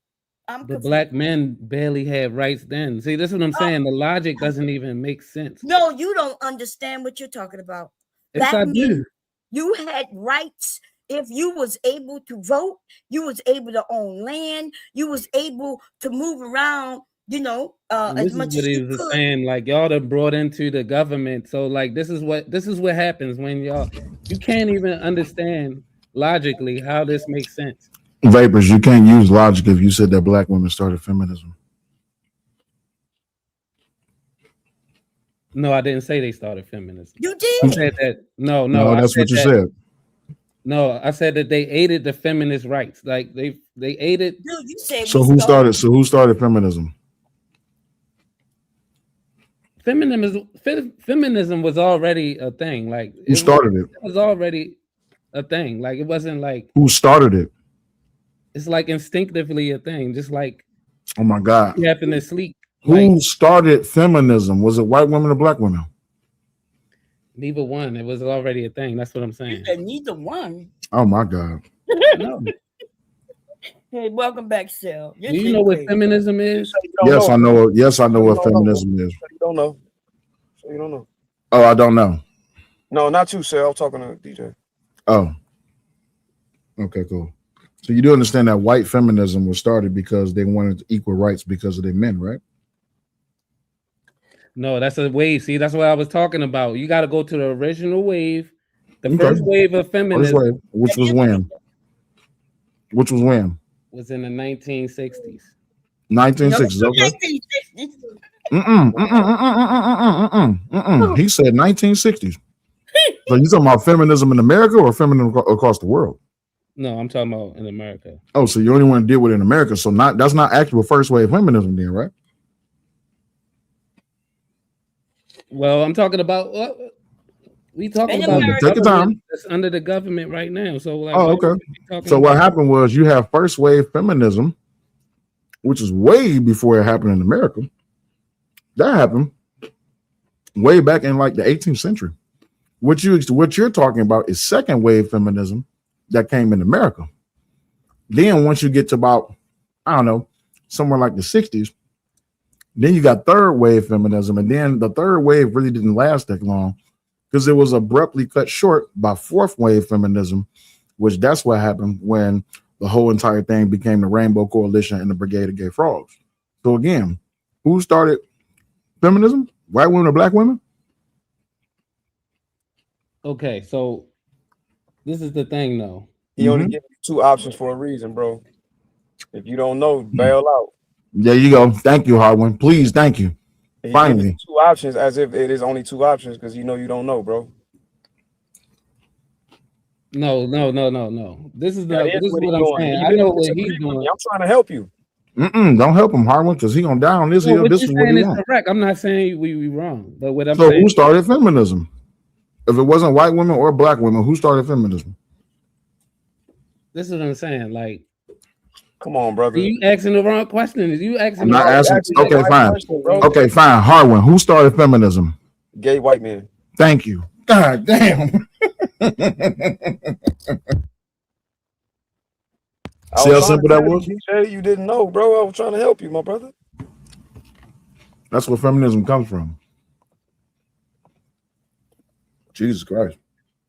about? The black men barely had rights then. See, this is what I'm saying. The logic doesn't even make sense. No, you don't understand what you're talking about. Yes, I do. You had rights. If you was able to vote, you was able to own land, you was able to move around, as much as you could. Saying, like, y'all done brought into the government. So like this is what happens when you can't even understand logically how this makes sense. Vapors, you can't use logic if you said that black women started feminism. No, I didn't say they started feminism. You did. You said that. No, that's what you said. No, I said that they aided the feminist rights. Like they aided. Dude, you said so who started feminism? Feminism was already a thing. Like who started it? It was already a thing. Like it wasn't like who started it. It's like instinctively a thing, just like oh my god, you happen to sleep. Who started feminism? Was it white women or black women? Neither one. It was already a thing. That's what I'm saying. Neither one. Oh my god. No. Hey, welcome back, Sel. Do you know what feminism is? Yes, I know. Yes, I know what feminism is. You don't know. So you don't know. Oh, I don't know. No, not you, Sel. I'm talking to DJ. Oh. Okay, cool. So you do understand that white feminism was started because they wanted equal rights because of their men, right? No, that's a wave. See, that's what I was talking about. You got to go to the original wave, the first wave of feminism. Which was when? Which was when? Was in the 1960s. 1960s, okay. He said 1960s. So you talking about feminism in America or feminism across the world? No, I'm talking about in America. Oh, so you only want to deal with it in America. So that's not actual first wave feminism then, right? Well, I'm talking about we talking about take your time. That's under the government right now. So like, okay. So what happened was you have first wave feminism, which is way before it happened in America. That happened way back in like the 18th century. What you're talking about is second wave feminism that came in America. Then once you get to about, I don't know, somewhere like the 60s, then you got third wave feminism. And then the third wave really didn't last that long because it was abruptly cut short by fourth wave feminism, which that's what happened when the whole entire thing became the Rainbow Coalition and the Brigade of Gay Frogs. So again, who started feminism? White women or black women? Okay, so This is the thing, though. He only gives you 2 options for a reason, bro. If you don't know, bail out. There you go. Thank you, Hardwin. Please, thank you. He gives you Finally. 2 options as if it is only 2 options because you don't know, bro. No. This is That is what he's I'm doing. saying. You I know didn't what disagree he's with doing. me. I'm trying to help you. Don't help him, Hardwin, because he gonna die on this No, hill. what This you're is what saying he is wants. correct. I'm not saying we wrong, but what I'm So saying. who started feminism? If it wasn't white women or black women, who started feminism? This is what I'm saying. Like, come on, brother. You asking the wrong question. You asking I'm the not wrong asking. question. Okay, fine. Question, bro. Okay, fine. Hardwin, who started feminism? Gay white men. Thank you. God damn. See how simple that was? DJ, you didn't know, bro. I was trying to help you, my brother. That's where feminism comes from. Jesus Christ.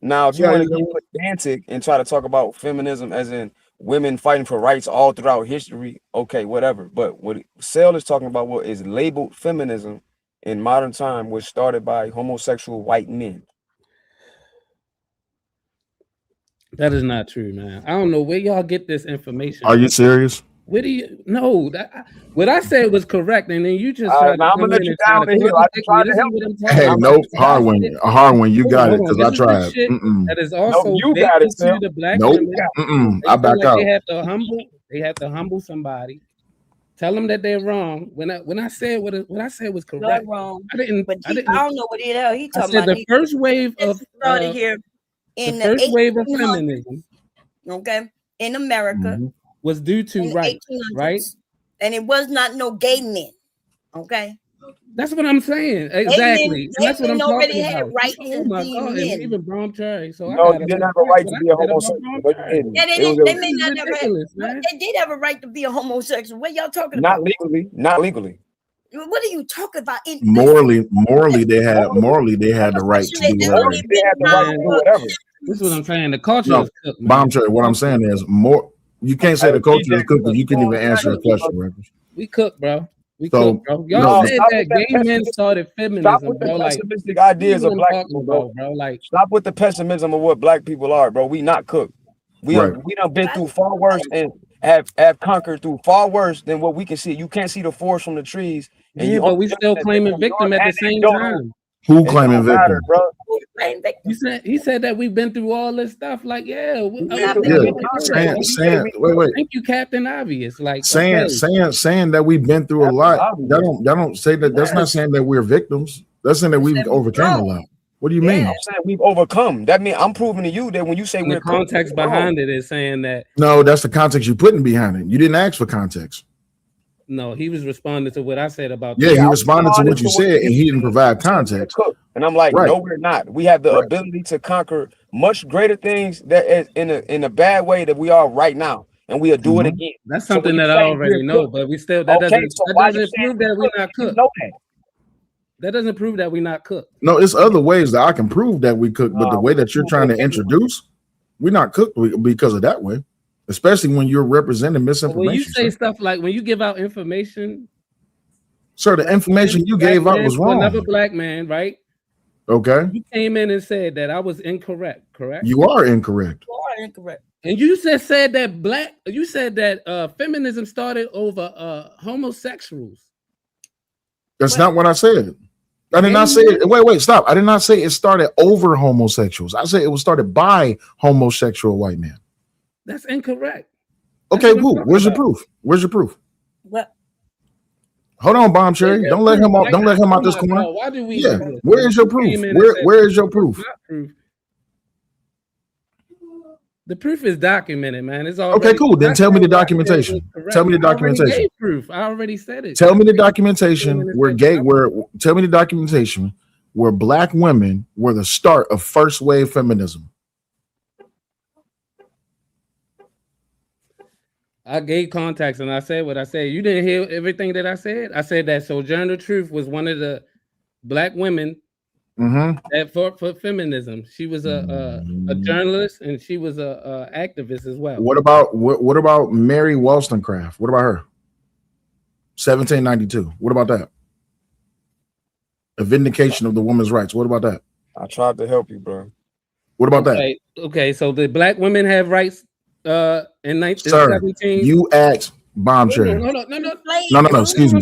Now, if you want to get pedantic and try to talk about feminism as in women fighting for rights all throughout history, okay, whatever. But what Sale is talking about, what is labeled feminism in modern time, was started by homosexual white men. That is not true, man. I don't know where y'all get this information. Are you serious? Where do you know that? What I said was correct, and then you just tried to now I'm come gonna let in you and try down to the hill. I contradict me. tried to This is help what you. I'm talking Hey, about. nope, Y'all Hardwin. shit- Hardwin, you got it Hold on. because This I is the tried. shit that is No, also you baked got it, into Sale. the black Nope. women. I They feel back like out. they have to humble somebody. Tell them that they're wrong. When I said what I said was correct. Not wrong. I didn't. I don't know what the hell he I talking said about. the first wave of started here in the first wave of 1800s, feminism, okay, in America, was due to in the rights, 1800s, right? and it was not no gay men, okay. That's what I'm saying. Exactly. And that's what I'm already talking had about. rights Oh as my being God. men. And even Brom Cherry. So I No, got you didn't have a right to be a homosexual. No, you didn't. Yeah, It was they may This is not have ridiculous, man. they did have a right to be a homosexual. What y'all talking not about? legally. Not legally. What are you talking about? Morally, they had the right to do whatever. Morally, they had the right to do whatever. This is what I'm saying. The culture No, is cooked, man. Bomb Cherry, what I'm saying is more. You can't say the culture is cooked if you can't even answer a question, right? We cook, bro. We So, cook, bro. Y'all said that gay men pessimistic- started Stop feminism, with the bro. Like, pessimistic ideas what of I'm black talking people, bro. about, bro. Like, Stop with the pessimism of what black people are, bro. We not cooked. We Right. done been through far worse and have conquered through far worse than what we can see. You can't see the forest from the trees, and yeah, but we still claiming victim at the same time. Who claiming victim? bro. He said that we've been through all this stuff. Like, yeah, Wait. Thank you, Captain Obvious. Like, saying that we've been through a lot. That don't say that. That's not saying that we're victims. That's saying that we've overcome a lot. What do you mean? I'm saying we've overcome. That means I'm proving to you that when you say the context behind it is saying that. No, that's the context you putting behind it. You didn't ask for context. No, he was responding to what I said about. Yeah, he responded to what you said, and he didn't provide context. And I'm like, Right. no, we're not. We have the ability to conquer much greater things that is in a bad way that we are right now, and we'll do it again. That's something that I already know, but we still that doesn't prove that we're not cooked. That doesn't prove that we're not cooked. No, it's other ways that I can prove that we cook, but the way that you're trying to introduce, we're not cooked because of that way. Especially when you're representing misinformation. When you say stuff like when you give out information, sir, the information you gave out was wrong. Another black man, right? Okay. You came in and said that I was incorrect, correct? You are incorrect. You are incorrect. And you just said that feminism started over homosexuals. That's not what I said. I did not say it. Wait, stop. I did not say it started over homosexuals. I said it was started by homosexual white men. That's incorrect. Okay, cool. Where's your proof? Where's your proof? What? Hold on, Bomb Cherry. Don't let him out. Don't let him out this corner. Why do we? Yeah. Where is your proof? Where is your proof? The proof is documented, man. It's all okay. Cool. Then tell me the documentation. Tell me the documentation. Proof. I already said it. Tell me the documentation where tell me the documentation where black women were the start of first wave feminism. I gave context and I said what I said. You didn't hear everything that I said. I said that Sojourner Truth was one of the black women that fought for feminism. She was a journalist and she was a activist as well. What about Mary Wollstonecraft? What about her? 1792. What about that? A vindication of the woman's rights. What about that? I tried to help you, bro. What about that? Okay, so the black women have rights in 1917. You asked Bomb Cherry. No. Excuse me.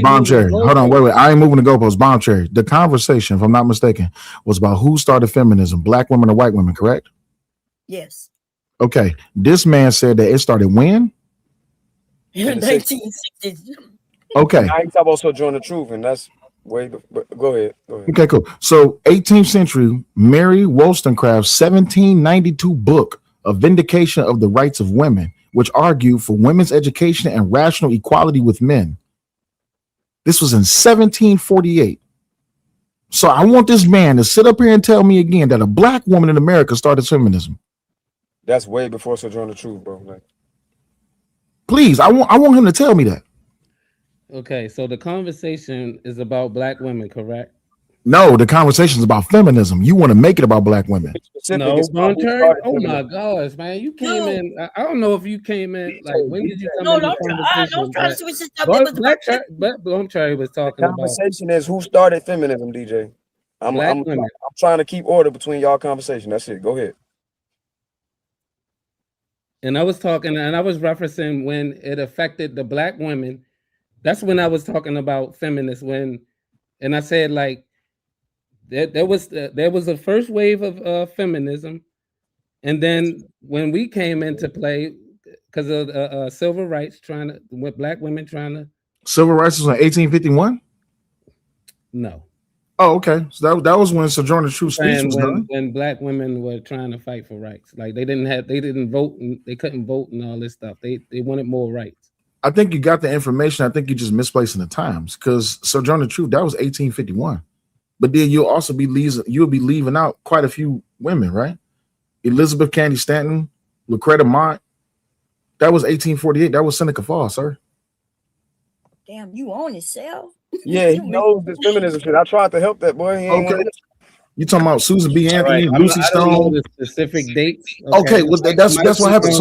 Bomb Cherry. Hold on. Wait. I ain't moving the goalposts. Bomb Cherry. The conversation, if I'm not mistaken, was about who started feminism, black women or white women, correct? Yes. Okay. This man said that it started when? In the 1960s. Okay. Now he's about Sojourner Truth, and that's way. Go ahead. Okay, cool. So 18th century, Mary Wollstonecraft's 1792 book, A Vindication of the Rights of Women, which argued for women's education and rational equality with men. This was in 1748. So I want this man to sit up here and tell me again that a black woman in America started feminism. That's way before Sojourner Truth, bro. Like, please, I want him to tell me that. Okay, so the conversation is about black women, correct? No, the conversation is about feminism. You want to make it about black women. No, oh my gosh, man. You came in. I don't know if you came in. Like, when did you come in? Don't try to switch this up. But Blum Cherry was talking about. The conversation is who started feminism, DJ. I'm trying to keep order between y'all conversation. That's it. Go ahead. And I was talking, and I was referencing when it affected the black women. That's when I was talking about feminists. And I said, like, there was a first wave of feminism, and then when we came into play because of civil rights, with black women trying to. Civil rights was in 1851. No. Oh, okay. So that was when Sojourner Truth's speech was done. When black women were trying to fight for rights, like they didn't vote, and they couldn't vote and all this stuff. They wanted more rights. I think you got the information. I think you're just misplacing the times, because Sojourner Truth, that was 1851. But then you'll also be leaving out quite a few women, right? Elizabeth Cady Stanton, Lucretta Mott. That was 1848. That was Seneca Falls, sir. Damn, you own yourself. Yeah, he knows this feminism shit. I tried to help that boy. He ain't okay. You talking about Susan B. Anthony, right. Lucy Stone? The specific dates. Okay, well, that's what happens.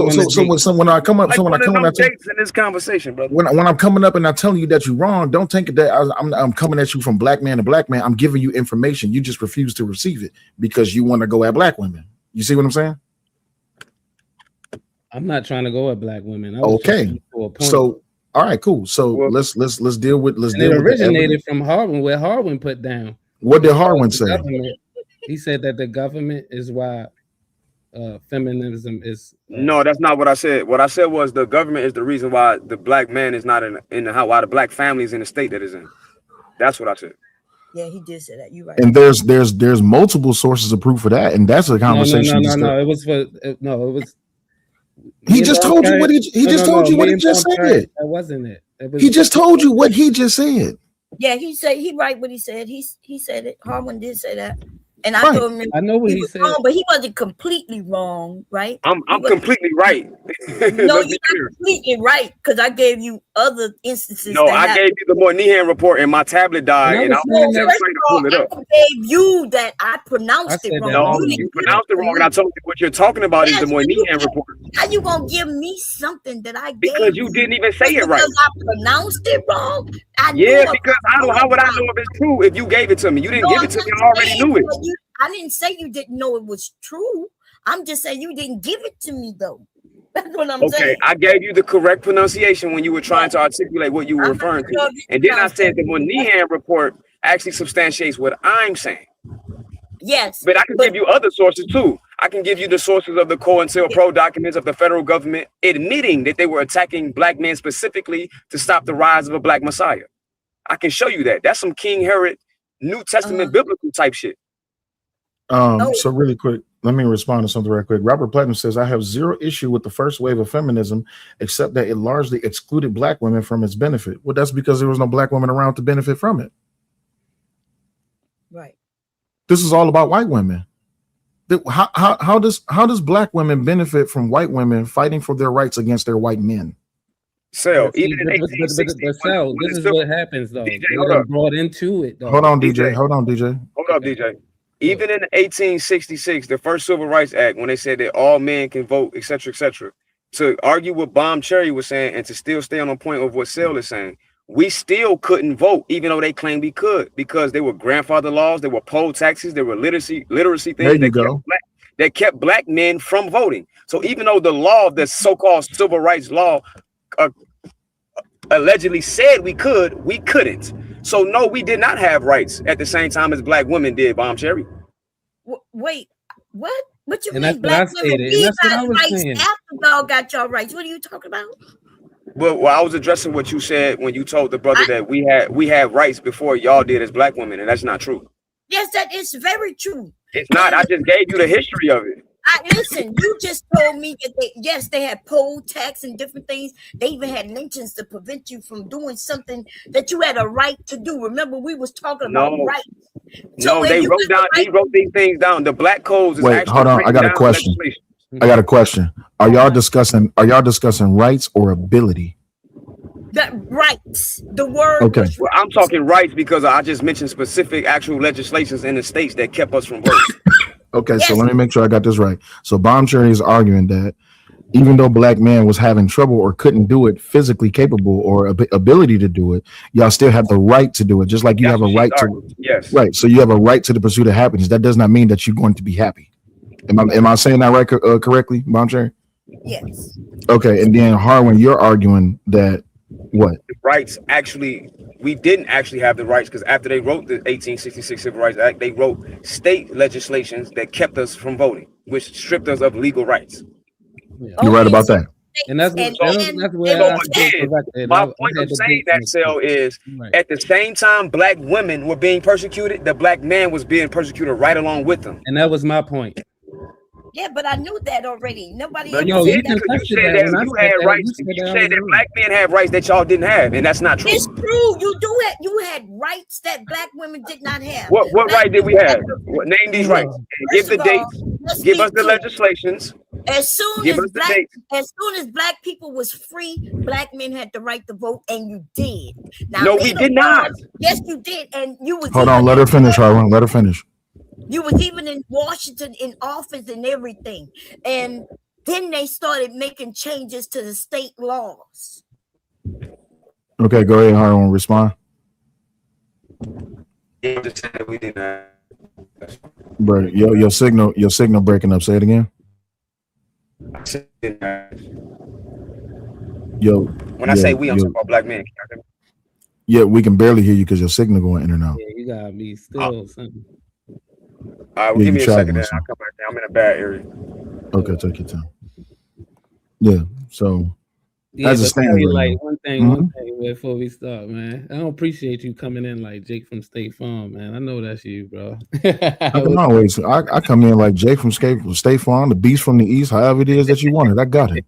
So when I come up, dates in this conversation, brother. When I'm coming up and I'm telling you that you're wrong, don't think that I'm coming at you from black man to black man. I'm giving you information. You just refuse to receive it because you want to go at black women. You see what I'm saying? I'm not trying to go at black women. Okay, so all right, cool. So let's deal with it originated from Harwin, where Harwin put down. What did Harwin say? He said that the government is why feminism is. No, that's not what I said. What I said was the government is the reason why the black man is not in the house, why the black family is in the state that is in. That's what I said. Yeah, he did say that. You're right. And there's multiple sources of proof for that, and that's a conversation. No. It was. He just told you what he just told you what he just said. That wasn't it. He just told you what he just said. Yeah, he right what he said. He said it. Harwin did say that. And I told him I know what he said, wrong, but he wasn't completely wrong, right? I'm completely right. No, you're not completely right, because I gave you other instances. No, I gave you the Moynihan report, and my tablet died, and I was trying to pull it up. I gave you that I pronounced it wrong. No, you pronounced it wrong, and I told you what you're talking about is the Moynihan report. How you gonna give me something that I gave? Because you didn't even say it right. Because I pronounced it wrong. Because how would I know if it's true if you gave it to me? You didn't give it to me. I already knew it. I didn't say you didn't know it was true. I'm just saying you didn't give it to me, though. That's what I'm saying. Okay, I gave you the correct pronunciation when you were trying to articulate what you were referring to. And then I said the Moynihan report actually substantiates what I'm saying. Yes. But I can give you other sources, too. I can give you the sources of the COINTELPRO documents of the federal government admitting that they were attacking black men specifically to stop the rise of a black messiah. I can show you that. That's some King Herod, New Testament biblical type shit. So really quick, let me respond to something right quick. Robert Platinum says, I have zero issue with the first wave of feminism, except that it largely excluded black women from its benefit. Well, that's because there was no black women around to benefit from it. Right. This is all about white women. How does black women benefit from white women fighting for their rights against their white men? Even in this is what happens, though. DJ, they brought into it, though. Hold on, DJ. Hold up, DJ. Even in 1866, the first Civil Rights Act, when they said that all men can vote, etc., to argue what Bomb Cherry was saying and to still stay on the point of what Sale is saying, we still couldn't vote, even though they claimed we could, because they were grandfather laws, there were poll taxes, there were literacy things. There you go. that kept black men from voting. So even though the law, the so-called civil rights law, allegedly said we couldn't. So no, we did not have rights at the same time as black women did, Bomb Cherry. Wait, what? What you And mean that's what black I women? stated, and We that's what I got was rights saying. after y'all got your rights. What are you talking about? Well, I was addressing what you said when you told the brother that we had rights before y'all did as black women, and that's not true. Yes, that is very true. It's not. I just gave you the history of it. Listen, you just told me that they had poll tax and different things. They even had lynchings to prevent you from doing something that you had a right to do. Remember, we was talking about rights. So they wrote these things down. The black codes is Wait, actually hold on. I got a down question. legislation. I got a question. Are y'all discussing rights or ability? The rights. The word. Okay. Well, I'm talking rights because I just mentioned specific actual legislations in the states that kept us from voting. Okay, so let me make sure I got this right. So Bomb Cherry is arguing that even though black man was having trouble or couldn't do it physically capable or ability to do it, y'all still have the right to do it, just like you have a right to. Yes. Right. So you have a right to the pursuit of happiness. That does not mean that you're going to be happy. Am I saying that right correctly, Bomb Cherry? Yes. Okay, and then Harwin, you're arguing that what? The rights actually, we didn't actually have the rights because after they wrote the 1866 Civil Rights Act, they wrote state legislations that kept us from voting, which stripped us of legal rights. Yeah. You're right about that. And that's where so again, my point of saying that, Cell, is at the same time black women were being persecuted, the black man was being persecuted right along with them. And that was my point. Yeah, but I knew that already. Nobody But ever you said that you had rights. You said that black men had rights that y'all didn't have, and that's not true. It's true. You had rights that black women did not have. What right did we have? Name these rights. Give the dates. Give us the legislations. As soon as black people was free, black men had the right to vote, and you did. Now, no, we did not. Yes, you did, and you was. Hold on, let her finish, Harwin. Let her finish. You was even in Washington in office and everything. And then they started making changes to the state laws. Okay, go ahead, Harwin, respond. Bro, your signal breaking up. Say it again. When I say we, I'm talking about black men. Yeah, we can barely hear you because your signal going in and out. Yeah, you gotta be still something. All right, well, give me a second. Then I'll come back down. I'm in a bad area. Okay, take your time. Yeah. So, as a stand, like one thing before we start, man. I don't appreciate you coming in like Jake from State Farm, man. I know that's you, bro. I come in like Jake from State Farm, the Beast from the East, however it is that you want it. I got it.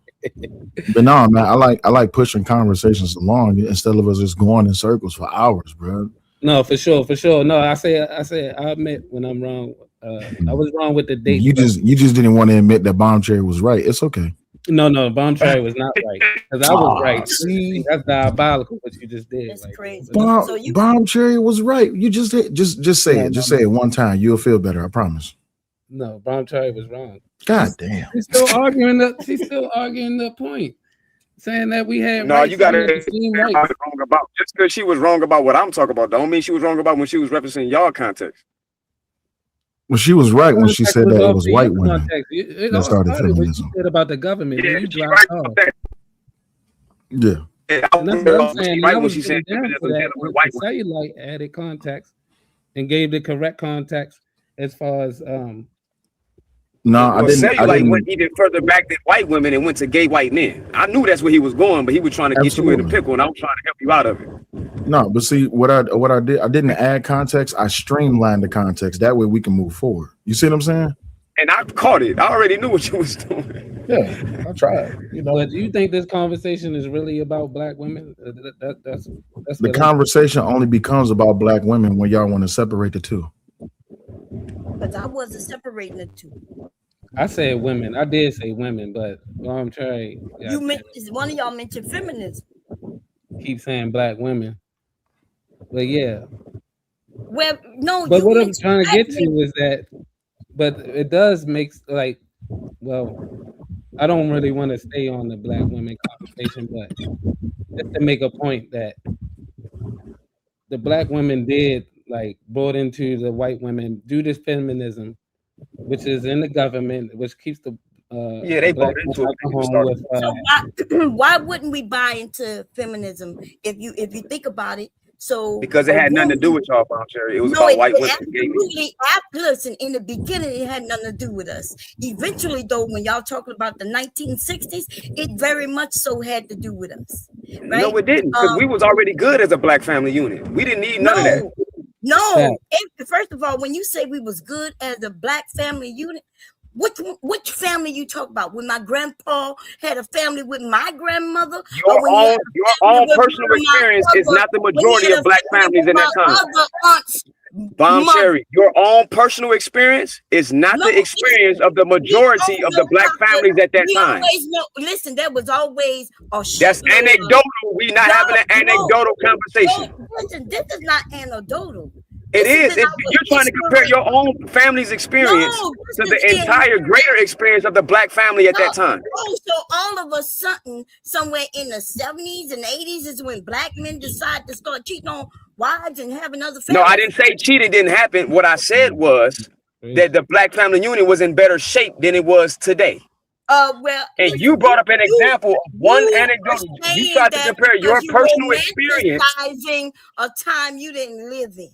But no, man, I like pushing conversations along instead of us just going in circles for hours, bro. No, for sure. No, I admit when I'm wrong. I was wrong with the date. You just didn't want to admit that Bomb Cherry was right. It's okay. No, Bomb Cherry was not right because I was right. See? That's diabolical what you just did. That's crazy. Bomb Cherry was right. You just say it. Just say it one time. You'll feel better. I promise. No, Bomb Cherry was wrong. God damn. She's still arguing the point. Saying that we had no, you gotta wrong about just because she was wrong about what I'm talking about. Don't mean she was wrong about when she was representing y'all context. Well, she was right when she said that it was white women that started feminism. You said about the government. Yeah, you dropped off. Yeah. That's what I'm saying. I was getting down for that. Cellulite added context and gave the correct context as far as No, I didn't. Cellulite went even further back than white women and went to gay white men. I knew that's where he was going, but he was trying to get you in the pickle, and I was trying to help you out of it. No, but see what I did. I didn't add context. I streamlined the context. That way we can move forward. You see what I'm saying? And I caught it. I already knew what you was doing. Yeah, I tried. But do you think this conversation is really about black women? That's the conversation only becomes about black women when y'all want to separate the two. Because I wasn't separating the two. I said women. I did say women, but I'm trying. You mentioned one of y'all mentioned feminism. Keep saying black women, but yeah. Well, no. But what I'm trying to get to is that, but it does make like, well, I don't really want to stay on the black women conversation, but just to make a point that the black women did like brought into the white women do this feminism which is in the government, which keeps the they black voted men into it. out the home So with why wouldn't we buy into feminism if you think about it? So because it had nothing to do with y'all, Bomb Cherry. It was about white women. Absolutely. Listen, in the beginning, it had nothing to do with us. Eventually, though, when y'all talking about the 1960s, it very much so had to do with us. Right? No, it didn't, because we was already good as a black family unit. We didn't need none of that. No. First of all, when you say we was good as a black family unit, which family you talk about? When my grandpa had a family with my grandmother, your own personal experience is not the majority of black families in that time. Bomb Cherry, your own personal experience is not the experience of the majority of the black families at that time. Listen, there was always that's anecdotal. We not having an anecdotal conversation. Listen, this is not anecdotal. It is. You're trying to compare your own family's experience to the entire greater experience of the black family at that time. So all of a sudden, somewhere in the 70s and 80s is when black men decide to start cheating on wives and having other families. No, I didn't say cheating didn't happen. What I said was that the black family unit was in better shape than it was today. Well, and you brought up an example of one anecdote. You tried to compare your personal experience. A time you didn't live in.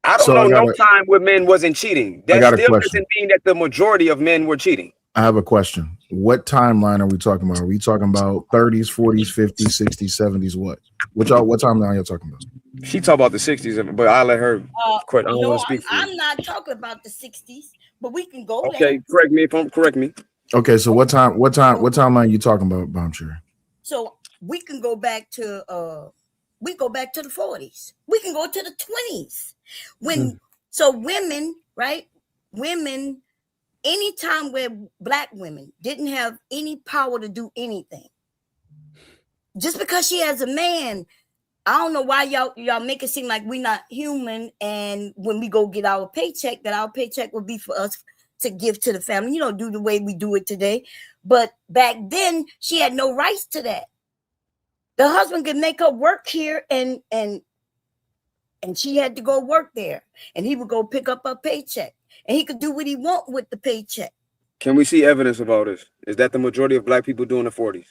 I don't know no time where men wasn't cheating. That still doesn't mean that the majority of men were cheating. I have a question. What timeline are we talking about? Are we talking about 30s, 40s, 50s, 60s, 70s? What timeline are you talking about? She talk about the 60s, but I'll let her quit. I don't want to speak for I'm not talking about the 60s, but we can go there. Okay, correct me. Okay, so what timeline are you talking about, Bomb Cherry? So we can go back to the 40s. We can go to the 20s. So women, right? Women, anytime where black women didn't have any power to do anything. Just because she has a man, I don't know why y'all make it seem like we're not human, and when we go get our paycheck, that our paycheck will be for us to give to the family, do the way we do it today. But back then, she had no rights to that. The husband could make her work here, and she had to go work there, and he would go pick up her paycheck, and he could do what he want with the paycheck. Can we see evidence of all this? Is that the majority of black people doing the 40s,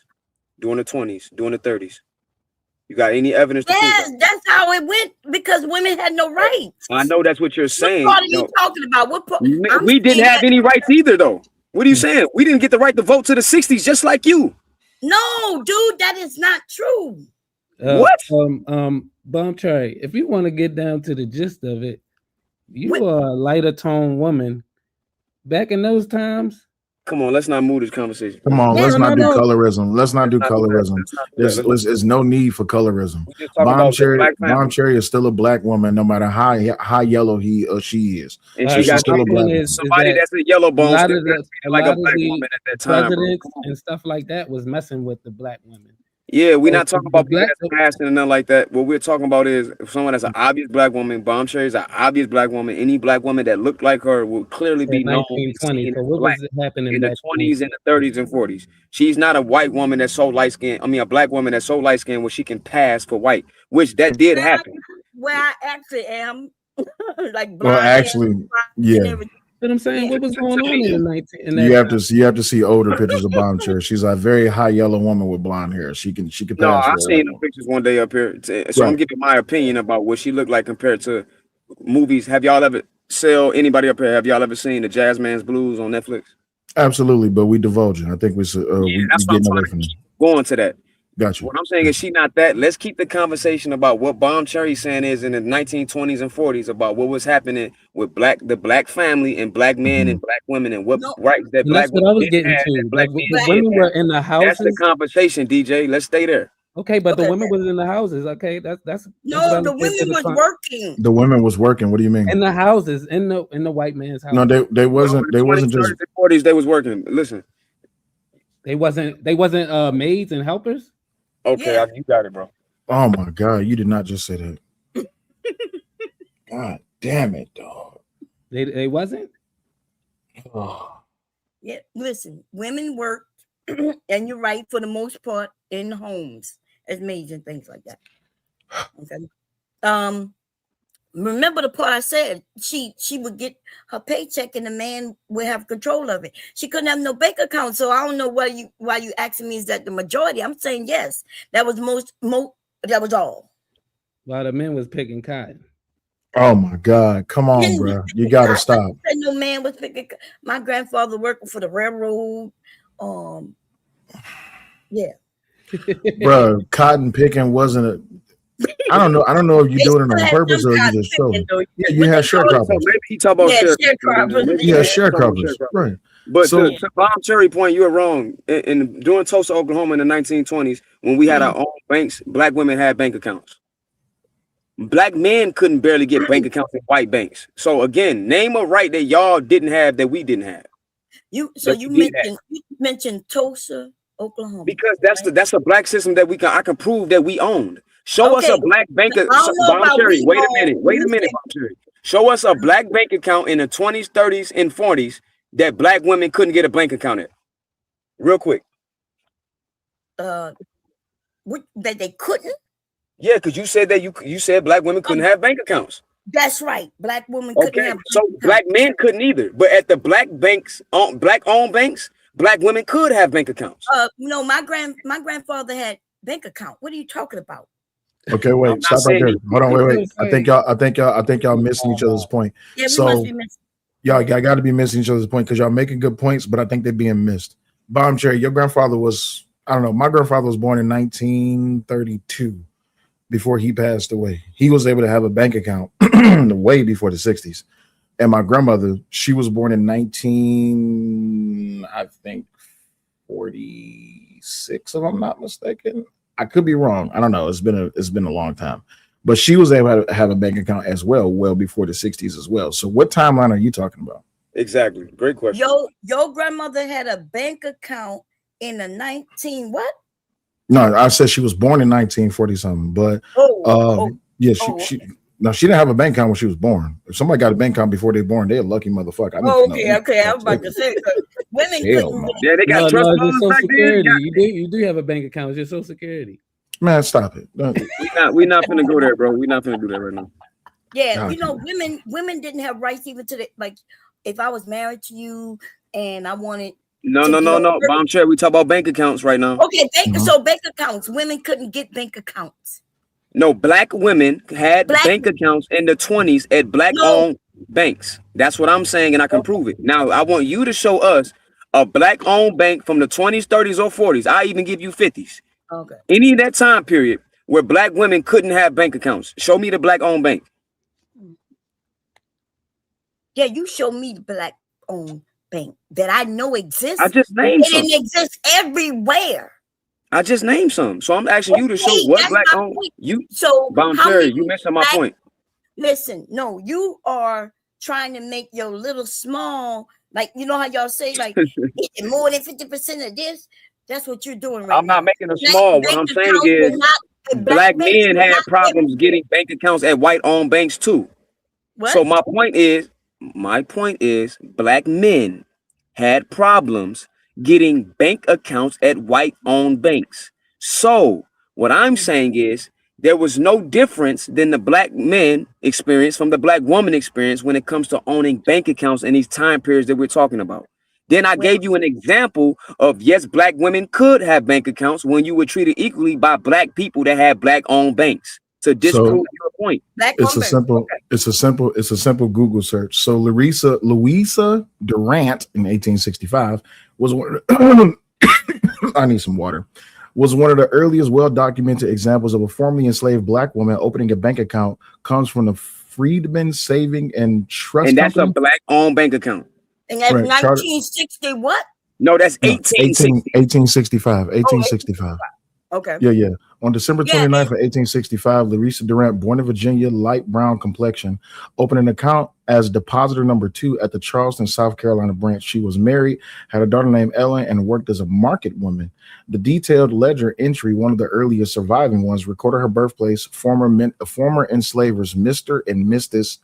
doing the 20s, doing the 30s? You got any evidence to prove that? That's how it went, because women had no rights. I know that's what you're saying. What part are you talking about? We didn't have any rights either, though. What are you saying? We didn't get the right to vote to the 60s, just like you. No, dude, that is not true. What? Bomb Cherry, if you want to get down to the gist of it, you are a lighter tone woman. Back in those times. Come on, let's not move this conversation. Come on, let's not do colorism. Let's not do colorism. There's no need for colorism. Bomb Cherry is still a black woman, no matter how yellow he or she is. And she's still a black woman. Somebody that's a yellow bone, like a black woman at that time. Presidents and stuff like that was messing with the black women. Yeah, we're not talking about people that's passing and nothing like that. What we're talking about is if someone that's an obvious black woman, Bomb Cherry is an obvious black woman. Any black woman that looked like her will clearly be known. 1920. So what was happening in the 20s and the 30s and 40s? She's not a white woman that's so light skinned. I mean, a black woman that's so light skinned where she can pass for white, which that did happen. Where I actually am, like well, actually, yeah. But I'm saying, what was going on in the 19? You have to see older pictures of Bomb Cherry. She's a very high yellow woman with blonde hair. She can pass. No, I've seen the pictures one day up here, so I'm giving my opinion about what she looked like compared to movies. Have y'all ever anybody up here? Have y'all ever seen the Jazzman's Blues on Netflix? Absolutely, but we divulging. I think we getting away from going to that. Gotcha. What I'm saying is she not that. Let's keep the conversation about what Bomb Cherry's saying is in the 1920s and 40s about what was happening with the black family and black men and black women and what rights that black women. That's what I was getting to. Like the women were in the houses. That's the conversation, DJ. Let's stay there. Okay, but the women was in the houses. Okay, that's no. The women was working. The women was working. What do you mean? In the houses, in the white man's house. No, they wasn't. They wasn't just 40s. They was working. Listen, they wasn't maids and helpers. Okay, you got it, bro. Oh my God, you did not just say that. God damn it, dog. They wasn't. Oh. Yeah, listen, women worked, and you're right for the most part in homes as maids and things like that. Okay. remember the part I said she would get her paycheck and the man would have control of it. She couldn't have no bank account. So I don't know why you asking me is that the majority. I'm saying yes. That was most that was all. While the men was picking cotton. Oh my God. Come on, bro. You gotta stop. No man was picking. My grandfather working for the railroad. Yeah. Bro, cotton picking wasn't a I don't know if you doing it on purpose or you just trolling. Yeah, you had sharecroppers. So maybe he talk about sharecroppers. Yeah, sharecroppers. Right. But so, to Bob Cherry point, you were wrong. In during Tulsa, Oklahoma in the 1920s, when we had our own banks, black women had bank accounts. Black men couldn't barely get bank accounts in white banks. So again, name a right that y'all didn't have that we didn't have. You mentioned Tulsa, Oklahoma. Because that's a black system that I can prove that we owned. Show us a black bank Bob Cherry. Wait a minute, Bob Cherry. Show us a black bank account in the 20s, 30s, and 40s that black women couldn't get a bank account at. Real quick. That they couldn't? Yeah, because you said that you said black women couldn't have bank accounts. That's right. Black women couldn't have. So black men couldn't either. But at the black banks, black-owned banks, black women could have bank accounts. No, my grandfather had bank account. What are you talking about? Okay, wait, stop right there. Hold on, wait. I think y'all missing each other's point. Yeah, we must be missing. Y'all got to be missing each other's point because y'all making good points, but I think they're being missed. Bomb Cherry, your grandfather was, I don't know, my grandfather was born in 1932 before he passed away. He was able to have a bank account way before the 60s. And my grandmother, she was born in 1946, if I'm not mistaken. I could be wrong. I don't know. It's been a long time, but she was able to have a bank account as well before the 60s as well. So what timeline are you talking about? Exactly. Great question. Your grandmother had a bank account in the 19 what? No, I said she was born in 1940 something, but she didn't have a bank account when she was born. If somebody got a bank account before they were born, they're a lucky motherfucker. Okay. I was about to say women couldn't. Yeah, they got trust funds Social back Security. then. You do have a bank account. It's your Social Security. Man, stop it. We're not finna go there, bro. We're not finna do that right now. Yeah, women didn't have rights even to like if I was married to you and I wanted. No. Bomb Cherry, we talk about bank accounts right now. Okay, so bank accounts. Women couldn't get bank accounts. No, black women had bank accounts in the 20s at black-owned banks. That's what I'm saying, and I can prove it. Now, I want you to show us a black-owned bank from the 20s, 30s, or 40s. I even give you 50s. Okay. Any of that time period where black women couldn't have bank accounts. Show me the black-owned bank. Yeah, you show me the black-owned bank that I know exists. I just named some. It exists everywhere. I just named some. So I'm asking you to show what black-owned. Bomb Cherry, you missing my point. Listen, no, you are trying to make your little small, like, you know how y'all say, like, more than 50% of this? That's what you're doing right now. I'm not making a small. What I'm saying is black men had problems getting bank accounts at white-owned banks too. What? So my point is black men had problems getting bank accounts at white-owned banks. So what I'm saying is there was no difference than the black men experience from the black woman experience when it comes to owning bank accounts in these time periods that we're talking about. Then I gave you an example of, yes, black women could have bank accounts when you were treated equally by black people that had black-owned banks. To disprove your point. It's a simple Google search. So Louisa Durant in 1865 was one I need some water. Was one of the earliest well-documented examples of a formerly enslaved black woman opening a bank account. Comes from the Freedmen Saving and Trust And that's Company. a black-owned bank account. And that's 1960 what? No, that's 1865. 1865. Okay. Yeah. On December 29th of 1865, Louisa Durant, born in Virginia, light brown complexion, opened an account as depositor number 2 at the Charleston, South Carolina branch. She was married, had a daughter named Ellen, and worked as a market woman. The detailed ledger entry, one of the earliest surviving ones, recorded her birthplace, former enslavers Mr. and Mrs.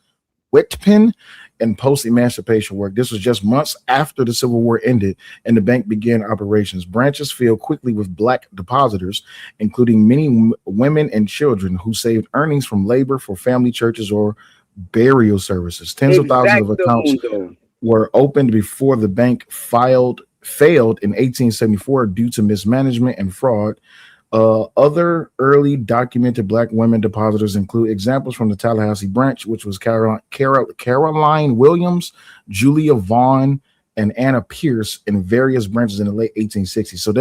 Whitpin, and post-emancipation work. This was just months after the Civil War ended and the bank began operations. Branches filled quickly with black depositors, including many women and children who saved earnings from labor for family churches or burial services. Tens of thousands of accounts were opened before the bank failed in 1874 due to mismanagement and fraud. Other early documented black women depositors include examples from the Tallahassee branch, which was Caroline Williams, Julia Vaughn, and Anna Pierce in various branches in the late 1860s. So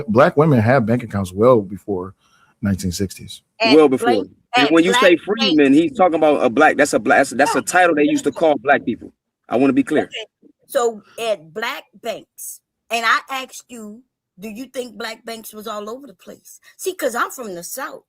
black women had bank accounts well before 1960s. Well before. And when you say freedmen, he's talking about a black. That's a title they used to call black people. I want to be clear. Okay. So at black banks, and I asked you, do you think black banks was all over the place? See, because I'm from the South,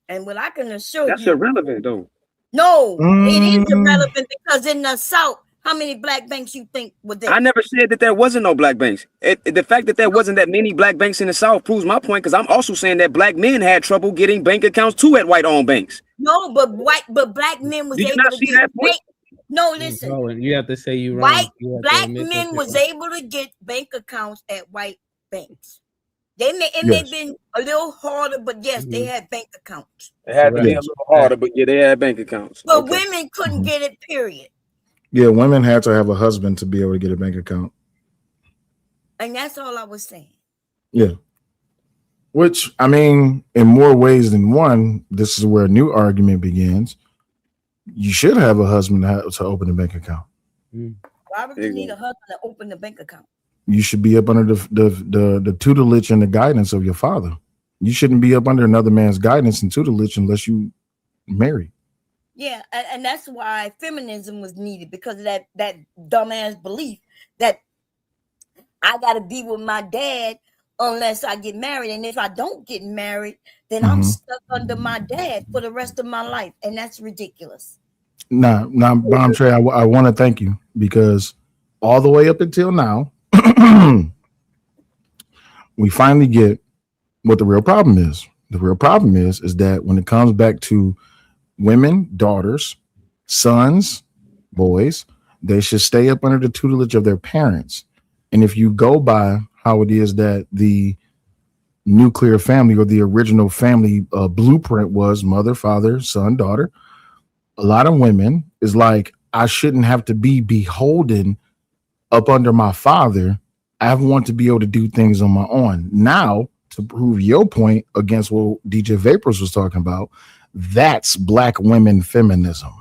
and what I can assure that's irrelevant, though. No, it is irrelevant because in the South, how many black banks you think were there? I never said that there wasn't no black banks. The fact that there wasn't that many black banks in the South proves my point, because I'm also saying that black men had trouble getting bank accounts too at white-owned banks. No, but black men was able to get bank. No, listen. You have to say you wrong. Black men was able to get bank accounts at white banks. It may have been a little harder, but yes, they had bank accounts. It had to be a little harder, but yeah, they had bank accounts. But women couldn't get it, period. Yeah, women had to have a husband to be able to get a bank account. And that's all I was saying. Yeah. Which, I mean, in more ways than one, this is where a new argument begins. You should have a husband to open a bank account. Why would you need a husband to open a bank account? You should be up under the tutelage and the guidance of your father. You shouldn't be up under another man's guidance and tutelage unless you marry. Yeah, and that's why feminism was needed, because of that dumbass belief that I gotta be with my dad unless I get married, and if I don't get married, then I'm stuck under my dad for the rest of my life, and that's ridiculous. Nah, Bomb Trey, I want to thank you, because all the way up until now, we finally get what the real problem is. The real problem is that when it comes back to women, daughters, sons, boys, they should stay up under the tutelage of their parents. And if you go by how it is that the nuclear family or the original family blueprint was mother, father, son, daughter, a lot of women is like, I shouldn't have to be beholden up under my father. I want to be able to do things on my own. Now, to prove your point against what DJ Vapors was talking about, that's black women feminism.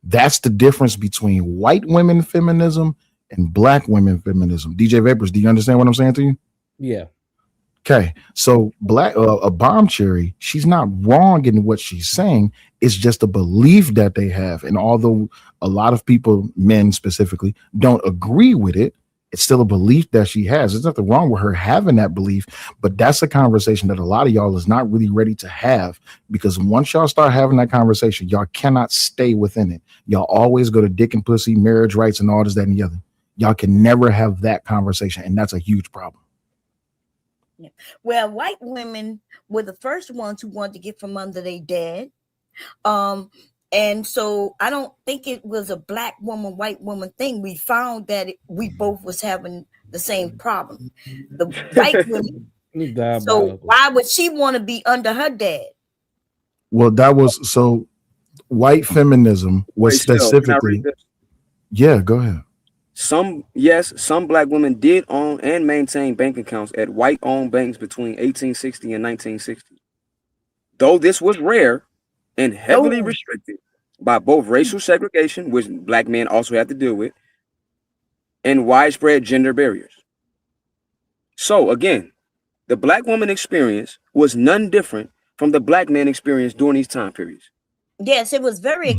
That's the difference between white women feminism and black women feminism. DJ Vapors, do you understand what I'm saying to you? Yeah. Okay, so a Bomb Cherry, she's not wrong in what she's saying. It's just a belief that they have. And although a lot of people, men specifically, don't agree with it, it's still a belief that she has. There's nothing wrong with her having that belief, but that's a conversation that a lot of y'all is not really ready to have, because once y'all start having that conversation, y'all cannot stay within it. Y'all always go to dick and pussy, marriage rights, and all this, that, and the other. Y'all can never have that conversation, and that's a huge problem. Yeah. Well, white women were the first ones who wanted to get from under their dad. And so I don't think it was a black woman, white woman thing. We found that we both was having the same problem. The white women. So why would she want to be under her dad? Well, that was so white feminism was specifically. Yeah, go ahead. Some black women did own and maintain bank accounts at white-owned banks between 1860 and 1960. Though this was rare and heavily restricted by both racial segregation, which black men also had to deal with, and widespread gender barriers. So again, the black woman experience was none different from the black man experience during these time periods. Yes, it was very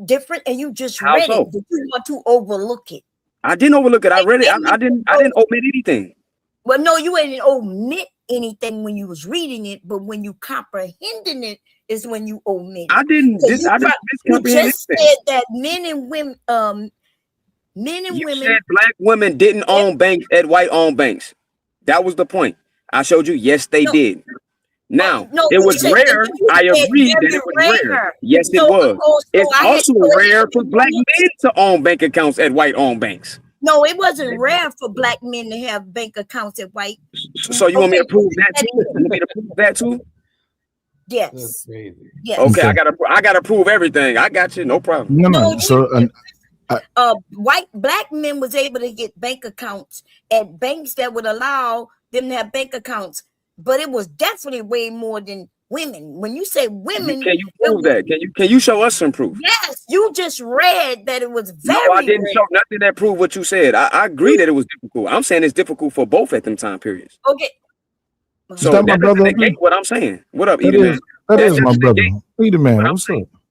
different, and you just read it. Did you want to overlook it? I didn't overlook it. I read it. I didn't omit anything. Well, no, you didn't omit anything when you was reading it, but when you comprehending it is when you omit. I didn't. You just said that men and women. You said black women didn't own banks at white-owned banks. That was the point. I showed you. Yes, they did. Now, it was rare. I agree that it was rare. Yes, it was. It's also rare for black men to own bank accounts at white-owned banks. No, it wasn't rare for black men to have bank accounts at white. So you want me to prove that too? You want me to prove that too? Yes. Crazy. Yes. Okay, Okay. I gotta prove everything. I got you, no problem. No, No, no. So black men was able to get bank accounts at banks that would allow them to have bank accounts, but it was definitely way more than women. When you say women, Can you it prove was, that? Can you show us some proof? yes, you just read that it was No, I very didn't rare. show nothing that proved what you said. I agree that it was difficult. I'm saying it's difficult for both at them time periods. Okay. is So that my that doesn't brother up negate there? what I'm saying. What up, That Edie Man? That is my doesn't brother. negate Peter what man, I'm what's saying. up?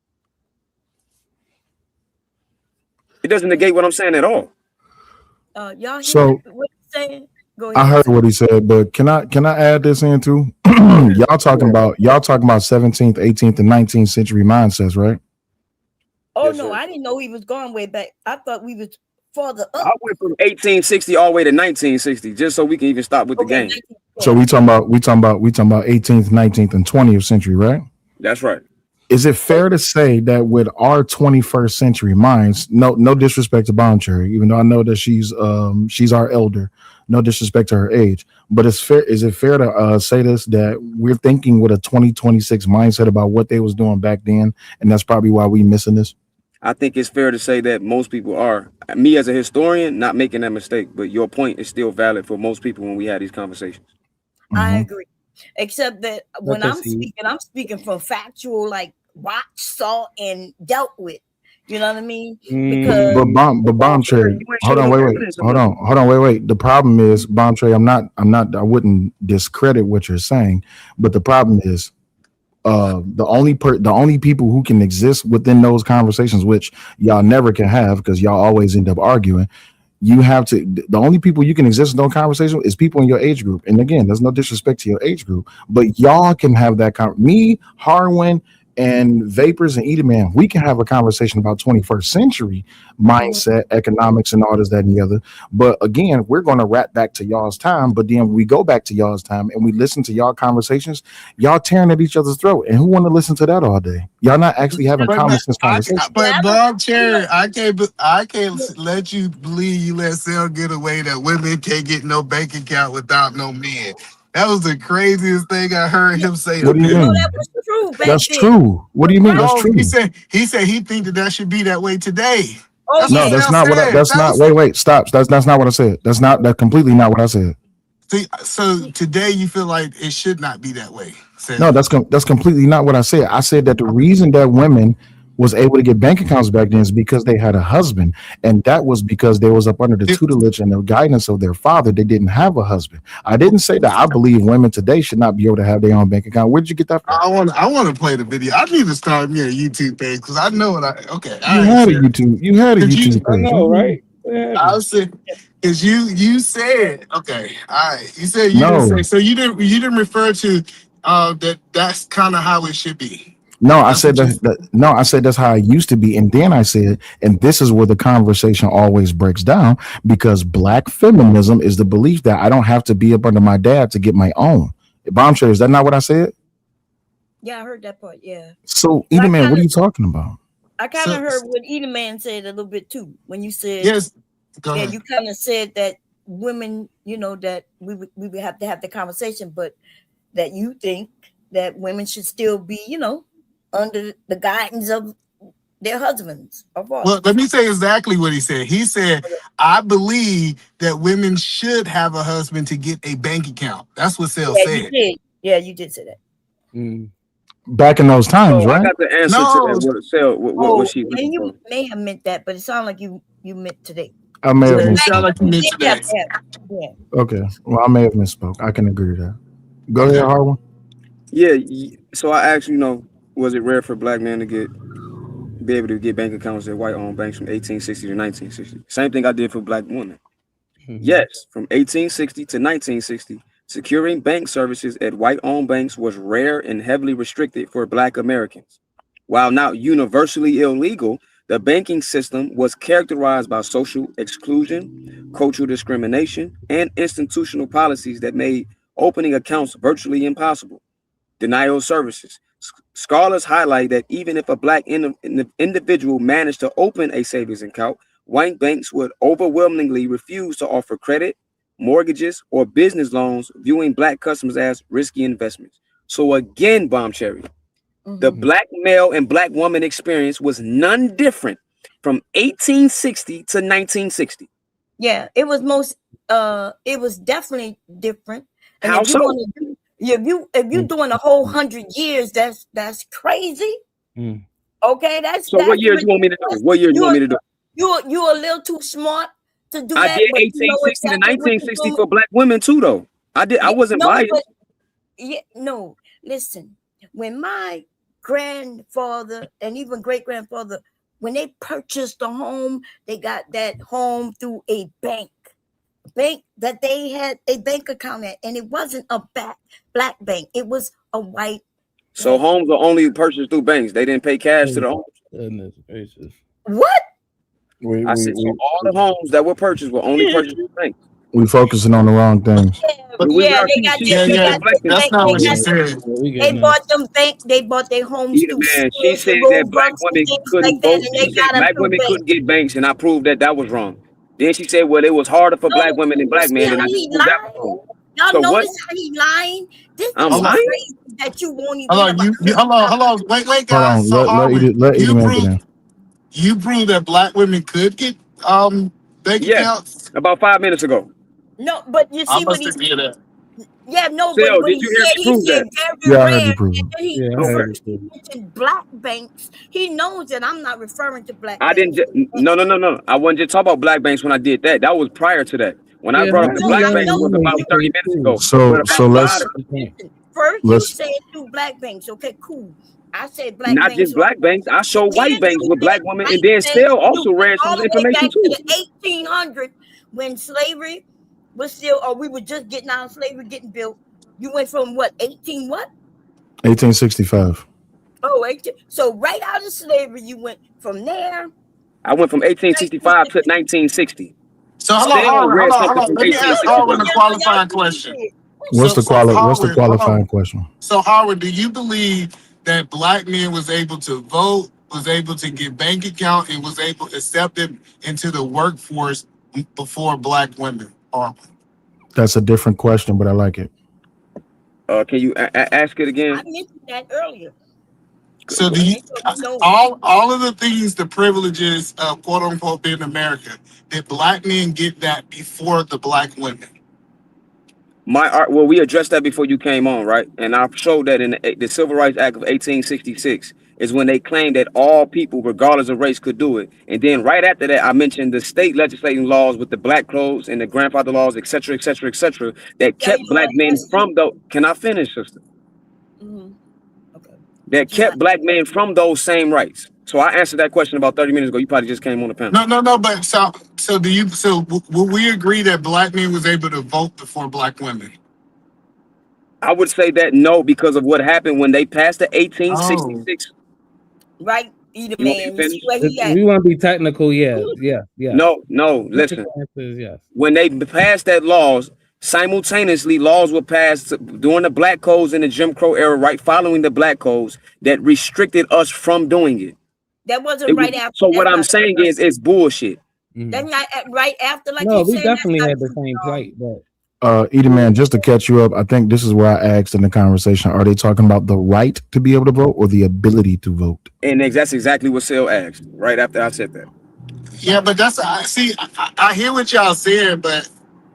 It doesn't negate what I'm saying at all. Y'all hear So what he's saying? Go I ahead. heard what he said, but can I add this in too? y'all talking about 17th, 18th, and 19th century mindsets, right? Oh Yes, no, sir. I didn't know he was going way back. I thought we was farther I up. went from 1860 all the way to 1960, just so we can even stop with the Okay, game. So we talking about 18th, 19th, and 20th century, right? That's right. Is it fair to say that with our 21st century minds, no disrespect to Boncherry, even though I know that she's our elder, no disrespect to her age, but is it fair to say this, that we're thinking with a 2026 mindset about what they was doing back then, and that's probably why we missing this? I think it's fair to say that most people are. Me as a historian, not making that mistake, but your point is still valid for most people when we had these conversations. I agree. Except that when Because I'm speaking from factual, like watched, saw, and dealt with. You know what I mean? Because Bomb Trey, You ain't hold showing on, no wait, evidence of nothing. hold on, wait. The problem is, Bomb Trey, I wouldn't discredit what you're saying, but the problem is, the only people who can exist within those conversations, which y'all never can have because y'all always end up arguing. You have to, the only people you can exist in those conversations is people in your age group. And again, there's no disrespect to your age group, but y'all can have that me, Harwin, and Vapors and Edie Man, we can have a conversation about 21st century mindset, economics, and all this, that, and the other. But again, we're going to wrap back to y'all's time. But then we go back to y'all's time and we listen to y'all conversations. Y'all tearing at each other's throat. And who want to listen to that all day? Y'all not actually having common sense conversations. But Bob Cherry, I can't let you believe you let Sel get away that women can't get no bank account without no men. That was the craziest thing I heard him say What up do you here. no, mean? that was true back That's then. true. What do you mean? That's No, true. he said he think that should be that way today. Oh That's No, what yeah. that's Sel not what said. that's That not. was Wait, stop. That's not what I said. That's completely not what I said. see, so today you feel like it should not be that way. No, Sel. that's completely not what I said. I said that the reason that women was able to get bank accounts back then is because they had a husband, and that was because they was up under the tutelage and the guidance of their father. They didn't have a husband. I didn't say that I believe women today should not be able to have their own bank account. Where did you get that from? I want to play the video. I need to start me a YouTube page because I know what I. Okay, all You right, had a Sel. YouTube. You had a Cause you, YouTube I page. know, right? What I happened? was saying, cause you said okay, all right. You said you didn't say No, so. You didn't refer to that's kind of how it should be. no, I That's said what you. no, I said that's how it used to be. And then I said, and this is where the conversation always breaks down because black feminism is the belief that I don't have to be up under my dad to get my own. Bombshell, is that not what I said? Yeah, I heard that part. Yeah. So, But Edie Man, what are you talking about? I kind So of heard what Edie Man said a little bit too when you said yes, go yeah, ahead. you kind of said that women, that we would have to have the conversation, but that you think that women should still be, under the guidance of their husbands or Well, fathers. let me say exactly what he said. He said, "I believe that women should have a husband to get a bank account." That's what Sel Yeah, you said. did. Yeah, you did say that. Mm. Back in those times, So I right? got the answer to No, that. What Oh, she and looking you for? may have meant that, but it sounded like you meant today. I may have yeah, it sounded misspoke. like you You meant did have today. to have. Yeah. Okay. Well, I may have misspoke. I can agree to that. Go ahead, Okay. Harwin. Yeah. So I asked, was it rare for black men to be able to get bank accounts at white-owned banks from 1860 to 1960? Same thing I did for black women. Mhm. Yes, from 1860 to 1960, securing bank services at white-owned banks was rare and heavily restricted for black Americans. While not universally illegal, the banking system was characterized by social exclusion, cultural discrimination, and institutional policies that made opening accounts virtually impossible. Denial of services. Scholars highlight that even if a black individual managed to open a savings account, white banks would overwhelmingly refuse to offer credit, mortgages, or business loans, viewing black customers as risky investments. So again, Bomb Cherry, the black male and black woman experience was none different from 1860 to 1960. Yeah, it was it was definitely different. And How if you so? want to do, if you doing a whole 100 years, that's crazy. Okay, So what years you want me to do? What years you want me to do? You a little too smart to do I that, did but you know 1860 to exactly what you're 1960 doing. for black women too, though. I wasn't No, biased. but no. Listen, when my grandfather and even great grandfather, when they purchased the home, they got that home through a bank that they had a bank account at, and it wasn't a black bank; it was a white. So homes are only purchased through banks. They didn't pay cash to the owners. Goodness gracious. What? I said so. All the homes that were purchased were only purchased through banks. We focusing on the wrong things. That's not what she said. They bought them bank. They bought their homes through Man, she said that black women couldn't vote. She said black women couldn't get banks, and I proved that was wrong. Then she said, well, it was harder for black women than black men, and I just proved that was wrong. Y'all So notice what? how he lying? This I'm is lying? crazy that you won't even. Hold on. Wait, guys. Hold on. Let you Edie make it in. You proved that black women could get bank accounts? About 5 minutes ago. No, but you see what he hear that. Yeah, no, Phil, but did you hear me prove said that? very Yeah, I heard rare. you prove And then he first he mentioned black banks. He knows that I'm not referring to black I banks. didn't. No. I wasn't just talking about black banks when I did that. That was prior to that. When I brought up the black banks, it was about 30 minutes ago. So let's First you said two black banks. Okay, cool. I said black not banks. just black banks. I showed white banks with black women, and then still also ran some all the way information back too. to the 1800s when slavery was still, or we were just getting out of slavery, getting built. You went from what, 18 what? 1865. Oh, 18. So right out of slavery, you went from there. I went from 1865 to 1960. So hold on. Let me ask Howard a qualifying question. What's the qualifying question? So Howard, do you believe that black men was able to vote, was able to get bank account, and was able to accepted into the workforce before black women? That's a different question, but I like it. Can you ask it again? I mentioned that earlier. So do you, all of the things, the privileges of quote unquote being America, did black men get that before the black women? Well, we addressed that before you came on, right? And I showed that in the Civil Rights Act of 1866 is when they claimed that all people, regardless of race, could do it. And then right after that, I mentioned the state legislating laws with the black codes and the grandfather laws, et cetera, that kept black men from those. Can I finish, sister? Okay. That kept black men from those same rights. So I answered that question about 30 minutes ago. You probably just came on the panel. No. But so do you? So will we agree that black men was able to vote before black women? I would say that no, because of what happened when they passed the 1866. Right, either man. We want to be technical, yeah. No. Listen, yes. When they passed that laws, simultaneously laws were passed during the black codes in the Jim Crow era, right following the black codes that restricted us from doing it. That wasn't right after. So what I'm saying is, it's bullshit. That's not right after, like no, you we said. definitely had the same plight, but. Edie, man, just to catch you up, I think this is where I asked in the conversation: are they talking about the right to be able to vote or the ability to vote? And that's exactly what Sil asked right after I said that. Yeah, but that's I hear what y'all saying, but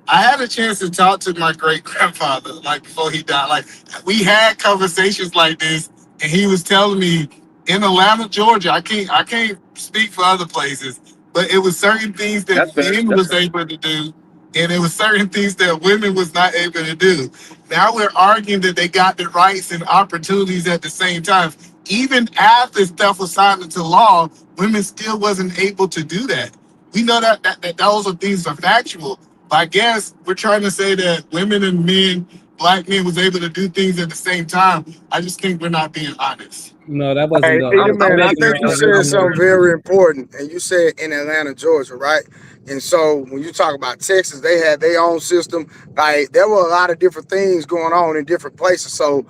I had a chance to talk to my great grandfather like before he died. Like we had conversations like this, and he was telling me in Atlanta, Georgia. I can't speak for other places, but it was certain things that men was able to do. And it was certain things that women was not able to do. Now we're arguing that they got the rights and opportunities at the same time. Even after stuff was signed into law, women still wasn't able to do that. We know that those are things are factual. But I guess we're trying to say that women and men, black men, was able to do things at the same time. I just think we're not being honest. No, that wasn't. Man, I think you said something very important, and you said in Atlanta, Georgia, right? And so when you talk about Texas, they had their own system. Like there were a lot of different things going on in different places. So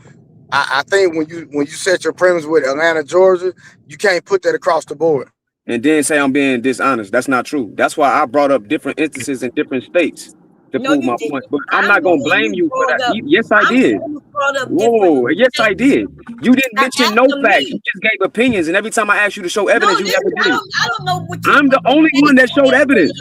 I think when you set your premise with Atlanta, Georgia, you can't put that across the board. And then say I'm being dishonest. That's not true. That's why I brought up different instances in different states. to No, prove you my didn't. point. But I'm not I'm the gonna one blame who you for brought that. up. Yes, I I'm the did. one who brought up Whoa, different yes, I things. did. You didn't mention no After facts. You me. just gave opinions, and every time I asked you to show No, evidence, you listen, never did it. I don't know what you I'm the only one that showed evidence.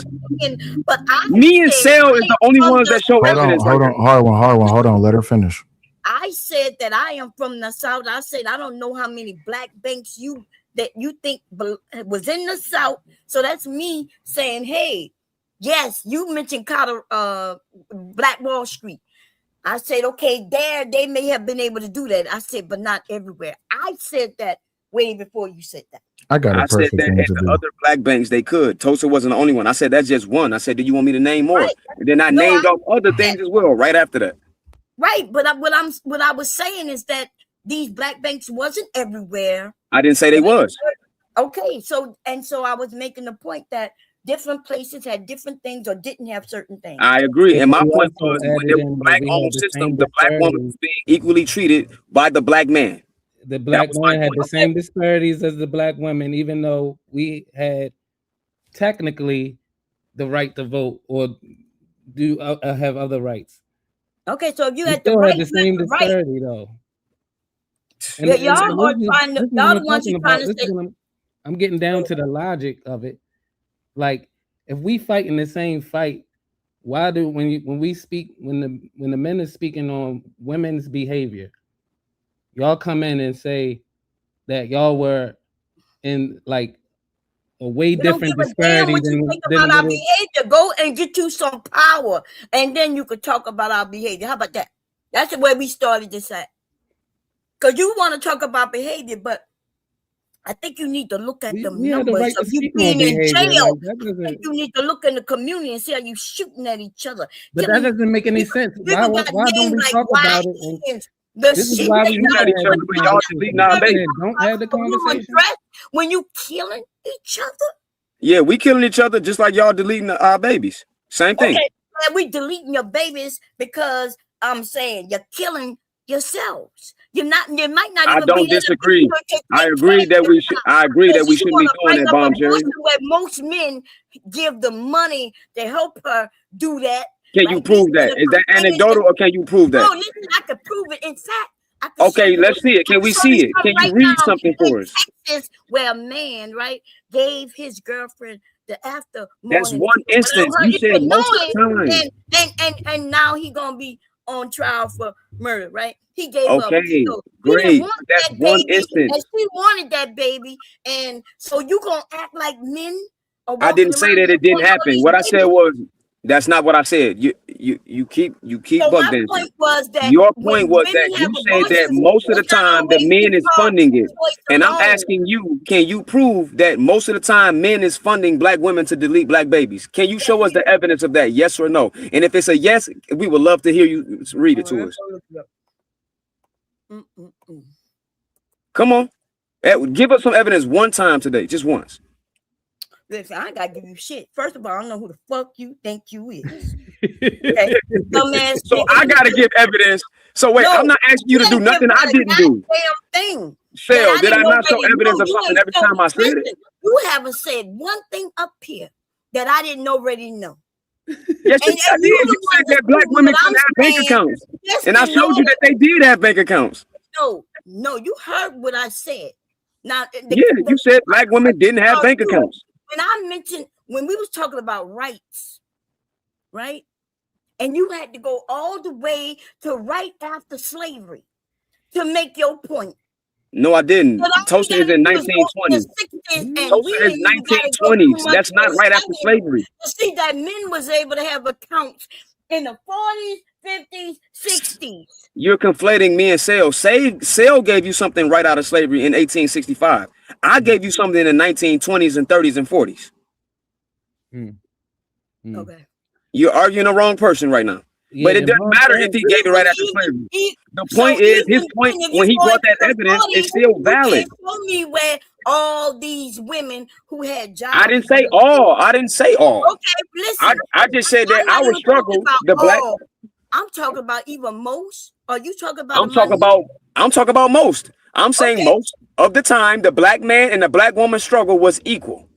but I Me and said Sale is I the am only from ones the that show evidence like that. Hard one. Hold on. Let her finish. I said that I am from the South. I said I don't know how many black banks you think was in the South. So that's me saying, hey, yes, you mentioned Black Wall Street. I said, okay, there they may have been able to do that. I said, but not everywhere. I said that way before you said that. I got a I said perfect that thing at to the do. other black banks they could. Tulsa wasn't the only one. I said that's just one. I said, do you want me to name more? Right. And then I named off other things as well right after that. Right, but what I was saying is that these black banks wasn't everywhere. I didn't say they was. Okay, so I was making the point that different places had different things or didn't have certain things. I agree. And my We point also was when added there was in a that black we home had the system, same the black woman disparities. was being equally treated by the black man. The black was my man had the point. same disparities as the black women, even though we had technically the right to vote or do have other rights. Okay, so if you We had the still right, had the same disparity though. And, yeah, and y'all are this is- trying to. this is Y'all what the I'm ones talking who about. trying to This is say. what I'm getting down to the logic of it. Like, if we fight in the same fight, why do when the men is speaking on women's behavior, y'all come in and say that y'all were in like a way We don't different give a damn disparity what you think about our behavior. Go and get you some power, and then you could talk about our behavior. How about that? That's where we started this at. Because you want to talk about behavior, but I think you need to look at the we had the numbers right to of you speak being on in behavior. jail. Like, that I doesn't, think you need to look in the community and see how you shooting at each other. but that doesn't make any sense. Why got don't names we like talk about it? YNs. The This is shit why that we y'all have to each have other, this but y'all deleting our baby. Don't have the conversation. When you killing each other. Yeah, we killing each other just like y'all deleting our babies. Same thing. Okay, we deleting your babies because I'm saying you're killing yourselves. You might not I even don't be disagree. I agree that we should. I agree that we shouldn't be doing that, Bomb Jerry. Where most men give the money to help her do that. Can you prove that? Is that anecdotal or can you prove that? No, listen, I can prove it. In fact, Okay, let's see it. Can we see it? Can you read something for us? Texas, where a man, right, gave his girlfriend the after That's morning. one instance. You said most of the time. And now he gonna be on trial for murder, right? He gave up. Okay, So great. he didn't want That's that one baby, instance. and she wanted that baby, and so you gonna act like men are I didn't say that it didn't happen. What I said was that's not what I said. You keep so bug my dancing. point was that Your when point was that women you have said that abortions, most of the it's not time the always men is because funding it. choice And I'm alone. asking you, can you prove that most of the time men is funding black women to delete black babies? Can you show us the evidence of that? Yes or no? And if it's a yes, we would love to hear you read it to us. Come on. Give us some evidence one time today, just once. Listen, I ain't gotta give you shit. First of all, I don't know who the fuck you think you is. Okay? Dumbass So I gotta give evidence. So wait, I'm not asking you to do nothing I didn't do. Thing. Sale, did I not show evidence of something every time I said it? You haven't said one thing up here that I didn't already know. Yes, I did. You said that black women couldn't have bank accounts. And I showed you that they did have bank accounts. No, you heard what I said. Now, you said black women didn't have bank accounts. When I mentioned, when we was talking about rights, right? And you had to go all the way to right after slavery to make your point. No, I didn't. Tulsa is in 1920s. Tulsa is 1920s. That's not right after slavery. See that men was able to have accounts in the 40s, 50s, 60s. You're conflating me and Sale. Sale gave you something right out of slavery in 1865. I gave you something in the 1920s and 30s and 40s. Okay. You're arguing the wrong person right now. Yeah, but it doesn't matter if he gave it right after slavery. The point is, his point when he brought that evidence is still valid. Show me where all these women who had jobs. I didn't say all. I didn't say all. Okay, listen. I just said that our struggle, the black. I'm talking about even most. Are you talking about? I'm talking about most. I'm saying most of the time, the black man and the black woman struggle was equal.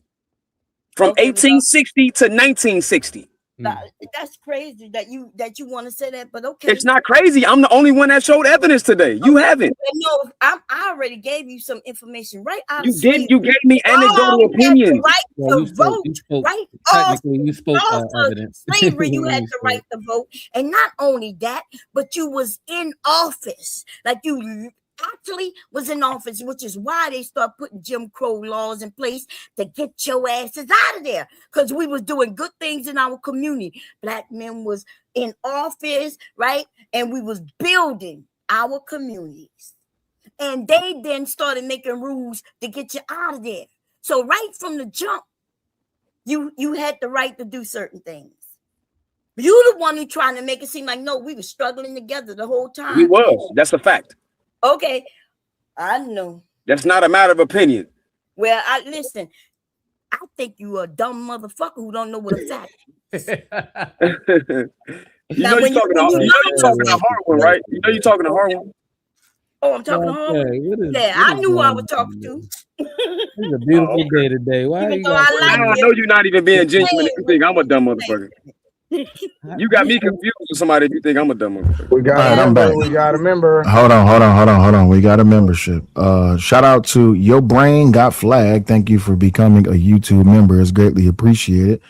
From 1860 to 1960. That's crazy that you want to say that, but okay. It's not crazy. I'm the only one that showed evidence today. You haven't. No, I already gave you some information right out You of slavery. did. You gave me anecdotal opinions. Right to vote, right? Technically, you spoke evidence. Slavery, you had the right to vote, and not only that, but you was in office, like you actually was in office, which is why they start putting Jim Crow laws in place to get your asses out of there, because we was doing good things in our community. Black men was in office, right? And we was building our communities. And they then started making rules to get you out of there. So right from the jump, you had the right to do certain things. You the one who trying to make it seem like, no, we were struggling together the whole time. We was. That's a fact. Okay, I know. That's not a matter of opinion. Well, listen. I think you a dumb motherfucker who don't know what a fact is. You know you're talking to a hard one, right? You know you're talking to a hard one. Oh, I'm talking to hard. Yeah, I knew I was talking to. It's a beautiful day today. Why you I know you're not even being genuine if you think I'm a dumb motherfucker. You got me confused with somebody if you think I'm a dumb motherfucker. We got I'm back. We got a member. Hold on. We got a membership. Shout out to Your Brain Got Flagged. Thank you for becoming a YouTube member. It's greatly appreciated.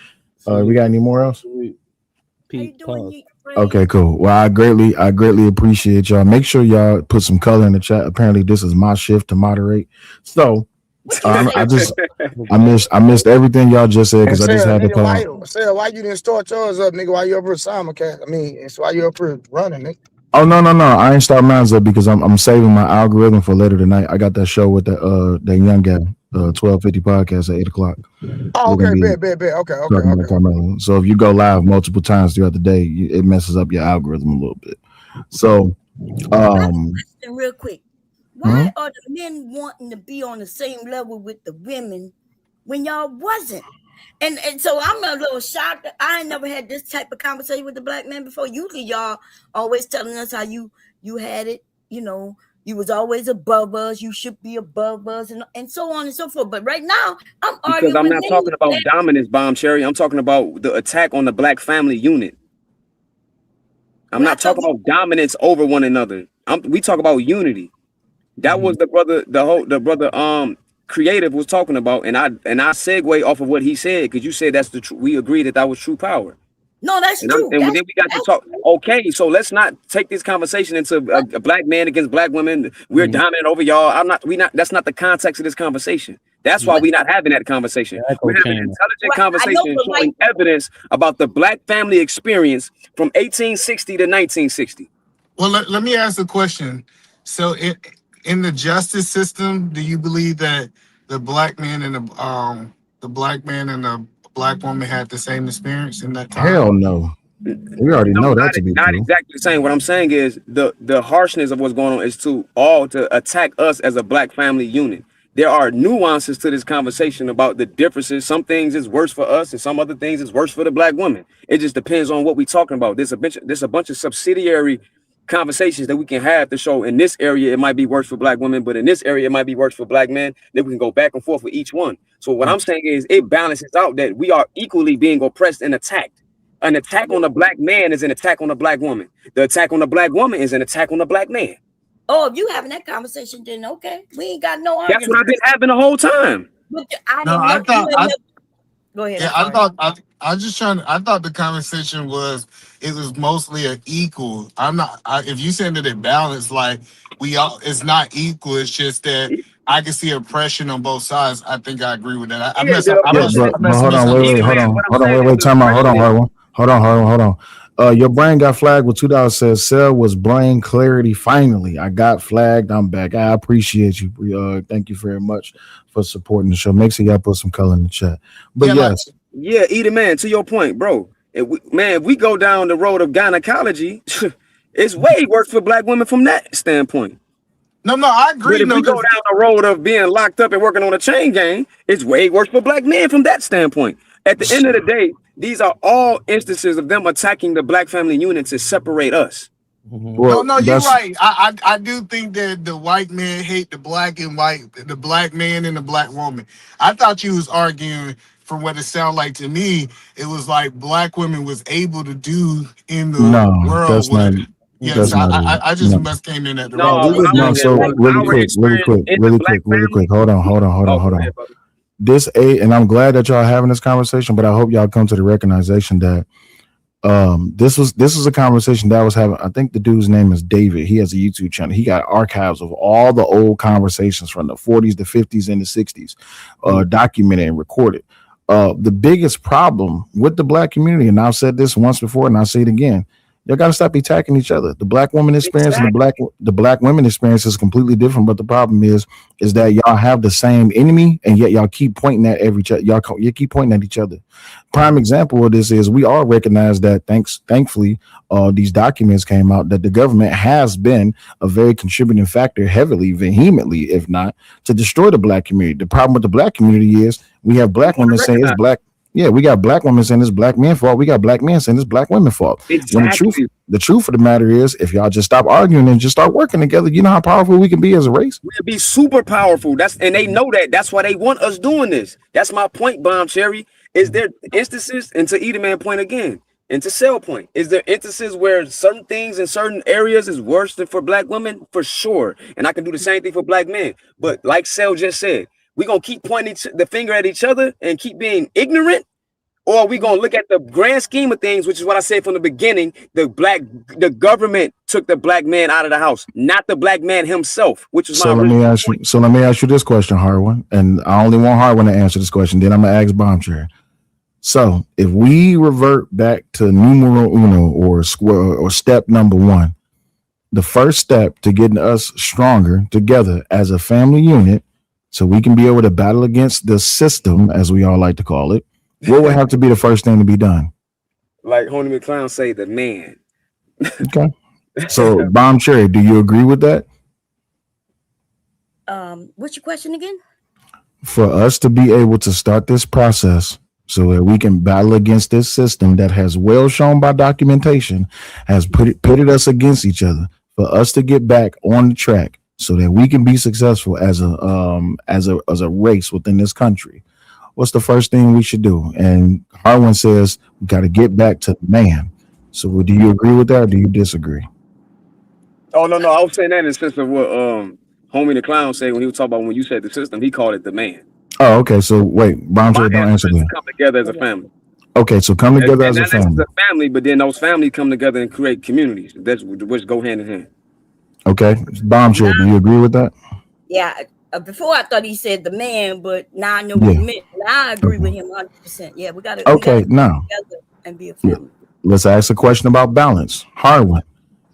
We got any more else? Okay, cool. Well, I greatly appreciate y'all. Make sure y'all put some color in the chat. Apparently, this is my shift to moderate. So I missed everything y'all just said because I just had to call. Why you didn't start yours up, nigga? Why you up here simulcast? I mean, it's why you up here running, nigga. Oh no! I ain't start mine up because I'm saving my algorithm for later tonight. I got that show with that young guy, 1250 podcast at 8:00. Oh, okay, bet. Okay. So if you go live multiple times throughout the day, it messes up your algorithm a little bit. So, real quick, why are the men wanting to be on the same level with the women when y'all wasn't? And so I'm a little shocked. I ain't never had this type of conversation with the black man before. Usually y'all always telling us how you had it, you know, you was always above us, you should be above us, and so on and so forth. But right now, I'm arguing. Because I'm not talking about dominance, Bomb Cherry. I'm talking about the attack on the black family unit. I'm not talking about dominance over one another. We talk about unity. That was the brother Creative was talking about, and I segue off of what he said, because you said that's the truth. We agreed that was true power. No, that's true. And then we got to talk. Okay, so let's not take this conversation into a black man against black women. We're dominant over y'all. That's not the context of this conversation. That's why we're not having that conversation. We're having an intelligent conversation showing evidence about the black family experience from 1860 to 1960. Well, let me ask a question. So in the justice system, do you believe that the black man and the black woman had the same experience in that time? Hell no. We already know that to be not true. Exactly the same. What I'm saying is the harshness of what's going on is to attack us as a black family unit. There are nuances to this conversation about the differences. Some things is worse for us, and some other things is worse for the black woman. It just depends on what we're talking about. There's a bunch of subsidiary conversations that we can have to show in this area it might be worse for black women, but in this area it might be worse for black men. Then we can go back and forth with each one. So what I'm saying is it balances out that we are equally being oppressed and attacked. An attack on a black man is an attack on a black woman. The attack on the black woman is an attack on the black man. Oh, if you having that conversation, then okay, we ain't got no argument. That's what I've been having the whole time. Go ahead. Yeah, I thought the conversation was mostly an equal. If you saying that it balanced, like it's not equal. It's just that I can see oppression on both sides. I think I agree with that. Hold on, wait, time out. Hold on. Your brain got flagged with $2. Says Cell was brain clarity. Finally, I got flagged. I'm back. I appreciate you. Thank you very much for supporting the show. Make sure y'all put some color in the chat. But Either man, to your point, bro. If we go down the road of gynecology, it's way worse for black women from that standpoint. No, I agree. But if we go down the road of being locked up and working on a chain gang, it's way worse for black men from that standpoint. At the end of the day, these are all instances of them attacking the black family unit to separate us. Well, no, you're right. I do think that the white men hate the black and white, the black man and the black woman. I thought you was arguing from what it sounded like to me, it was like black women was able to do in the No, world that's what. not. Yes, That's not it. I just No. must came in at the wrong No, time. what I'm No, saying is so from really our quick, experience in the black family. Hold on. Oh, go ahead, On. brother. And I'm glad that y'all having this conversation, but I hope y'all come to the recognition that this was a conversation that I was having. I think the dude's name is David. He has a YouTube channel. He got archives of all the old conversations from the 40s, the 50s, and the 60s, documented and recorded. The biggest problem with the black community, and I've said this once before, and I'll say it again. Y'all gotta stop attacking each other. The black woman experience and the black women experience is completely different. But the problem is that y'all have the same enemy, and yet y'all keep pointing at you keep pointing at each other. Prime example of this is we all recognize that thankfully, these documents came out that the government has been a very contributing factor, heavily, vehemently, if not, to destroy the black community. The problem with the black community is we have black women saying it's black. Yeah, we got black women saying it's black men's fault. We got black men saying it's black women's fault. When Exactly. the truth of the matter is, if y'all just stop arguing and just start working together, you know how powerful we can be as a race. We'll be super powerful. And they know that. That's why they want us doing this. That's my point, Bomb Cherry. Is there instances, and to Edelman point again, and to Cell point, is there instances where certain things in certain areas is worse than for black women? For sure. And I can do the same thing for black men. But like Cell just said, we're going to keep pointing the finger at each other and keep being ignorant, or are we going to look at the grand scheme of things, which is what I said from the beginning. The government took the black man out of the house, not the black man himself, which is So let me ask you this question, Harwin, and I only want Harwin to answer this question. Then I'm gonna ask Bombshare. So if we revert back to numero uno or step number one, the first step to getting us stronger together as a family unit, so we can be able to battle against the system, as we all like to call it, what would have to be the first thing to be done? Like Homie McClown say, the man. Okay. So, Bomb Cherry, do you agree with that? What's your question again? For us to be able to start this process so that we can battle against this system that has well shown by documentation has pitted us against each other, for us to get back on the track so that we can be successful as a race within this country, what's the first thing we should do? And Harwin says we got to get back to the man. So do you agree with that, or do you disagree? Oh no, I was saying that in the sense of what Homie the Clown said when he was talking about when you said the system, he called it the man. Oh, okay. So wait, Bombshell, don't answer that. Come together as a family. Okay, so come together as a family. But then those families come together and create communities. That's which go hand in hand. Okay, Bombshell, do you agree with that? Yeah. Before I thought he said the man, but now I know what he meant. Now I agree with him 100%. Yeah, we got to. Okay, now and be a family. Let's ask a question about balance. Harwin,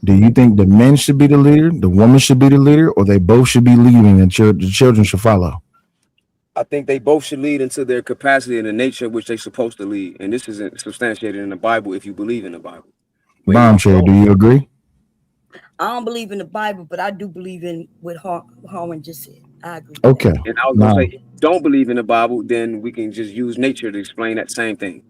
do you think the men should be the leader, the woman should be the leader, or they both should be leading and the children should follow? I think they both should lead into their capacity and the nature in which they're supposed to lead. And this isn't substantiated in the Bible if you believe in the Bible. Bombshell, do you agree? I don't believe in the Bible, but I do believe in what Harwin just said. I agree. Okay. And I was going to say, if you don't believe in the Bible, then we can just use nature to explain that same thing.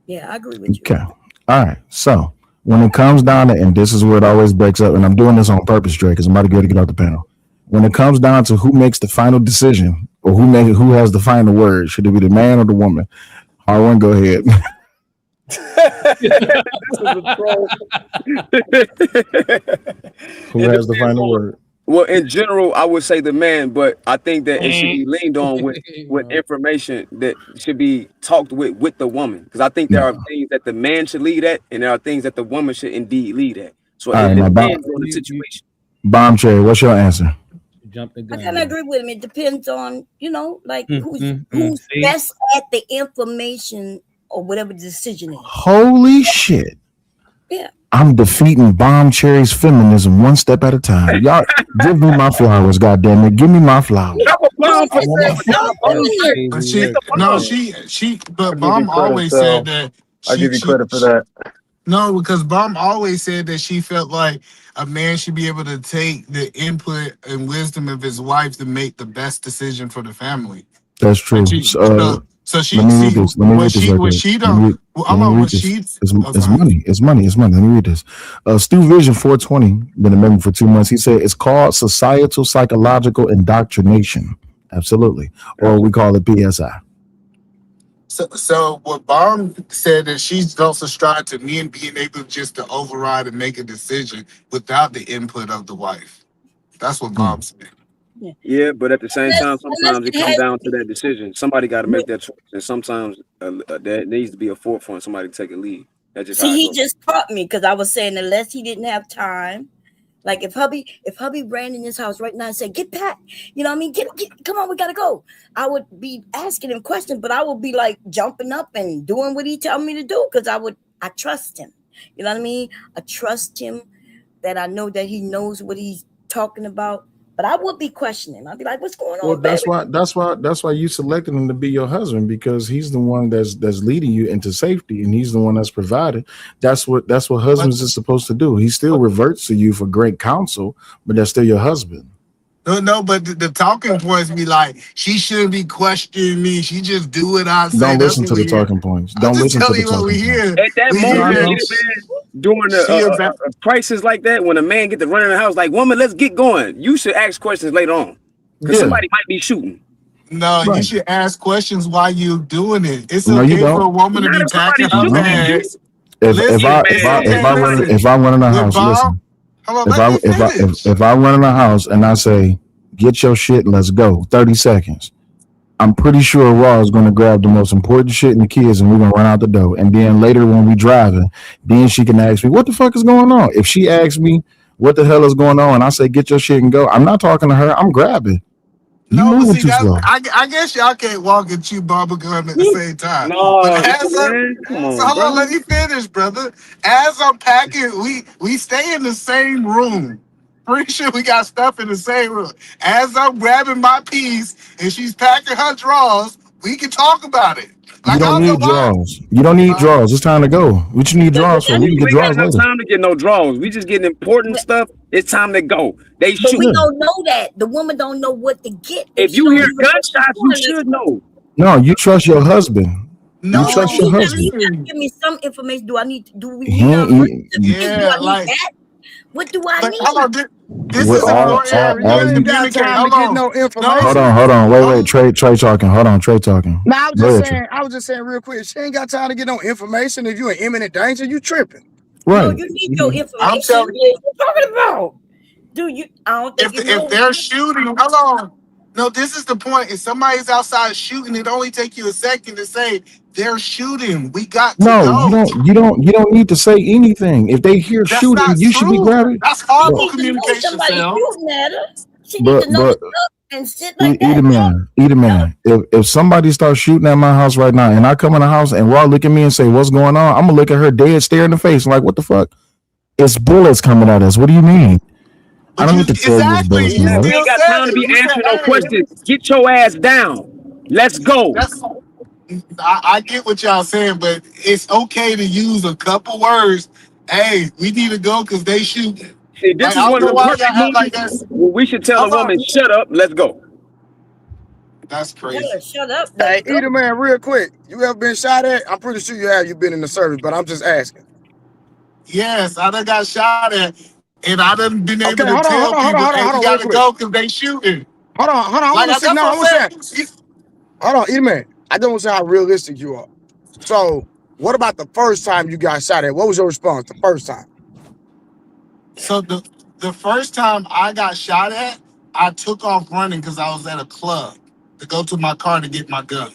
Yeah, I agree with you. Okay. All right. So when it comes down to, and this is where it always breaks up, and I'm doing this on purpose, Dre, because I'm about to get off the panel. When it comes down to who makes the final decision or who has the final word, should it be the man or the woman? Harwin, go ahead. Who has the final word? Well, in general, I would say the man, but I think that it should be leaned on with information that should be talked with the woman. Because I think there are things that the man should lead at, and there are things that the woman should indeed lead at. So it depends on the situation. Bomb Cherry, what's your answer? I kind of agree with him. It depends on, like who's best at the information or whatever the decision is. Holy shit. Yeah. I'm defeating Bomb Cherry's feminism one step at a time. Y'all give me my flowers, goddamn it. Give me my flowers. But Bomb always said that I give you credit for that. No, because Bomb always said that she felt like a man should be able to take the input and wisdom of his wife to make the best decision for the family. That's true. It's money. It's money. Let me read this. Stu Vision 420, been a member for 2 months. He said it's called societal psychological indoctrination. Absolutely. Or we call it PSI. So what Bomb said that she don't subscribe to men being able just to override and make a decision without the input of the wife. That's what Bomb said. Yeah, but at the same time, Unless sometimes it it comes has down to that decision. Somebody got to make that choice, and sometimes there needs to be a forefront. Somebody to take a lead. That's just see, how it he goes. just caught me because I was saying unless he didn't have time. Like if hubby ran in his house right now and said, "Get back," you know what I mean? Get, come on, we gotta go. I would be asking him questions, but I would be like jumping up and doing what he tell me to do because I trust him. You know what I mean? I trust him that I know that he knows what he's talking about. But I would be questioning. I'd be like, "What's going Well, on, baby?" that's why you selected him to be your husband, because he's the one that's leading you into safety, and he's the one that's provided. That's what husbands is supposed to do. He still reverts to you for great counsel, but that's still your husband. No, but the talking points be like, she shouldn't be questioning me. She just do what I say. Don't That's listen what to the we hear. talking points. I'm Don't just listen to telling the you what we talking points. hear. At that We No, I moment, hear know. that during she about. a crisis like that, when a man get to run in the house, like, woman, let's get going. You should ask questions later on, because Yeah, somebody might be shooting. No, you right. should ask questions while you're doing it. It's No, you okay for don't. a woman to Not be if packing somebody's her shooting at No. you. bags. If Hey, Listen, it's man, okay. Listen, if I run in a with house, Bob, listen. hold on, If let I me finish. if I run in a house and I say, "Get your shit, let's go," 30 seconds. I'm pretty sure Raw is going to grab the most important shit in the kids, and we're gonna run out the door. And then later, when we driving, then she can ask me, "What the fuck is going on?" If she asks me, "What the hell is going on?" and I say, "Get your shit and go," I'm not talking to her. I'm grabbing. You No, but moving see too that slow. I guess y'all can't walk and chew bubble gum at the same time. But No, man, come on, hold on, let bro. me finish, brother. As I'm packing, we stay in the same room. Pretty sure we got stuff in the same room. As I'm grabbing my piece and she's packing her drawers, we can talk about it. You Like don't I don't know need why. draws. You don't need Uh, draws. It's time to go. What you need But draws for? Yeah, We can you get ain't got draws enough later. time to get no draws. We just getting important stuff. It's time to go. They but we shooting. Yeah. don't know that the woman don't know what to get if If she you don't hear even know she's gunshots, you going this should way. know. No, you trust your husband. You No, trust no, your he at husband. least got to listen. give me some information. Do we He need our ain't birth he- certificates? Do Yeah, I need like, that? What do I but hold need? on. This with is So important. all Terry, you all Let's ain't you. got communicate. time to Hold get on. no Hold No, information. on, hold on. Wait, no. Trey talking. Hold on, Trey talking. Now I was Go just ahead, Trey. saying, real quick. She ain't got time to get no information. If you in imminent danger, you tripping. No, Right. you need your You- I'm information. telling What are you talking about? Do you? I don't think you if know. they're shooting, hold on. No, this is the point. If somebody's outside shooting, it only take you a second to say they're shooting. We got to No, go. you don't need to say anything. If they hear That's shooting, not you should be true. grabbing. That's She But horrible need to know communication, somebody Sam. shooting at her. She need to know to but look and shit like eat that. a No, man, eat a no. man. If somebody starts shooting at my house right now, and I come in the house and Raw look at me and say, "What's going on?" I'm gonna look at her dead, stare in the face, like, "What the fuck?" It's bullets coming at us. What do you mean? I But don't you need to tell you it's exactly, bullets you coming Man, at we us. ain't still got said time to it. be You said, answering no hey, questions. Get your ass down. Let's go. that's I get what y'all saying, but it's okay to use a couple words. Hey, we need to go because they shooting. See, Like this I is don't one of know the why y'all perfect act like moments that's where we should tell a hold woman, on. shut up, let's go. That's Tell crazy. her shut up. Let's Hey, go. either man, real quick. You ever been shot at? I'm pretty sure you have. You been in the service, but I'm just asking. Yes, I done got shot at, and I done been able Okay, to tell people, hey, we real gotta quick. go because they shooting. Hold on. I Like want to see. that's No, I what want to I'm say. saying. Hold on, either man. I don't want to say how realistic you are. So, what about the first time you got shot at? What was your response the first time? So the first time I got shot at, I took off running because I was at a club to go to my car to get my gun.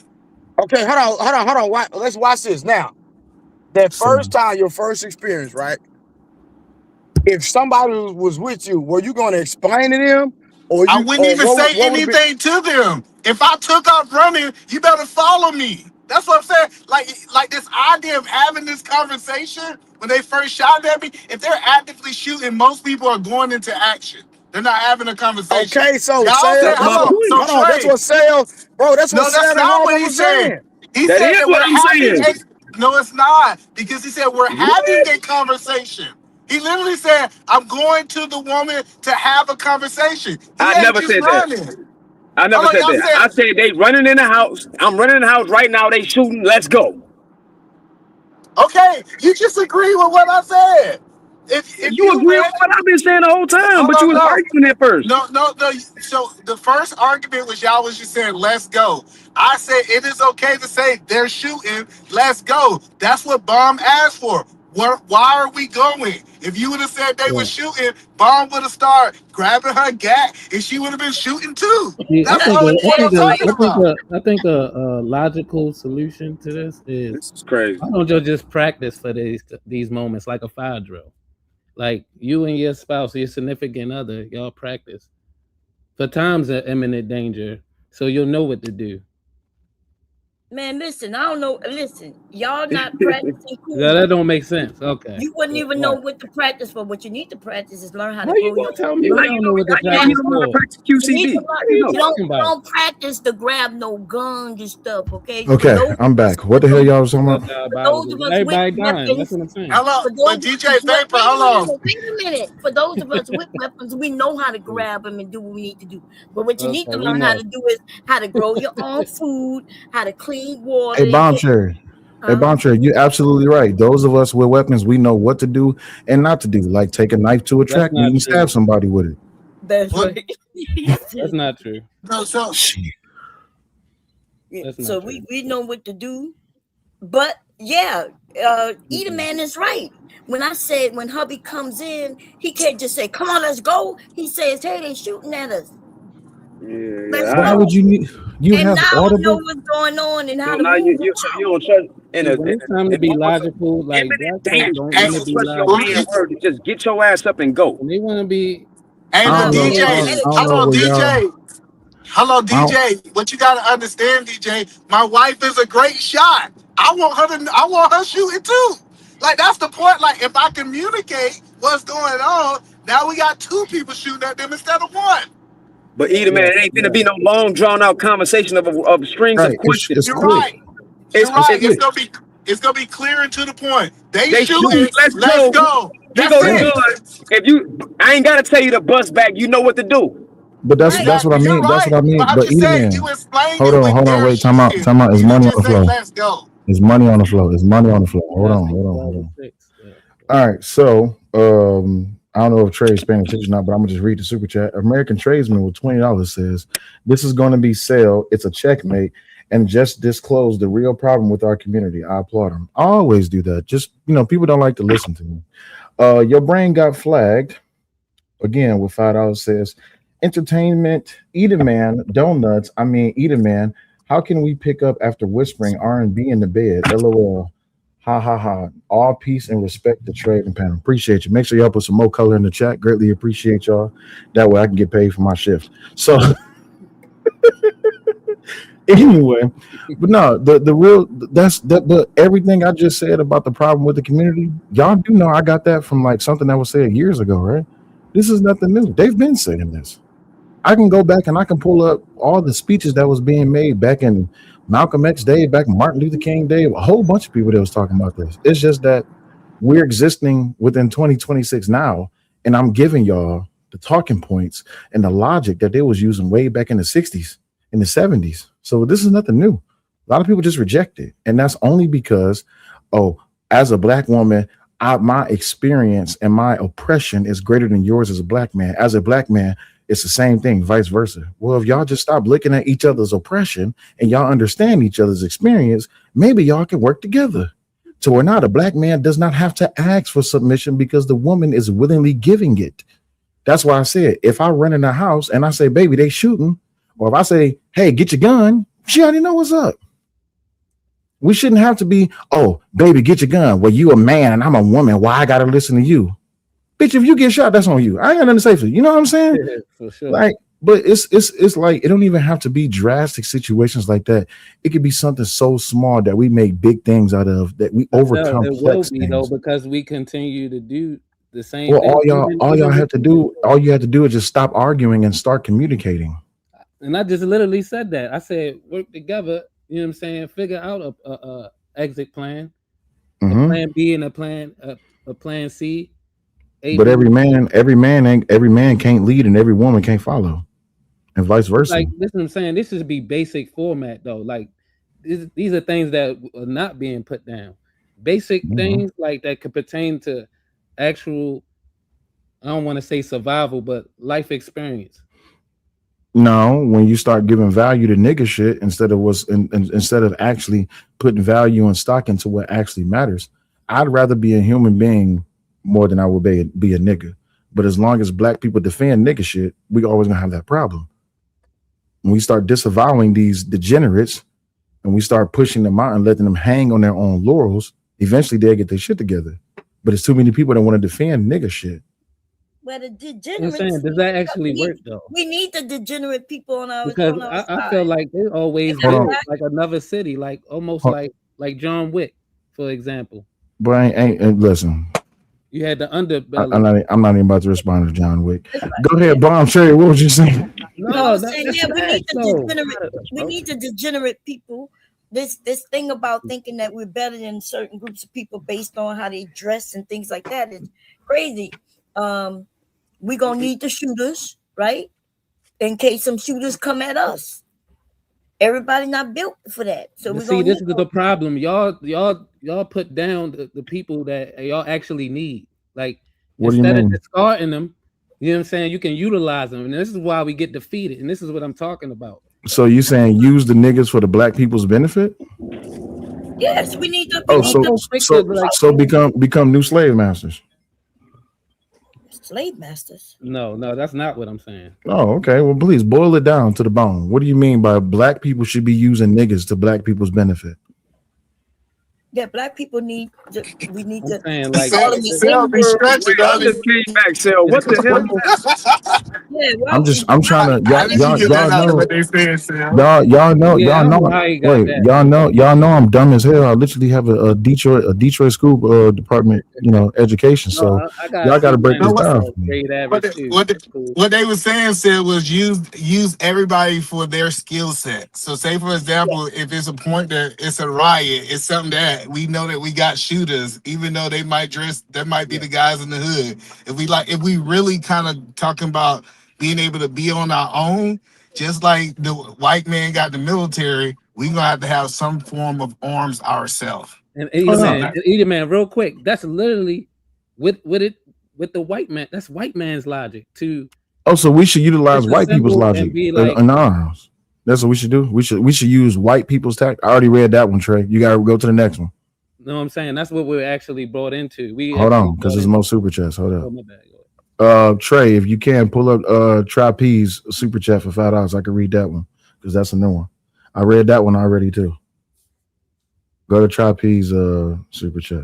Okay, hold on. Let's watch this now. That So, first time, your first experience, right? If somebody was with you, were you going to explain to them, I wouldn't or even say what would be? anything to them. If I took off running, you better follow me. That's what I'm saying. Like this idea of having this conversation when they first shot at me, if they're actively shooting, most people are going into action. They're not having a conversation. Okay, so Y'all sales. said, That's That's my what. hold on. So point. Hold on. That's Trey, what sales, bro. That's what no, Sal that's and not what Harmon he was said. saying. He That said is that what we're I'm having saying. a no, it's not because he said we're having What? a conversation. He literally said, "I'm going to the woman to have a conversation." He I ain't never just said that. running. I never Hold on, said y'all that. I said said they running in the house. I'm running in the house right now. They shooting. Let's go. okay. You just agree with what I said. if You you agree with read, what I've been saying the whole time, hold but you on, was no. arguing at first. No. So the first argument was y'all was just saying, let's go. I said it is okay to say they're shooting, let's go. That's what Bomb asked for. Why are we going? If you would have said they were Yeah. shooting, Bomb would have started grabbing her gat and she would have been shooting too. See, That's what I'm talking about. I think a logical solution to this is This is crazy. why don't you just practice for these moments like a fire drill? Like you and your spouse, your significant other, y'all practice for times of imminent danger, so you'll know what to do. Man, listen, I don't know. Listen, y'all not practicing cool. Yeah, that don't make sense. Okay. You wouldn't even know what to practice for. What you need to practice is learn how to How you grow gonna your tell me own. I don't know what to How you practice don't know how to for? practice You need QCD? to What are you learn. talking about? Don't practice to grab no guns and stuff, okay? Okay, I'm back. What the hell y'all was talking about? For those of us with Everybody dying. That's weapons, what I'm saying. Hello, for but those DJ wait Vapor, hold on. a minute. For those of us with weapons, we know how to grab them and do what we need to do. But what you need Okay, to we learn how know. to do is how to grow your own food, how to clean water. Hey, and Bomb take- Cherry. Hey, Huh? Bomb Cherry, you're absolutely right. Those of us with weapons, we know what to do and not to do. Like take a knife to a That's track meet not and true. stab somebody with it. That's What? right. That's not true. No, so Shit. That's not So true. we know what to do. But yeah, Eda Man is right. When I said when hubby comes in, he can't just say, "Come on, let's go." He says, "Hey, they shooting at us. Let's Yeah. Why go." would you need? You And have now I know audible. what's going on and how So to now move so you around. don't trust in See, a, when in it's time a, to in be moments of logical, like black imminent folks danger, don't hey, you want to don't be trust your logical. man word to just get your ass up and go. When they want to be hey, I but don't know. DJ, Hey, I don't know hello, where y'all. DJ. Hello, I don't, DJ. What you gotta understand, DJ, my wife is a great shot. I want her shooting too. Like that's the point. Like if I communicate what's going on, now we got two people shooting at them instead of one. But either man, yeah, it ain't gonna yeah. be no long drawn out conversation of strings of right. questions. It's You're quick. right. You're It's right. It's It's quick. gonna be clear and to the point. They they shooting. shooting. Let's Let's go. go. Here That's go the Right. it. gun. If you, I ain't gotta tell you to bust back. You know what to do. But right. that's what I Exactly. You're mean. That's right. what I But mean. I'm But just either saying you man, explained it with hold on, their wait, time out, shooting. time out. It's You didn't money on just the say flow. let's go. It's money on the flow. It's money on the flow. You Hold gotta on, think hold on, about hold the on. six. Yeah. All right, so I don't know if Trey's paying attention or not, but I'm gonna just read the super chat. American Tradesman with $20 says, "This is going to be sale. It's a checkmate, and just disclose the real problem with our community." I applaud him. I always do that. Just people don't like to listen to me. Your brain got flagged again with $5 says, "Entertainment, eat a man, donuts. I mean, eat a man. How can we pick up after whispering R&B in the bed? LOL. Ha ha ha. All peace and respect to trade and panel. Appreciate you. Make sure y'all put some more color in the chat. Greatly appreciate y'all. That way I can get paid for my shift." So anyway, but no, the real that's that. But everything I just said about the problem with the community, y'all do know I got that from like something that was said years ago, right? This is nothing new. They've been saying this. I can go back and I can pull up all the speeches that was being made back in Malcolm X Day, back in Martin Luther King Day, a whole bunch of people that was talking about this. It's just that we're existing within 2026 now, and I'm giving y'all the talking points and the logic that they was using way back in the 60s, in the 70s. So this is nothing new. A lot of people just reject it, and that's only because, oh, as a black woman, my experience and my oppression is greater than yours as a black man. As a black man, it's the same thing, vice versa. Well, if y'all just stop looking at each other's oppression and y'all understand each other's experience, maybe y'all can work together. So we're not, a black man does not have to ask for submission because the woman is willingly giving it. That's why I said, if I run in the house and I say, "Baby, they shooting," or if I say, "Hey, get your gun," she already know what's up. We shouldn't have to be, "Oh, baby, get your gun." Well, you a man and I'm a woman. Why I gotta listen to you? Bitch, if you get shot, that's on you. I ain't got nothing to say for you. You know what I'm saying? Yeah, for sure. Like, but it's like it don't even have to be drastic situations like that. It could be something so small that we make big things out of, that we No, overcome it will complex be though, things. because we continue to do the same Well, thing, all y'all even have with to you. do, all you have to do is just stop arguing and start communicating. And I just literally said that. I said work together. You know what I'm saying? Figure out a exit plan, a Hmm. plan B, and a plan C. A, But B, every man can't lead and every woman can't follow, and vice versa. like this is what I'm saying. This should be basic format though. Like these are things that are not being put down. Basic Mhm. things like that could pertain to actual, I don't want to say survival, but life experience. No, when you start giving value to nigga shit instead of actually putting value and stock into what actually matters, I'd rather be a human being more than I would be a nigga. But as long as black people defend nigga shit, we always gonna have that problem. When we start disavowing these degenerates and we start pushing them out and letting them hang on their own laurels, eventually they'll get their shit together. But it's too many people that want to defend nigga shit. Well, the I'm degenerates. saying, does that actually work though? We need the degenerate people on our Because side. I feel like they always Hold on. build like another city, like almost Hold- like John Wick, for example. But I ain't listen. You had the underbelly. I'm not even about to respond to John Wick. Go ahead, Bomb Cherry. What was you saying? No, No, I'm saying, that's yeah, we need facts, the though. degenerate. We need the degenerate people. This thing about thinking that we're better than certain groups of people based on how they dress and things like that is crazy. We're gonna need the shooters, right? In case some shooters come at us. Everybody not built for that. So we're See, gonna this need is the problem. Y'all put down the people that y'all actually need. Like, What do you instead of mean? discarding them, you know what I'm saying? You can utilize them, and this is why we get defeated. And this is what I'm talking about. So you saying use the niggas for the black people's benefit? yes, we need the Oh, so become new slave masters. slave masters. No, that's not what I'm saying. Oh, okay. Well, please boil it down to the bone. What do you mean by black people should be using niggas to black people's benefit? Yeah, black people need. We need to. saying, like, Sell be stretching, I just came back, Sel. What the hell is that? Yeah, well, I'm trying to I let you get that out of what they saying, Sam. y'all know Yeah, I don't know how you got wait, that. y'all know I'm dumb as hell. I literally have a Detroit school department, education. So I got y'all got to break this down for me. grade average too. What they were saying said was use everybody for their skill set. So say for example, if it's a point that it's a riot, it's something that we know that we got shooters, even though they might dress, that might be the guys in the hood. If we really kind of talking about being able to be on our own, just like the white man got the military, we gonna have some form of arms ourselves. And either man, real quick, that's literally with the white man. That's white man's logic to. Oh, so we should utilize white people's disassemble and logic be like- in our house. That's what we should do. We should use white people's tact. I already read that one, Trey. You got to go to the next one. No, I'm saying that's what we're actually brought into. Hold on, because there's more super chats. Hold Oh, up. my bad. Trey, if you can pull up Trapeze super chat for $5, I can read that one because that's a new one. I read that one already too. Go to Trapeze super chat.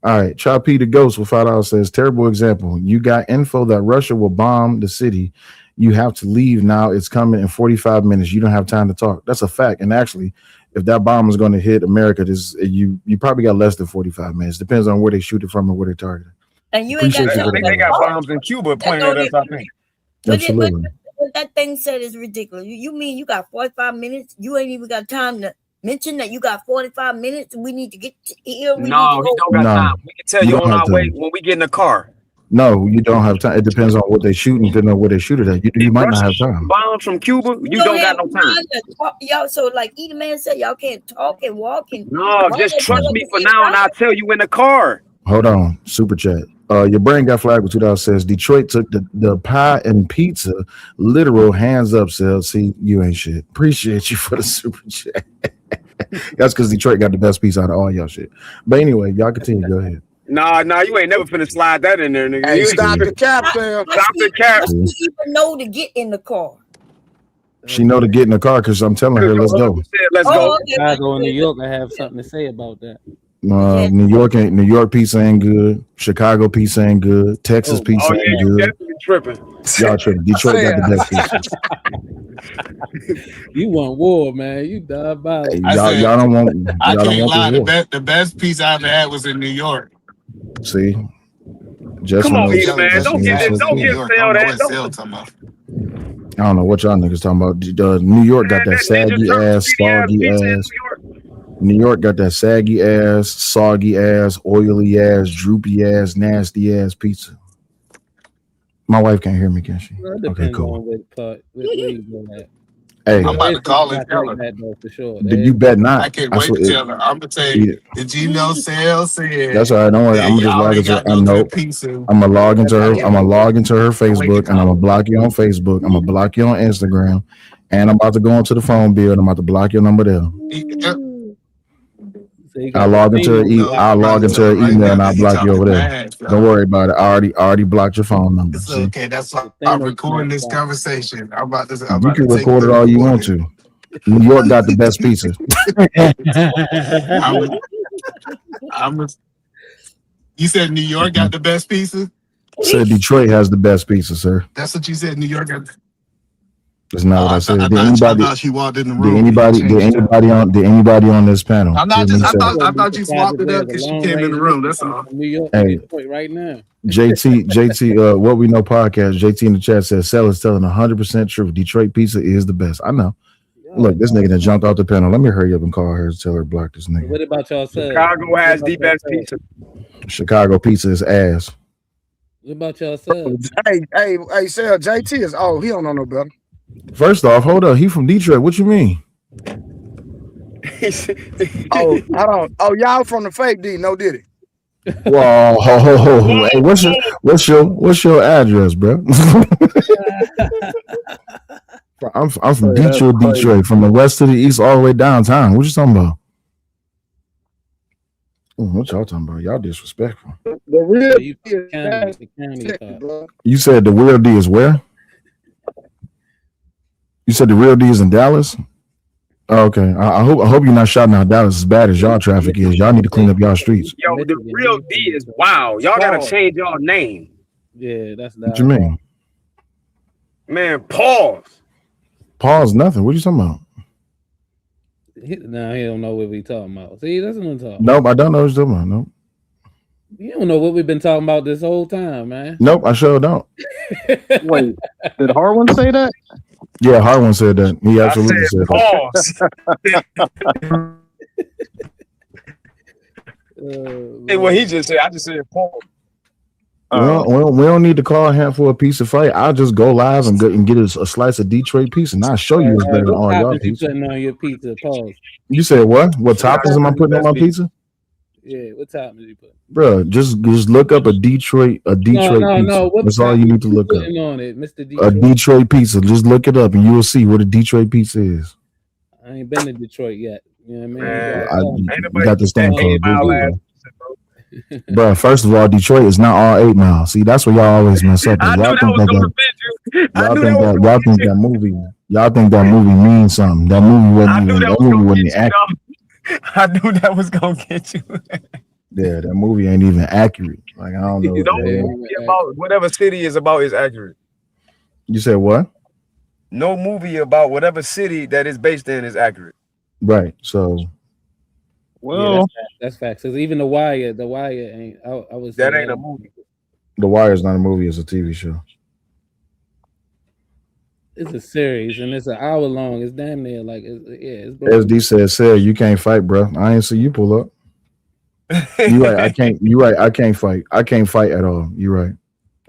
All right, Trapeze the Ghost with $5 says, terrible example. You got info that Russia will bomb the city. You have to leave now. It's coming in 45 minutes. You don't have time to talk. That's a fact. And actually, if that bomb is going to hit America, you probably got less than 45 minutes. Depends on where they shoot it from and where they target it. And you ain't got I think they got bombs in Cuba pointed at us, I think. Absolutely. What that thing said is ridiculous. You mean you got 45 minutes? You ain't even got time to mention that you got 45 minutes. We need to get to here. No, he don't got time. We can tell you on our way when we get in the car. No, you don't have time. It depends on what they shoot and depending on where they shoot it at. You might not have time. Bombs from Cuba, you don't got no time. Y'all, so like either man said, y'all can't talk and walk and. No, just trust me for now, and I'll tell you in the car. Hold on, super chat. Your brain got flagged with $2. Says Detroit took the pie and pizza literal. Hands up, Sel. See, you ain't shit. Appreciate you for the super chat. That's because Detroit got the best pizza out of all y'all shit. But anyway, y'all continue. Go ahead. Nah, you ain't never finna slide that in there, nigga. Hey, stop the cap, Sam. Stop the cap. She even know to get in the car. She know to get in the car because I'm telling her, let's go. Let's go. Chicago and New York, I have something to say about that. New York pizza ain't good. Chicago pizza ain't good. Texas pizza ain't good. Definitely tripping. Y'all tripping. Detroit got the best pizza. You want war, man. You diabolical. Hey, y'all don't want. I Y'all don't can't lie. want the war. The best pizza I ever had was in New York. See, just Come on, when Peter, man. Don't get Sel that. I don't know what y'all niggas talking about. New York got that saggy ass, soggy ass. New York got that saggy ass, soggy ass, oily ass, droopy ass, nasty ass pizza. My wife can't hear me, can she? Well, Okay, cool. where you go at. Hey, I'm about to call it. Like Tell her. that though, for sure. you bet not. I can't I wait swear to it, tell her. I'm gonna tell you. The Gino Sale said that's all right. Don't worry. that I'm gonna just y'all log ain't into her. got I no know. good pizza. I'm gonna log into her. I I'm can't gonna wait. log into her Can't wait to Facebook, and I'm call gonna block you on Facebook. I'm gonna block you on Instagram, and I'm about to go into the phone bill. And I'm about to block your number there. So you I'll got the log into her. Gmail block. I'll I'm about log to into tell her her right email, now and that I'll he block you over talking there. mad. Don't worry about it. I already blocked your phone number. It's See, okay. That's why The I'm Thanos recording this block. conversation. I'm about you to can take record the it all you want recording. to. New York got the best pizza. I'm You said New York got the best pizza? Said Detroit has the best pizza, sir. That's what you said. New York got. That's not what I said. Did I anybody? thought she walked in the Did room. anybody? Did anybody on? Did anybody on this panel? I'm Hear not me just. say, I thought you swapped it There's up a because she long came in range the room. mission That's coming all. from New York to hey, Detroit right now. JT, what we know podcast. JT in the chat says Sell is telling 100% truth. Detroit pizza is the best. I know. Look, this nigga that jumped out the panel. Let me hurry up and call her and tell her to block this nigga. What about y'all subs? Chicago has the best pizza. Chicago pizza is ass. What about y'all subs? Hey, Sal, JT is old. He don't know no better. First off, hold up. He from Detroit. What you mean? Oh, hold on. Oh, y'all from the fake D, no did it. Whoa, hey, what's your address, bro? I'm from Detroit, from the west to the east, all the way downtown. What you talking about? What y'all talking about? Y'all disrespectful. The real So you county part. You said the real D is where? You said the real D is in Dallas? Oh, okay. I hope you're not shouting out Dallas as bad as y'all traffic is. Y'all need to clean up y'all streets. Yo, the real D is wow. Y'all gotta change y'all name. Yeah, that's What you mean? Man, pause. Pause nothing. What you talking about? Now he don't know what we talking about. See, that's what I'm talking about. Nope, I don't know what you're talking about. Nope. You don't know what we've been talking about this whole time, man. Nope, I sure don't. Wait, did Harwin say that? Yeah, Harwin said that. He absolutely said that. Hey, what he just said, I just said pause. We don't need to call a handful of pizza fight. I'll just go live and get a slice of Detroit pizza, and I'll show you it's better than all y'all pizza. Putting on your pizza, pause. You said what? What toppings am I putting on my pizza? Yeah, what toppings you put? Bro, just look up a Detroit pizza. What That's all you need to look up. On it, Mr. Detroit? A Detroit pizza. Just look it up, and you will see what a Detroit pizza is. I ain't been to Detroit yet. You know what I mean? You got this thing called Google. Bro, first of all, Detroit is not all 8 Mile. See, that's where y'all always mess up. Y'all think that movie means something. That movie wasn't accurate. I knew that was gonna get you. Yeah, that movie ain't even accurate. Like, I don't know. No movie about whatever city is about is accurate. You said what? No movie about whatever city that is based in is accurate. Right. So, well, that's facts. Because even the Wire ain't. I was that ain't a movie. The Wire is not a movie; it's a TV show. It's a series, and it's an hour long. It's damn near like it's SD said, you can't fight, bro. I ain't see you pull up. You right. I can't. You right. I can't fight. I can't fight at all. You right.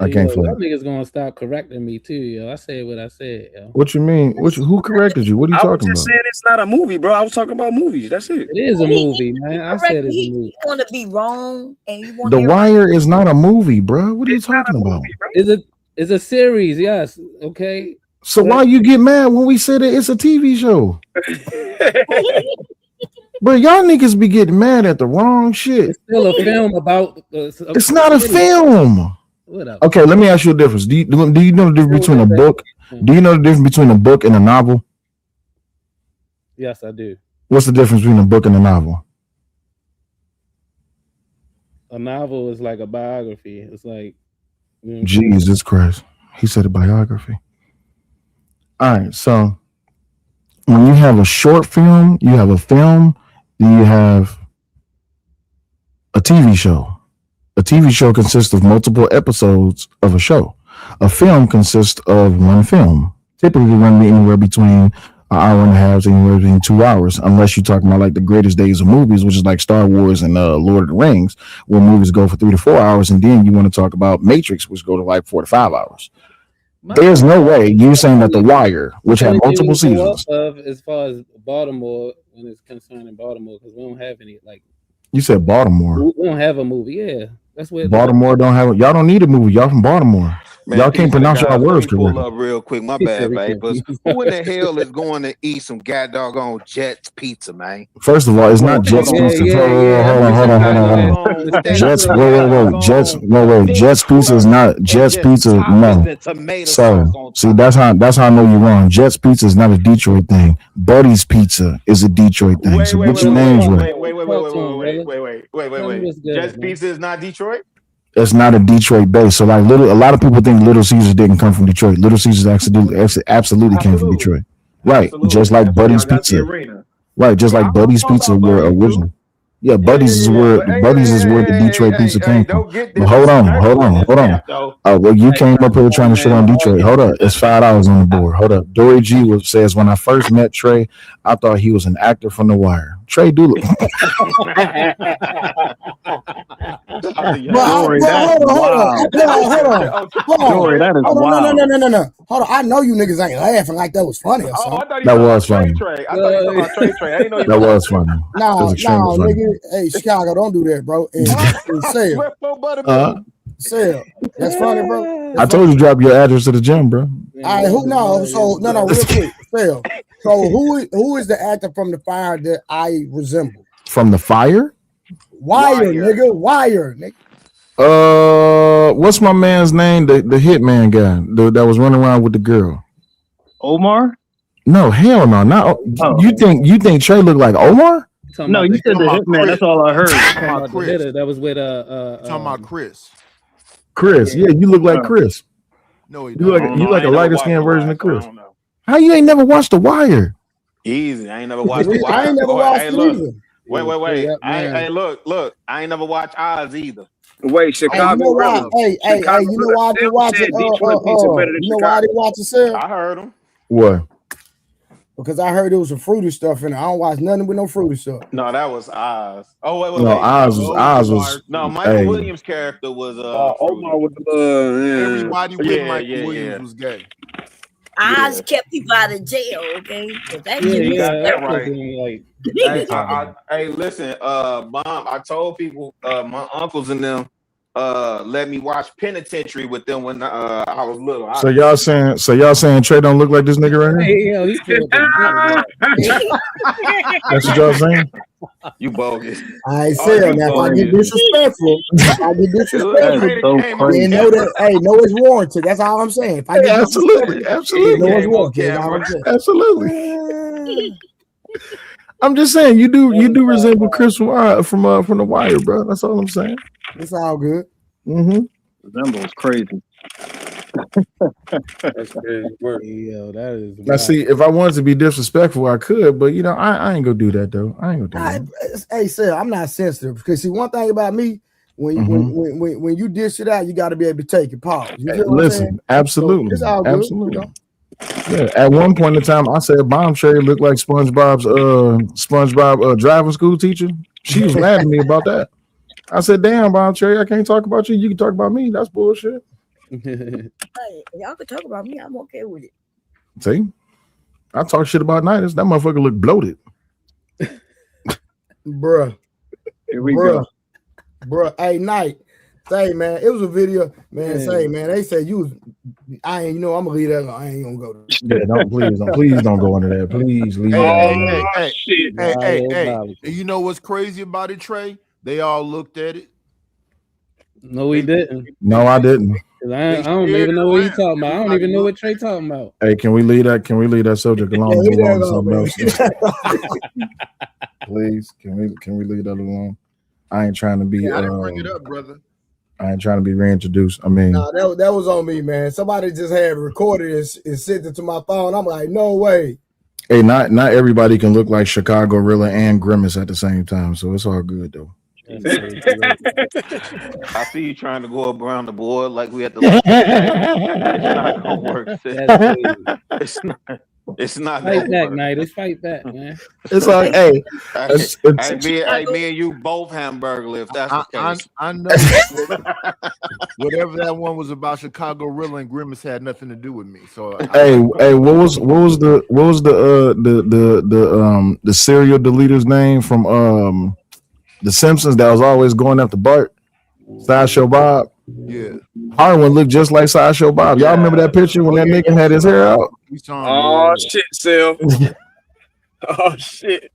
I can't fight. Y'all niggas gonna stop correcting me too, yo. I said what I said, yo. What you mean? Who corrected you? What are you talking about? I was just saying it's not a movie, bro. I was talking about movies. That's it. It is a movie, man. I said it's a movie. You want to be wrong, and you want The Wire is not a movie, bro. What are you talking about? It's a series, yes. Okay. So why you get mad when we said it's a TV show? Bro, y'all niggas be getting mad at the wrong shit. It's still a film about. It's not a film. Whatever. Okay, let me ask you a difference. Do you know the difference between a book? Do you know the difference between a book and a novel? Yes, I do. What's the difference between a book and a novel? A novel is like a biography. It's like Jesus Christ. He said a biography. All right, so when you have a short film, you have a film, then you have a TV show. A TV show consists of multiple episodes of a show. A film consists of one film, typically run anywhere between an hour and a half to anywhere between 2 hours, unless you're talking about like the greatest days of movies, which is like Star Wars and Lord of the Rings, where movies go for 3 to 4 hours, and then you want to talk about Matrix, which go to like 4 to 5 hours. There's no way you're saying that The Wire, which had multiple go seasons. off of as far as Baltimore when it's concerning Baltimore because we don't have any like You said Baltimore. we don't have a movie. Yeah, that's where Baltimore don't have. Y'all don't need a movie. Y'all from Baltimore. Man, Y'all can't pronounce y'all words Let me pull correctly. up real quick. My bad, babe. But who in the hell is going to eat some doggone Jets pizza, man? First of all, it's not Jets Pizza. Hold on. Jets. Wait. Jets Pizza is not Jets Pizza. No. So see, that's how I know you're wrong. Jets Pizza is not a Detroit thing. Buddy's Pizza is a Detroit thing. So get your names right. Wait. Jets Pizza is not Detroit? It's not a Detroit base. So like a lot of people think Little Caesars didn't come from Detroit. Little Caesars absolutely came from Detroit. Right. Absolutely. Just like Buddy's Pizza. Right. Just like Buddy's Pizza were original. Yeah, Buddy's is where the Detroit pizza came from. But hold on. Oh, well, you came up here trying to shit on Detroit. Hold up, it's $5 on the board. Hold up. Dory G says when I first met Trey, I thought he was an actor from The Wire. Trey do look. Hold on. No. Hold on. I know you niggas ain't laughing like that was funny or something. That was funny. I thought you were talking about Trey. I didn't know you that was funny. No, nigga. Hey, Chicago, don't do that, bro. And Sale. That's funny, bro. I told you drop your address to the gym, bro. All right, real quick. Sale. So who is the actor from The Fire that I resemble? From The Fire? Wire, nigga. What's my man's name? The hitman guy that was running around with the girl. Omar? No, hell no. Not you think Trey looked like Omar? No, you said the hitman. That's all I heard. That was with talking about Chris. Chris, yeah, you look like Chris. No, you like a lighter skinned version of Chris. How you ain't never watched The Wire? Easy. I ain't never watched The Wire. I ain't never watched it either. Wait. Hey, look. I ain't never watched Oz either. Wait, Chicago. Hey, you know why? You know why I didn't watch it? You know why I didn't watch it, sir? I heard him. What? Because I heard there was some fruity stuff in it. I don't watch nothing with no fruity stuff. No, that was Oz. Oh, wait. No, Oz was. No, Michael Williams' character was Omar with everybody with Michael Williams was gay. Oz kept people out of jail, okay? You got that right. Hey, listen, Mom, I told people, my uncles and them, let me watch Penitentiary with them when I was little. So y'all saying Trey don't look like this nigga right here? That's what y'all saying? You bogus. I said now. If I get disrespectful, then know that. Hey, know it's warranted. That's all I'm saying. If I get absolutely, know it's warranted. That's all I'm saying. Absolutely. I'm just saying you do resemble Chris from The Wire, bro. That's all I'm saying. It's all good. Resembles crazy. That's crazy work. Yo, that is. Now, see, if I wanted to be disrespectful, I could, but I ain't gonna do that though. I ain't gonna do that. Hey, sir, I'm not sensitive because see, one thing about me, when you dish it out, you got to be able to take it. Pause. Listen, absolutely, so it's all good, absolutely. You know? Yeah, at one point in time, I said Bomb Cherry looked like SpongeBob's driving school teacher. She was mad at me about that. I said, "Damn, Bomb Cherry, I can't talk about you. You can talk about me. That's bullshit." Hey, y'all can talk about me. I'm okay with it. See, I talk shit about Niners. That motherfucker look bloated, bruh. Here we go, bruh. Hey, Night. Say, man, it was a video, man. Say, man, they said you was. I'm gonna leave that. I ain't gonna go there. Yeah, please don't go into that. Please leave. Hey. You know what's crazy about it, Trey? They all looked at it. No, we didn't. No, I didn't. I don't even know what he's talking about. I don't even know what Trey talking about. Hey, can we leave that? Can we leave that subject alone? Please, can we leave that alone? I ain't trying to be. I didn't bring it up, brother. I ain't trying to be reintroduced. I mean, nah, that was on me, man. Somebody just had recorded and sent it to my phone. I'm like, no way. Hey, not everybody can look like Chicago Rilla and Grimace at the same time, so it's all good though. I see you trying to go around the board like we had to. It's not gonna work. It's not. It's not Fight that back, word. Nighters. Fight back, man. It's like, hey, Me and you both hamburger if that's the case. I know whatever that one was about Chicago Rilla and Grimace had nothing to do with me. So hey, what was the serial deleter's name from The Simpsons that was always going after Bart? Sideshow Bob. Yeah. Harwin looked just like Sideshow Bob. Y'all remember that picture when that nigga had his hair out? Oh shit, Sil. Oh shit.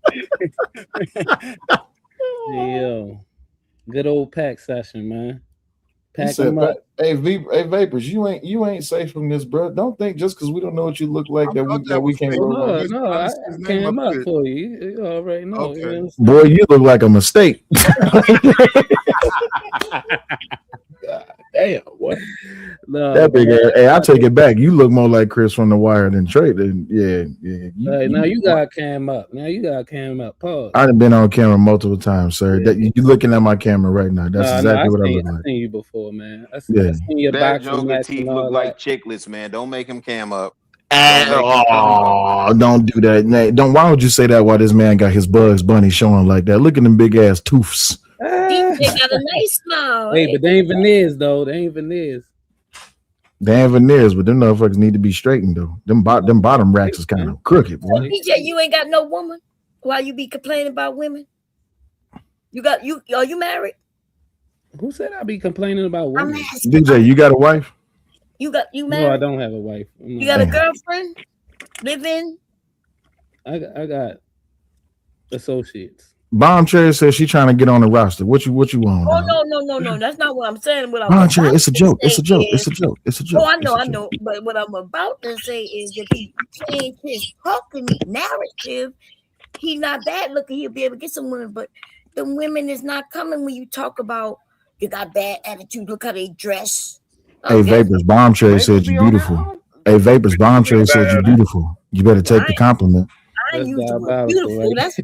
Yo, good old pack session, man. He Pack said, them up. hey, Vapors, you ain't safe from this, bro. Don't think just because we don't know what you look like that we can't roll with. No, I came up for you. You already know. Okay. You know Boy, you look like a mistake. Damn, what? No, That big ass. Hey, I take it back. You look more like Chris from The Wire than Trey. Yeah. Now you got cam up. Pause. I've been on camera multiple times, sir. Yeah. That you looking at my camera right now. That's exactly what I look like. I've seen you before, man. I Yeah. seen your That boxing Joker match teeth and all look that. like chiclets, man. Don't make him cam up. Don't do that. Don't. Why would you say that while this man got his Bugs Bunny showing like that? Look at them big ass tooths. DJ got a nice smile. Wait, but they ain't veneers though. They ain't veneers. They have veneers, but them motherfuckers need to be straightened though. Them bottom racks is kind of crooked, boy. DJ, you ain't got no woman. Why you be complaining about women? Are you married? Who said I be complaining about women? DJ, you got a wife? You married? No, I don't have a wife. You got a girlfriend? Live in? I got associates. Bomb Cherry says she trying to get on the roster. What you want? Oh no. That's not what I'm saying. What I'm Bomb about Cherry, it's a to joke. say It's a joke. is- It's a joke. It's a joke. Oh, I It's a know. But what I'm about to say is if he changed his talking narrative, he's not bad looking. He'll be able to get some women, but the women is not coming when you talk about you got bad attitude. Look how they dress. Hey, Vapors, Bomb Cherry said you beautiful. Hey, Vapors, Bomb Cherry said you beautiful. You better take the compliment. I ain't used the word beautiful. That's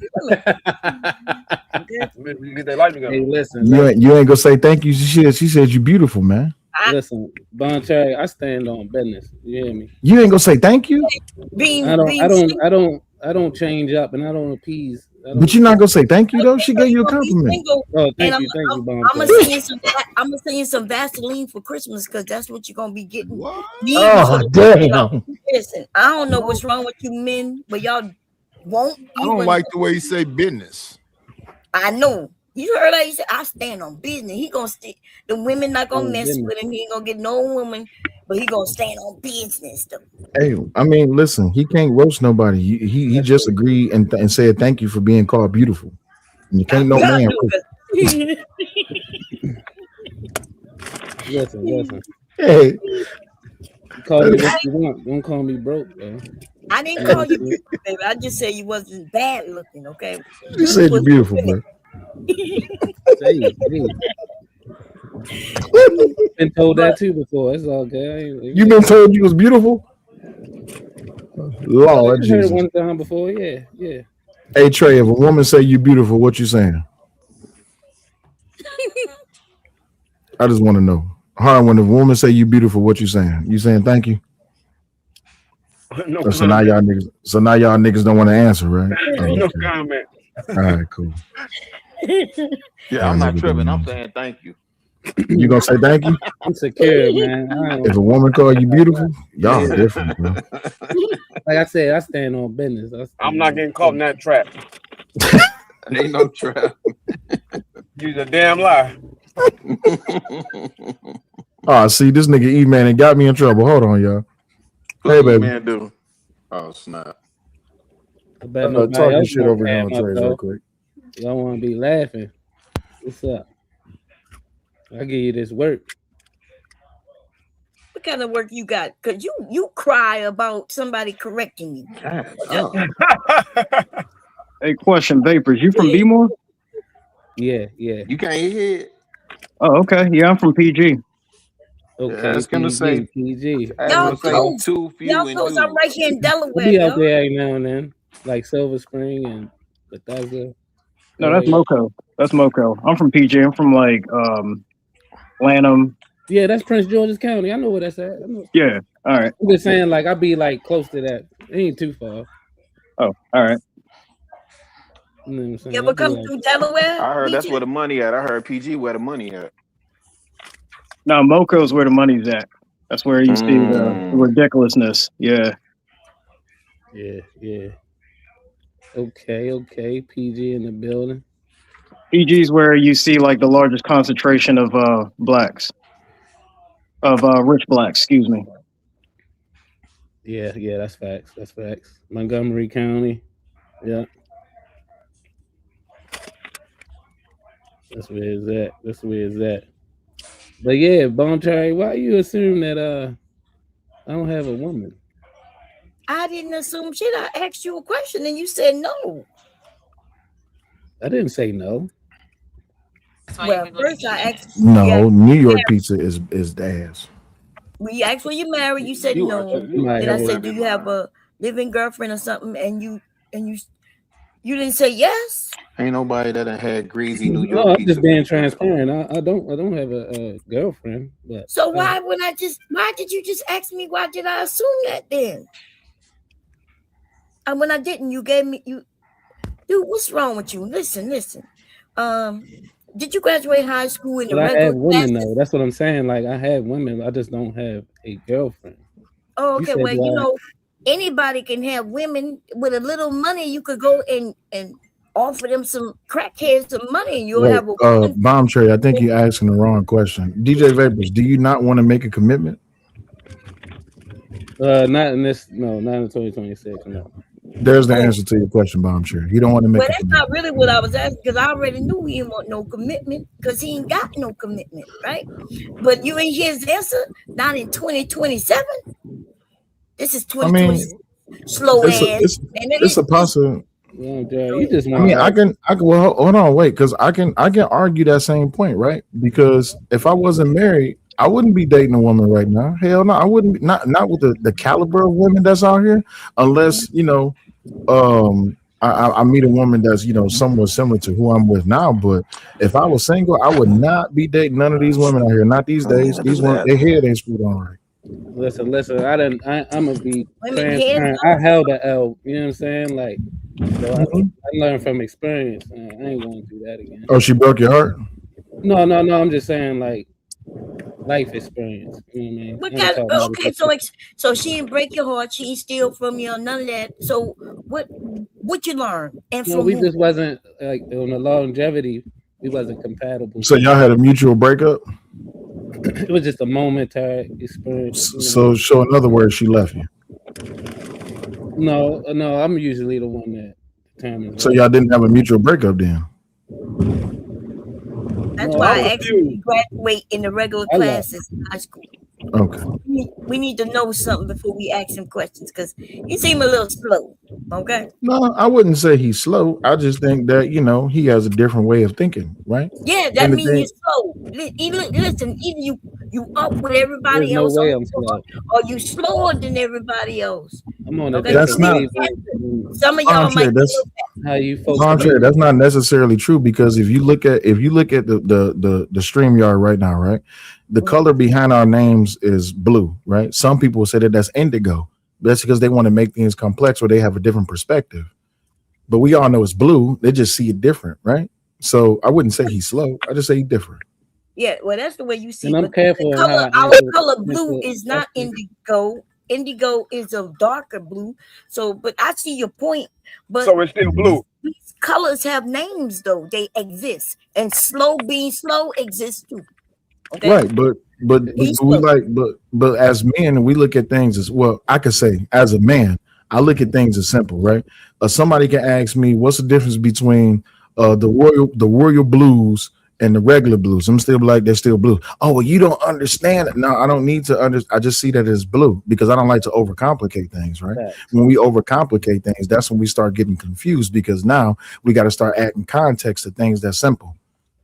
Hey, listen. You ain't gonna say thank you. She said you beautiful, man. Listen, Bon Cherry, I stand on business. You hear me? You ain't gonna say thank you. I don't change up and I don't appease. But you're not gonna say thank you though. She gave you a compliment. Oh, thank you, Bon I'm Cherry. gonna send you some Vaseline for Christmas because that's what you're gonna be getting. Oh, damn. Listen, I don't know what's wrong with you men, but y'all won't. I don't like the way you say business. I know. You heard that? He said, I stand on business. He gonna stick. The women not gonna mess business. with him. He ain't gonna get no woman, but he gonna stand on business though. Hey, I mean, listen, he can't roast nobody. He just agreed and said thank you for being called beautiful. And you can't no man. Listen. Hey, Call me what you want. Don't call me broke, though. I didn't call you beautiful, baby. I just said you wasn't bad looking, okay? you said you're beautiful, bro. Hey. Been told that too before. It's all good. You been told you was beautiful? Lord I heard Jesus. it one time before. Yeah. Hey Trey, if a woman say you beautiful, what you saying? I just want to know. Hard when a woman say you beautiful, what you saying? You saying thank you? No So now y'all niggas don't want to answer, right? No comment. All right, cool. Yeah, I'm not tripping. I'm saying thank you. You gonna say thank you? I'm secure, man. If a woman call you beautiful, y'all different, bro. Like I said, I stand on business. I'm not getting caught in that trap. Ain't no trap. You's a damn lie. Oh, see, this nigga E-Man and got me in trouble. Hold on, y'all. Hey, baby. Man, do. Oh, snap. Talking shit over here on Trey real quick. Y'all want to be laughing. What's up? I give you this work. What kind of work you got? Cause you cry about somebody correcting you. Hey, question, Vapors. You from B-More? Yeah. You can't hear it. Oh, okay. Yeah, I'm from PG. Okay, Yeah, I was gonna say PG. Y'all close. I'm right here in Delaware. We'll be out y'all. there every now and then, like Silver Spring and Bethesda. No, that's Moco. That's Moco. I'm from PG. I'm from like Lanham. Yeah, that's Prince George's County. I know where that's at. Yeah, All right. I'm just saying, like, I'll be like close to that. It ain't too far. Oh, all right. You know what I'm saying? You ever come through Delaware? I heard that's BJ? where the money at. I heard PG where the money at. No, Moco's where the money's at. That's where you see the ridiculousness. Yeah. Yeah. Okay. PG in the building. PG's where you see like the largest concentration of blacks. Of rich blacks, excuse me. Yeah, that's facts. Montgomery County. Yeah. That's where it's at. But yeah, Bone Cherry, why you assume that I don't have a woman? I didn't assume shit. I asked you a question and you said no. I didn't say no. Well, first I asked. No, New York pizza is the ass. We asked were you married. You said no. Then I said, do you have a living girlfriend or something? And you didn't say yes. Ain't nobody that done had greasy New York No, I'm pizza. just being transparent. I don't have a girlfriend. But so why did you just ask me? Why did I assume that then? And when I didn't, you gave me dude. What's wrong with you? Listen. Did you graduate high school in the regular I have women classes? though. That's what I'm saying. Like I have women. I just don't have a girlfriend. Oh, okay. Well, anybody can have women with a little money. You could go and offer them some crackheads some money, and you'll have a woman. Bomb Trey, I think you're asking the wrong question. DJ Vapors, do you not want to make a commitment? Not in 2026. No. There's the answer to your question, Bomb Trey. You don't want to make. Well, that's not really what I was asking because I already knew he didn't want no commitment because he ain't got no commitment, right? But you ain't hear his answer. Not in 2027. This is 2026. Slow ass. It's a possibility. You just I mean, I can. Well, hold on, wait, because I can argue that same point, right? Because if I wasn't married, I wouldn't be dating a woman right now. Hell no, I wouldn't. Not with the caliber of women that's out here, unless I meet a woman that's somewhat similar to who I'm with now. But if I was single, I would not be dating none of these women out here. Not these days. These women, their head ain't screwed on right. Listen. I'm gonna be transparent. I held the L. You know what I'm saying? Like, so I learned from experience. I ain't gonna do that again. Oh, she broke your heart? No. I'm just saying, like, life experience. You know what I mean? Okay, so she didn't break your heart. She didn't steal from you. None of that. So what you learn? And no, we just wasn't like on the longevity. We wasn't compatible. So y'all had a mutual breakup? It was just a momentary experience. So in other words, she left you. No, I'm usually the one that determines. So y'all didn't have a mutual breakup then? That's why I asked you to graduate in the regular classes in high school. Okay. We need to know something before we ask him questions because he seemed a little slow. Okay. No, I wouldn't say he's slow. I just think that he has a different way of thinking, right? Yeah, that means you're slow. Listen, either you up with everybody else, or you slower than everybody else. I'm on okay? That's not. Some of y'all might. How you folks? Contrary, that's not necessarily true because if you look at the StreamYard right now, right, the color behind our names is blue, right? Some people will say that that's indigo. That's because they want to make things complex or they have a different perspective. But we all know it's blue. They just see it different, right? So I wouldn't say he's slow. I just say he's different. Yeah, well, that's the way you see. And I'm careful. Our color blue is not indigo. Indigo is a darker blue. So, but I see your point. But so it's still blue. These colors have names, though. They exist, and being slow exists too. Okay? Right, but as men, we look at things as well. I could say as a man, I look at things as simple, right? Somebody can ask me, what's the difference between the royal blues and the regular blues? I'm still like, they're still blue. Oh, well, you don't understand it. No, I don't need to understand. I just see that as blue because I don't like to overcomplicate things, right? When we overcomplicate things, that's when we start getting confused because now we got to start adding context to things that's simple.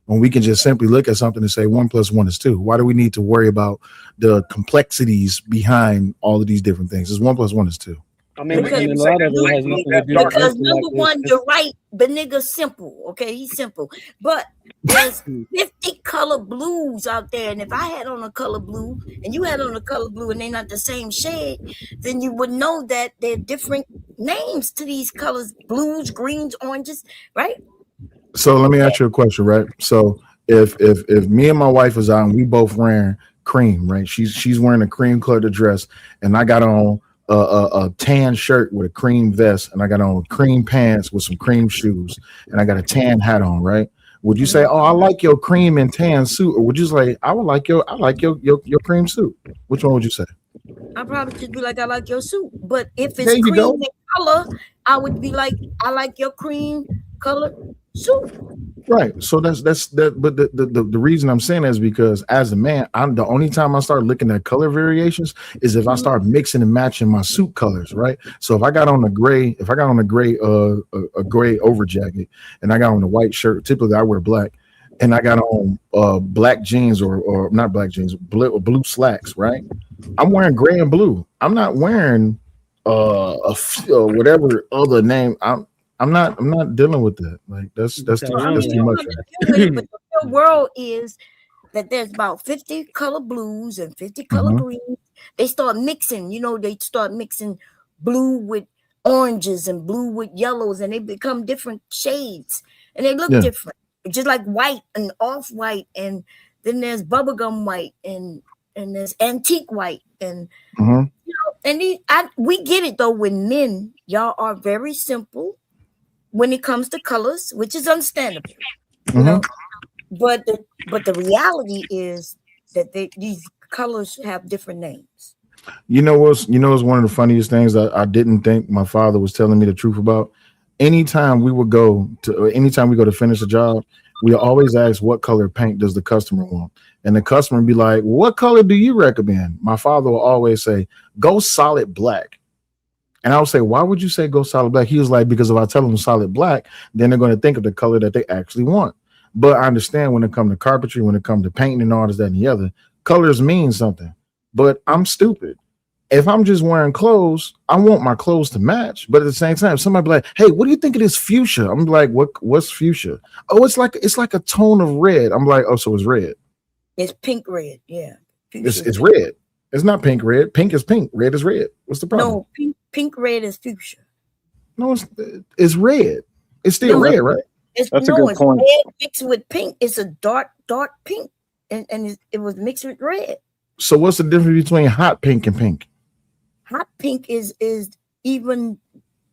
When we can just simply look at something and say 1 + 1 is 2. Why do we need to worry about the complexities behind all of these different things? It's 1 + 1 is 2. I mean, Because, a lot of it has nothing to do with because intellect. number one, you're right. The nigga's simple. Okay, he's simple. But there's 50 color blues out there. And if I had on a color blue and you had on a color blue and they're not the same shade, then you would know that they're different names to these colors: blues, greens, oranges, right? So let me ask you a question, right? So if me and my wife is out and we both wearing cream, right? She's wearing a cream colored dress, and I got on a tan shirt with a cream vest, and I got on cream pants with some cream shoes, and I got a tan hat on, right? Would you say, "Oh, I like your cream and tan suit," or would you say, "I like your cream suit"? Which one would you say? I probably should be like, I like your suit. But if it's There you cream go. in color, I would be like, I like your cream color suit. Right. So that's that. But the reason I'm saying that is because as a man, I'm the only time I start looking at color variations is if I start mixing and matching my suit colors. Right. So if I got on a gray, a gray over jacket, and I got on a white shirt, typically I wear black, and I got on black jeans or not black jeans, blue slacks. Right. I'm wearing gray and blue. I'm not wearing whatever other name. I'm not dealing with that. Like that's too much. But the real world is that there's about 50 color blues and 50 color greens. They start mixing, they start mixing blue with oranges and blue with yellows, and they become different shades and they look different. Just like white and off-white, and then there's bubblegum white and there's antique white, and we get it though. When men, y'all are very simple when it comes to colors, which is understandable, you know. But the reality is that these colors have different names. You know what's one of the funniest things that I didn't think my father was telling me the truth about? Anytime we go to finish a job, we always ask what color paint does the customer want, and the customer be like, "What color do you recommend?" My father will always say, "Go solid black." And I would say, "Why would you say go solid black?" He was like, "Because if I tell them solid black, then they're going to think of the color that they actually want." But I understand when it comes to carpentry, when it comes to painting and all this, that, and the other, colors mean something. But I'm stupid. If I'm just wearing clothes, I want my clothes to match. But at the same time, somebody be like, "Hey, what do you think of this fuchsia?" I'm like, "What's fuchsia?" "Oh, it's like a tone of red." I'm like, "Oh, so it's red." It's pink red, yeah. It's red. It's not pink red. Pink is pink. Red is red. What's the problem? No, pink red is fuchsia. No, it's red. It's still red, right? That's a good point. Red mixed with pink. It's a dark pink, and it was mixed with red. So what's the difference between hot pink and pink? Hot pink is even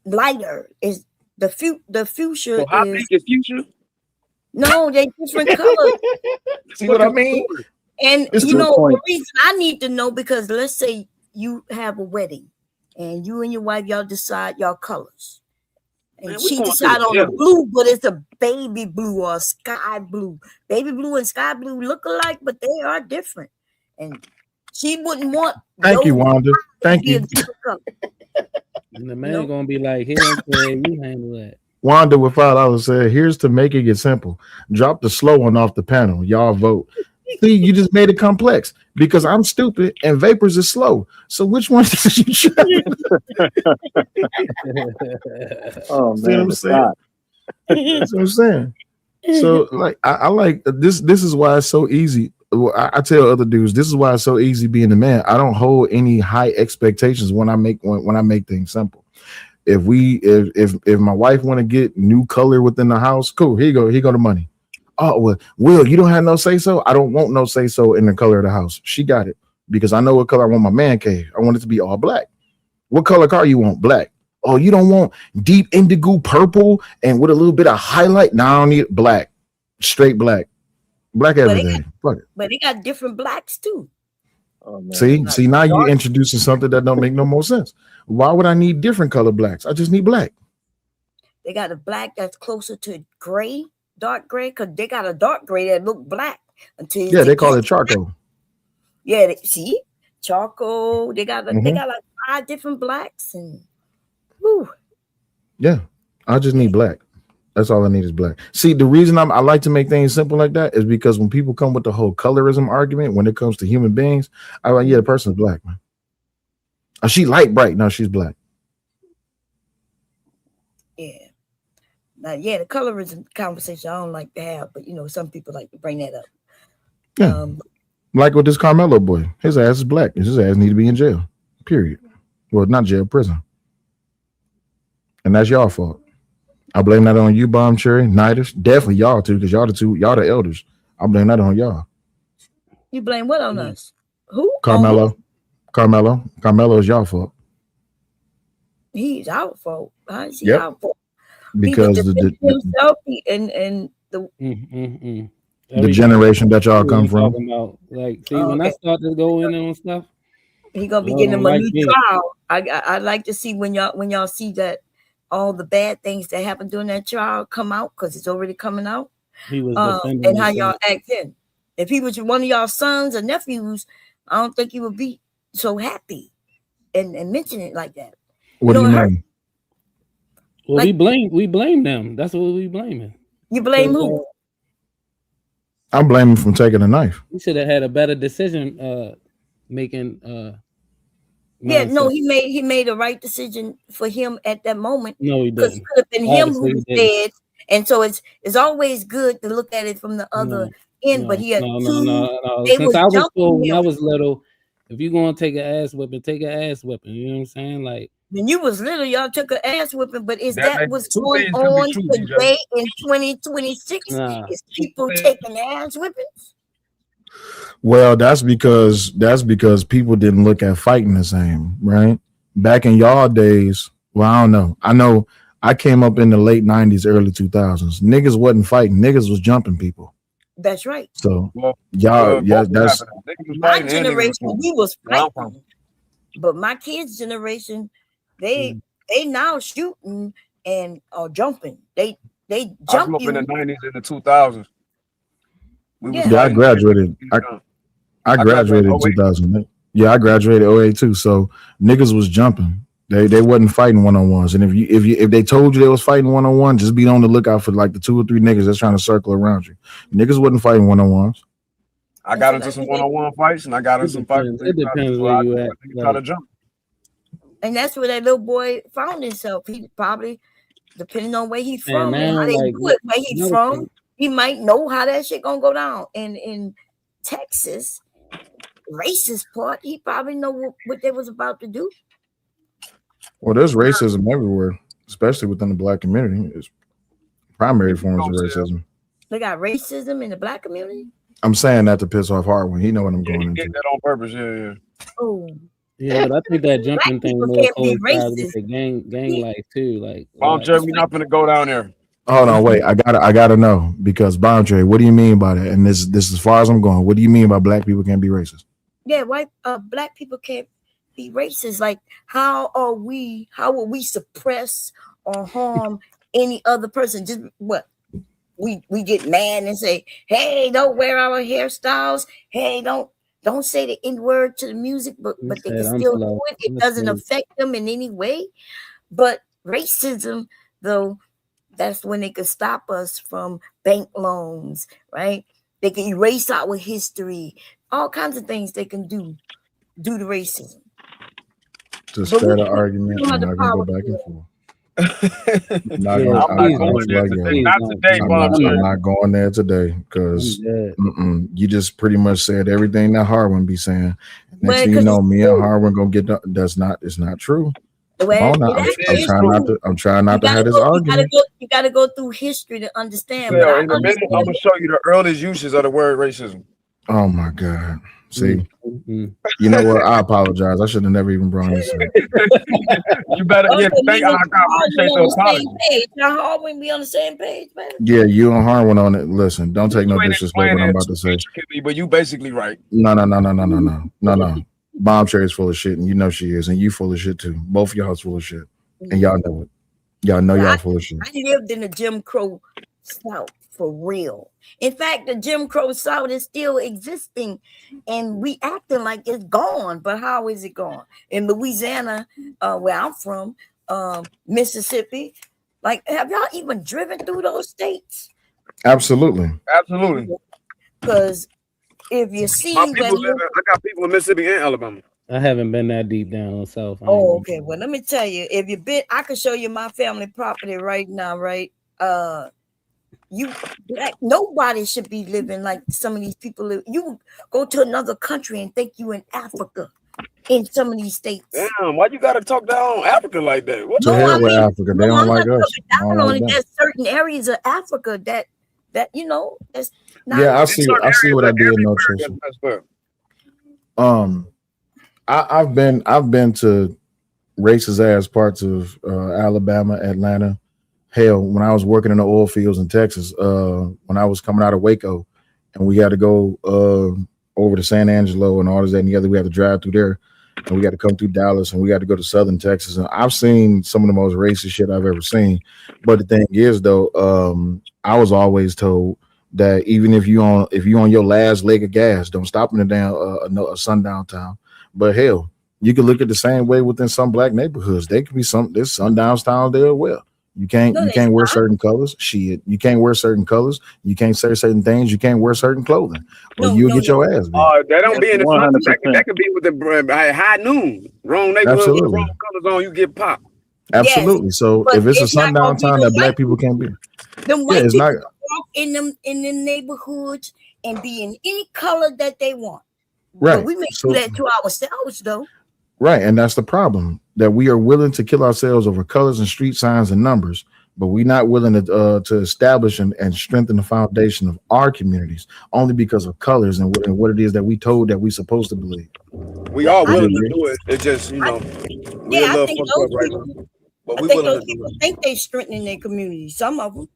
lighter. Is the fuchsia? So hot pink is fuchsia? No, they're different colors. See what I mean? And the reason I need to know, because let's say you have a wedding and you and your wife, y'all decide y'all colors. And she decide on a blue, but it's a baby blue or a sky blue. Baby blue and sky blue look alike, but they are different. And she wouldn't want. Thank you, Wanda. Thank you. And the man gonna be like, "Here, you handle that." Wanda with $5 said, "Here's to making it simple. Drop the slow one off the panel. Y'all vote." See, you just made it complex because I'm stupid and Vapors is slow. So which one did you try? Oh man, see what I'm saying? That's what I'm saying. So like I like this. This is why it's so easy. I tell other dudes, this is why it's so easy being a man. I don't hold any high expectations when I make things simple. If my wife want to get new color within the house, cool. Here you go the money. Oh, well, Will, you don't have no say so? I don't want no say so in the color of the house. She got it because I know what color I want my man cave. I want it to be all black. What color car you want? Black. Oh, you don't want deep indigo purple and with a little bit of highlight? No, I don't need black. Straight black. Black everything. But they got different blacks too. Oh, man. See, now you're introducing something that don't make no more sense. Why would I need different color blacks? I just need black. They got a black that's closer to gray. Dark gray, because they got a dark gray that look black until they call it charcoal. Yeah, see, charcoal. They got like 5 different blacks, and yeah, I just need black. That's all I need is black. See, the reason I like to make things simple like that is because when people come with the whole colorism argument, when it comes to human beings, I'm like, yeah, the person's black, man. She light bright. No, she's black. Now, yeah, the colorism conversation I don't like to have, but some people like to bring that up. Yeah. Like with this Carmelo boy, his ass is black. His ass need to be in jail. Period. Well, not jail, prison. And that's y'all fault. I blame that on you, Bomb Cherry, Niders. Definitely y'all too, because y'all the elders. I blame that on y'all. You blame what on us? Who? Carmelo. Carmelo is y'all fault. He's our fault. How is he Yep. our fault? Because himself and the generation that y'all come from. About. Like, see, when I start to go in on stuff, he gonna be getting him a new trial. I like to see when y'all see that all the bad things that happened during that trial come out, because it's already coming out. He was and how y'all act then. If he was one of y'all sons or nephews, I don't think he would be so happy and mention it like that. What do you mean? Well, like, we blame them. That's what we blaming. You blame who? I'm blaming from taking a knife. He should have had a better decision making. Yeah, no, he made the right decision for him at that moment. No, he didn't. Because it could have been him who was dead. And so it's always good to look at it from the other end. But he had two. No. Since I was little, when I was little, if you gonna take an ass whipping, take an ass whipping. You know what I'm saying? Like when you was little, y'all took an ass whipping. But is that what's going on today in 2026? Is people taking ass whippings? Well, that's because people didn't look at fighting the same, right? Back in y'all days, well, I don't know. I know I came up in the late 90s, early 2000s. Niggas wasn't fighting. Niggas was jumping people. That's right. So that's my generation. We was fighting, but my kids' generation, they now shooting and jumping. They jump you in the 90s and the 2000s. I graduated. I graduated in 2008. Yeah, I graduated 08 too. So niggas was jumping. They wasn't fighting one-on-ones. And if they told you they was fighting one-on-one, just be on the lookout for like the 2 or 3 niggas that's trying to circle around you. Niggas wasn't fighting one-on-ones. I got into some one-on-one fights, and I got into some fights. It depends where you at. Try to jump. And that's where that little boy found himself. He probably, depending on where he's from and how they do it, where he's from, he might know how that shit gonna go down. And in Texas, racist part, he probably know what they was about to do. Well, there's racism everywhere, especially within the black community. It's primary forms of racism. They got racism in the black community? I'm saying that to piss off Hartwin. He know what I'm going into. He did that on purpose, yeah. Oh. Yeah, but I think that jumping thing more coincides with the gang life too. Like, we're not gonna go down there. Hold on, wait. I gotta know, because Boundary, what do you mean by that? And this as far as I'm going, what do you mean by black people can't be racist? Yeah, black people can't be racist. Like, how will we suppress or harm any other person? Just what? We get mad and say, hey, don't wear our hairstyles. Hey, don't say the N-word to the music, but they can still do it. It doesn't affect them in any way. But racism, though, that's when they could stop us from bank loans, right? They can erase our history, all kinds of things they can do due to racism. To start an argument, I'm not gonna go back and forth. I'm not going there today, because you just pretty much said everything that Harwin be saying. Next thing you know, me and Harwin gonna get it's not true. I'm trying not to have this argument. You gotta go through history to understand. Yeah, in a minute, I'm gonna show you the earliest uses of the word racism. Oh my God. See, you know what? I apologize. I should have never even brought this up. You better appreciate the apology. Now, Harwin be on the same page, man. Yeah, you and Harwin on it. Listen, don't take no disrespect what I'm about to say. But you basically right. No. Bomb Cherry is full of shit, and you know she is, and you full of shit too. Both of y'all is full of shit, and y'all know it. Y'all know y'all full of shit. I lived in the Jim Crow South for real. In fact, the Jim Crow South is still existing, and we acting like it's gone. But how is it gone? In Louisiana, where I'm from, Mississippi, like, have y'all even driven through those states? Absolutely. Because if you see, I got people in Mississippi and Alabama. I haven't been that deep down south. Oh, okay. Well, let me tell you, if you've been, I can show you my family property right now, right? You black, nobody should be living like some of these people live. You go to another country and think you in Africa in some of these states. Damn, why you gotta talk down Africa like that? What To hell with Africa. They don't I'm like not us. talking down on Like it. that. There's certain areas of Africa that that's not. Yeah, I see what I did. No, Trisha. I've been to racist ass parts of Alabama, Atlanta. Hell, when I was working in the oil fields in Texas, when I was coming out of Waco, and we had to go over to San Angelo and all this that and the other, we had to drive through there, and we had to come through Dallas, and we had to go to Southern Texas, and I've seen some of the most racist shit I've ever seen. But the thing is, though, I was always told that even if you on your last leg of gas, don't stop in a damn a sundown town. But hell, you can look at the same way within some black neighborhoods. There could be there's sundown towns there as well. You can't wear certain colors. Shit, you can't wear certain colors. You can't say certain things. You can't wear certain clothing, or you'll get your ass beat. That don't be in the sun. That could be with the high noon. Wrong neighborhood with the wrong colors on, you get popped. Absolutely. Yes, so if it's a sundown town that black people can't be, it's not walk in them neighborhoods and be in any color that they want. Right. But we make do that to ourselves, though. Right, and that's the problem, that we are willing to kill ourselves over colors and street signs and numbers, but we're not willing to establish and strengthen the foundation of our communities only because of colors and what it is that we told that we're supposed to believe. We are willing to do it. It's just, we're a little fucked up right now. But we willing to do it. I think they're strengthening their community. Some of them.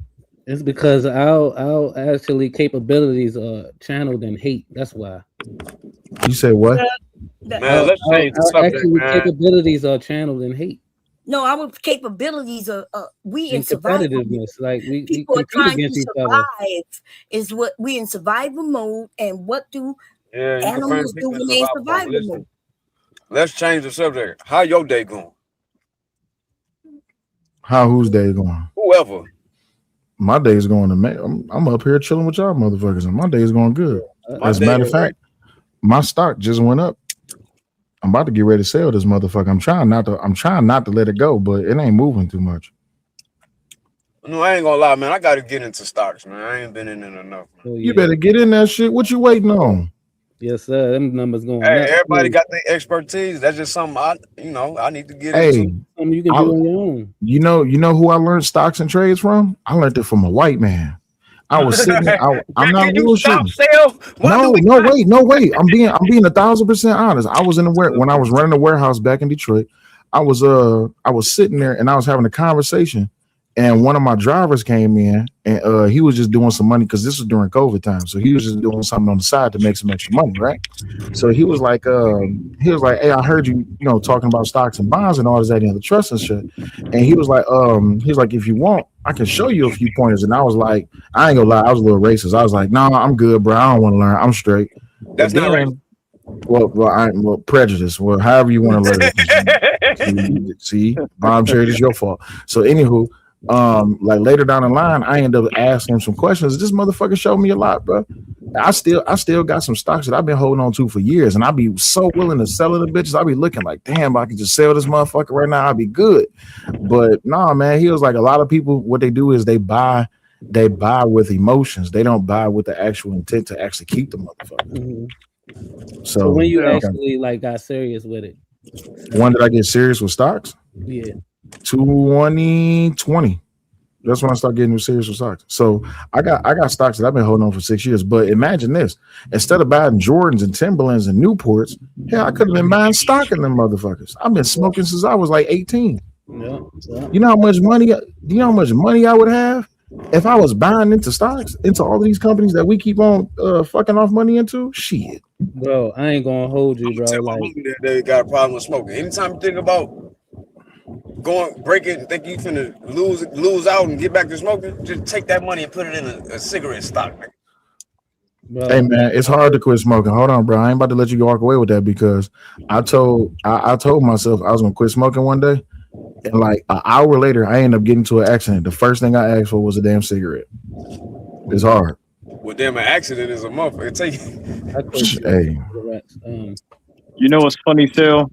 It's because our actually capabilities are channeled in hate. That's why. You say what? Man, let's change the subject, man. Capabilities are channeled in hate. No, our capabilities are we in survival. Like people are trying to survive. Is what we in survival mode, and what do animals do when they in survival mode? Let's change the subject. How your day going? How whose day going? Whoever. My day is going to I'm up here chilling with y'all motherfuckers, and my day is going good. As a matter of fact, my stock just went up. I'm about to get ready to sell this motherfucker. I'm trying not to let it go, but it ain't moving too much. No, I ain't gonna lie, man. I gotta get into stocks, man. I ain't been in it enough. Oh, yeah. You better get in that shit. What you waiting on? Yes, sir. Them numbers going up. Everybody got their expertise. That's just something I need to get into. Something you can do on your own. You know who I learned stocks and trades from? I learned it from a white man. I was sitting there. I'm not bullshitting. No, wait. I'm being 1,000% honest. I was when I was running a warehouse back in Detroit. I was sitting there and I was having a conversation, and one of my drivers came in and he was just doing some money because this was during COVID time. So he was just doing something on the side to make some extra money, right? So he was like, hey, I heard you talking about stocks and bonds and all this, that, and the trust and shit. And he was like, if you want, I can show you a few pointers. And I was like, I ain't gonna lie, I was a little racist. I was like, no, I'm good, bro. I don't want to learn. I'm straight. That's not right. Well, prejudice. Well, however you want to learn it. See, bomb trade is your fault. So, anywho, like later down the line, I ended up asking him some questions. This motherfucker showed me a lot, bro. I still got some stocks that I've been holding on to for years, and I'd be so willing to sell it to bitches. I'd be looking like, damn, I can just sell this motherfucker right now. I'd be good. But nah, man, he was like, a lot of people, what they do is they buy with emotions. They don't buy with the actual intent to actually keep the motherfucker. Mm-hmm. So when you actually got serious with it? When did I get serious with stocks? Yeah. 2020. That's when I started getting serious with stocks. So I got stocks that I've been holding on for 6 years. But imagine this: instead of buying Jordans and Timberlands and Newports, I could have been buying stock in them motherfuckers. I've been smoking since I was like 18. Yeah. You know how much money? I would have if I was buying into stocks, into all of these companies that we keep on fucking off money into? Shit. Bro, I ain't gonna hold you, bro. Like, they got a problem with smoking. Anytime you think about breaking, think you finna lose out and get back to smoking, just take that money and put it in a cigarette stock. Bro. Hey man, it's hard to quit smoking. Hold on, bro. I ain't about to let you walk away with that because I told myself I was gonna quit smoking one day, and like an hour later, I ended up getting into an accident. The first thing I asked for was a damn cigarette. It's hard. Well, damn, an accident is a motherfucker. Hey, you know what's funny, Phil?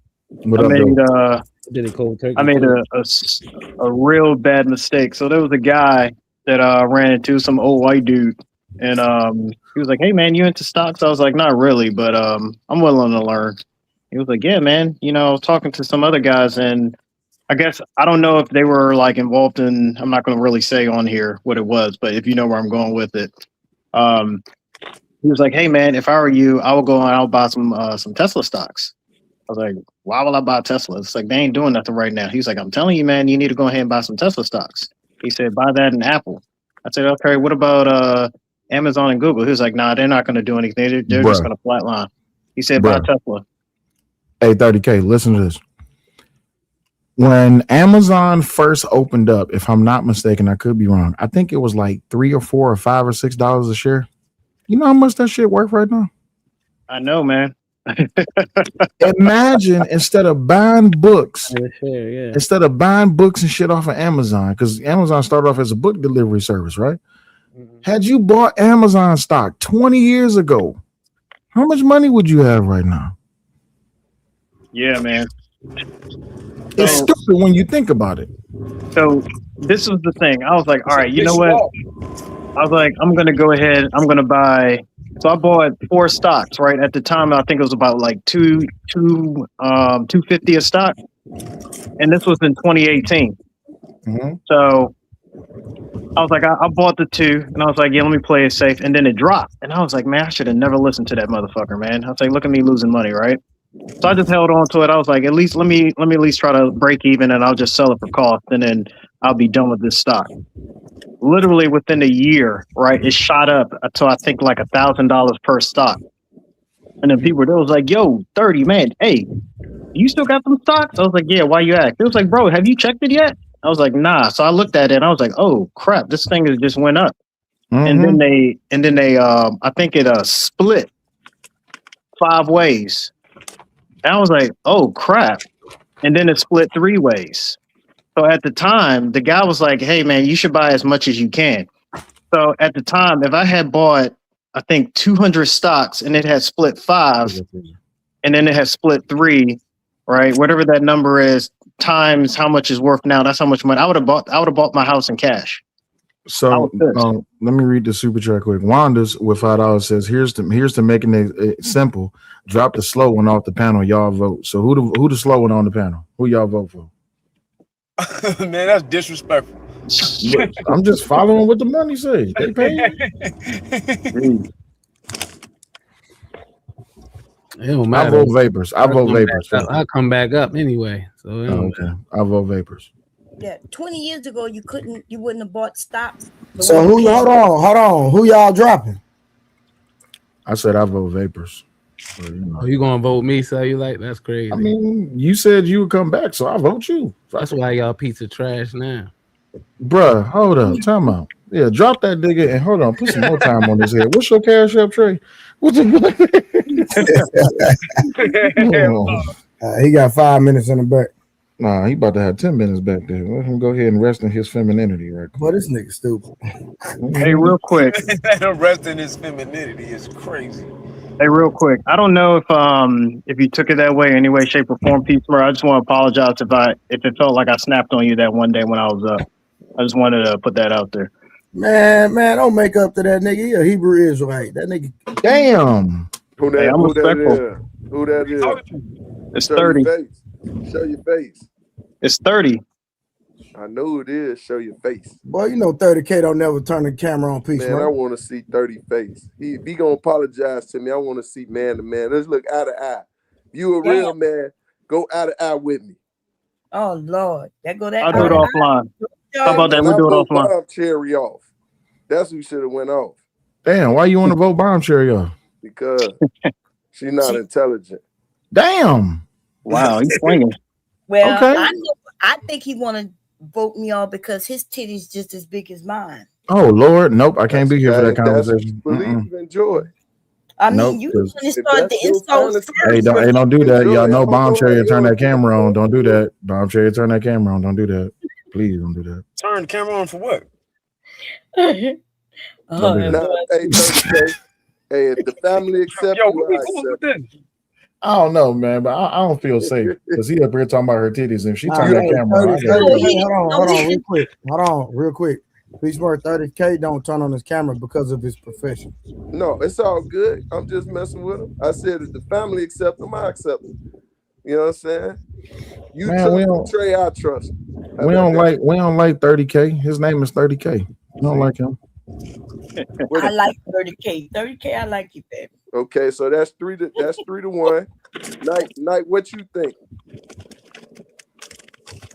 I made a real bad mistake. So there was a guy that ran into some old white dude, and he was like, "Hey man, you into stocks?" I was like, "Not really, but I'm willing to learn." He was like, "Yeah, man. I was talking to some other guys, and I guess I don't know if they were like involved in. I'm not going to really say on here what it was, but if you know where I'm going with it, um, he was like, "Hey man, if I were you, I would go and I'll buy some Tesla stocks." I was like, "Why will I buy Tesla?" It's like they ain't doing nothing right now. He's like, "I'm telling you, man, you need to go ahead and buy some Tesla stocks." He said, "Buy that in Apple." I said, "Okay, what about Amazon and Google?" He was like, "Nah, they're not going to do anything. They're just Bruh. going to flatline." He said, "Buy Bruh. Tesla." Hey, 30K, listen to this. When Amazon first opened up, if I'm not mistaken, I could be wrong. I think it was like $3 or $4 or $5 or $6 a share. You know how much that shit worth right now? I know, man. Imagine instead of buying books, yeah. instead of buying books and shit off of Amazon, because Amazon started off as a book delivery service, right? Had you bought Amazon stock 20 years ago, how much money would you have right now? Yeah, man. It's stupid when you think about it. So this was the thing. I was like, all right, you know what? I was like, I'm gonna go ahead. I'm gonna buy. So I bought 4 stocks, right? At the time, I think it was about like 250 a stock, and this was in 2018. Mm-hmm. So I was like, I bought the 2, and I was like, yeah, let me play it safe. And then it dropped, and I was like, man, I should have never listened to that motherfucker, man. I was like, look at me losing money, right? So I just held on to it. I was like, at least let me at least try to break even, and I'll just sell it for cost, and then I'll be done with this stock. Literally within a year, right, it shot up to I think like $1,000 per stock. And then people was like, yo, 30, man, hey, you still got some stocks? I was like, yeah, why you ask? It was like, bro, have you checked it yet? I was like, nah. So I looked at it and I was like, oh crap, this thing has just went up. Mm-hmm. And then they I think it split 5 ways. And I was like, oh crap. And then it split 3 ways. So at the time, the guy was like, hey man, you should buy as much as you can. So at the time, if I had bought, I think 200 stocks and it had split 5, and then it had split 3, right? Whatever that number is times how much is worth now. That's how much money I would have bought my house in cash. So let me read the super chat quick. Wanda's with $5 says, here's to making it simple. Drop the slow one off the panel. Y'all vote. So who the slow one on the panel? Who y'all vote for? Man, that's disrespectful. I'm just following what the money says. They pay. It don't matter. I vote Vapors. I'll come back up anyway. So okay. I vote Vapors. Yeah, 20 years ago you wouldn't have bought stocks. So hold on. Who y'all dropping? I said I vote Vapors. So, you gonna vote me? So you like that's crazy. I mean, you said you would come back, so I vote you. That's why y'all piece of trash now. Bruh, hold up, time out. Yeah, drop that nigga and hold on, put some more time on his head. What's your cash up, Trey? What's the he got 5 minutes in the back. Nah, he about to have 10 minutes back there. Let him go ahead and rest in his femininity right quick. Boy, this nigga stupid. Hey, real quick. Rest in his femininity is crazy. Hey, real quick. I don't know if you took it that way, any way, shape, or form, Pete. I just want to apologize if it felt like I snapped on you that one day when I was up. I just wanted to put that out there. Man, don't make up to that nigga. He a Hebrew Israelite. That nigga. Damn. Who that? Hey, I'm who that respectful. is? Who that is? It's Show 30. Your face. Show your face. It's 30. I know who it is. Show your face. Boy, you know 30K don't never turn the camera on Peace, Man, right? I want to see 30 face. He gonna apologize to me. I want to see man to man. Let's look eye to eye. You a real man, go eye to eye with me. Oh Lord, that go that. I'll do it offline. How about that? And We'll do it offline. Bomb Cherry off. That's who should have went off. Damn, why you want to vote Bomb Cherry off? Because she's not intelligent. Damn. Wow, he's swinging. Well, Okay. I think he want to vote me off because his titty's just as big as mine. Oh Lord, nope, I can't be here for that conversation. Believe, enjoy. I mean, Nope, you 'cause- want to start the insults. Hey, don't do that. Y'all know Bomb Cherry and turn that camera on. Don't do that. Bomb Cherry, turn that camera on. Don't do that. Please don't do that. Turn the camera on for what? Don't do that. Nah, hey, 30K. Hey, if the family accepts Yo, you, what we I doing with accept. this? I don't know, man, but I don't feel safe because he up here talking about her titties. And if she Nah, turn that hey, camera on, I 30, got 30, hold on, real quick. He's worth 30K. Don't turn on his camera because of his profession. No, it's all good. I'm just messing with him. I said if the family accept him, I accept him. You know what I'm saying? You Man, trust me, Trey, I trust him. How we about don't that? like 30K. His name is 30K. You don't like him. I like 30K. 30K, I like you, baby. Okay, so that's 3-1. Night, what you think?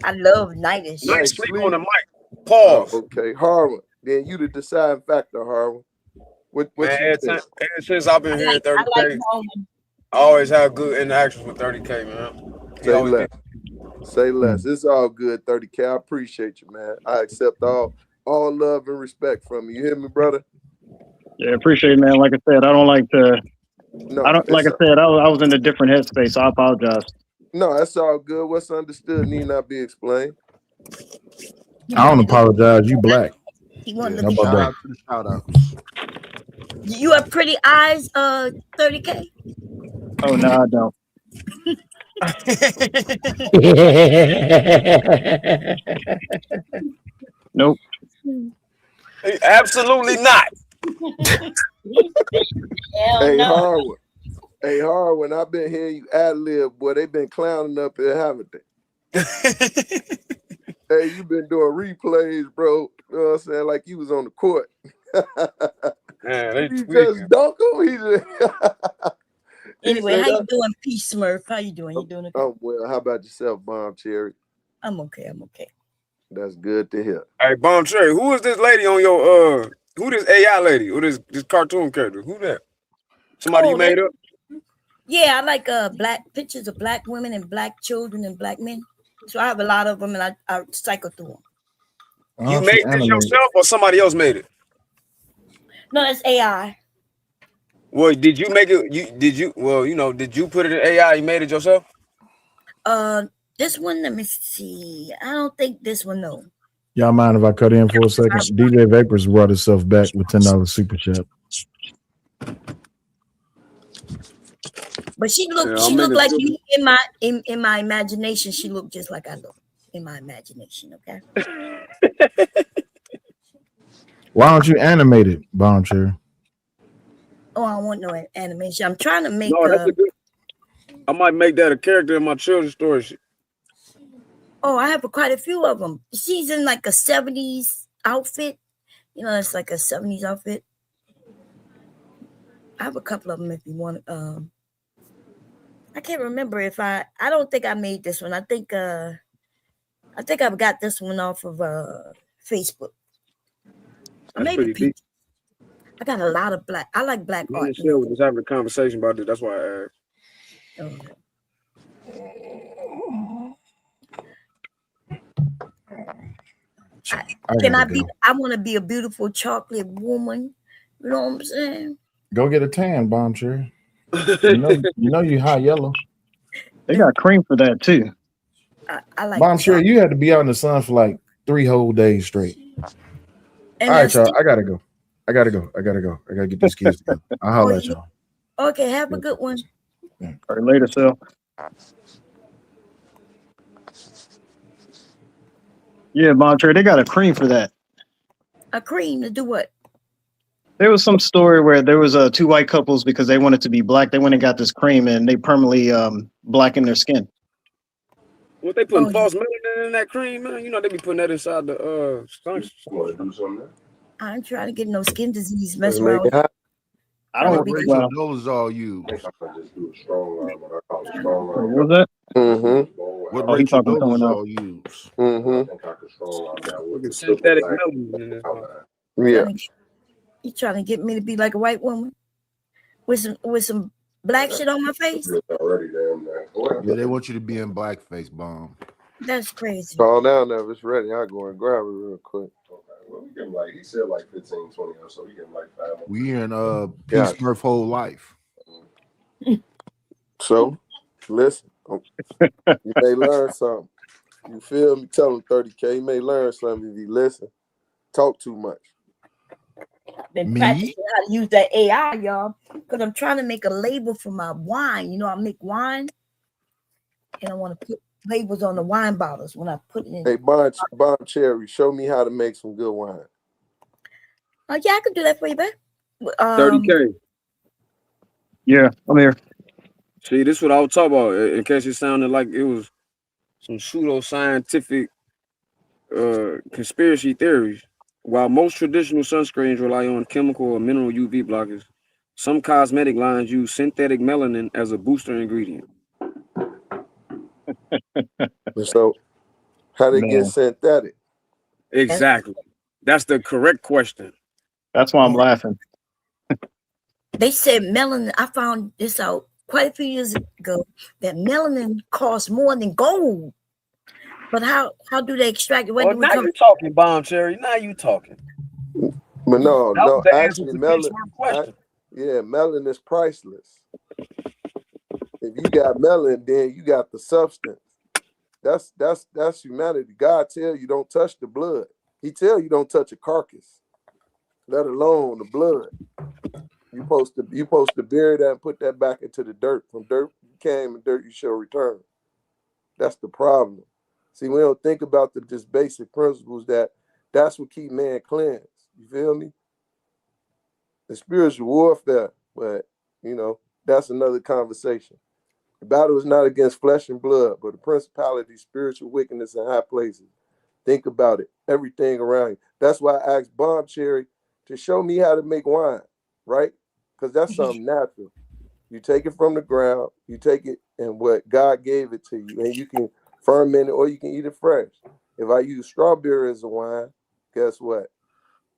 I love night and shit. Night Night sleep sleep. on the mic. Pause. Okay, Harlan. Then you the deciding factor, Harlan. What Man, you think? ever since I've been hearing 30K, I always have good interactions with 30K, man. He Say always less. Say less. It's all good, 30K. I appreciate you, man. I accept all love and respect from you. You hear me, brother? Yeah, appreciate it, man. Like I said, I don't like to. No, I don't like I said. I was in a different headspace, so I apologize. No, that's all good. What's understood need not be explained. I don't apologize. You black. He wanted How to about be that? To the shout out. You have pretty eyes, 30K. Oh no, I don't. Nope. Absolutely not. Hey, Harwood. Hey, Harwood, I've been hearing you ad-lib, boy. They been clowning up here, haven't they? Hey, you been doing replays, bro. You know what I'm saying? Like you was on the court. Man, they You tweaking. just dunk him. He just Anyway, said how you that. doing, Peace Smurf? How you doing? You doing okay? I'm well. How about yourself, Bomb Cherry? I'm okay. I'm okay. That's good to hear. Hey, Bomb Cherry, who is this lady on your who this AI lady or this cartoon character? Who that? Somebody you made up? Yeah, I like black pictures of black women and black children and black men. So I have a lot of them, and I cycle through them. You made this yourself or somebody else made it? No, that's AI. Well, did you make it? Did you put it in AI? You made it yourself? This one, let me see. I don't think this one, no. Y'all mind if I cut in for a second? DJ Vapors brought himself back with $10 super chat. But she looked like me in my imagination. She looked just like I look in my imagination, okay? Why don't you animate it, Bomb Cherry? Oh, I don't want no animation. I'm trying to make No, that's a good. I might make that a character in my children's story. Oh, I have quite a few of them. She's in like a 70s outfit. You know, it's like a 70s outfit. I have a couple of them if you want. I can't remember if I don't think I made this one. I think I've got this one off of Facebook. Maybe deep. I got a lot of black. I like black art. We were just having a conversation about it. That's why I asked. I want to be a beautiful chocolate woman. You know what I'm saying? Go get a tan, Bomb Cherry. You know you hot yellow. They got cream for that too. I like Bomb Cherry, you had to be out in the sun for like 3 whole days straight. And all right, y'all. I gotta go. I gotta get these kids together. I'll holler at y'all. Okay, have a good one. All right, later, Sil. Yeah, Montre, they got a cream for that. A cream to do what? There was some story where there was 2 white couples because they wanted to be black. They went and got this cream and they permanently blackened their skin. What they putting false melanin in that cream, man? You know they be putting that inside the I'm trying to get no skin disease. Mess around with. I don't think those all used. What was that? What Rachel Dole's all used. Synthetic melanin in this one. Yeah. You trying to get me to be like a white woman with some black shit on my face? Yeah, they want you to be in blackface, Bomb. That's crazy. Call down there if it's ready. I'll go and grab it real quick. Well, we give him he said like 15, 20 or so. We give him like 5. We in Peace Smurf whole life. So, listen, you may learn something. You feel me? Tell him 30K. You may learn something if you listen. Talk too much. I've been practicing how to use that AI, y'all, because I'm trying to make a label for my wine. You know, I make wine, and I want to put labels on the wine bottles when I put it in. Hey, Bomb Cherry, show me how to make some good wine. Yeah, I can do that for you, babe. 30K. Yeah, I'm here. See, this is what I was talking about. In case it sounded like it was some pseudo-scientific conspiracy theories. While most traditional sunscreens rely on chemical or mineral UV blockers, some cosmetic lines use synthetic melanin as a booster ingredient. So how they get Man, synthetic? Exactly. That's the correct question. that's why I'm laughing. They said melanin. I found this out quite a few years ago that melanin costs more than gold. But how do they extract it? Where Oh, do we now come? you talking, Bomb Cherry. Now you talking. But no, That was the answer actually, to Big Swerve's question. melanin is priceless. If you got melanin, then you got the substance. That's humanity. God tell you don't touch the blood. He tell you don't touch a carcass, let alone the blood. You supposed to bury that and put that back into the dirt. From dirt you came, and dirt you shall return. That's the problem. See, we don't think about the just basic principles that's what keep man cleansed. You feel me? The spiritual warfare, but that's another conversation. The battle is not against flesh and blood, but the principality, spiritual wickedness in high places. Think about it. Everything around you. That's why I asked Bomb Cherry to show me how to make wine, right? Because that's something natural. You take it from the ground, you take it and what God gave it to you, and you can ferment it or you can eat it fresh. If I use strawberry as a wine, guess what?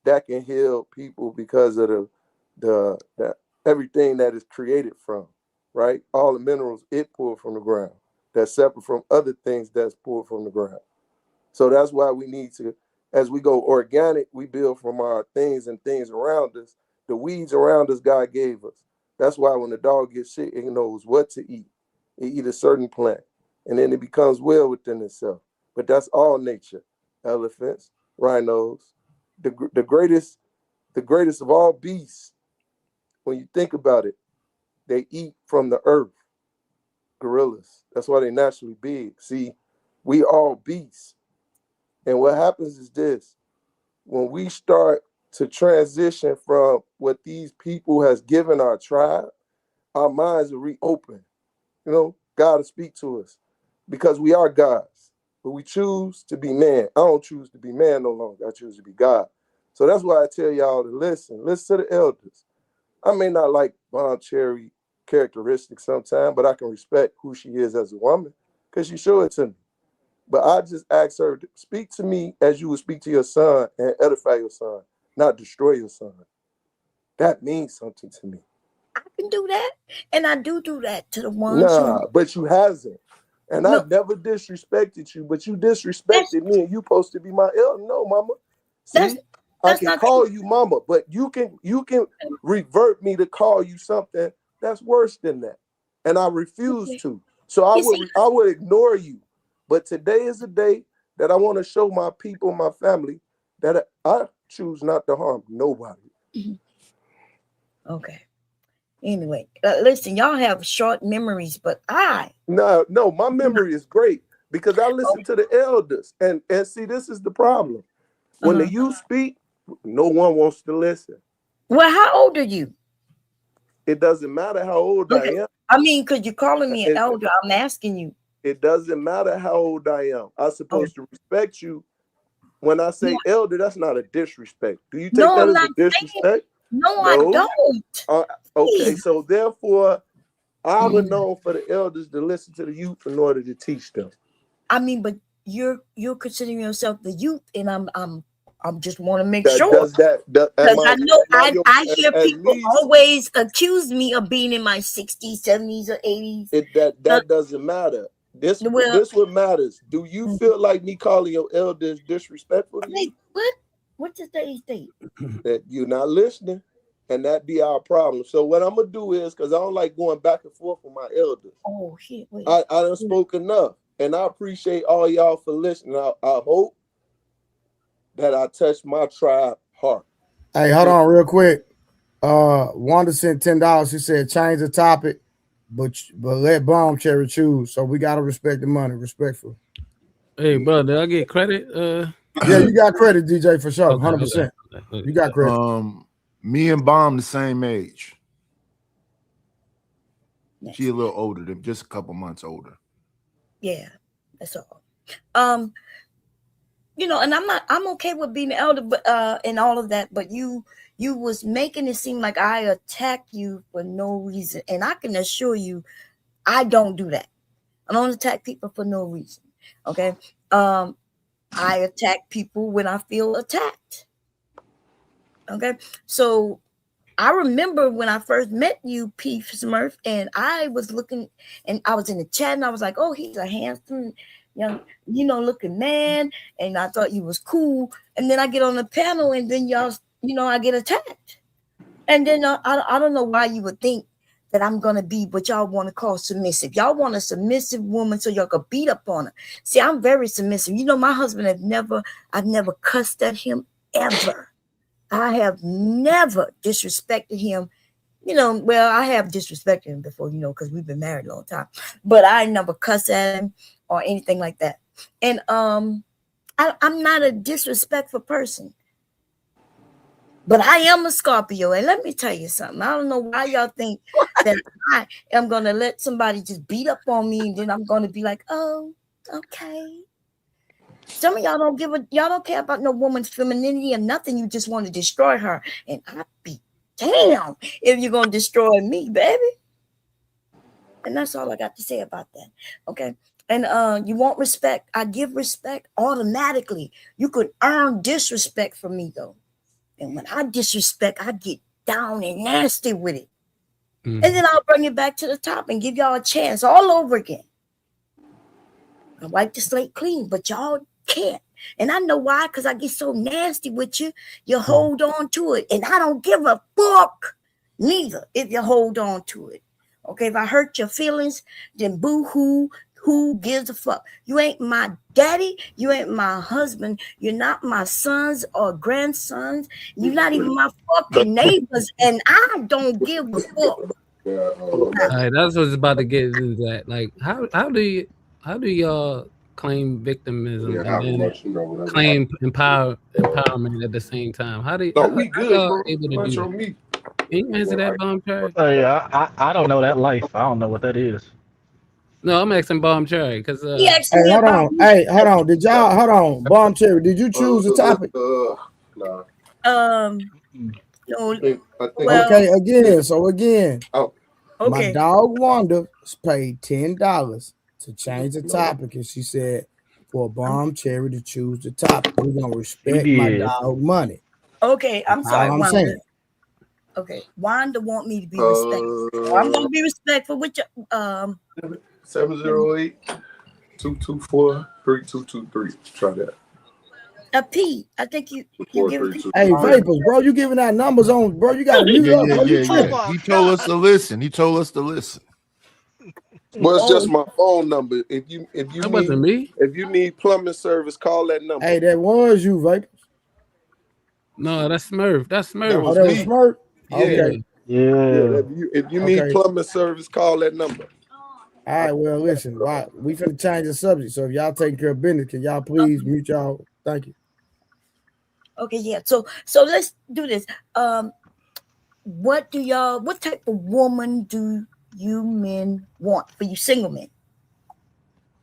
That can heal people because of the everything that is created from, right? All the minerals it pulled from the ground. That's separate from other things that's pulled from the ground. So that's why we need to, as we go organic, we build from our things and things around us. The weeds around us, God gave us. That's why when the dog gets sick, it knows what to eat. It eat a certain plant, and then it becomes well within itself. But that's all nature. Elephants, rhinos, the greatest of all beasts. When you think about it, they eat from the earth. Gorillas. That's why they naturally big. See, we all beasts. And what happens is this: when we start to transition from what these people has given our tribe, our minds will reopen. God will speak to us because we are gods, but we choose to be man. I don't choose to be man no longer. I choose to be God. So that's why I tell y'all to listen to the elders. I may not like Bomb Cherry characteristics sometimes, but I can respect who she is as a woman because she showed it to me. But I just asked her to speak to me as you would speak to your son and edify your son, not destroy your son. That means something to me. I can do that, and I do that to the ones Nah, but you hasn't. And I never disrespected you, but you disrespected me, and you supposed to be my elder. No, mama. See, I can call you mama, but you can revert me to call you something that's worse than that, and I refuse to. So I would ignore you. But today is a day that I want to show my people, my family, that I choose not to harm nobody. Okay. Anyway, listen, y'all have short memories, but No, my memory is great because I listen to the elders. And see, this is the problem. When the youth speak, no one wants to listen. Well, how old are you? It doesn't matter how old I am. I mean, because you're calling me an elder, I'm asking you. It doesn't matter how old I am. I'm supposed to respect you. When I say elder, that's not a disrespect. Do you take that as a disrespect? No, I don't. Okay, so therefore, I'm known for the elders to listen to the youth in order to teach them. I mean, but you're considering yourself the youth, and I'm just want to make sure. Because I know I hear people always accuse me of being in my 60s, 70s, or 80s. That doesn't matter. This what matters. Do you feel like me calling your elders disrespectful to you? What's today's date? That you're not listening, and that be our problem. So what I'm gonna do is, because I don't like going back and forth with my elders. Oh shit! Wait. I done spoke enough, and I appreciate all y'all for listening. I hope that I touched my tribe heart. Hey, hold on real quick. Wanda sent $10. She said change the topic, but let Bomb Cherry choose. So we gotta respect the money, respectful. Hey, bro, did I get credit? Yeah, you got credit, DJ, for sure, 100%. You got Chris. Me and Bomb the same age. Next. She a little older, than just a couple months older. Yeah, that's all. You know, and I'm okay with being elder, but and all of that, but you was making it seem like I attacked you for no reason. And I can assure you I don't do that. I don't attack people for no reason. Okay. I attack people when I feel attacked. Okay. So I remember when I first met you, P. Smurf, and I was looking, and I was in the chat, and I was like, "Oh, he's a handsome, young, looking man," and I thought you was cool. And then I get on the panel, and then y'all, I get attacked. And then I don't know why you would think that I'm gonna be what y'all want to call submissive. Y'all want a submissive woman so y'all could beat up on her. See, I'm very submissive. My husband I've never cussed at him ever. I have never disrespected him. Well, I have disrespected him before, because we've been married a long time. But I never cussed at him or anything like that. And I'm not a disrespectful person. But I am a Scorpio. And let me tell you something. I don't know why y'all think that I am going to let somebody just beat up on me and then I'm going to be like, oh, okay. Some of y'all y'all don't care about no woman's femininity or nothing. You just want to destroy her. And I'd be damn if you're going to destroy me, baby. And that's all I got to say about that. Okay. And you want respect. I give respect automatically. You could earn disrespect from me, though. And when I disrespect, I get down and nasty with it. And then I'll bring it back to the top and give y'all a chance all over again. I wipe the slate clean, but y'all can't. And I know why, because I get so nasty with you. You hold on to it. And I don't give a fuck neither if you hold on to it. Okay, if I hurt your feelings, then boo-hoo. Who gives a fuck? You ain't my daddy. You ain't my husband. You're not my sons or grandsons. You're not even my fucking neighbors. And I don't give a fuck. All right, that's what's about to get into that. Like, how do y'all claim victimism and then claim empowerment at the same time? How do y'all able to do that? Can you answer that, Bomb Cherry? Oh yeah, I don't know that life. I don't know what that is. No, I'm asking Bomb Cherry because he asked me about Hey, hold on. Hold on, Bomb Cherry, did you choose the topic? No. Well, okay, again. Oh, okay. My dog Wanda paid $10 to change the topic, and she said for Bomb Cherry to choose the topic. We're gonna respect my dog money. Okay, I'm sorry, I'm Wanda. saying. Okay, Wanda want me to be respectful. I'm gonna be respectful with you. 708-224-3223. Try that. P, I think you give. Hey, Vapors, bro, you giving out numbers on, bro. You gotta mute up, bro. Yeah. He told us to listen. Well, it's just my phone number. If you wasn't me. If you need plumbing service, call that number. Hey, that was you, Vapors. No, that's Smurf. That's Smurf. That was Smurf? Yeah. Okay. Yeah. If you need plumbing service, call that number. All right, well, listen, we finna change the subject. So if y'all taking care of business, can y'all please mute y'all? Thank you. Okay, yeah. So let's do this. What type of woman do you men want for you single men?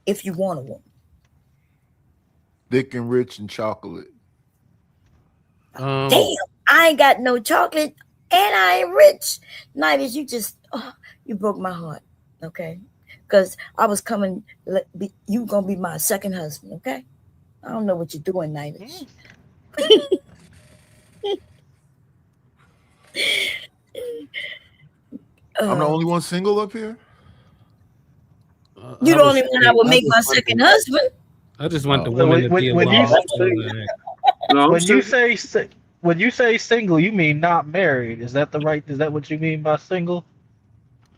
If you want a woman. Thick and rich and chocolate. Damn, I ain't got no chocolate and I ain't rich. Nighties, you broke my heart. Okay. Because I was coming, you gonna be my second husband, okay? I don't know what you're doing, Nighties. I'm the only one single up here. You're the only one I would make my second husband. I just want the women to be involved. When you say single, you mean not married? Is that what you mean by single?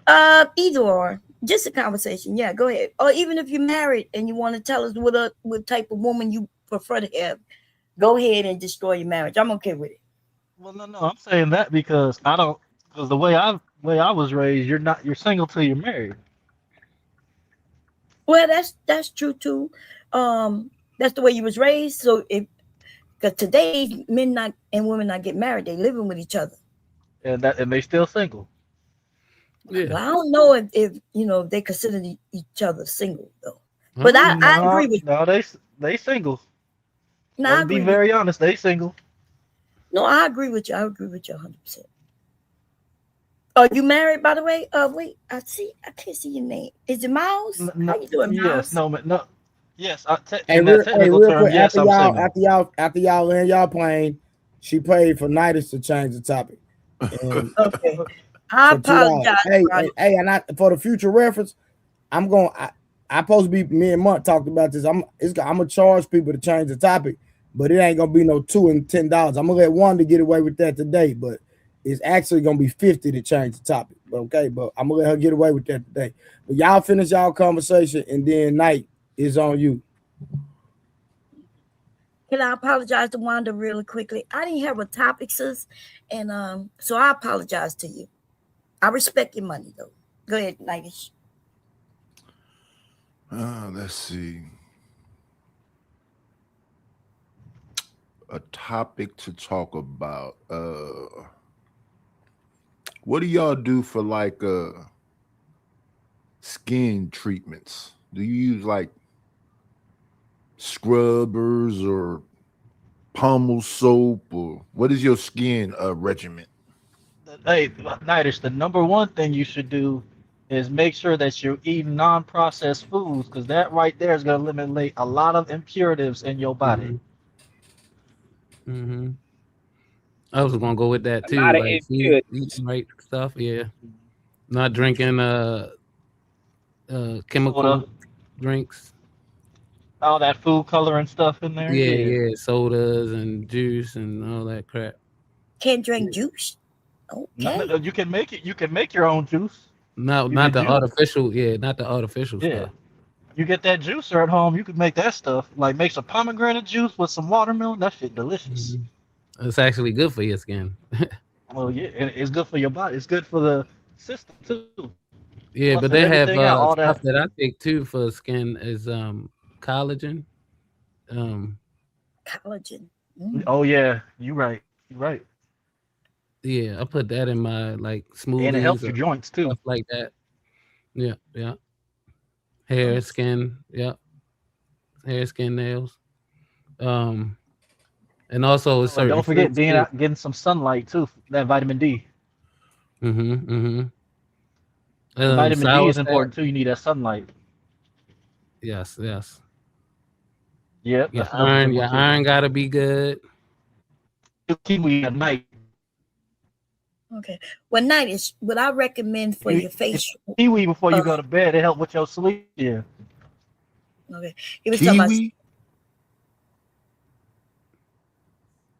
Either or, just a conversation. Yeah, go ahead. Or even if you're married and you want to tell us what type of woman you prefer to have, go ahead and destroy your marriage. I'm okay with it. Well, no, I'm saying that because the way I was raised, you're single till you're married. Well, that's true too. That's the way you was raised. So if Because today men and women not get married, they living with each other. And they still single. Yeah. Well, I don't know if they consider each other single though. But I agree with you. No, they single. No, Let's be very honest, they single. No, I agree with you. I agree with you 100%. Are you married, by the way? Wait, I can't see your name. Is it Miles? No, how you doing, Miles? Yes, no. Yes, real quick, yes, after y'all land y'all plane, she paid for Nidus to change the topic. And okay. I apologize. Hey, and for the future reference, I'm supposed to be, me and Monk talked about this. I'm gonna charge people to change the topic, but it ain't gonna be no $2 and $10. I'm gonna let one to get away with that today, but it's actually gonna be 50 to change the topic. Okay, but I'm gonna let her get away with that today. But y'all finish y'all conversation, and then Night is on you. Can I apologize to Wanda really quickly? I didn't have a topic, sis, and so I apologize to you. I respect your money though. Go ahead, Nightish. Let's see. A topic to talk about. What do y'all do for like skin treatments? Do you use like scrubbers or pummel soap, or what is your skin regimen? Hey, Nightish, the number one thing you should do is make sure that you're eating non-processed foods, because that right there is going to eliminate a lot of impurities in your body. Mm-hmm. I was gonna go with that too. Like eating right stuff, yeah. Not drinking chemical drinks. All that food coloring stuff in there. Yeah, sodas and juice and all that crap. Can't drink juice. Okay. No, you can make it. You can make your own juice. Not the artificial. Yeah, not the artificial stuff. You get that juicer at home, you can make that stuff. Like make some pomegranate juice with some watermelon. That shit delicious. Mm-hmm. It's actually good for your skin. Well, yeah, it's good for your body. It's good for the system too. Yeah, but they have stuff that I take too for skin is collagen. Collagen. Oh yeah, you're right. You're right. Yeah, I put that in my like smoothies. And it helps your joints too. Stuff like that. Yeah. Hair, skin, hair, skin, nails. And also don't forget getting some sunlight too. That vitamin D. Vitamin D is important too. You need that sunlight. Yes. Yep. Your iron gotta be good. Kiwi at night. Okay. Well, Nightish, what I recommend for your face. Kiwi before you go to bed, it help with your sleep. Yeah. Okay. It was kiwi.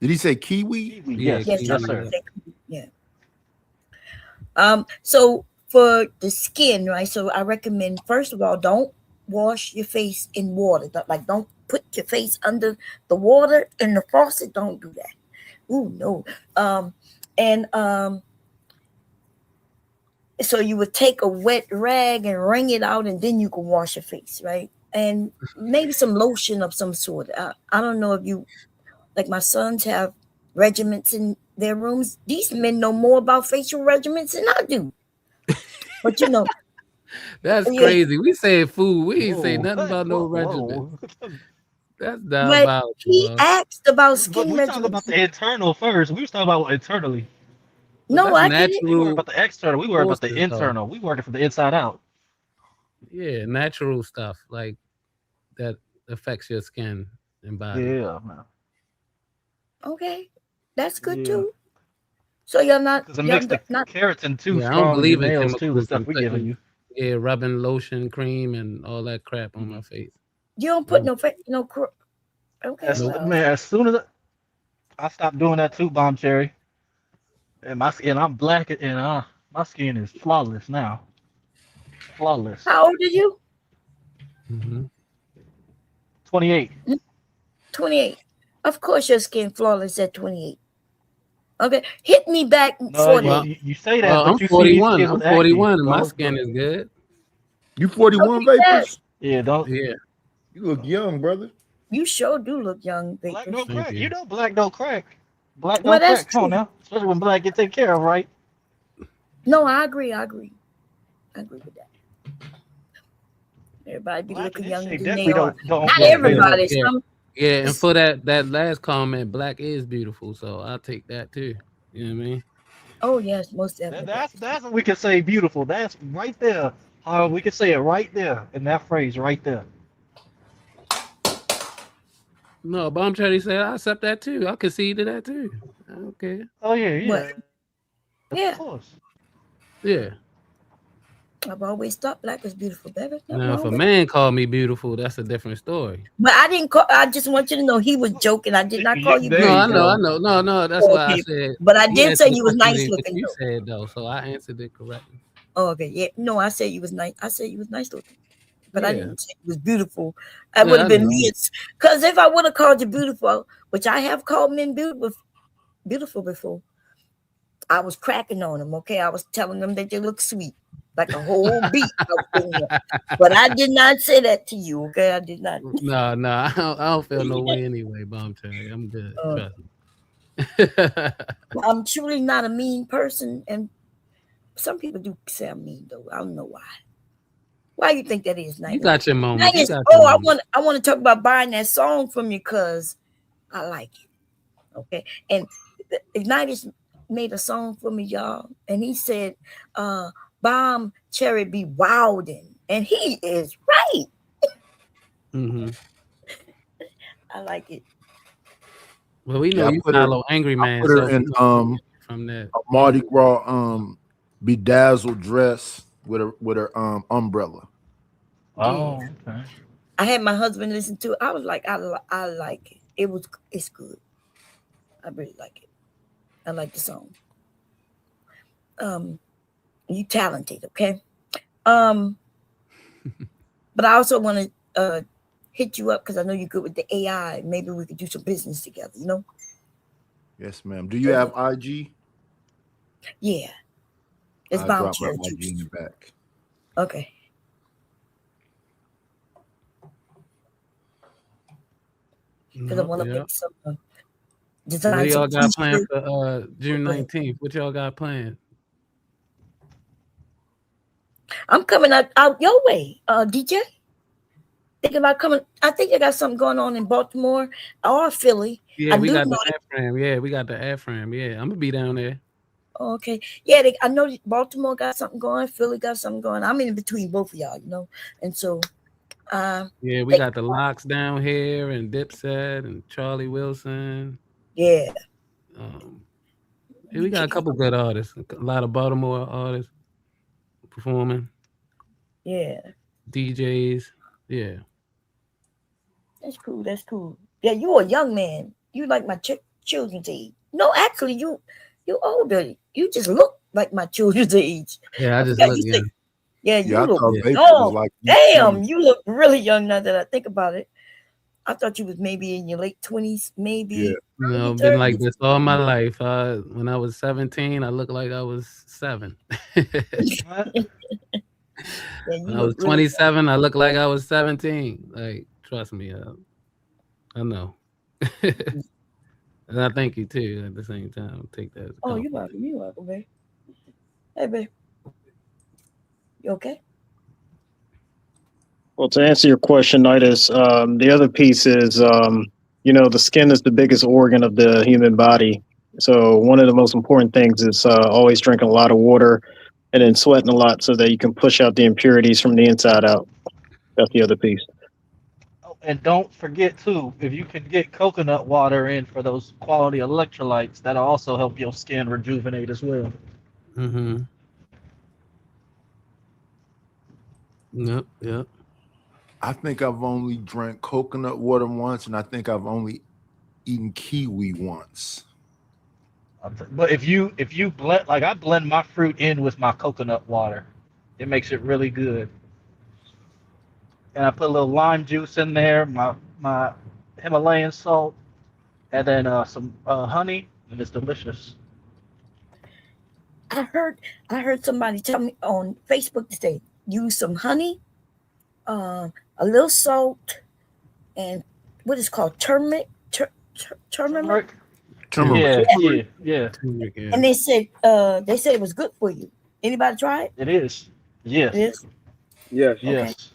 Did he say kiwi? Yes, sir. Yeah. So for the skin, right? So I recommend, first of all, don't wash your face in water. Don't put your face under the water in the faucet. Don't do that. Ooh, no. So you would take a wet rag and wring it out, and then you can wash your face, right? And maybe some lotion of some sort. I don't know if you, like my sons have regiments in their rooms. These men know more about facial regiments than I do. But that's crazy. We say food. We ain't say nothing about no regimen. That's diabolical. He asked about skin regimens. We talking about the internal first. We was talking about internally. No, I didn't. We worry about the external. We worry about the internal. We working from the inside out. Yeah, natural stuff like that affects your skin and body. Yeah, man. Okay, that's good too. So you're not. Because it makes the keratin too. Yeah, I don't believe in nails too. The stuff we giving you. Yeah, rubbing lotion, cream, and all that crap on my face. You don't put okay. Man, as soon as I stopped doing that too, Bomb Cherry. And my skin, I'm black, and my skin is flawless now. Flawless. How old are you? 28. 28. Of course, your skin flawless at 28. Okay, hit me back. No, you say that, but I'm 41. I'm 41, and my skin is good. You 41, Vapors? Yeah, You look young, brother. You sure do look young, Black Victor. don't Thank crack. you. You know black don't crack. Black Well, don't that's crack. Come on true. now. Especially when black get taken care of, right? No, I agree. I agree with that. Everybody be Black in looking this younger shape than they definitely are. don't Not Yeah, crack. yeah, everybody. yeah, Some. yeah. And for that last comment, black is beautiful, so I'll take that too. You know what I mean? Oh yes, most definitely. That's what we can say beautiful. That's right there. How we can say it right there in that phrase right there. No, but I'm trying to say I accept that too. I concede to that too. I don't care. Oh yeah, What? yeah. Of Yeah. course. Yeah. I've always thought black was beautiful, baby. Nothing Now, if wrong a with it. man called me beautiful, that's a different story. But I didn't call. I just want you to know he was joking. I did not call you No, There you I know, beautiful. I go. know. No. That's Oh, why I okay. said But I he did asked say the you was question nice what looking you though. said though, so I answered it correctly. Oh, okay. Yeah. No, I said you was nice. I said you was nice looking. But I Yeah. didn't say you was beautiful. That would Yeah, I have been know. me. Because if I would have called you beautiful, which I have called men beautiful before, I was cracking on them. Okay, I was telling them that they look sweet, like a whole beat. But I did not say that to you. Okay, I did not. No, I don't feel no way anyway, but I'm telling you, I'm good. Trust me. I'm truly not a mean person, and some people do say I'm mean though. I don't know why. Why you think that is, You Night? got your moments. You Night, got your moments. I want to talk about buying that song from you because I like it. Okay, and Ignatius made a song for me, y'all, and he said, "Bomb Cherry be wildin'," and he is right. Mm-hmm. I like it. Well, we know Yeah, you follow Angry I Man, put her so in from that. a Mardi Gras bedazzled dress with her umbrella. Oh, Yeah. okay. I had my husband listen to it. I was like, I like it. It's good. I really like it. I like the song. You talented, okay? But I also want to hit you up because I know you're good with the AI. Maybe we could do some business together, you know? Yes, ma'am. Do you have IG? Yeah. It's I'll Bomb drop my Cherry IG in Juice. the back. Okay. Because I want to make some What design do some y'all got planned t-shirts. for June 19th? What y'all got planned? I'm coming out your way, DJ. Thinking about coming. I think I got something going on in Baltimore or Philly. Yeah, I we do got know the airframe. Yeah, we got the airframe. Yeah, I'm gonna be down there. Oh, okay. Yeah, I know Baltimore got something going. Philly got something going. I'm in between both of y'all, you know. And so, Yeah, we got the Locks down here and Dipset and Charlie Wilson. Yeah. We got a couple good artists. A lot of Baltimore artists performing. Yeah. DJs. Yeah. That's cool. That's cool. Yeah, you a young man. You like my children's age. No, actually, you older. You just look like my children's age. Yeah, I just forgot look you said- young. Yeah, you I look thought Vapor was young. like Damn, you look really young now that I think about it. I thought you was maybe in your late 20s, maybe early Been like 30s. this all my life. When I was 17, I looked like I was 7. Yeah, you When I was look really 27, I looked like I was 17. Like, trust me, I know. And I thank you too at the same time. Take that as a Oh, you're compliment. welcome. You're welcome, babe. Hey, babe. You okay? Well, to answer your question, Nidus, the other piece is, the skin is the biggest organ of the human body. So one of the most important things is always drinking a lot of water and then sweating a lot so that you can push out the impurities from the inside out. That's the other piece. Oh, and don't forget too, if you can get coconut water in for those quality electrolytes, that'll also help your skin rejuvenate as well. Mm-hmm. Yep. I think I've only drank coconut water once, and I think I've only eaten kiwi once. But if you blend, like I blend my fruit in with my coconut water, it makes it really good. And I put a little lime juice in there, my Himalayan salt, and then some honey, and it's delicious. I heard somebody tell me on Facebook today, use some honey, a little salt, and what is called turmeric. Turmeric. Turmeric. Yeah. Turmeric, yeah. And they said it was good for you. Anybody try it? It is. Yes. It is. Yes. Okay. Yes.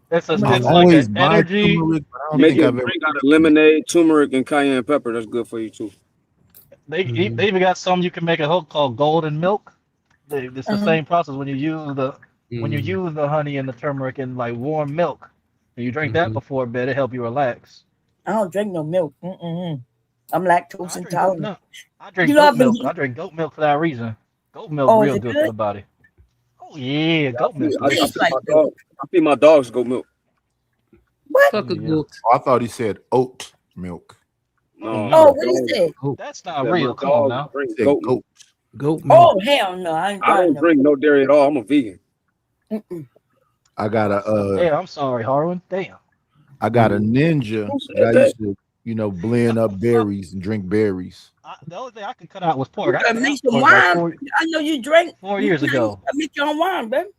It's I'm gonna I it's look like always an buy energy. turmeric, but I don't Make think a I've ever drink out of taken it. lemonade, turmeric, and cayenne pepper. That's good for you too. They Mhm. they even got some you can make a hook called golden milk. It's the Uh-huh. same process when you use Mm. the honey and the turmeric in like warm milk. And you drink that Mhm. before bed, it help you relax. I don't drink no milk. Mm-mm. I'm No, lactose I drink goat intolerant. no. I You drink know, goat I've been. milk. I drink goat milk for that reason. Goat milk Oh, is real it good for good? the body. Oh yeah, Yeah, goat milk It I tastes delicious. feed like my milk. dog. I feed my dogs goat milk. What? Fuck a Yeah. goat. Oh, I thought he said oat milk. Oh No, Oh, my no. what is dog. that? Goat. That's I not said my real. Come on dogs now. He drink said goat milk. goat. Goat milk. Oh, hell no! I ain't I buying don't no. drink no dairy at all. I'm a vegan. Mm-mm. I got a Damn, I'm sorry, Harlan. Damn. I got a Mm. ninja Who that said I that? used to, blend up berries and drink berries. The only thing I could cut out was You pork. I gotta cut make out some pork like wine. I know you drank. 4 years You ago. gotta make your own wine, baby.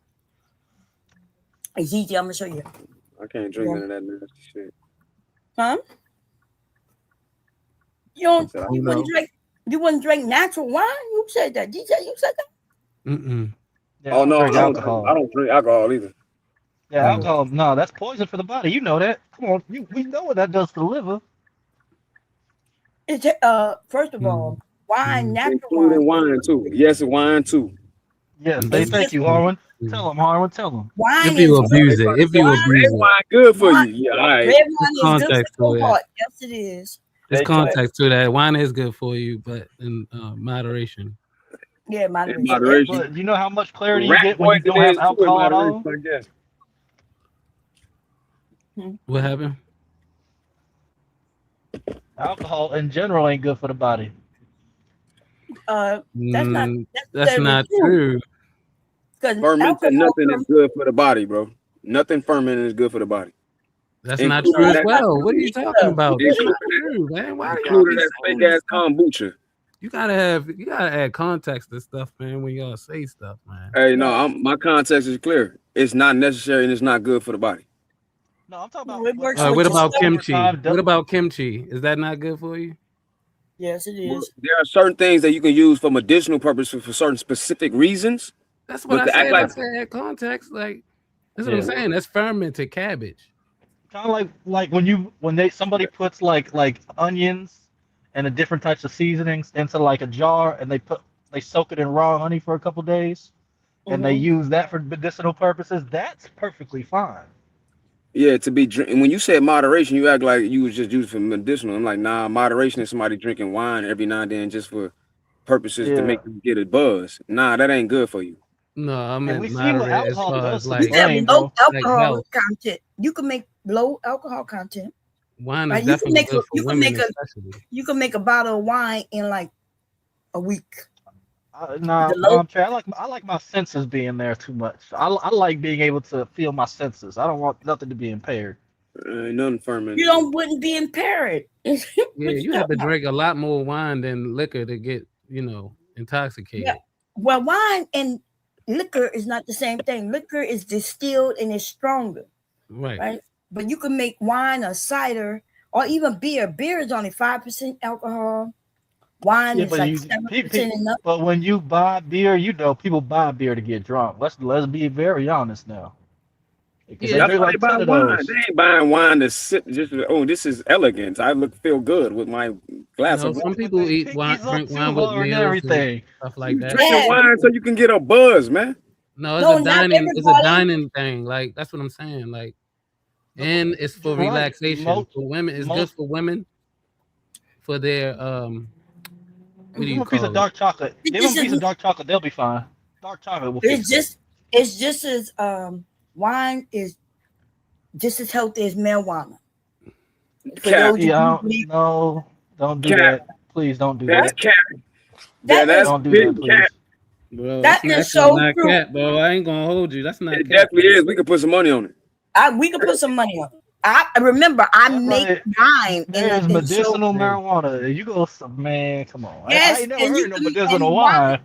It's easy. I'm gonna show you. I can't drink none of that nasty shit. Huh? You Said I- wouldn't drink. You wouldn't drink natural wine. You said that. DJ, you said that. Mm-mm. Yeah, Oh I don't no, drink alcohol. I don't drink alcohol either. Yeah, Oh. alcohol. No, that's poison for the body. You know that. Come on, we know what that does to the liver. It's first of all, wine, natural Including wine. wine too. Yes, wine too. Yes, Mm-mm. they It's thank just you, Harlan. Tell them, Harlan. Tell them. wine If you is good. abuse it, if you Wine, abuse Red it, wine good for wine, you. Yeah, all right. red there's wine is good context for to your it. heart. Yes, it is. There's Hey, Trey, context to that. Wine is good for you, but in moderation. Yeah, in moderation. moderation. But you know how much clarity you Rat get when you poison don't have is too in alcohol at moderation, all? I guess. What happened? Alcohol in general ain't good for the body. That's not That's necessarily not true. true. Because Fermented alcohol nothing is good for the body, bro. Nothing fermented is good for the body. That's not Including true as that, well. What are you talking about? That's not including true, man. Why that, do y'all including be that saying fake this ass stuff? kombucha. You gotta add context to stuff, man, when y'all say stuff, man. Hey, no, my context is clear. It's not necessary and it's not good for the body. No, I'm talking It about works What with your about stomach. kimchi? What about kimchi? Is that not good for you? Yes, it Well, is. there are certain things that you can use for medicinal purposes for certain specific reasons. That's what But I to act said. like I said context. Like that's what Yeah. I'm saying. That's fermented cabbage. kind of like when somebody puts like onions and the different types of seasonings into like a jar and they soak it in raw honey for a couple days and they use that for medicinal purposes. That's perfectly fine. yeah, to be drink. When you said moderation, you act like you was just used for medicinal. I'm like, nah, moderation is somebody drinking wine every now and then just for purposes to Yeah. make you get a buzz. Nah, that ain't good for you. No, I And meant we see what moderate as alcohol far does as to the like You can have brain, low bro. alcohol health. content. You can make low alcohol content. Wine is Right? You can definitely make good for women, especially. you can make a bottle of wine in like a week. Nah, The low- Trey, I like my senses being there too much. I like being able to feel my senses. I don't want nothing to be impaired. Nothing fermented. You wouldn't be impaired. Yeah, you have to drink a lot more wine than liquor to get, intoxicated. Yeah. Well, wine and liquor is not the same thing. Liquor is distilled and it's stronger. Right. But you can make wine or cider or even beer. Beer is only 5% alcohol. Wine is like 7% and up. But when you buy beer, people buy beer to get drunk. Let's be very honest now. Because they That's drink why like they 10 buy of wine. those. They ain't buying wine to sit just. Oh, this is elegant. I feel good with my glass of wine. Some people drink wine with and meals everything. and stuff like that. Drinking wine so you can get a buzz, man. No, it's No, a not dining. It's a everybody. dining thing. Like that's what I'm saying. Like, and it's for Right. relaxation for women. It's good for women for their What do Give you them a piece call of it? dark chocolate. Give them a This piece is- of dark chocolate. They'll be fine. Dark chocolate will fix it. It's just as wine is just as healthy as marijuana. For Cap. those who believe- No, don't do Cap. that. Please don't do That's that. cat. That that's don't do big that, please. cat. Bro, That that's is so not true. cat, bro. I ain't gonna hold you. That's not It cat. definitely is. We could put some money on it. We can put some money on it. I remember I make wine There's and medicinal so, marijuana. You go, man, come on. Yes, I ain't never and you heard no can- medicinal and wine.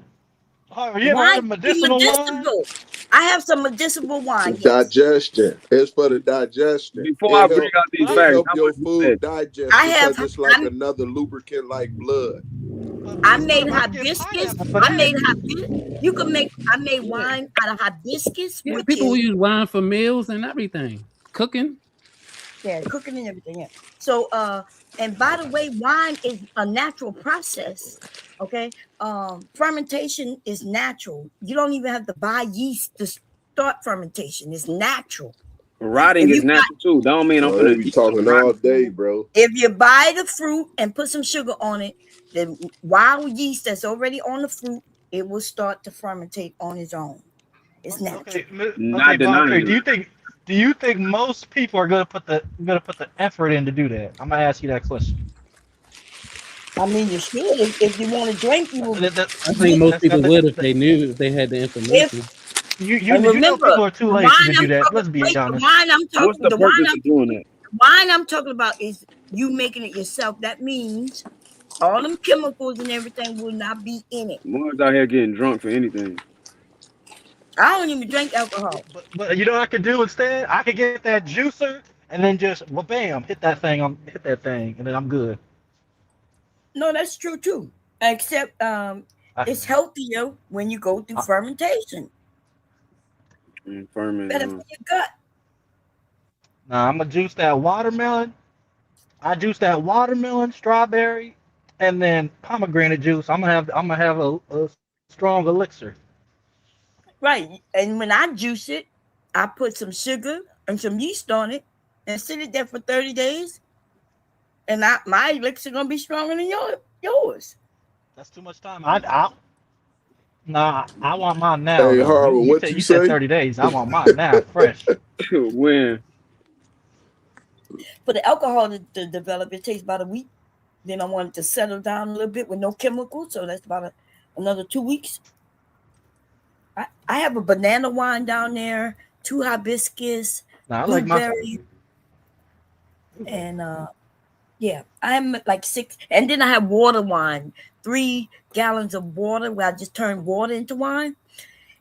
You ever heard of medicinal wine? medicinal. I have some medicinal wine. Yes. Digestion. It's for the digestion. Before I bring out these facts, help how your much you food said? digest because it's like another lubricant like blood. I made hibiscus. I made hibiscus. You can make. I made wine out of hibiscus. Yeah, which people is, use wine for meals and everything, cooking. Yeah, cooking and everything. Yeah. So, and by the way, wine is a natural process. Okay. Fermentation is natural. You don't even have to buy yeast to start fermentation. It's natural. Rotting is natural too. That don't mean I'm They gonna be eat some talking rotten all day, food. bro. If you buy the fruit and put some sugar on it, the wild yeast that's already on the fruit, it will start to fermentate on its own. It's natural. Okay, Bob Trey, do you think most people are gonna put the effort in to do that? I'm gonna ask you that question. I mean, you should. If you want to drink, you will. I think most people would if they knew, if they had the information. You know people are too lazy to do that. Let's be honest. The wine I'm talking, What's the purpose of doing that? The wine I'm talking about is you making it yourself. That means all them chemicals and everything will not be in it. Moors out here getting drunk for anything. I don't even drink alcohol. But you know what I could do instead? I could get that juicer and then just bam, hit that thing, and then I'm good. No, that's true too. Except it's healthier when you go through fermentation. Better for your gut. Nah, I'm gonna juice that watermelon. I juice that watermelon, strawberry, and then pomegranate juice. I'm gonna have a strong elixir. Right, and when I juice it, I put some sugar and some yeast on it, and sit it there for 30 days. And my elixir gonna be stronger than yours. That's too much time. I want mine now. Hey, Harvard, what you said say? 30 days. I want mine now, fresh. When? For the alcohol to develop, it takes about a week. Then I want it to settle down a little bit with no chemicals, so that's about another 2 weeks. I have a banana wine down there, 2 hibiscus, blueberry, and yeah, I'm like 6, and then I have water wine, 3 gallons of water where I just turn water into wine,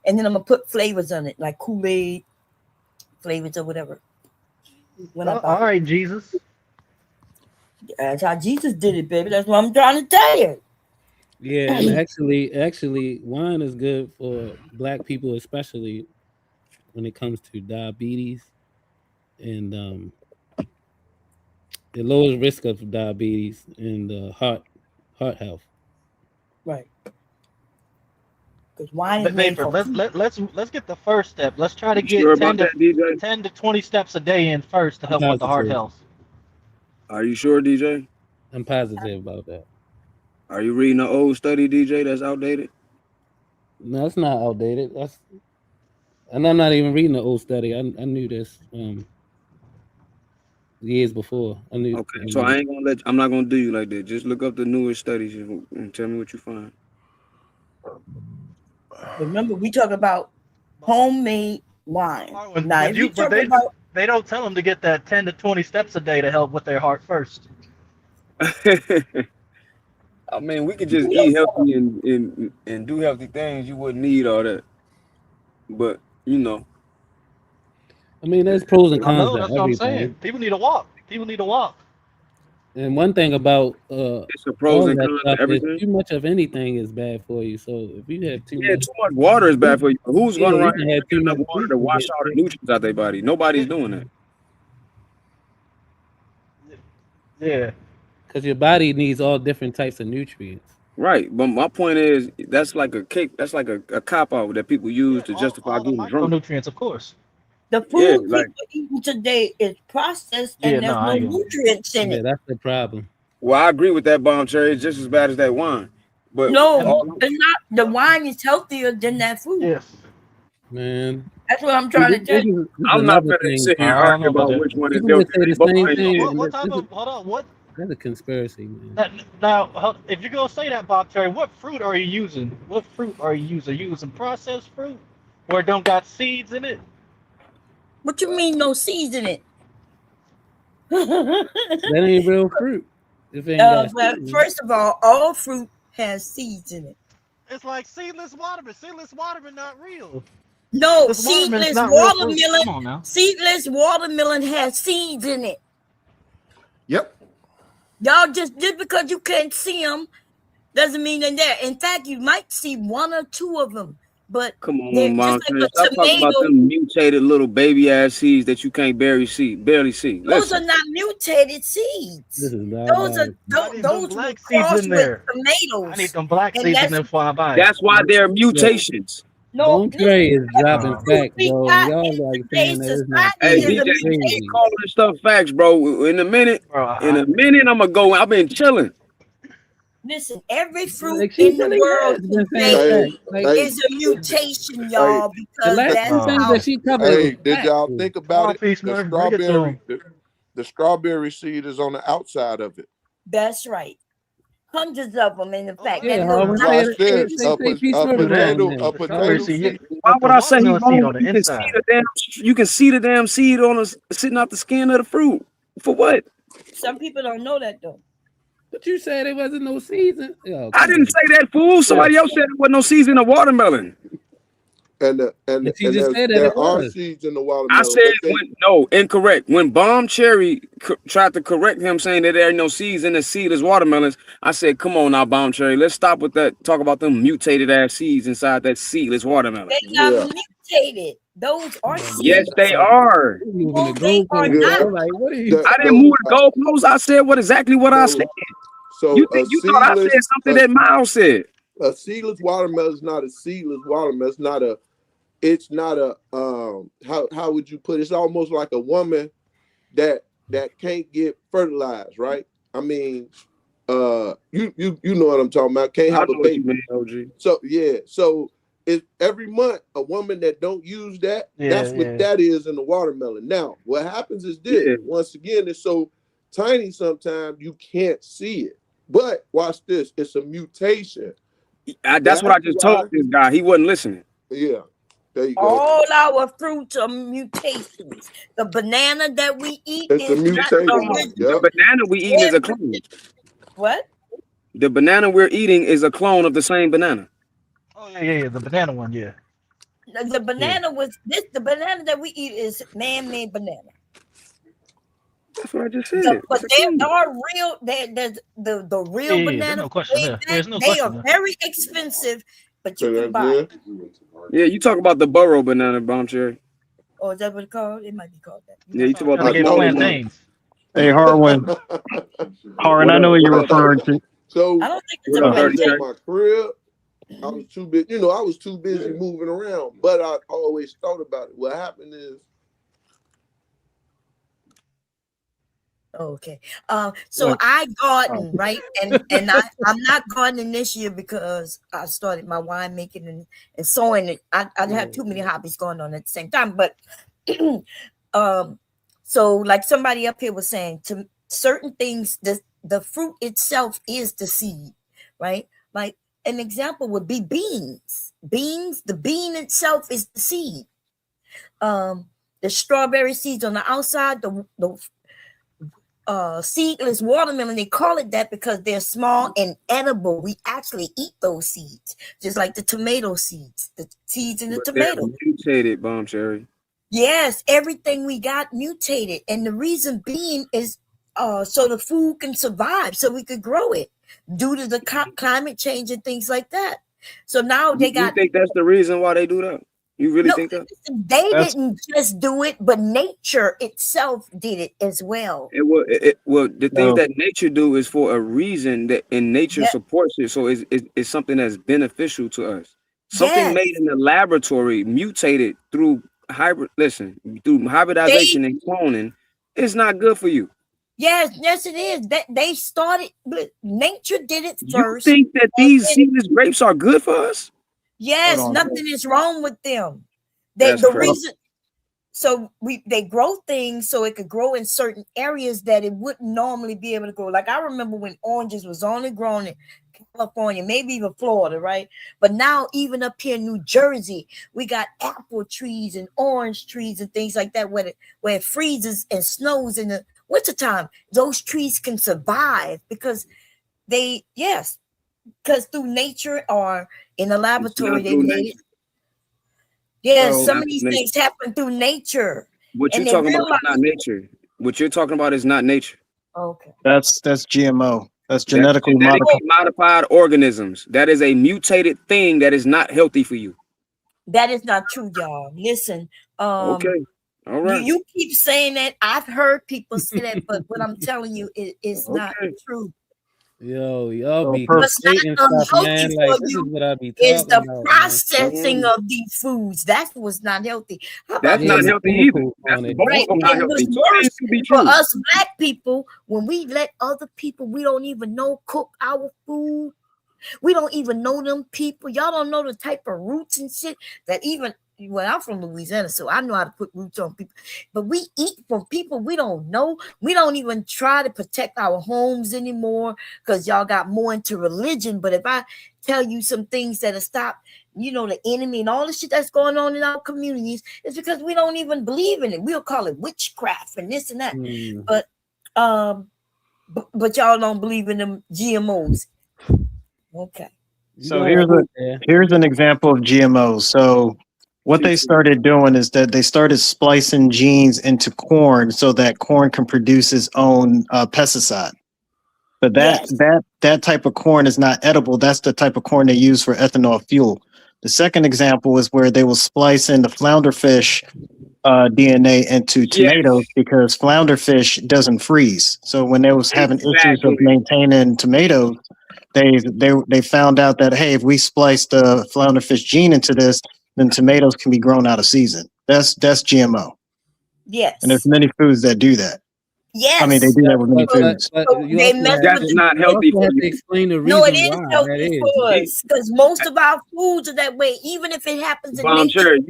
and then I'm gonna put flavors on it, like Kool-Aid flavors or whatever. All right, Jesus. That's how Jesus did it, baby. That's what I'm trying to tell you. Yeah, and actually, wine is good for Black people, especially when it comes to diabetes, and it lowers risk of diabetes and heart health. Right. Because wine is made for let's get the first step. Let's try to get sure 10 that, to 20 steps a day in first to help with the heart health. Are you sure, DJ? I'm positive about that. Are you reading an old study, DJ, that's outdated? No, it's not outdated. And I'm not even reading the old study. I knew this years before. I knew. Okay, so I'm not gonna do you like that. Just look up the newest studies and tell me what you find. Remember, we talk about homemade wine. Now, they don't tell them to get that 10 to 20 steps a day to help with their heart first. I mean, we could just eat healthy and do healthy things. You wouldn't need all that. But, you know. I mean, there's pros and cons to that's everything. what I'm saying. People need to walk. And one thing about it's a pros and cons to everything. Too much of anything is bad for you. So if you have too much water is bad for you. Who's going to have too much water to wash all the nutrients out their body? Nobody's doing that. Yeah. Because your body needs all different types of nutrients. Right, but my point is that's like a cake. That's like a cop out that people use to justify getting drunk. Nutrients, of course. The food people eating today is processed and there's no nutrients in it. Yeah, that's the problem. Well, I agree with that, Bomb Cherry. It's just as bad as that wine. But no, it's not. The wine is healthier than that food. Yes, man. That's what I'm trying to tell you. I'm not going to sit here and argue about which one is healthier. What? That's a conspiracy, man. Now, if you're gonna say that, Bob Terry, what fruit are you using? What fruit are you using? Are you using processed fruit, or it don't got seeds in it? What you mean, no seeds in it? That ain't real fruit. If it ain't got first of all fruit has seeds in it. It's like seedless watermelon. Seedless watermelon not real. No, This watermelon's seedless not real fruit. watermelon. Come on now. Seedless watermelon has seeds in it. Yep. Y'all just because you can't see them doesn't mean they're there. In fact, you might see one or two of them, but Come they're on, just Mom. like a Stop talking about tomato. them mutated little baby ass seeds that you can't barely see. Those Listen. are not mutated seeds. This is Those are those were black seeds crossed in with there. tomatoes. I need them black And seeds in that's there before I buy it. That's why they're mutations. no. Bon Trey is dropping Fruit facts, we bro. got Y'all in like today's saying that it's not Hey, society is true. a DJ, It's you mutation. keep calling this stuff facts, bro. In a minute, I'm gonna been chilling. Listen, every fruit Like she in the really world has been today saying facts. Like is a mutation, Hey, y'all, the because last that's two things how. that she covered hey, was did y'all facts. think about it? Peace, The Murph. Bring it to strawberry, him. the strawberry seed is on the outside of it. That's right. Hundreds of them, in fact, Yeah, that little Harvard dot. Watch this. say Peace A Murphy wrong potato, then. a Strawberry potato seed. seed. Why would I say he's watermelon seed wrong? on the You can see inside. the damn seed on us sitting out the skin of the fruit. For what? Some people don't know that though. But you said there wasn't no season. Oh, I didn't say that, fool. Somebody else said there wasn't no seeds in the watermelon. And she just said that there it are was. seeds in the I watermelon. said incorrect. When Bomb Cherry tried to correct him saying that there ain't no seeds in the seedless watermelons, I said, come on now, Bomb Cherry, let's stop with that. Talk about them mutated ass seeds inside that seedless watermelon. They not mutated. Those are seeds. Yes, they are. No, they are not. Like, what are you? I didn't move the goalposts. I said exactly what I said. So You thought I said something that Miles said. A seedless watermelon is not a seedless watermelon. It's not a how would you put it? It's almost like a woman that can't get fertilized, right? I mean, you know what I'm talking about. Can't have a baby. So yeah, so it's every month a woman that don't use that, that's what that is in the watermelon. Now, what happens is this, once again, it's so tiny sometimes you can't see it. But watch this, it's a mutation. That's what I just told this guy. He wasn't listening. Yeah. There you go. All our fruits are mutations. The banana that we eat is a mutation. The banana we eating is a clone. What? The banana we're eating is a clone of the same banana. Oh yeah, the banana one, yeah. The banana was this. The banana that we eat is man-made banana. That's what I just said. But there are real. There's the real banana. No question there. There's no they question are there. very expensive, but you can buy. Yeah, you talk about the burrow banana, Bomb Cherry. Oh, is that what it's called? It might be called that. Yeah, you talk about the plantains. Hey, Harwin, I know what you're referring to. So I don't think when I was at my crib, I was too busy. I was too busy moving around. But I always thought about it. What happened is. Okay. So I garden, right? And I'm not gardening this year because I started my winemaking and sewing. I have too many hobbies going on at the same time. But so like somebody up here was saying, to certain things, the fruit itself is the seed, right? Like an example would be beans. The bean itself is the seed. The strawberry seeds on the outside, the seedless watermelon, they call it that because they're small and edible. We actually eat those seeds, just like the tomato seeds, the seeds in the tomato. Mutated, Bomb Cherry. Yes, everything we got mutated, and the reason being is so the food can survive, so we could grow it due to the climate change and things like that. So now they got. You think that's the reason why they do that? You really think that? They didn't just do it, but nature itself did it as well. Well, the things that nature do is for a reason that, and nature supports it. So it's something that's beneficial to us. Something made in the laboratory, mutated through hybridization and cloning, is not good for you. Yes, it is. That they started, but nature did it first. You think that these seedless grapes are good for us? Yes, nothing is wrong with them. Reason, so they grow things so it could grow in certain areas that it wouldn't normally be able to grow. Like I remember when oranges was only grown in California, maybe even Florida, right? But now even up here in New Jersey, we got apple trees and orange trees and things like that where it freezes and snows in the wintertime. Those trees can survive because because through nature or in a laboratory they through made nature. it. Yeah, So some of these things happen through nature. what you're And they talking about is realize, not nature. What you're talking about is not nature. okay, That's GMO. That's That's genetically genetically modified. modified organisms. That is a mutated thing that is not healthy for you. that is not true, y'all. Listen, Okay. All right. you keep saying that. I've heard people say that, but what I'm telling you is not Okay. true. Yo, y'all So be What's conflating not stuff, unhealthy man. for Like, this is you what I be is talking the about, man. processing of these foods. That's what's not healthy. How That's about Yeah, not this? the healthy either. chemicals That's on it. both Right. of them And not what's healthy. Two worse things can be for true. us black people, when we let other people we don't even know cook our food, we don't even know them people. Y'all don't know the type of roots and shit that even. Well, I'm from Louisiana, so I know how to put roots on people. But we eat from people we don't know. We don't even try to protect our homes anymore because y'all got more into religion. But if I tell you some things that'll stop, the enemy and all the shit that's going on in our communities, it's because we don't even believe in it. We'll call it witchcraft and this and that. But but y'all don't believe in them GMOs. Okay. So here's an example of GMOs. So what they started doing is that they started splicing genes into corn so that corn can produce its own pesticide. But that type of corn is not edible. That's the type of corn they use for ethanol fuel. The second example is where they will splice in the flounder fish DNA into tomatoes because flounder fish doesn't freeze. So when they was having issues of maintaining tomatoes, they found out that, hey, if we splice the flounder fish gene into this, then tomatoes can be grown out of season. That's GMO. Yes. And there's many foods that do that. Yes. I mean, they do that with many foods. But you they also mess have with to, the you also have to explain the No, it reason is why that healthy is. for us because most of our foods are that way. Even if it happens in Bomb nature. Cherry,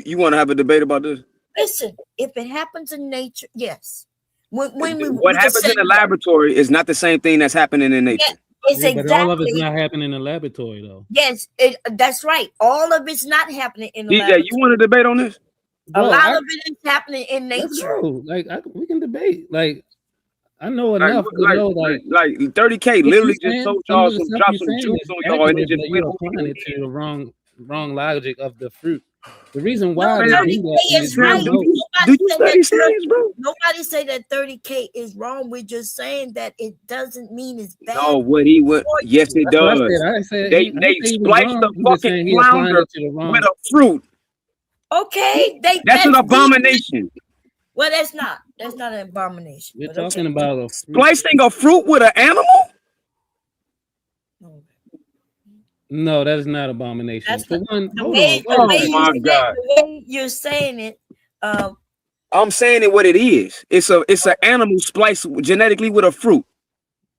you want to have a debate about this? Listen, if it happens in nature, yes. When What happens in the laboratory is not the same thing that's happening in nature. It's Yeah, but all of it's exactly. not happening in the laboratory, though. Yes, that's right. All of it's not happening in the DJ, laboratory. you want to debate on this? A lot of it is happening in Let's nature. go. Like we can debate. Like I know enough to know like 30K what literally you just saying, told some y'all of the some stuff drop you're some saying juice is on y'all and it accurate, just but went you're over applying your it to the wrong logic of the fruit. The reason No, why they 30K do that is is right. do you study science, bro? Nobody say that 30K is wrong. We're just saying that it doesn't mean it's bad. No, yes, it That's what does. I said. They Say he was splice wrong. the I'm just fucking saying he applying flounder it to the wrong. with a fruit. Okay, That's an abomination. Well, that's not an abomination. We're talking about a fruit. Splicing a fruit with an animal? No, that is not abomination. That's For one, the hold way, on. the way you're saying it. I'm saying it what it is. It's an animal spliced genetically with a fruit.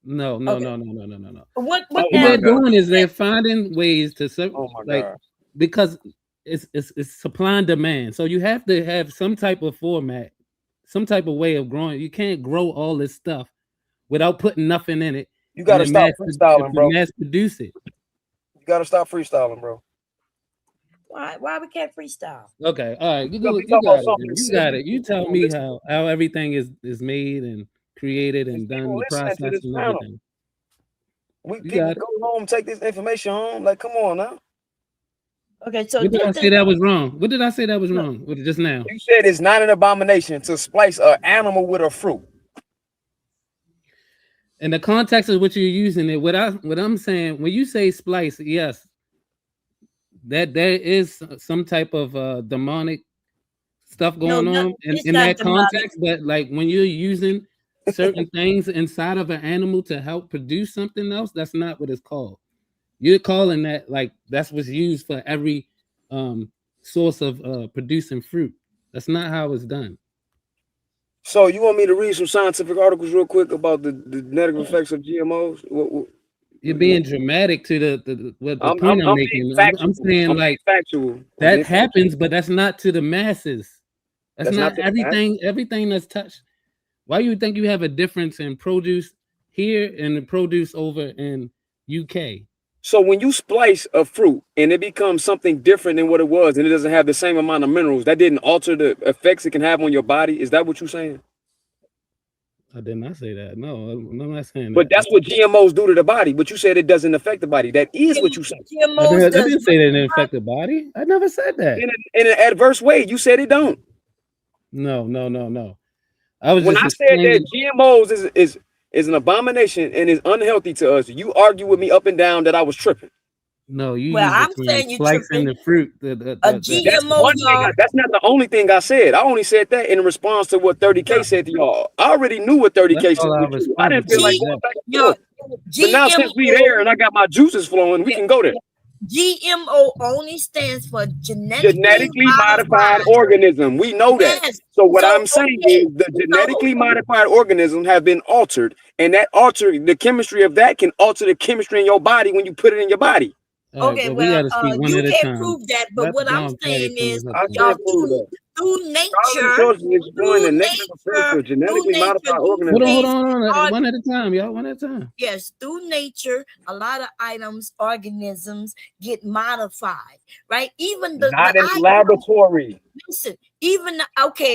No. What they're doing is they're finding ways to God. because it's supply and demand. So you have to have some type of format, some type of way of growing. You can't grow all this stuff without putting nothing in it. You gotta stop freestyling, bro. Mass produce it. You gotta stop freestyling, bro. Why we can't freestyle? Okay, all right. You got it. You tell me how everything is made and created and done, the process and everything. People go home, take this information home. Like, come on now. Okay, so what did I say that was wrong? What did I say that was wrong? Just now? You said it's not an abomination to splice an animal with a fruit. In the context of what you're using it, what I'm saying, when you say splice, yes, that there is some type of demonic stuff going on in that context. But like when you're using certain things inside of an animal to help produce something else, that's not what it's called. You're calling that like that's what's used for every source of producing fruit. That's not how it's done. So you want me to read some scientific articles real quick about the negative effects of GMOs? You're being dramatic to the point I'm making. I'm saying like factual. That happens, but that's not to the masses. That's not everything. Everything that's touched. Why you think you have a difference in produce here and the produce over in UK? So when you splice a fruit and it becomes something different than what it was, and it doesn't have the same amount of minerals, that didn't alter the effects it can have on your body. Is that what you're saying? I did not say that. No, I'm not saying But that. that's what GMOs do to the body. But you said it doesn't affect the body. That is what you said. I didn't say that it affect the body. I never said that. In an adverse way, you said it don't. No. I was When just I said explaining. that GMOs is an abomination and is unhealthy to us, you argue with me up and down that I was tripping. No, you Well, use the I'm term saying you slicing tripping. the fruit. That's one thing. That's not the only thing I said. I only said that in response to what 30K said to y'all. I already knew what 30K said all I with you. I didn't responded feel to like was going that. back and forth. So now since we there and I got my juices flowing, we can go there. GMO only stands for Genetically modified organism. We know that. Yes. So what I'm saying is the genetically modified organisms have been altered, and that the chemistry of that can alter the chemistry in your body when you put it in your body. Okay, we well, gotta speak one you at a can't time. prove that, but Let what I'm Bomb saying finish is, her I point. y'all can't prove that. through College nature, sources exploring the negative effects of genetically modified organisms. Hold on. One at a time, y'all. One at a time. Yes, through nature, a lot of organisms get modified, right? Even the Not in items, laboratory. listen, even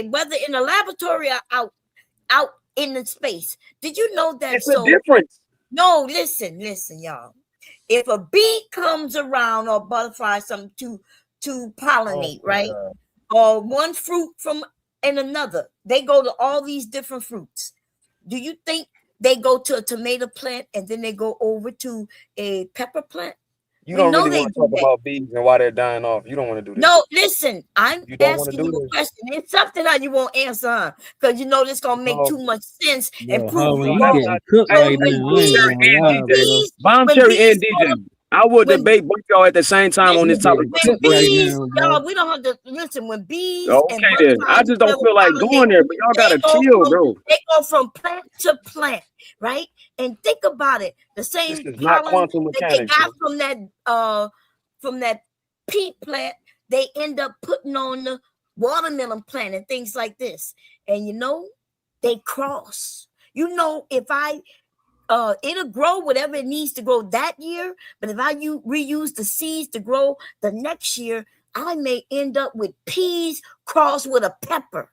whether in a laboratory or out in the space. Did you know that? It's a difference. No, listen, y'all. If a bee comes around or butterfly something to pollinate, right? Or one fruit from and another, they go to all these different fruits. Do you think they go to a tomato plant and then they go over to a pepper plant? You We don't know really they want to do talk that. about bees and why they're dying off. You don't want to do this. No, listen, I'm You don't want to asking do you a this. question. It's something that you won't answer because you know this gonna make too much sense and prove you You wrong. getting cooked right now. I ain't gonna lie, bro. Bomb Cherry and DJ. I would debate both y'all at the same time on this topic. When bees, y'all, we don't have to listen. When bees and Okay then. I just don't feel like going there, but y'all gotta chill, bro. They go from plant to plant, right? And think about it. The same This is not pollen quantum that they mechanics. got from that pea plant, they end up putting on the watermelon plant and things like this. And you know, they cross. You know, if it'll grow whatever it needs to grow that year, but if I reuse the seeds to grow the next year, I may end up with peas crossed with a pepper.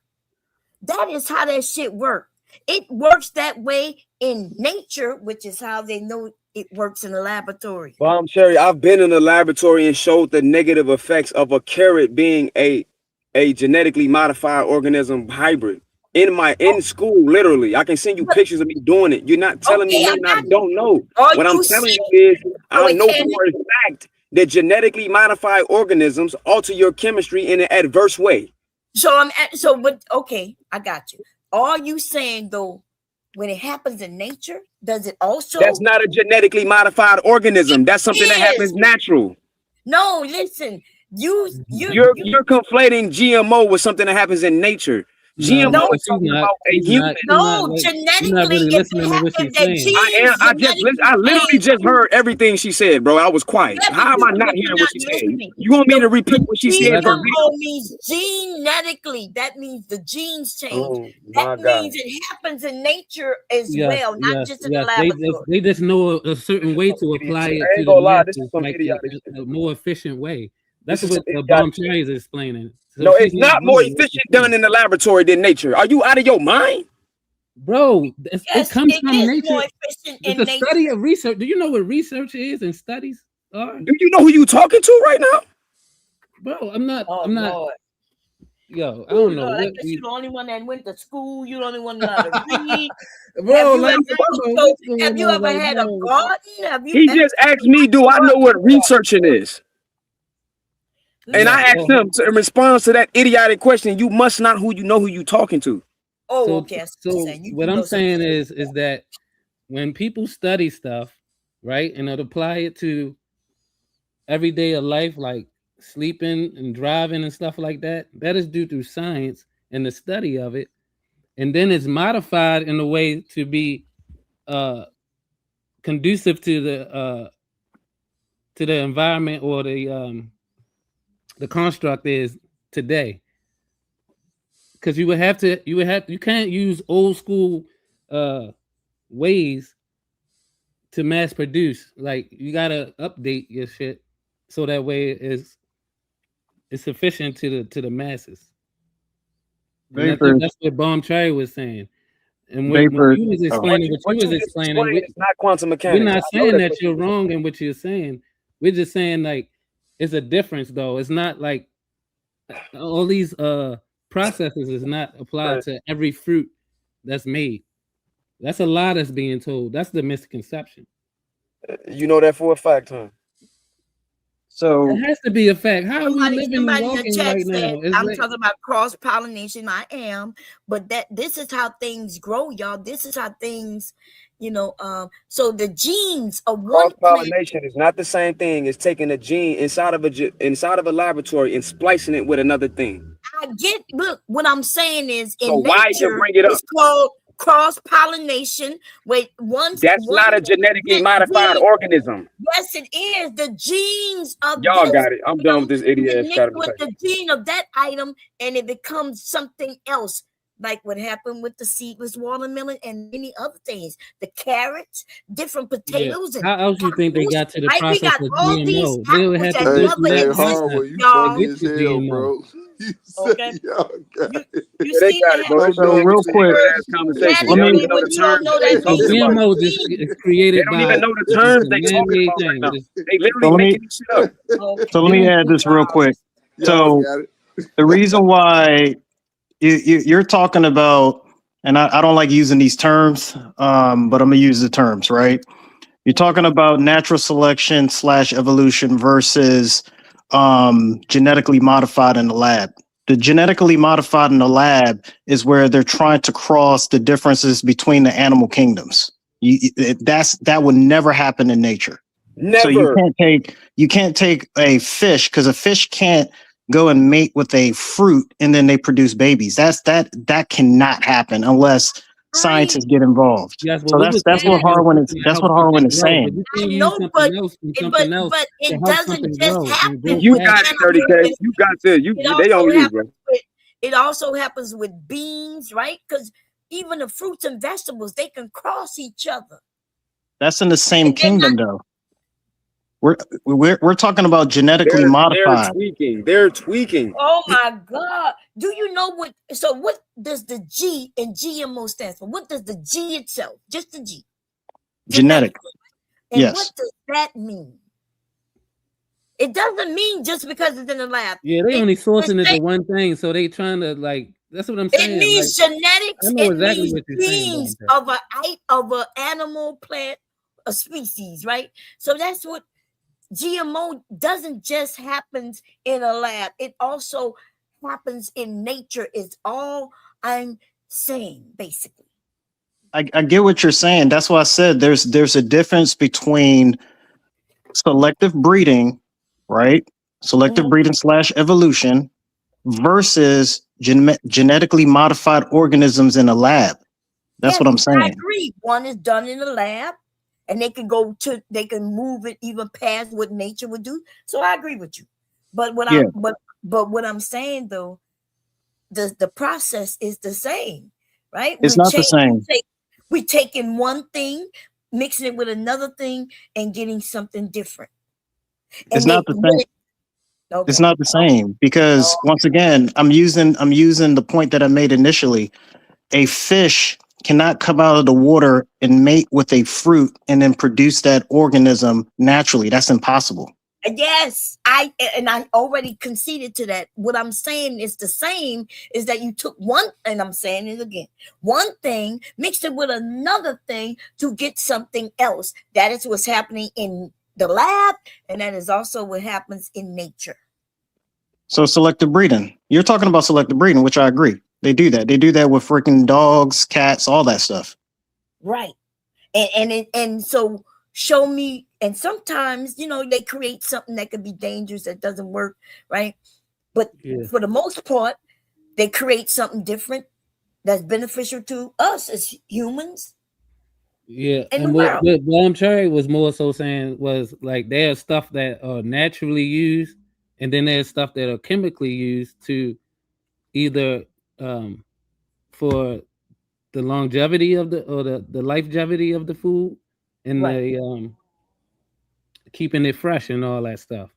That is how that shit works. It works that way in nature, which is how they know it works in the laboratory. Bomb Cherry, I've been in the laboratory and showed the negative effects of a carrot being a genetically modified organism hybrid. In school, literally. I can send you pictures of me doing it. You're not telling me nothing I don't know. What I'm telling you is I know for a fact that genetically modified organisms alter your chemistry in an adverse way. Okay, I got you. Are you saying though, when it happens in nature, does it also? That's not a genetically modified organism. That's something that happens natural. No, listen. You're conflating GMO with something that happens in nature. GMO is talking about a human. Genetically, you're not really listening to what she's saying. I literally just heard everything she said, bro. I was quiet. How am I not hearing what she said? You want me to repeat what she said? GMO means genetically. That means the genes change. Oh, that means it happens in nature as well, not just in the laboratory. They just know a certain way to apply it to gonna lie, this the is some masses, idiotic like a more efficient way. That's This is what some the idiotic Bomb Cherry is explaining. So No, she's it's not more wrong. efficient done in the laboratory than nature. Are you out of your mind? Bro, it comes from nature. More efficient It's a study of research. Do you know what research is and studies are? Do you know who you talking to right now? Bro, I'm not. Lord. Yo, I don't know. Lord, I guess you're the only one that went to school. You're the only one that know how to read. Bro, have you ever had a garden? He just asked me, do I know what researching is? And I asked him in response to that idiotic question, you must not who you talking to. Oh, okay. So what I'm saying is that when people study stuff, right, and apply it to everyday of life, like sleeping and driving and stuff like that, that is due to science and the study of it, and then it's modified in a way to be conducive to the environment or the construct is today. Because you can't use old school ways to mass produce. Like you gotta update your shit so that way it's sufficient to the masses. And I think that's what Bomb Cherry was saying. And when you was explaining what you just explained is not quantum we're mechanics. not saying that you're wrong in what you're saying. We're just saying like it's a difference though. It's not like all these processes is not applied to every fruit that's made. That's a lie that's being told. That's the misconception. You know that for a fact, huh? So it has to be a fact. How are we living and Somebody in the walking chat right said, now? It's I'm like, talking about cross-pollination. I am, but this is how things grow, y'all. This is how things, so the genes of one plant. Cross-pollination is not the same thing as taking a gene inside of a laboratory and splicing it with another thing. Look, what I'm saying is So in why you nature, bring it up? it's called cross-pollination. Wait, That's not a genetically modified organism. Yes, it is. The genes of Y'all this got it. I'm done with this idiot ass mixed with conversation. the gene of that item, and it becomes something else. Like what happened with the seedless watermelon and many other things, the carrots, different potatoes. yeah. And How else you think they got to the right? We process got of all these GMO? They would apples have that to go never through that existed, Harwood, you y'all. funny as hell, GMO. bro. You Okay. say y'all got it. You They seem got to it, bro. have It's So real quick, conversation. let They don't me, even know but the you don't terms know they that talking these about. GMO is genes. They created don't by even know the it's terms a they talking man-made about right thing. now. They literally So let making me this shit up. so let me add this real quick. Y'all So got it. the reason why you're talking about, and I don't like using these terms, but I'm gonna use the terms, right? You're talking about natural selection / evolution versus genetically modified in the lab. The genetically modified in the lab is where they're trying to cross the differences between the animal kingdoms. That would never happen in nature. Never. So you can't take a fish, because a fish can't go and mate with a fruit and then they produce babies. That cannot happen unless scientists get involved. Yes, but So we was that's what talking about Harwin is something that that's what helps something Harwin is grow. But saying. you can I use know, something else from something else but to it help doesn't something just grow and grow happen You with got it, faster. 30K. You got this. They on you, bro. It also happens with beans, right? Because even the fruits and vegetables, they can cross each other. That's in the same kingdom, though. We're talking about genetically modified. They're tweaking. Oh my God. Do you know what does the G in GMO stand for? What does the G itself? Just the G. Genetic. And Yes. what does that mean? It doesn't mean just because it's in the lab. Yeah, they only sourcing it to one thing, so they trying to like. That's what I'm saying. It means like, genetics. I know It exactly means what you're saying. genes of an animal, plant, a species, right? So that's what GMO doesn't just happens in a lab. It also happens in nature. It's all I'm saying, basically. I get what you're saying. That's why I said there's a difference between selective breeding, right? Selective breeding / evolution versus genetically modified organisms in a lab. That's what I'm saying. I agree. One is done in the lab, and they can move it even past what nature would do. So I agree with you. But what I'm saying though, the process is the same, right? It's not the same. We taking one thing, mixing it with another thing, and getting something different. It's not the same. Okay. It's not the same because once again, I'm using the point that I made initially. A fish cannot come out of the water and mate with a fruit and then produce that organism naturally. That's impossible. Yes, I already conceded to that. What I'm saying is the same, is that you took one, and I'm saying it again, one thing, mixed it with another thing to get something else. That is what's happening in the lab, and that is also what happens in nature. So selective breeding. You're talking about selective breeding, which I agree. They do that. They do that with freaking dogs, cats, all that stuff. Right. And so show me, and sometimes, they create something that could be dangerous that doesn't work, right? But for the most part, they create something different that's beneficial to us as humans. Yeah, and what Blum Cherry was more so saying was like there's stuff that are naturally used, and then there's stuff that are chemically used to either for the longevity of the longevity of the food and the keeping it fresh and all that stuff.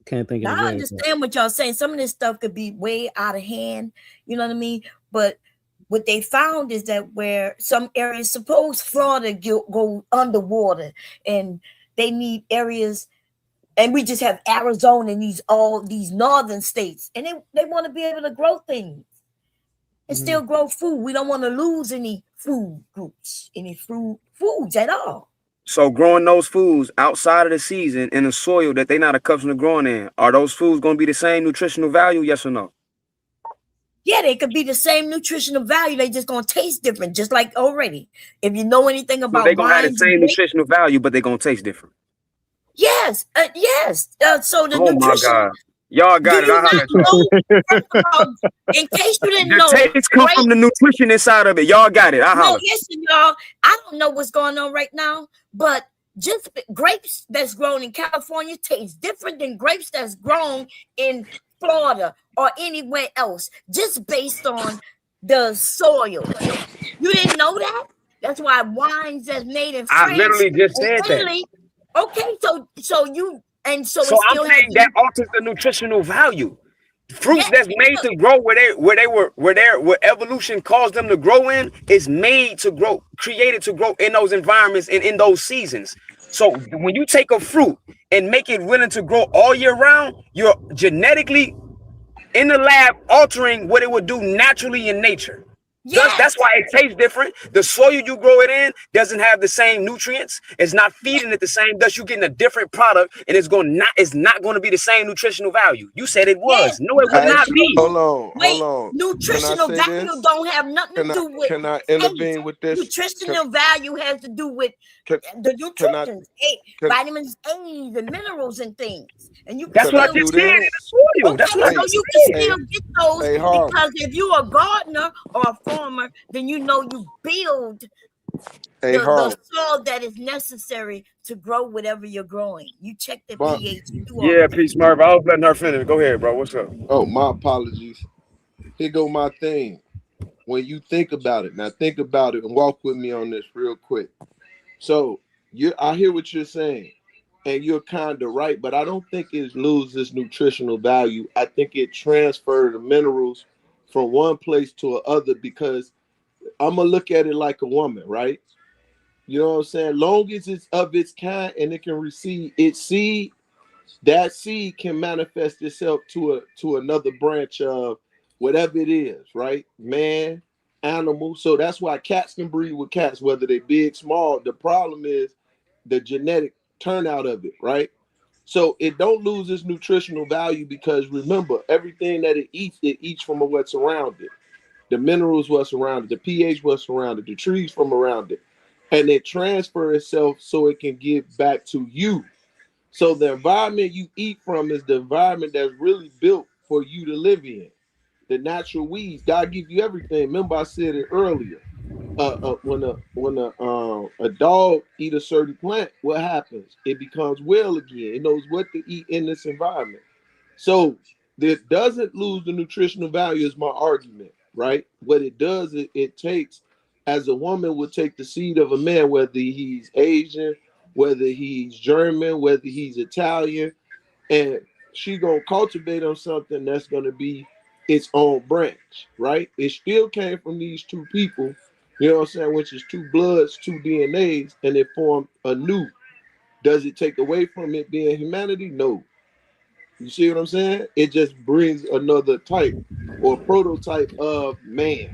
Can't think of the word. I understand what y'all saying. Some of this stuff could be way out of hand, you know what I mean? But what they found is that where some areas, suppose Florida go underwater, and they need areas, and we just have Arizona and all these northern states, and they want to be able to grow things and still grow food. We don't want to lose any food groups, any foods at all. So growing those foods outside of the season in a soil that they're not accustomed to growing in, are those foods going to be the same nutritional value? Yes or no? Yeah, they could be the same nutritional value. They just gonna taste different, just like already. If you know anything So about they're going to have the wines, same nutritional value, but they're going to taste different. yes, yes. So the Oh my nutrition. God. Y'all Do got it. you I'll have not at y'all. know? First of all, in case you didn't The know, taste come from the nutrition inside of it. Y'all got it. I'll no, holler. listen, y'all. I don't know what's going on right now, but just grapes that's grown in California taste different than grapes that's grown in Florida or anywhere else, just based on the soil. You didn't know that? That's why wines that's made in I France literally just and said that. Italy. Okay, so you and so So it I'm still has saying that alters the nutritional value. Fruits yes, that's made to grow where evolution caused them to grow in is made to grow, created to grow in those environments and in those seasons. So when you take a fruit and make it willing to grow all year round, you're genetically in the lab altering what it would do naturally in nature. Thus, yes, that's why it tastes different. The soil you grow it in doesn't have the same nutrients. It's not feeding it the same. Thus, you're getting a different product, and it's not going to be the same nutritional value. You said it yes. was. No, it would not be. Hold on, Wait, hold on. Can I nutritional say value this? don't have nothing to do with Can I taste. intervene with this? Nutritional value has to do with the nutrition, vitamins A, the minerals and things. And you can That's what I still just said in the soil. okay, That's what I so just you can said. still get those Harv. because if you're a gardener or a farmer, then you know you build the soil that is necessary to grow whatever you're growing. You check the pH. You do all Yeah, of that. peace, Murph. I was letting her finish. Go ahead, bro. What's up? Oh, my apologies. Here go my thing. When you think about it, now think about it and walk with me on this real quick. So I hear what you're saying, and you're kind of right, but I don't think it loses nutritional value. I think it transfers the minerals from one place to another because I'm gonna look at it like a woman, right? You know what I'm saying? Long as it's of its kind and it can receive its seed, that seed can manifest itself to another branch of whatever it is, right? Man, animal. So that's why cats can breed with cats, whether they big, small. The problem is the genetic turnout of it, right? So it don't lose its nutritional value because remember, everything that it eats from what's around it. The minerals what's around it, the pH what's around it, the trees from around it. And it transfer itself so it can give back to you. So the environment you eat from is the environment that's really built for you to live in. The natural weeds, God give you everything. Remember, I said it earlier. When a dog eat a certain plant, what happens? It becomes well again. It knows what to eat in this environment. So it doesn't lose the nutritional value, is my argument, right? What it does, it takes, as a woman would take the seed of a man, whether he's Asian, whether he's German, whether he's Italian, and she gonna cultivate on something that's gonna be its own branch, right? It still came from these two people, you know what I'm saying, which is two bloods, two DNAs, and it formed a new. Does it take away from it being humanity? No. You see what I'm saying? It just brings another type or prototype of man,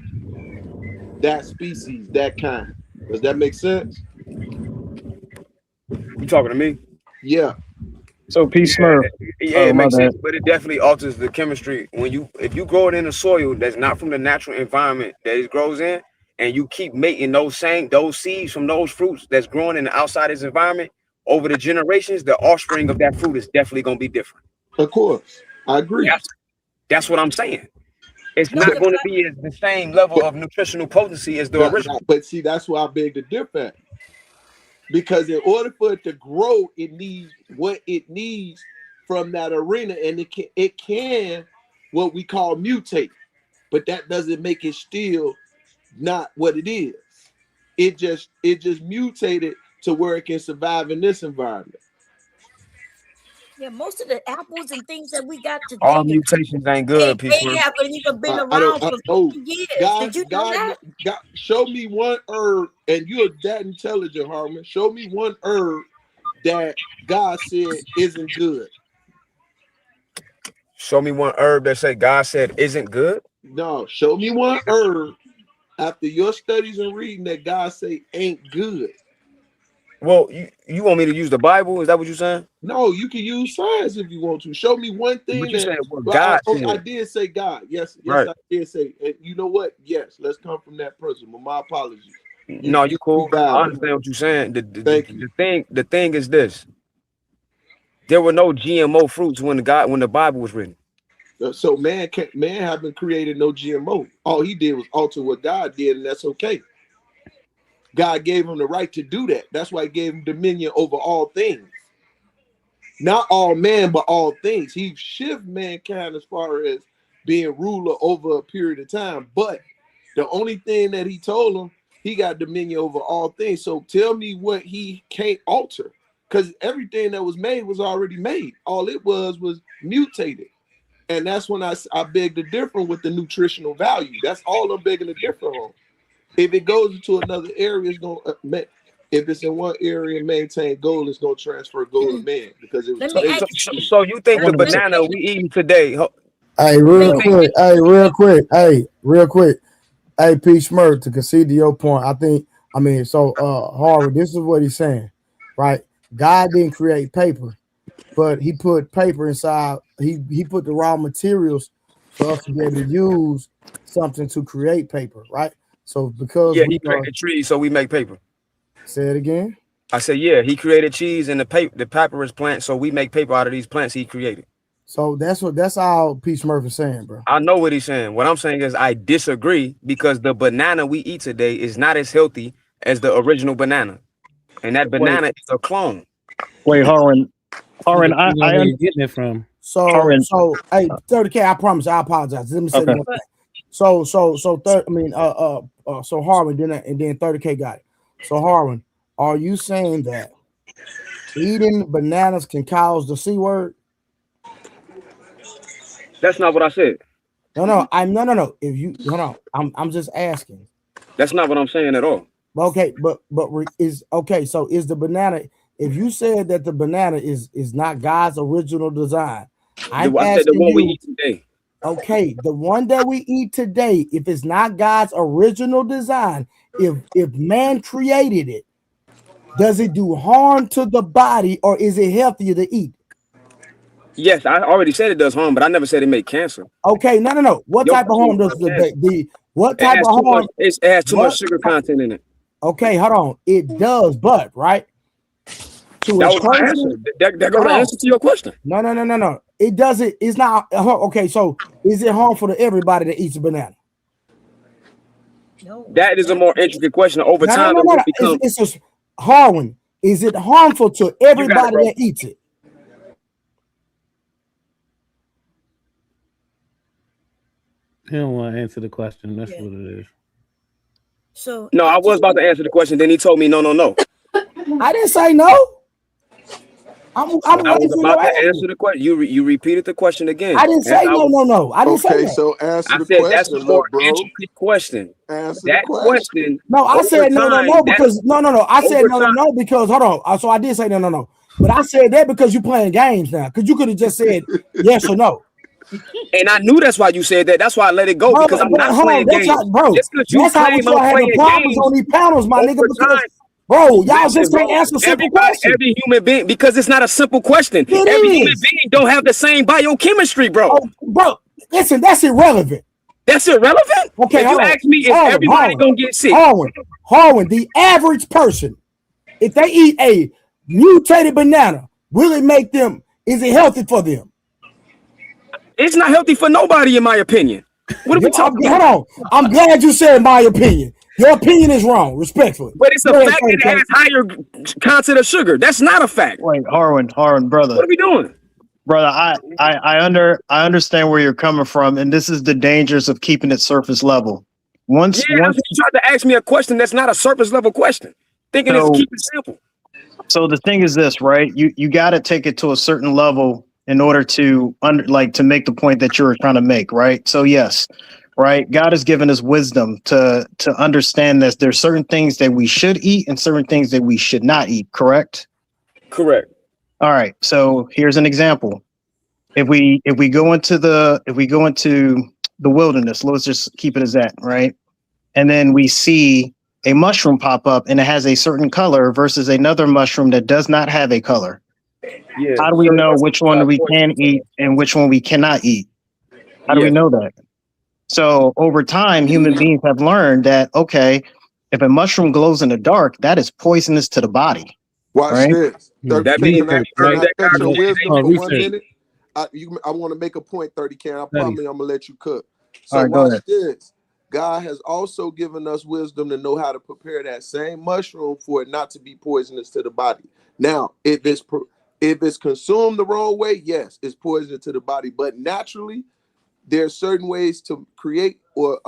that species, that kind. Does that make sense? You talking to me? Yeah. So peace, Yeah, Smurf. yeah, Oh, it my makes bad. sense, but it definitely alters the chemistry if you grow it in a soil that's not from the natural environment that it grows in, and you keep making those seeds from those fruits that's growing in the outside of this environment over the generations, the offspring of that fruit is definitely gonna be different. Of course, I agree. That's what I'm saying. It's No, not going to be the same level of nutritional potency as the original. But see, that's why I beg to differ. Because in order for it to grow, it needs what it needs from that arena, and it can what we call mutate, but that doesn't make it still not what it is. It just mutated to where it can survive in this environment. Yeah, most of the apples and things that we got today, All mutations ain't good, they people. haven't even been I around don't for know. 50 years. God, Did you know God, that? God, show me one herb, and you're that intelligent, Harmon. Show me one herb that God said isn't good. Show me one herb that say God said isn't good. No, show me one herb after your studies and reading that God say ain't good. Well, you want me to use the Bible? Is that what you're saying? No, you can use science if you want to. Show me one thing But you that. said what Well, God I said. did say God. Yes, Right. I did say. And you know what? Yes, let's come from that person. But my apologies. No, you cool. I understand what you're saying. Thank you. The thing is this. There were no GMO fruits when the Bible was written. So man haven't created no GMO. All he did was alter what God did, and that's okay. God gave him the right to do that. That's why he gave him dominion over all things. Not all man, but all things. He shifted mankind as far as being ruler over a period of time. But the only thing that he told him, he got dominion over all things. So tell me what he can't alter. Because everything that was made was already made. All it was mutated. And that's when I beg to differ with the nutritional value. That's all I'm begging to differ on. If it goes into another area, it's going to if it's in one area, maintain gold, it's going to transfer gold to man because it was made. So you think the banana we eating today? Hey, real quick. Hey, P. Smurf, to concede to your point, Harvard, this is what he's saying, right? God didn't create paper, but he put paper inside. He put the raw materials for us to be able to use something to create paper, right? So because he created trees, so we make paper. Say it again. I said, yeah, he created cheese and the papyrus plant, so we make paper out of these plants he created. So that's all P. Smurf is saying, bro. I know what he's saying. What I'm saying is I disagree because the banana we eat today is not as healthy as the original banana, and that banana is a clone. Wait, Harwin, where you getting it from? So hey, 30K, I promise. I apologize. Let me say one thing. So Harwin, and then 30K got it. So Harwin, are you saying that eating bananas can cause the C word? That's not what I said. No. If you I'm just asking. That's not what I'm saying at all. Okay, so is the banana? If you said that the banana is not God's original design, I said the one we eat today. Okay, the one that we eat today, if it's not God's original design, if man created it, does it do harm to the body or is it healthier to eat? Yes, I already said it does harm, but I never said it make cancer. Okay, no. What type of harm does what type of harm? It has too much sugar content in it. Okay, hold on. It does, but right. That was my answer. That goes the answer to your question. No. It doesn't. It's not. Okay, so is it harmful to everybody that eats a banana? No. That is a more intricate question. Over time, it's just Harwin. Is it harmful to everybody that eats it? He don't want to answer the question. That's what it is. So no, I was about to answer the question. Then he told me no. I didn't say no. I was about to answer the question. You repeated the question again. I didn't say no. I didn't say that. So answer the said question, that's a more intricate question. Answer that the question. No, I said no because no. I said no because hold on. So I did say no. But I said that because you're playing games now. Because you could have just said yes or no. And I knew that's why you said that. That's why I let it go because I'm not playing games. Just because you claim I'm playing games on these panels, my nigga. Because bro, y'all just can't answer simple questions. Every human being, because it's not a simple question. Every human being don't have the same biochemistry, bro. Oh, bro, listen, that's irrelevant. That's irrelevant? Okay, if you ask me, is everybody gonna get sick? Harwin, the average person, if they eat a mutated banana, will it make them? Is it healthy for them? It's not healthy for nobody, in my opinion. What are we talking about? Hold on. I'm glad you said my opinion. Your opinion is wrong, respectfully. But it's a fact that it has higher content of sugar. That's not a fact. Wait, Harwin, brother. What are we doing? Brother, I understand where you're coming from, and this is the dangers of keeping it surface level. Once you tried to ask me a question that's not a surface level question, thinking it's keep it simple. So the thing is this, right? You got to take it to a certain level in order to to make the point that you're trying to make, right? So yes, right. God has given us wisdom to understand that there's certain things that we should eat and certain things that we should not eat. Correct. Correct. All right. So here's an example. If we go into the wilderness, let's just keep it as that, right? And then we see a mushroom pop up and it has a certain color versus another mushroom that does not have a color. Yeah. How do we know which one we can eat and which one we cannot eat? How do we Yeah. know that? So over time, human beings have learned that, okay, if a mushroom glows in the dark, that is poisonous to the body. Watch Right? this. That 30K, means can I cut your wisdom for 1 research. minute? I want to make a point, 30K. I Studies. promise I'm gonna let you cook. All So right, go watch ahead. this. God has also given us wisdom to know how to prepare that same mushroom for it not to be poisonous to the body. Now, if it's consumed the wrong way, yes, it's poisonous to the body. But naturally, there are certain ways to create or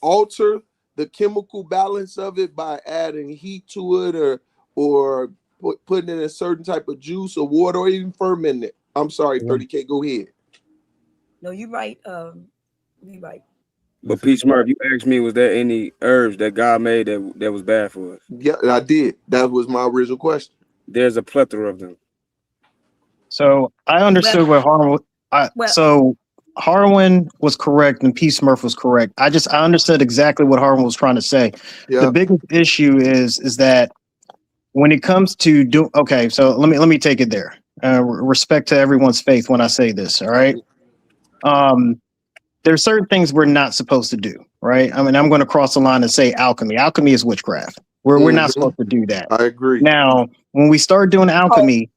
alter the chemical balance of it by adding heat to it or putting it in a certain type of juice or water or even fermenting it. I'm sorry, 30K, go ahead. No, you're right. You're right. But Peach Murph, you asked me, was there any herbs that God made that was bad for us? Yeah, I did. That was my original question. There's a plethora of them. So I understood what Harwin. So Harwin was correct and P. Smurf was correct. I understood exactly what Harwin was trying to say. Yeah. The biggest issue is that when it comes to okay, so let me take it there. Respect to everyone's faith when I say this. All right. There are certain things we're not supposed to do. Right. I mean, I'm going to cross the line and say alchemy. Alchemy is witchcraft. We're not supposed to do that. I agree. Now, when we start doing alchemy,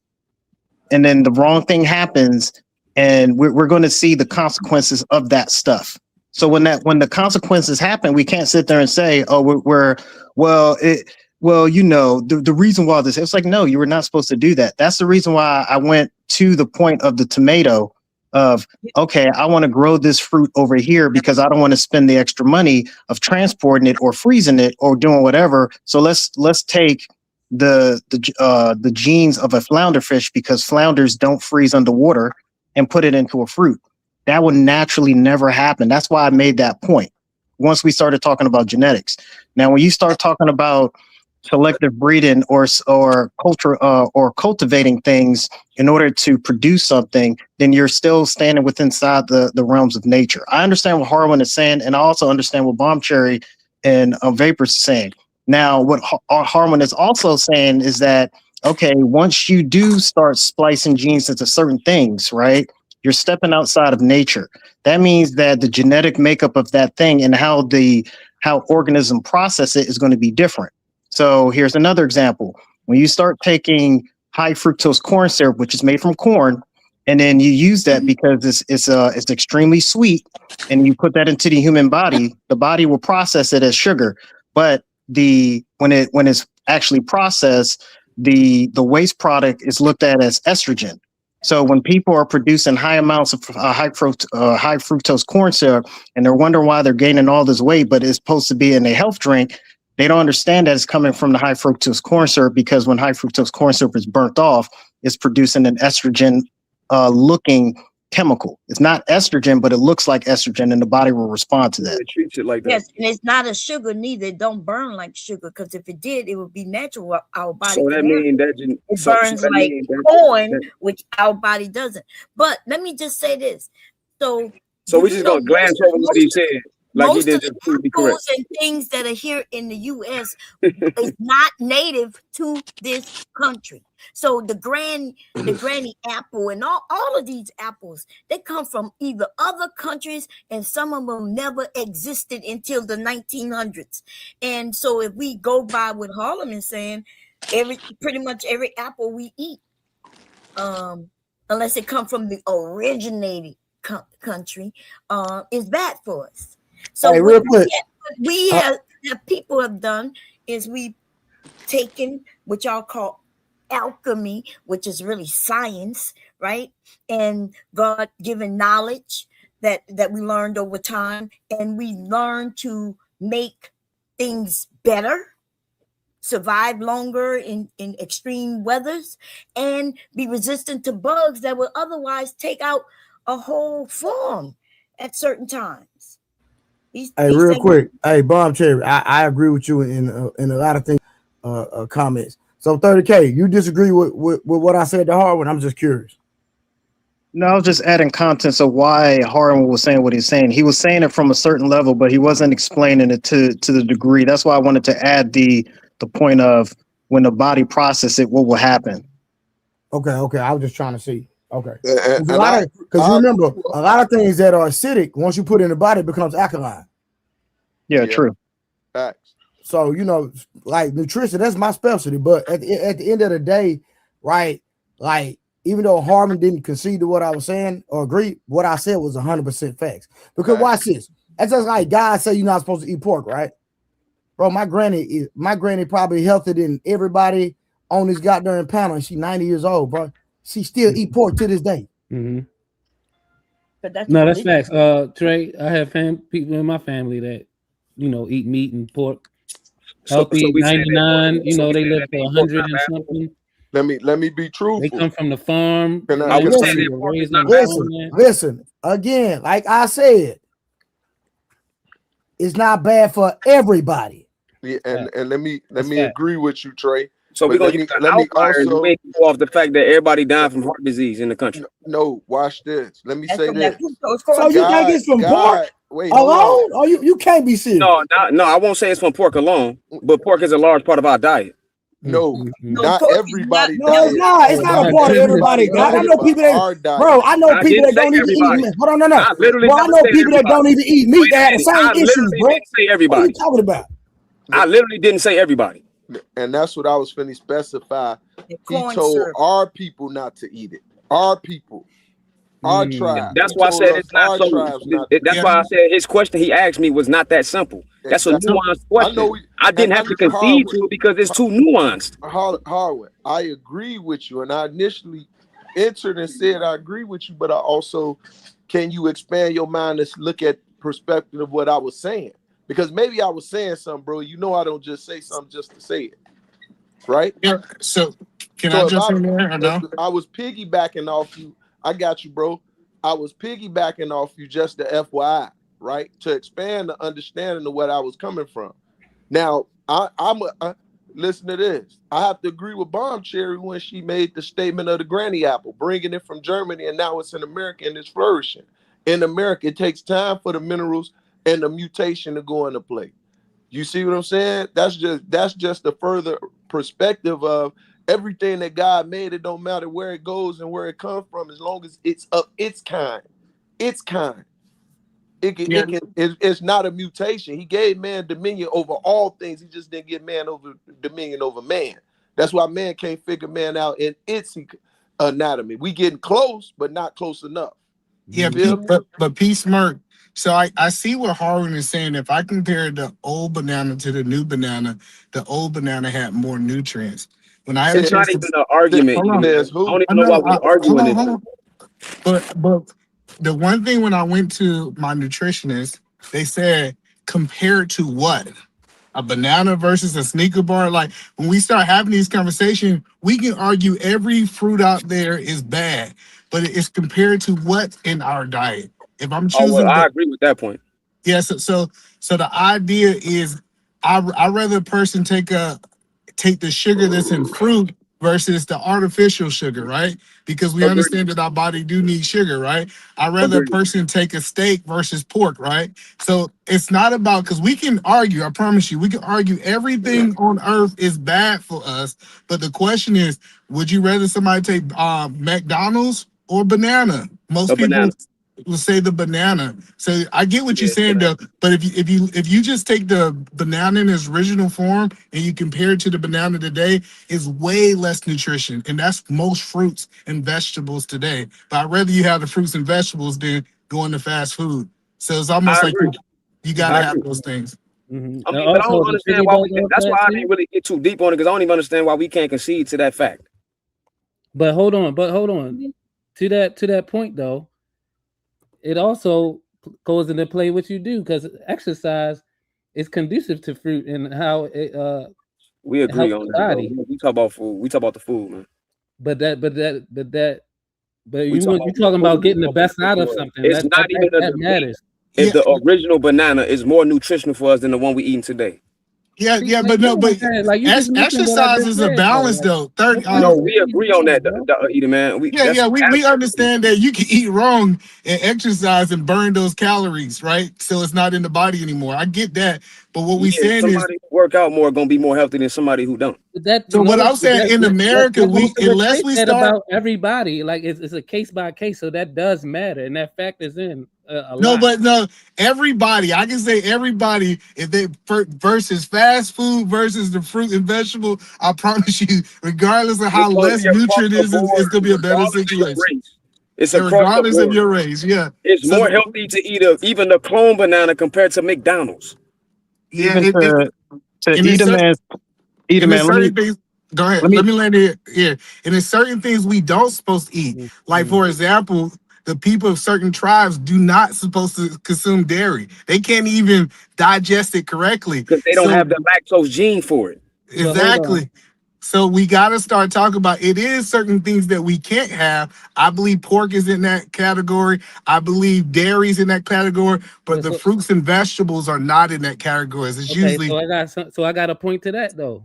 and then the wrong thing happens, and we're going to see the consequences of that stuff. So when the consequences happen, we can't sit there and say, "Oh, the reason why this." It's like, no, you were not supposed to do that. That's the reason why I went to the point of the tomato. Of okay, I want to grow this fruit over here because I don't want to spend the extra money of transporting it or freezing it or doing whatever. So let's take the genes of a flounder fish, because flounders don't freeze underwater, and put it into a fruit. That would naturally never happen. That's why I made that point once we started talking about genetics. Now, when you start talking about selective breeding or culture or cultivating things in order to produce something, then you're still standing within the realms of nature. I understand what Harwin is saying, and I also understand what Bomb Cherry and Vapors is saying. Now, what Harwin is also saying is that, okay, once you do start splicing genes into certain things, right, you're stepping outside of nature. That means that the genetic makeup of that thing and how organism process it is going to be different. So here's another example. When you start taking high fructose corn syrup, which is made from corn, and then you use that because it's extremely sweet, and you put that into the human body, the body will process it as sugar. But when it's actually processed, the waste product is looked at as estrogen. So when people are producing high amounts of high fructose corn syrup, and they're wondering why they're gaining all this weight, but it's supposed to be in a health drink, they don't understand that it's coming from the high fructose corn syrup, because when high fructose corn syrup is burnt off, it's producing an estrogen looking chemical. It's not estrogen, but it looks like estrogen, and the body will respond to that. It treats it like that. Yes, and it's not a sugar neither. It don't burn like sugar, because if it did, it would be natural. Our body. So that means that it burns like corn, which our body doesn't. But let me just say this. So we just gonna glance over what he said. Like most he of did the just be correct. apples and things that are here in the U.S. is not native to this country. So the granny apple and all of these apples, they come from either other countries, and some of them never existed until the 1900s. And so if we go by what Harlem is saying, pretty much every apple we eat, unless it come from the originating country, is bad for us. So hey, real quick, we have people have done is we've taken what y'all call alchemy, which is really science, right? And God given knowledge that we learned over time, and we learned to make things better. survive longer in extreme weathers and be resistant to bugs that will otherwise take out a whole farm at certain times. Hey, real quick. Hey, Bomb Cherry, I agree with you in a lot of things, comments. So 30K, you disagree with what I said to Harwin? I'm just curious. No, I was just adding contents of why Harwin was saying what he's saying. He was saying it from a certain level, but he wasn't explaining it to the degree. That's why I wanted to add the point of when the body process it, what will happen. Okay. I was just trying to see. Okay. And Because you remember, a lot of things that are acidic, once you put it in the body, it becomes alkaline. Yeah, true. Facts. So, like nutrition, that's my specialty. But at the end of the day, right, like, even though Harmon didn't concede to what I was saying or agree, what I said was 100% facts. Because watch this. That's just like God say you're not supposed to eat pork, right? Bro, my granny probably healthier than everybody on this goddamn panel, and she's 90 years old, bro. She still eat pork to this day. Mm-hmm. But that's that's facts. Trey, I have people in my family that eat meat and pork. Healthy, 99. They live for 100 and something. Let me be truthful. They come from the farm. Listen. Again, like I said, it's not bad for everybody. Yeah, and let me agree with you, Trey. So we're gonna use the outliers. We ain't go off the fact that everybody dying from heart disease in the country. No, watch this. Let me say this. So you think it's from pork alone? Or you can't be serious. No, I won't say it's from pork alone, but pork is a large part of our diet. No, not everybody. No, it's not. It's not a part of everybody. I know people that, bro. I know people that don't even eat meat. Hold on, no. Bro, I know people that don't even eat meat that have the same issues, bro. Didn't say everybody. What are you talking about? I literally didn't say everybody. And that's what I was finna specify. He told our people not to eat it. Our people. Our tribe. That's why I said it's not so. That's why I said his question he asked me was not that simple. That's a nuanced question. I didn't have to concede to it because it's too nuanced. Harwood, I agree with you. And I initially entered and said I agree with you, but I also, can you expand your mind to look at perspective of what I was saying? Because maybe I was saying something, bro. I don't just say something just to say it. Right? Yeah. So I jump in there or no? I was piggybacking off you. I got you, bro. I was piggybacking off you just the FYI, right? To expand the understanding of what I was coming from. Now, listen to this. I have to agree with Bomb Cherry when she made the statement of the granny apple, bringing it from Germany, and now it's in America and it's flourishing. In America, it takes time for the minerals and the mutation to go into play. You see what I'm saying? That's just a further perspective of everything that God made. It don't matter where it goes and where it comes from, as long as it's of its kind. Its kind. It's not a mutation. He gave man dominion over all things. He just didn't give man over dominion over man. That's why man can't figure man out in its anatomy. We getting close, but not close enough. Yeah, but P Smirk. So I see what Harwin is saying. If I compare the old banana to the new banana, the old banana had more nutrients. When I had it's not even an argument. I don't even know why we're arguing this. But the one thing when I went to my nutritionist, they said compared to what? A banana versus a sneaker bar. Like when we start having these conversations, we can argue every fruit out there is bad, but it's compared to what's in our diet. If I'm choosing, I agree with that point. Yes. Yeah, so the idea is, I rather a person take the sugar that's in fruit versus the artificial sugar, right? Because we understand that our body do need sugar, right? I'd rather a person take a steak versus pork, right? So it's not about, because we can argue, I promise you, we can argue everything on earth is bad for us. But the question is, would you rather somebody take McDonald's or banana? Most people will say the banana. So I get what you're saying though, but if you just take the banana in its original form and you compare it to the banana today, it's way less nutrition, and that's most fruits and vegetables today. But I'd rather you have the fruits and vegetables than going to fast food. So it's almost like you gotta have those things. Mm-hmm. I mean, but I don't understand why that's why I didn't really get too deep on it, because I don't even understand why we can't concede to that fact. But hold on. To that point though, it also goes into play what you do, because exercise is conducive to fruit and how it We It agree helps on the that, bro. body. We talk about food. We talk about the food, man. But We talk you about talking what about food is getting the more best out beneficial of for us. something. It's not even a That debate matters. if the original banana is more nutritional for us than the one we eating today. Yeah, See, yeah, like, but that's no, what I'm but saying. Like, you just mentioned what I exercise just is a said, though. balance, Like, though. Third, No, we agree on that, Eater, man. yeah, That's yeah, we absolutely. understand that you can eat wrong and exercise and burn those calories, right? So it's not in the body anymore. I get that, but what we Yeah, saying is, somebody who work out more gonna be more healthy than somebody who don't. so what I'm saying in America, that we goes to what unless Trey we said start. about everybody. Like, it's a case by case, so that does matter, and that factors in a No, lot. but no, everybody. I can say everybody. If they versus fast food versus the fruit and vegetable, I promise you, regardless of how It's gonna less be across nutrient the is, board, it's gonna be a better regardless of your situation. race. It's And across the regardless of board. your race, yeah. It's So more healthy to eat even the clone banana compared to McDonald's. yeah, Even to and it's eat a and there's man. certain things. Go ahead. Let me Let me land it here. And there's certain things we don't supposed to eat. Like for example, the people of certain tribes do not supposed to consume dairy. They can't even digest it correctly. Because they don't So have the lactose gene for it. But hold on. exactly. So we got to start talking about it is certain things that we can't have. I believe pork is in that category. I believe dairy's in that category, but the So, fruits and vegetables are not in that category. It's okay, usually so I got a point to that though.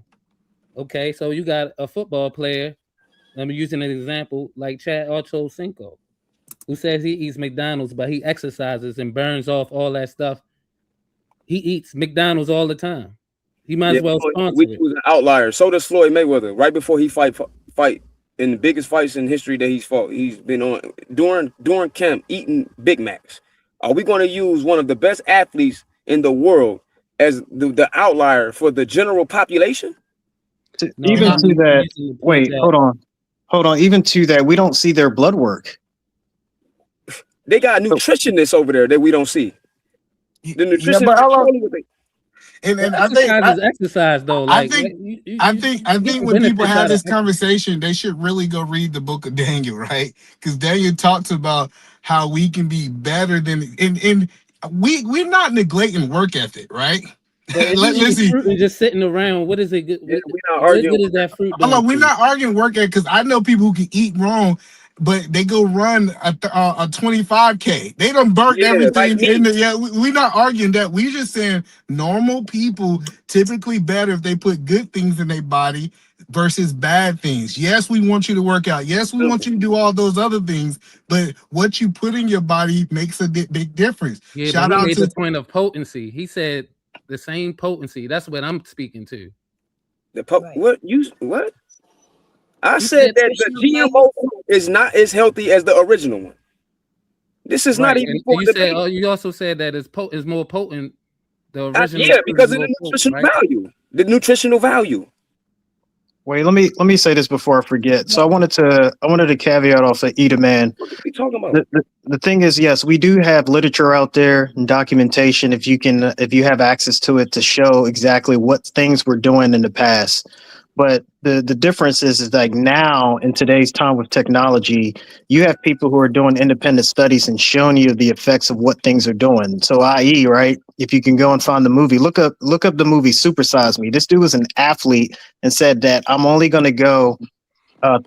Okay, so you got a football player. I'm using an example like Chad Ochocinco, who says he eats McDonald's, but he exercises and burns off all that stuff. He eats McDonald's all the time. He might Yeah, as well we sponsor it. choose an outlier. So does Floyd Mayweather. Right before he fight in the biggest fights in history that he's fought, he's been on during camp eating Big Macs. Are we going to use one of the best athletes in the world as the outlier for the general population? No, Even I'm to that. using the point Wait, that hold on. Even to that, we don't see their blood work. They got nutritionists over there that we don't see. The yeah, nutritionists but controlling what they. and I think exercise is exercise though. I Like think you I get think the when people benefits have out of this exercise. conversation, they should really go read the book of Daniel, right? Because Daniel talks about how we can be better than and we're not neglecting work ethic, right? But if you eat Listen, fruit and just sitting around, what is it good? Yeah, we're not What arguing good is with that fruit hold doing on, for we're you? not arguing work ethic because I know people who can eat wrong, but they go run a 25K. They done burnt Yeah, like everything in me. the yeah. We're not arguing that. We just saying normal people typically better if they put good things in their body versus bad things. Yes, we want you to work out. Yes, we want Simple. you to do all those other things, but what you put in your body makes a big difference. Yeah, but Shout he out made the to point of potency. He said the same potency. That's what I'm speaking to. What? I He said said that the GMO fruit is not as healthy as the original one. This is not right, even and for you a said debate. you also said that it's more potent. The original Yeah, fruit is because of more the potent, nutritional right? value. The nutritional value. Wait, let me say this before I forget. So I wanted to caveat off of eat a man. What are we talking about? The thing is, yes, we do have literature out there and documentation if you have access to it to show exactly what things we're doing in the past. But the difference is like now in today's time with technology, you have people who are doing independent studies and showing you the effects of what things are doing. So, i.e., right, if you can go and find the movie, look up the movie Super Size Me. This dude was an athlete and said that I'm only going to go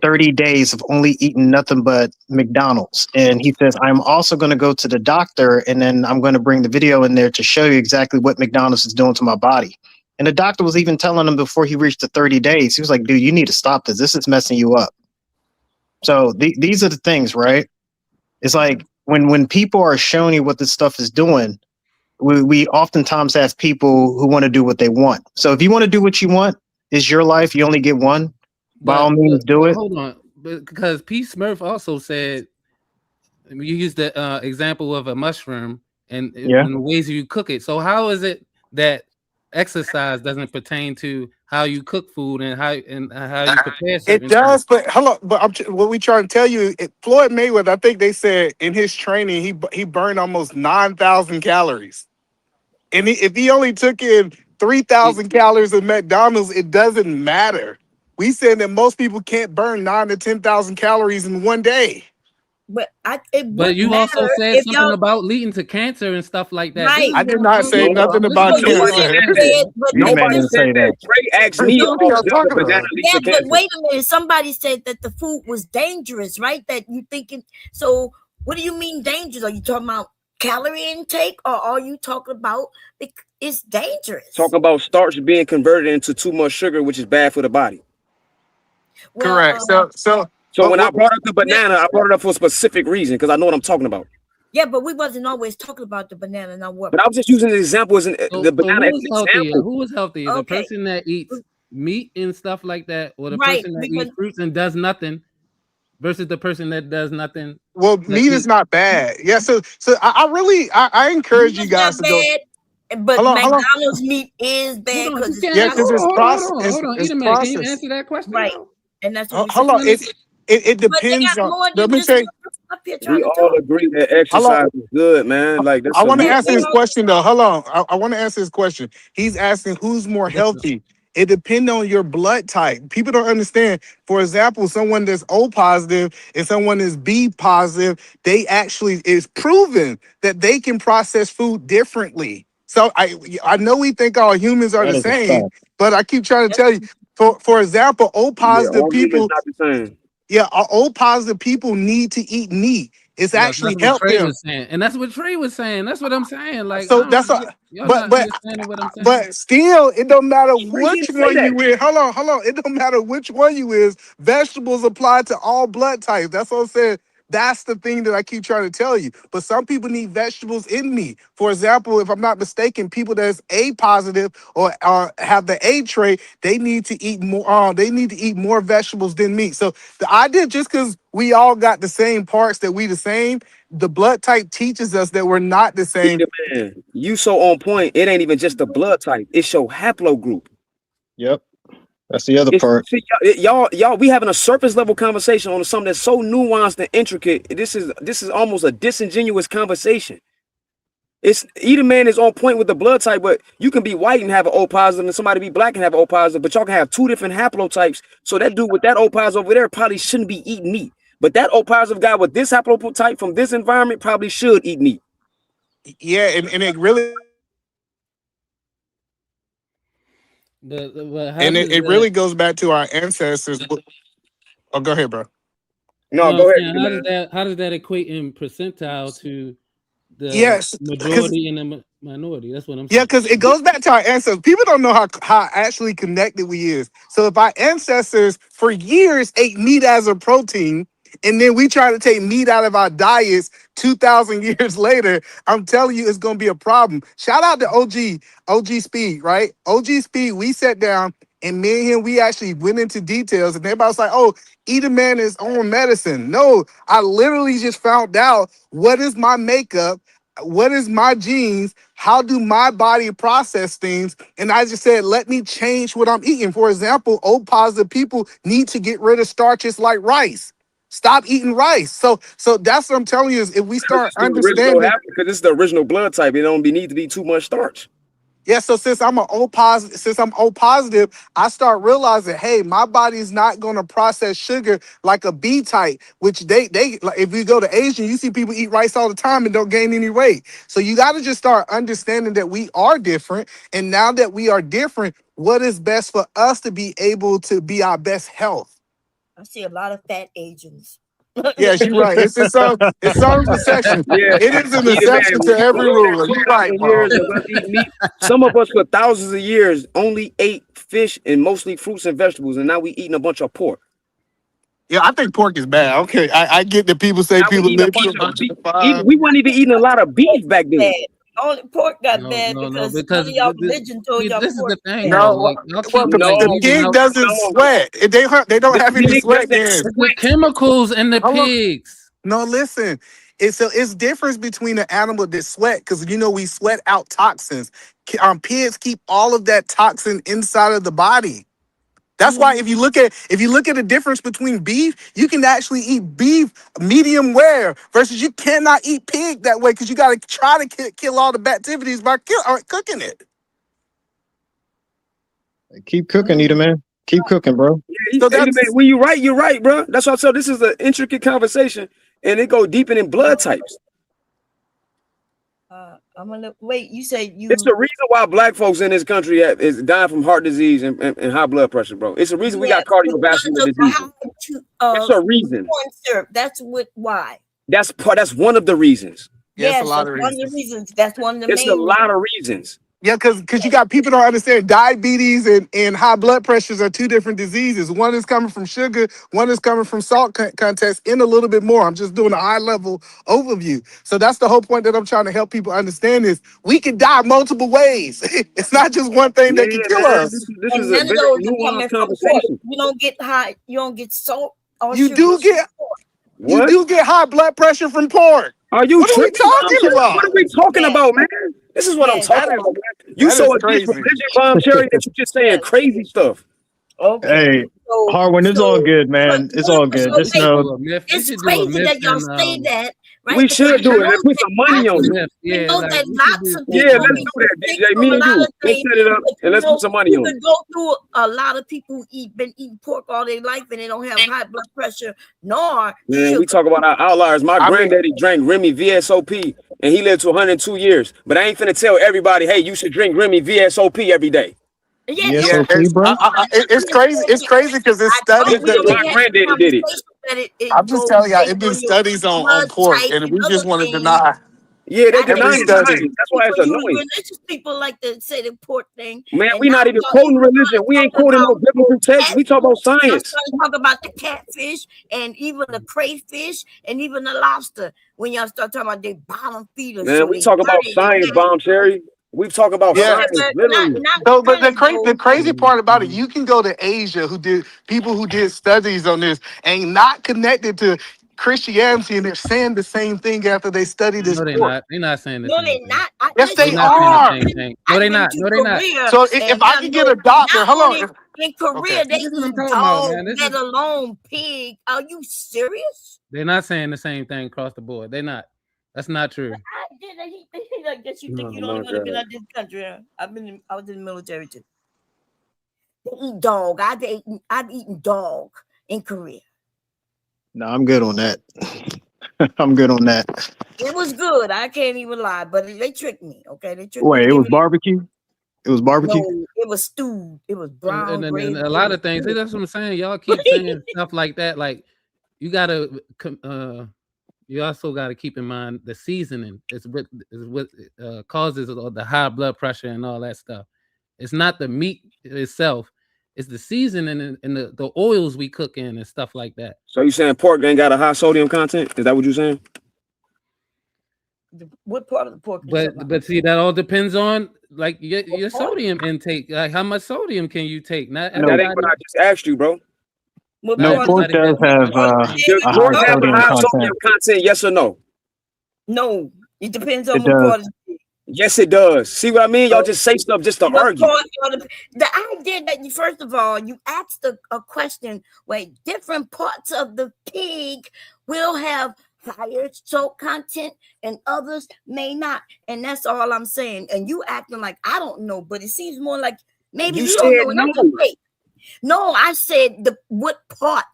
30 days of only eating nothing but McDonald's. And he says, I'm also going to go to the doctor and then I'm going to bring the video in there to show you exactly what McDonald's is doing to my body. And the doctor was even telling him before he reached the 30 days, he was like, dude, you need to stop this. This is messing you up. So these are the things, right? It's like when people are showing you what this stuff is doing, we oftentimes have people who want to do what they want. So if you want to do what you want, it's your life. You only get one. By all means, do it. Hold on, because P. Smurf also said you used the example of a mushroom and Yeah. the ways you cook it. So how is it that exercise doesn't pertain to how you cook food and how you prepare it certain things? does, but hello, but what we trying to tell you, Floyd Mayweather, I think they said in his training he burned almost 9,000 calories, and if he only took in 3,000 calories of McDonald's, it doesn't matter. We said that most people can't burn 9,000 to 10,000 calories in one day. But But you also said something about leading to cancer and stuff like that. Right. This is I did what I'm not talking say about. nothing This is about what So you y'all just cancer. saying. said, but Nobody this, said that. Trey asked me What are y'all about does talking the banana about? lead yeah, to but cancer. wait a minute. Somebody said that the food was dangerous, right? That you thinking. So what do you mean dangerous? Are you talking about calorie intake, or are you talking about it's dangerous? Talking about starch being converted into too much sugar, which is bad for the body. Well, Correct. So So when I brought up the banana, I brought it up for a specific reason because I know what I'm talking about. yeah, but we wasn't always talking about the banana. Now what? But I was just using the example as So the banana as who is an healthier? example. Who is healthier? The Okay. person that eats meat and stuff like that, or the Right, person that because eats fruits and does nothing, versus the person that does nothing? well, That meat is eats. not bad. Yeah. So I really I encourage you it's not guys to go. bad, but Hold on. McDonald's meat is Hold bad on, you because it's can't Yeah, answer. because processed. it's processed. Hold on. It's Either man, can you processed. answer that question Right, now? and that's what we're Hold saying. on. It But they depends got on. more Let than me just say. one person up here trying We to all talk. agree that Hold on. exercise is good, man. Like that's I want to Okay, answer his well, question though. Hold on. I want to answer his question. He's asking who's more healthy. It depends on your blood type. People don't understand. For example, someone that's O positive and someone that's B positive, they actually is proven that they can process food differently. So I know we think all humans are That the is a same, fact. but I keep trying to tell you. For example, O yeah, positive all humans people, not the same. yeah, O positive people need to eat meat. It's Yes, that's actually what helped Trey them. was saying, and that's what Trey was saying. That's what I'm saying. Like, So that's a, y'all but not but understanding what I'm saying. but still, it don't matter Trey which didn't say one that. you is. Hold on. It don't matter which one you is. Vegetables apply to all blood types. That's what I'm saying. That's the thing that I keep trying to tell you. But some people need vegetables in meat. For example, if I'm not mistaken, people that's A positive or have the A trait, they need to eat more. They need to eat more vegetables than meat. So the idea, just because we all got the same parts, that we the same, the blood type teaches us that we're not the same. Either man, you so on point. It ain't even just the blood type. It's your haplogroup. Yep. That's the other It's part. see, y'all. We having a surface level conversation on something that's so nuanced and intricate. This is almost a disingenuous conversation. It's either man is on point with the blood type, but you can be white and have an O positive, and somebody be black and have an O positive, but y'all can have two different haplotypes. So that dude with that O positive over there probably shouldn't be eating meat. But that O positive guy with this haplotype from this environment probably should eat meat. Yeah, and it really But how and does it that? really goes back to our ancestors. Oh, go ahead, bro. No, No, I'm go ahead, saying man. how does that equate in percentile to the Yes, because majority and the minority? That's what I'm yeah, saying. because it goes back to our ancestors. People don't know how actually connected we is. So if our ancestors for years ate meat as a protein, and then we try to take meat out of our diets 2,000 years later, I'm telling you, it's gonna be a problem. Shout out to OG Speed, right? OG Speed. We sat down and me and him, we actually went into details, and everybody was like, "Oh, eat a man is on medicine." No, I literally just found out what is my makeup. What is my genes? How do my body process things? And I just said, let me change what I'm eating. For example, O positive people need to get rid of starches like rice. Stop eating rice. So that's what I'm telling you is if we Because start it's the original understanding. because it's the original blood type. It don't need to be too much starch. Yeah, so since I'm O positive, I start realizing, hey, my body's not gonna process sugar like a B type, which they like if you go to Asian, you see people eat rice all the time and don't gain any weight. So you gotta just start understanding that we are different. And now that we are different, what is best for us to be able to be our best health? I see a lot of fat Asians. Yes, you're right. It's some exception. Yeah, It is an either man. exception to every Within that rule. You're right, 2,000 bro. years of us eating meat, some of us for thousands of years only ate fish and mostly fruits and vegetables, and now we eating a bunch of pork. Yeah, I think pork is bad. Okay, I get that people say Now we people eating a live to bunch of beef. 105. We weren't even eating a lot of beef back then. Bad. Only pork got No, bad no, no, because none because of y'all religion told see, y'all this is pork the was thing bad. though. No, Like y'all well, keep like the No, leaving pig out doesn't no. sweat. They don't The have any pig sweat doesn't glands. the sweat. chemicals in the Hold on. pigs. No, listen. It's difference between an animal that sweat because we sweat out toxins. Pigs keep all of that toxin inside of the body. That's why if you look at the difference between beef, you can actually eat beef medium rare versus you cannot eat pig that way because you got to try to kill all the activities by cooking it. Keep cooking, Nita, man. Keep cooking, bro. Yeah, So either man, that's when you're right, bro. That's why I said this is an intricate conversation. and it go deeper in blood types. I'm gonna wait. You say you. It's the reason why black folks in this country is dying from heart disease and high blood pressure, bro. It's the reason we got cardiovascular disease. It's a reason. Corn syrup. That's why. That's one of the reasons. Yes, that's one of the reasons. That's one of the It's main a lot of reasons. Yeah, because you got people don't understand diabetes and high blood pressures are two different diseases. One is coming from sugar, one is coming from salt content, and a little bit more. I'm just doing a high level overview. So that's the whole point that I'm trying to help people understand is we can die multiple ways. It's not just one thing that can kill us. This is a very nuanced conversation. You don't get high. You don't get salt. You do get high blood pressure from pork. Are you what are we talking about? What are we talking about, man? This is what I'm talking about, man. You so against religion, Bomb Cherry, that you just saying crazy stuff. Okay. Hey, Harwin, it's all good, man. It's all good. Just know it's crazy that y'all say that. Right? We should do it and put some money on it. Yeah, know that lots of yeah, let's do that, DJ. Me and you. Let's set it up and let's put some money on it. You can go through a lot of people who been eating pork all their life and they don't have high blood pressure nor Man, we talk about our outliers. My granddaddy drank Remy VSOP and he lived to 102 years. But I ain't finna tell everybody, hey, you should drink Remy VSOP every day. It's crazy. It's crazy because it's studies that my granddaddy did it. I'm just telling y'all, it's been studies on pork, and we just want to deny. Yeah, they deny it. That's why it's annoying. Religious people like to say the pork thing. Man, we not even quoting religion. We ain't quoting no biblical text. We talk about science. Talk about the catfish and even the crayfish and even the lobster. When y'all start talking about their bottom feeders. Man, we talk about science, Bomb Cherry. We talk about science, literally. But the crazy part about it, you can go to Asia people who did studies on this ain't not connected to Christianity, and they're saying the same thing after they study this. No, they're not. They're not saying this. No, they're not. Yes, they are. No, they're not. No, they're not. So if I can get a doctor, hold on. In Korea, they eat dog, let alone pig. Are you serious? They're not saying the same thing across the board. They're not. That's not true. I guess you think you don't want to be out this country. I was in the military too. They eat dog. I've eaten dog in Korea. No, I'm good on that. I'm good on that. It was good. I can't even lie, but they tricked me. Okay, they tricked me. Wait, it was barbecue? It was barbecue? No, it was stewed. It was brown. And a lot of things. That's what I'm saying. Y'all keep saying stuff like that. Like you gotta. You also got to keep in mind the seasoning is what causes the high blood pressure and all that stuff. It's not the meat itself; it's the seasoning and the oils we cook in and stuff like that. So you saying pork ain't got a high sodium content? Is that what you're saying? What part of the pork? But see, that all depends on like your sodium intake. Like how much sodium can you take? Not that ain't what I just asked you, bro. No, pork does have a high sodium content. Yes or no? No, it depends on what part. Yes, it does. See what I mean? Y'all just say stuff just to argue. The idea that first of all, you asked a question where different parts of the pig will have higher salt content and others may not, and that's all I'm saying. And you acting like I don't know, but it seems more like maybe you don't know. No, I said what part.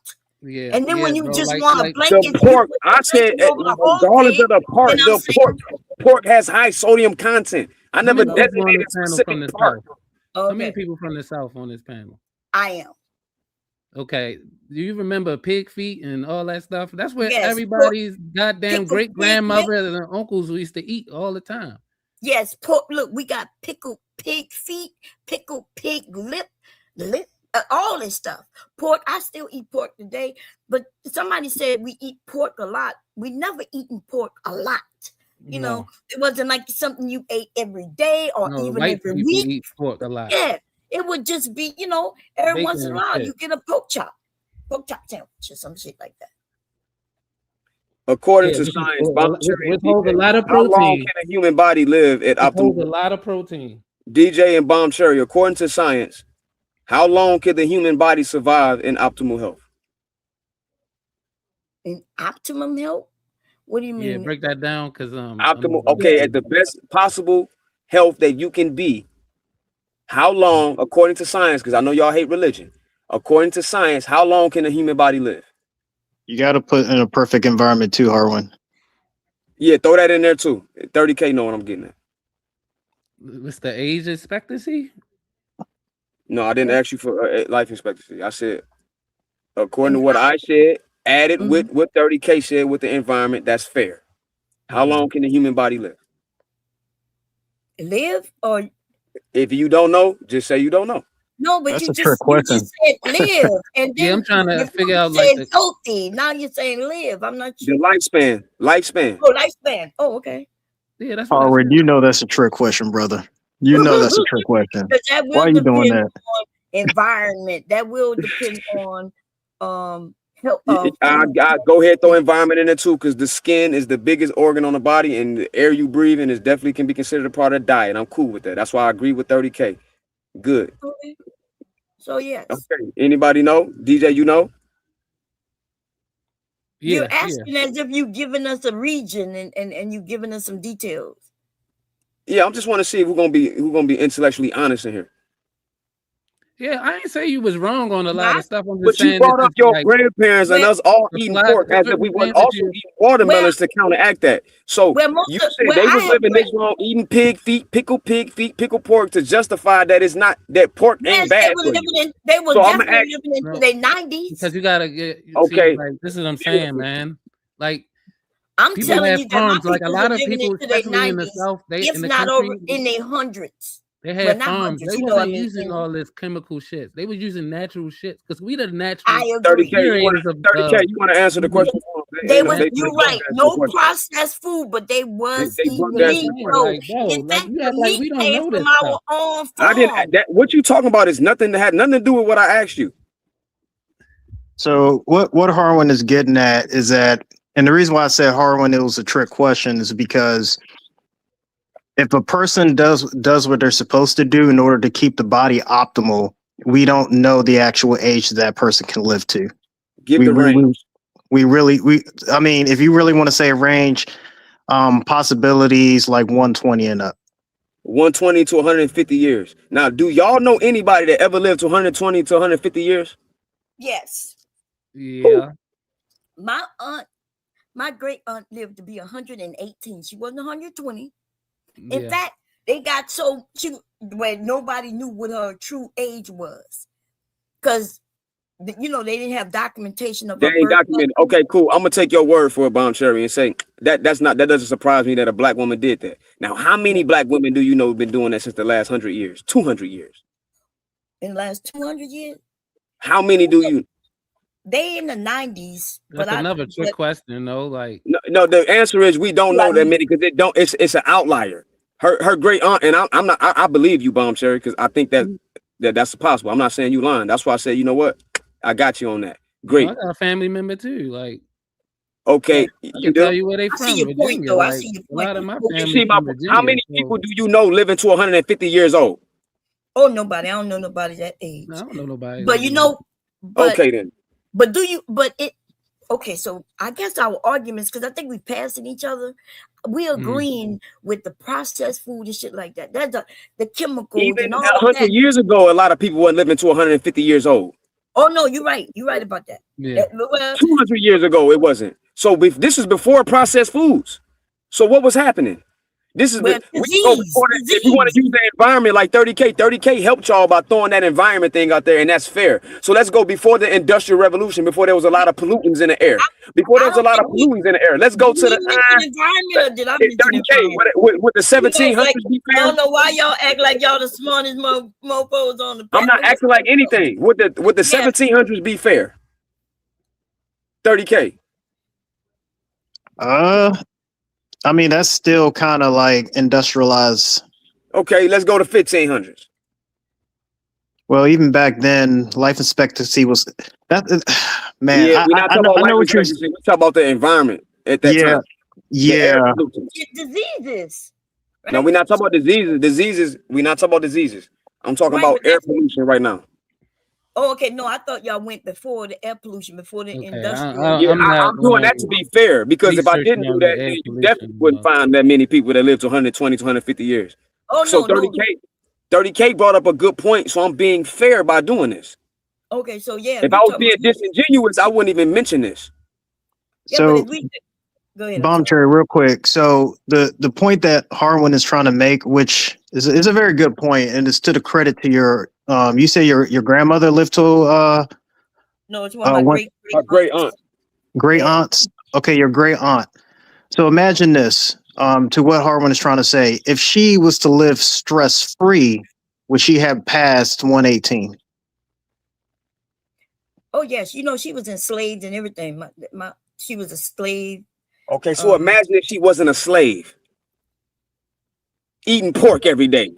Yeah. And then when you bro, just like, want to blanket the pork, I said regardless of the part, the pork has high sodium content. I never designated a specific part. How many people from the South on this panel? I am. Okay. Do you remember pig feet and all that stuff? That's where everybody's goddamn great grandmother and uncles used to eat all the time. Yes, pork. Look, we got pickled pig feet, pickled pig lip. All this stuff. Pork, I still eat pork today, but somebody said we eat pork a lot. We never eaten pork a lot. You know, it wasn't like something you ate every day or even every week. Eat pork a lot. Yeah, it would just be, every once in a while you get a pork chop sandwich or some shit like that. According to science, holds a lot of protein. How long can a human body live at optimal? Holds a lot of protein. DJ and Bomb Cherry, according to science, how long can the human body survive in optimal health? In optimum health? What do you mean? Yeah, break that down, because optimal. Okay, at the best possible health that you can be. How long, according to science? Because I know y'all hate religion. According to science, how long can a human body live? You got to put in a perfect environment too, Harwin. Yeah, throw that in there too. 30K know what I'm getting at. What's the age expectancy? No, I didn't ask you for life expectancy. I said, according to what I said, added with what 30K said with the environment, that's fair. How long can the human body live? Live or? If you don't know, just say you don't know. No, but That's you a trick just said live, and then I'm trying to figure out said like healthy. Now you're saying live. I'm not sure. The lifespan. Oh, lifespan. Oh, okay. Yeah, that's what Harwin, you know that's a trick question, brother. You know that's a trick question. That will Why are you doing depend that? on environment. That will depend on health. I go ahead, throw environment in there too, because the skin is the biggest organ on the body, and the air you breathe in is definitely can be considered a part of the diet. I'm cool with that. That's why I agree with 30K. Good. Okay. So yes. Okay. Anybody know? DJ, you know? You're asking as if you've given us a region and you've given us some details. Yeah, I just want to see if we're gonna be intellectually honest in here. Yeah, I ain't say you was wrong on a lot of stuff. I'm just But saying you brought up your grandparents and us all the eating fly- pork as if certain we would things that also you- eat watermelons to counteract that. So you said they was living this long eating pig feet, pickled pork to justify that it's not that pork ain't bad for you. They were So I'ma definitely ask- living into their 90s. Because you gotta get Okay. see, like this is what I'm saying, man. Like I'm people telling have you that my farms. Like a people lot were of living people, into their especially in the 90s, South, they if in the not country, over in their hundreds. they Well, had not farms. hundreds, They you know what I wasn't mean? using all this chemical shit. They was using natural shit because we the natural. I agree. 30K, you want to answer the question? They was you're right. No processed food, but they was They eating worked that meat. shit. So Like, bro, in like fact, you the act like meat we don't came know from this our stuff. own I didn't. farm. What you talking about is nothing that had nothing to do with what I asked you. So what Harwin is getting at is that, and the reason why I said Harwin it was a trick question is because if a person does what they're supposed to do in order to keep the body optimal, we don't know the actual age that person can live to. Give the range. I mean, if you really want to say a range, possibilities like 120 and up. 120 to 150 years. Now, do y'all know anybody that ever lived to 120 to 150 years? Yes. Yeah. My aunt, my great aunt lived to be 118. She wasn't 120. In fact, they got so where nobody knew what her true age was. Because they didn't have documentation of They her ain't birth. documented. Okay, cool. I'm gonna take your word for it, Bomb Sherry, and say that doesn't surprise me that a black woman did that. Now, how many black women do you know have been doing that since the last 100 years, 200 years? In the last 200 years? How many do you? They in the 90s. That's another trick question, though. Like no, the answer is we don't know that many because it don't. It's an outlier. Her great aunt, and I'm not. I believe you, Bomb Sherry, because I think that's possible. I'm not saying you lying. That's why I said, you know what, I got you on that. Great. I got a family member too. Like, okay, I can tell you where they from. Virginia. Like, a lot of my family from Virginia. How many people do you know living to 150 years old? Oh, nobody. I don't know nobody that age. No, I don't know nobody. But okay then. But okay, so I guess our arguments, because I think we're passing each other, we agreeing with the processed food and shit like that. That's the chemicals. Even and all 100 years ago, a lot of people weren't living to 150 years old. Oh no, you're right. You're right about that. Yeah. 200 years ago, it wasn't. So this is before processed foods. So what was happening? This is if we want to use the environment like 30K helped y'all by throwing that environment thing out there, and that's fair. So let's go before the Industrial Revolution, before there was a lot of pollutants in the air. Before there was a lot of pollutants in the air. Let's go to the environment. Or did I mention 30K with the 1700s. I don't know why y'all act like y'all the smartest mofos on the planet. I'm not acting like anything. Would the 1700s be fair? 30K. I mean, that's still kind of like industrialized. Okay, let's go to 1500s. Well, even back then, life expectancy was that. Man, yeah, we're not talking about life what you're. We're talking about the environment at that time. Yeah. Diseases. Right? No, we're not talking about diseases. We're not talking about diseases. I'm talking about air pollution right now. Oh, okay. No, I thought y'all went before the air pollution, before the industrial. I'm doing that to be fair, because if I didn't do that, then you definitely wouldn't find that many people that live to 120 to 150 years. Oh, so no, 30K brought up a good point, so I'm being fair by doing this. Okay, so yeah. If I was being disingenuous, I wouldn't even mention this. So, go ahead. Bomb Cherry, real quick. So the point that Harwin is trying to make, which is a very good point, and it's to the credit to your you say your grandmother lived to no, it's one of my great aunt. Great aunts. Okay, your great aunt. So imagine this. To what Harwin is trying to say, if she was to live stress free, would she have passed 118? Oh yes, she was enslaved and everything. She was a slave. Okay, so imagine if she wasn't a slave, eating pork every day.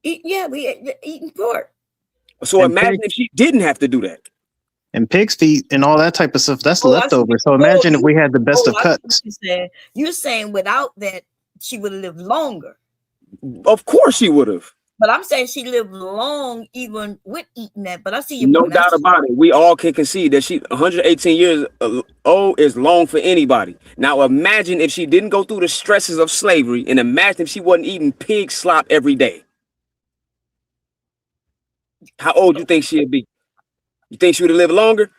We eating pork. So imagine if she didn't have to do that. And pig's feet and all that type of stuff, that's leftover. So imagine if we had the best of cuts. You're saying without that, she would have lived longer. Of course she would have. But I'm saying she lived long even with eating that. But I see your no point. doubt about it. We all can concede that she 118 years old is long for anybody. Now imagine if she didn't go through the stresses of slavery, and imagine if she wasn't eating pig slop every day. How old you think she'd be? You think she would have lived longer?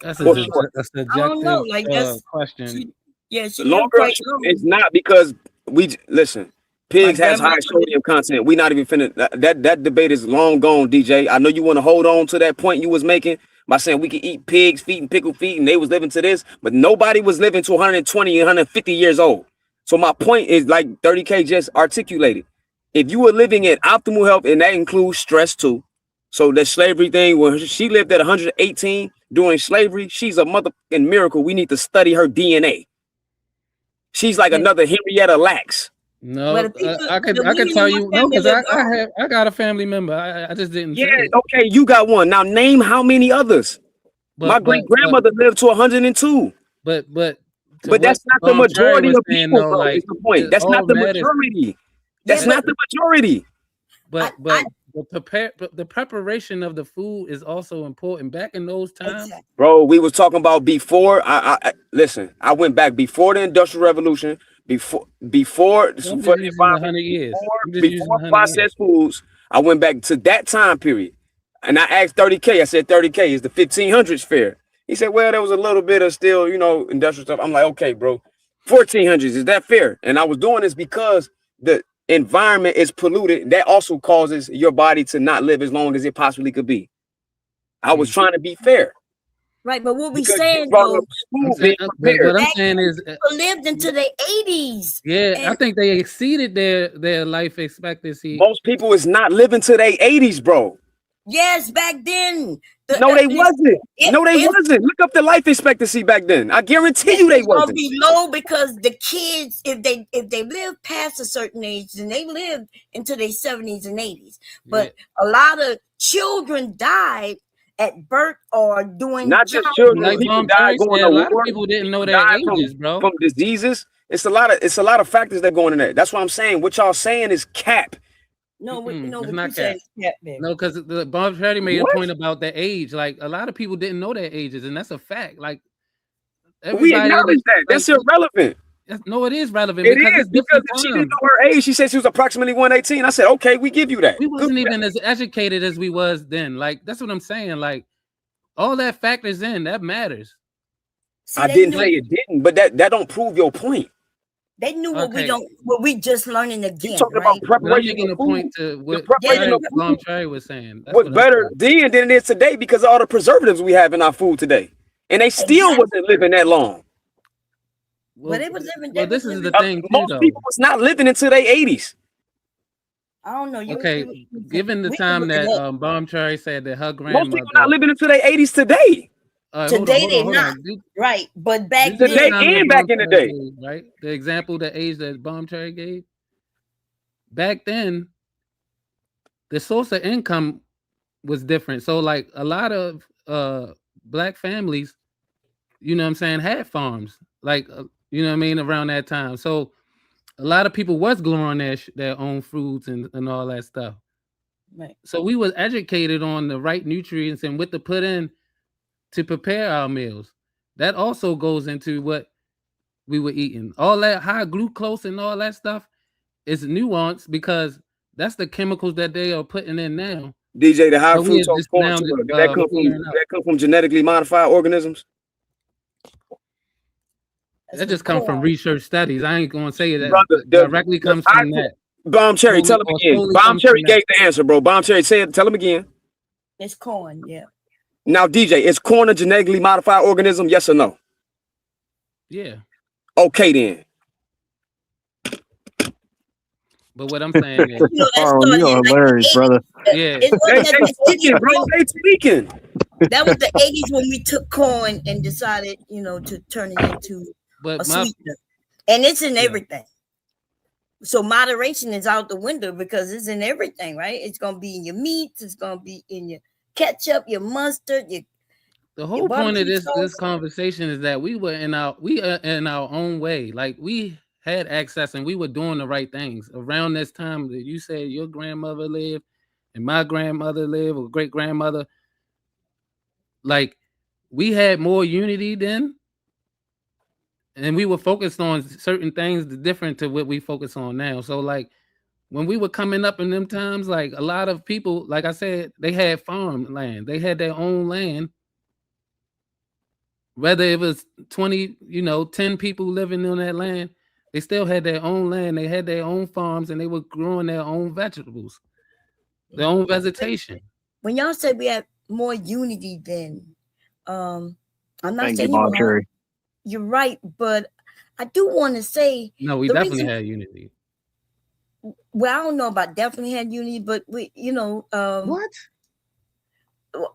That's a subjective I don't know. Like that's question. She longer. quite long. It's not because listen. Pigs has high sodium content. We not even finna that debate is long gone, DJ. I know you want to hold on to that point you was making by saying we could eat pigs' feet and pickle feet, and they was living to this, but nobody was living to 120 and 150 years old. So my point is, like 30K just articulated, if you were living in optimal health, and that includes stress too. So that slavery thing, when she lived at 118 during slavery, she's a motherfucking miracle. We need to study her DNA. She's like another Henrietta Lacks. No, I could tell you no, because I got a family member. I just didn't. Yeah, okay, you got one. Now name how many others. My great grandmother lived to 102. But that's not the majority of people, bro. Is the point? That's not the majority. That's not the majority. But the preparation of the food is also important. Back in those times, bro, we was talking about before. I listen. I went back before the Industrial Revolution. Before for the environment, before processed foods, I went back to that time period, and I asked 30K. I said 30K is the 1500s fair. He said, well, there was a little bit of still, industrial stuff. I'm like, okay, bro, 1400s, is that fair? And I was doing this because the environment is polluted. That also causes your body to not live as long as it possibly could be. I was trying to be fair. Right, but what we saying though, what I'm saying is people lived into their 80s. Yeah, I think they exceeded their life expectancy. Most people is not living to their 80s, bro. Yes, back then. No, they wasn't. No, they wasn't. Look up the life expectancy back then. I guarantee you they wasn't. Gonna be low because the kids, if they live past a certain age, then they lived into their 70s and 80s. But a lot of children died at birth or doing not just children. Like people died going a lot of people didn't know their ages, bro. From diseases. It's a lot of factors that go into that. That's what I'm saying. What y'all saying is cap. No, it's not cap. No, because the Bob Cherry made a point about their age. Like a lot of people didn't know their ages, and that's a fact. Like we acknowledge that. That's irrelevant. No, it is relevant. It is because if she didn't know her age, she said she was approximately 118. I said, okay, we give you that. We wasn't even as educated as we was then. Like that's what I'm saying. Like all that factors in. That matters. See, I didn't say it didn't, but that don't prove your point. They knew what we just learning again. Talking about preparation. I'm making a point to what Bob Cherry was saying. What's better then than it is today because of all the preservatives we have in our food today, and they still wasn't living that long. Well, they was living. Well, this is the thing. Most people was not living until their 80s. I don't know. Given the time that Bob Cherry said that her grandmother, most people not living until their 80s today. Today they're not right, but back today and back in the day, right? The example, the age that Bob Cherry gave back then, the source of income was different. So, like a lot of black families, you know what I'm saying, had farms, like you know what I mean, around that time. So, a lot of people was growing their own fruits and all that stuff. Right. So we was educated on the right nutrients and what to put in to prepare our meals. That also goes into what we were eating. All that high glucose and all that stuff is nuanced because that's the chemicals that they are putting in now DJ, the high But we fructose are just corn now syrup, did that come from clearing up. that come from genetically modified organisms? That just comes from research studies. I ain't gonna say that Brother, directly comes from that. Bomb Cherry, tell him again. Bomb Cherry gave the answer, bro. Bomb Cherry, tell him again. It's corn, yeah. Now, DJ, is corn a genetically modified organism? Yes or no? Yeah. Okay, then. But what I'm saying is, Carl, you're hilarious, brother. Yeah. It wasn't They that the tweaking, 80s bro. when- They tweaking. That was the 80s when we took corn and decided, to turn it into a sweetener. And it's in everything. So moderation is out the window because it's in everything, right? It's gonna be in your meats, it's gonna be in your ketchup, your mustard, the whole point of this conversation is that we are in our own way. Like we had access and we were doing the right things around this time that you said your grandmother lived and my grandmother lived or great grandmother. Like we had more unity then, and we were focused on certain things different to what we focus on now. So like when we were coming up in them times, like a lot of people, like I said, they had farm land, they had their own land. Whether it was 20, 10 people living on that land, they still had their own land, they had their own farms, and they were growing their own vegetables, their own vegetation. When y'all said we had more unity then, I'm not Thank saying you, Bob Cherry. you're right, but I do want to say no, we definitely had unity. Well, I don't know about definitely had unity, but we, what?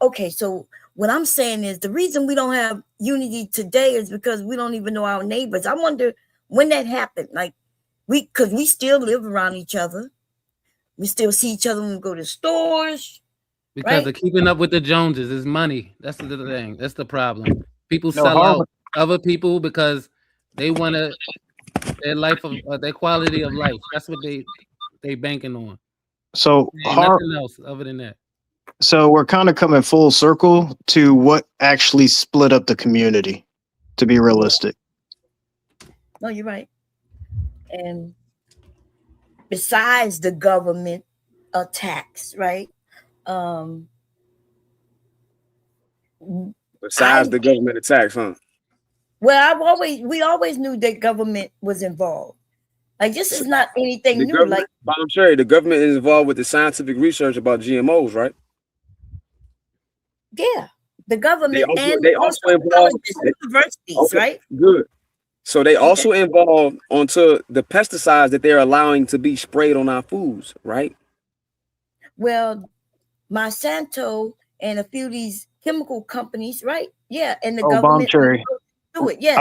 Okay, so what I'm saying is the reason we don't have unity today is because we don't even know our neighbors. I wonder when that happened. Like because we still live around each other. We still see each other when we go to stores. Because the keeping up with the Joneses is money. That's the thing. That's the problem. People No, sell Harvard- out other people because they want their life of their quality of life. That's what they banking on. So nothing else other than that. So we're kind of coming full circle to what actually split up the community, to be realistic. No, you're right. And besides the government attacks, right? Besides the government attacks, huh? Well, we always knew that government was involved. Like this is not anything new. Like I'm sure the government is involved with the scientific research about GMOs, right? Yeah, the government they also involved universities, right? Good. So they also involved onto the pesticides that they're allowing to be sprayed on our foods, right? Well, Monsanto and a few of these chemical companies, right? Yeah, and the government do it. Yes.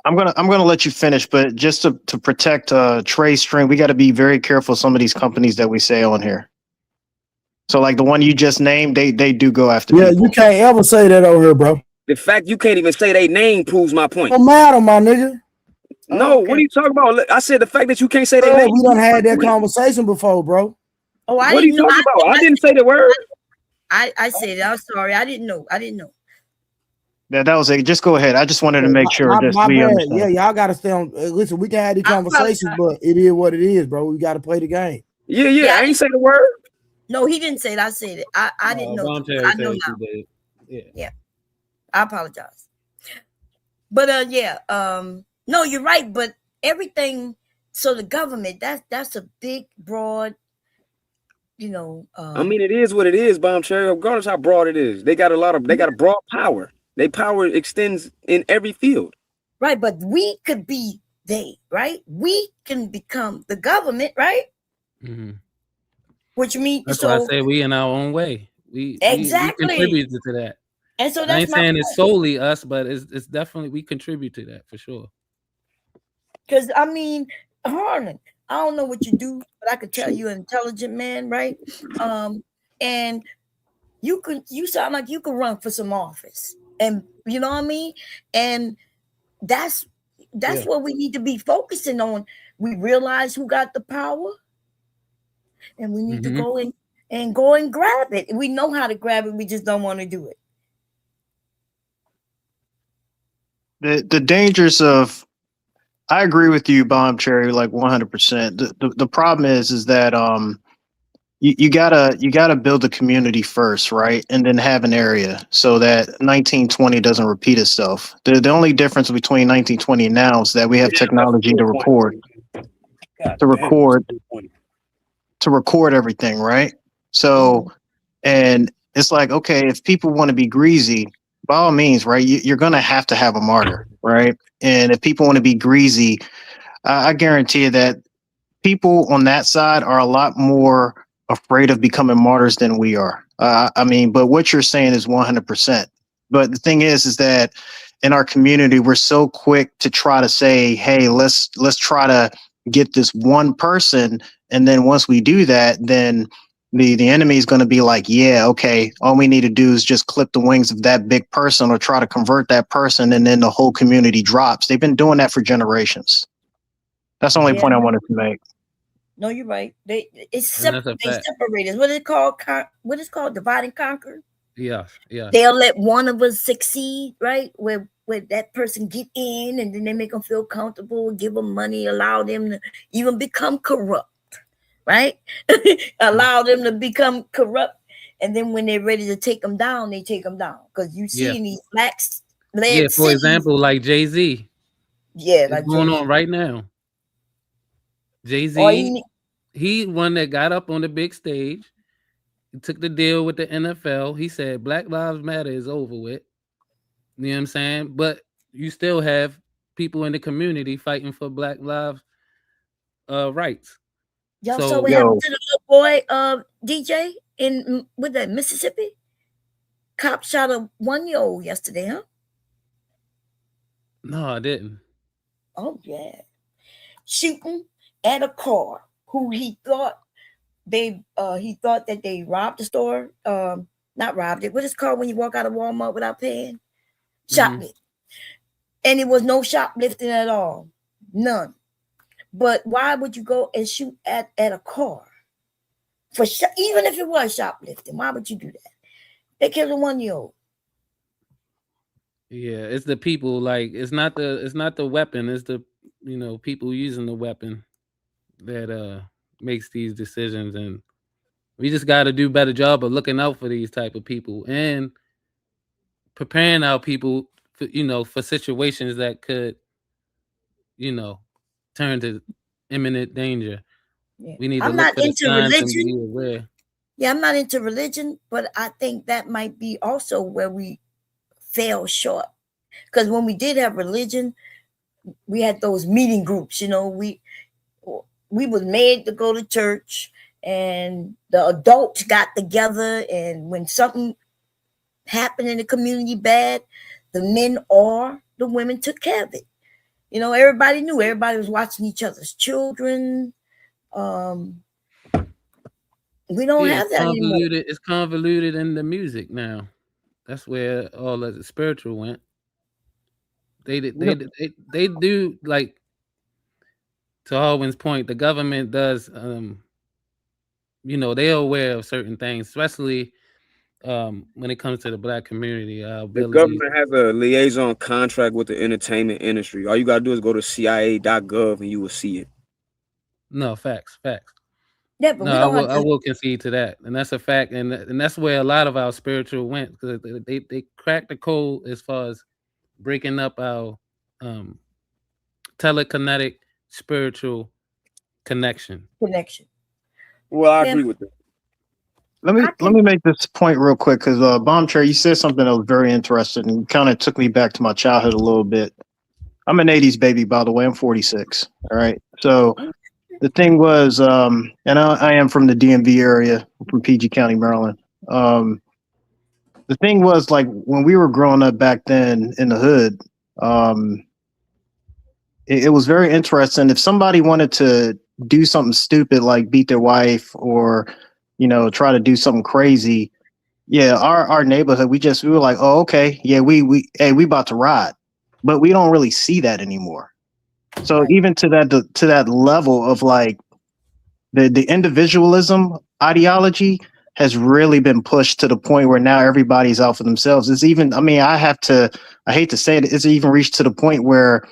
I'm gonna let you finish, but just to protect Trey's stream, we got to be very careful of some of these companies that we say on here. So like the one you just named, they do go after people. You can't ever say that over here, bro. The fact you can't even say their name proves my point. No matter, my nigga. No, what are you talking about? I said the fact that you can't say their name. We done had that conversation before, bro. Oh, what are you talking about? I didn't say the word. I said it. I'm sorry. I didn't know. That was it. Just go ahead. I just wanted to make sure my we bad. understand. Yeah, y'all gotta stay on. Listen, we can have these conversations, but it is what it is, bro. We gotta play the game. Yeah. I ain't say the word. No, he didn't say it. I said it. I didn't know. I know now. Yeah. I apologize. But no, you're right. But everything. So the government, that's a big, broad. I mean, it is what it is, Bomb Cherry. Regardless how broad it is, they got a broad power. Their power extends in every field. Right, but we could be they, right? We can become the government, right? Mm-hmm. Which means that's why I say we in our own way. We contributed to that. And so I ain't saying it's solely us, but it's definitely we contribute to that for sure. Because I mean, Harlan, I don't know what you do, but I could tell you're an intelligent man, right? And you sound like you could run for some office, and you know what I mean. And that's what we need to be focusing on. We realize who got the power, and we need to go and grab it. We know how to grab it. We just don't want to do it. The dangers of, I agree with you, Bomb Cherry, like 100%. The problem is that you gotta build a community first, right? And then have an area so that 1920 doesn't repeat itself. The only difference between 1920 and now is that we have technology to record, God to damn, that's a record, good point. to record everything, right? So, and it's like, okay, if people want to be greasy, by all means, right? You're gonna have to have a martyr, right? And if people want to be greasy, I guarantee you that people on that side are a lot more afraid of becoming martyrs than we are. I mean, but what you're saying is 100%. But the thing is that in our community, we're so quick to try to say, "Hey, let's try to get this one person," and then once we do that, then the enemy is going to be like, "Yeah, okay, all we need to do is just clip the wings of that big person or try to convert that person, and then the whole community drops." They've been doing that for generations. That's the only Yeah. point I wanted to make. No, you're right. They And that's a they fact. separate us. What is it called? What is it called? Divide and conquer. Yeah, yeah. They'll let one of us succeed, right? Where that person get in, and then they make them feel comfortable, give them money, allow them to even become corrupt, right? Allow them to become corrupt, and then when they're ready to take them down, they take them down. Because you see Yeah. in these black Yeah, led for cities, example, like Jay-Z. yeah, It's like going Jay-Z. on right now. Or Jay-Z, he one that got up on the big stage. He took the deal with the NFL. He said Black Lives Matter is over with. You know what I'm saying? But you still have people in the community fighting for Black Lives rights. Y'all saw So what happened to the little boy, DJ in with that Mississippi? Cop shot a 1-year-old yesterday, huh? no, I didn't. Oh yeah, shooting at a car. Who he thought that they robbed the store. Not robbed it. What is it called when you walk out of Walmart without paying? Shoplift. And it was no shoplifting at all, none. But why would you go and shoot at a car? Even if it was shoplifting, why would you do that? They killed a 1-year-old. Yeah, it's the people. Like it's not the weapon. It's the people using the weapon that makes these decisions, and we just got to do a better job of looking out for these type of people and preparing our people for situations that could turn to imminent danger. Yeah. We need to I'm look not for the into signs and religion. be aware. Yeah, I'm not into religion, but I think that might be also where we fell short. Because when we did have religion, we had those meeting groups. We was made to go to church, and the adults got together, and when something happened in the community bad, the men or the women took care of it. Everybody knew. Everybody was watching each other's children. We don't have that anymore. It's convoluted in the music now. That's where all of the spiritual went. They do, like, to Alwyn's point, the government does they're aware of certain things, especially when it comes to the Black community. The government has a liaison contract with the entertainment industry. All you gotta do is go to CIA.gov and you will see it. No, facts. Yeah, but no, I will concede to that, and that's a fact, and that's where a lot of our spiritual went, because they cracked the code as far as breaking up our telekinetic spiritual connection. Well, I agree with that. Let me make this point real quick, because Bomb Chair, you said something that was very interesting and kind of took me back to my childhood a little bit. I'm an 80s baby, by the way. I'm 46. All right. So the thing was, and I am from the DMV area, from PG County, Maryland. The thing was, like, when we were growing up back then in the hood, it was very interesting. If somebody wanted to do something stupid, like beat their wife or, try to do something crazy, yeah, our neighborhood, we were like, oh, okay, yeah, we about to ride, but we don't really see that anymore. So even to that level of, like, the individualism ideology has really been pushed to the point where now everybody's out for themselves. It's even, I mean, I hate to say it, it's even reached to the point where,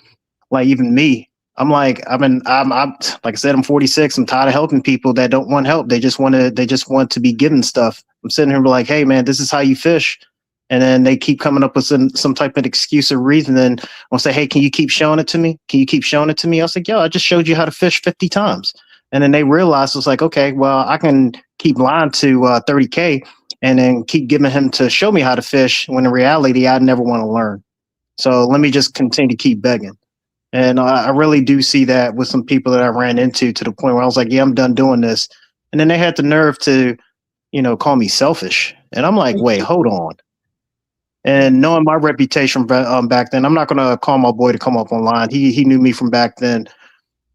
like, even me, I'm like I said, I'm 46. I'm tired of helping people that don't want help. They just want to be given stuff. I'm sitting here like, hey man, this is how you fish. And then they keep coming up with some type of excuse or reason. Then I'll say, hey, can you keep showing it to me? Can you keep showing it to me? I was like, yo, I just showed you how to fish 50 times. And then they realized, it's like, okay, well, I can keep lying to 30K and then keep giving him to show me how to fish when in reality, I never want to learn. So let me just continue to keep begging. And I really do see that with some people that I ran into, to the point where I was like, yeah, I'm done doing this. And then they had the nerve to, call me selfish. And I'm like, wait, hold on. And knowing my reputation back then, I'm not going to call my boy to come up online. He knew me from back then.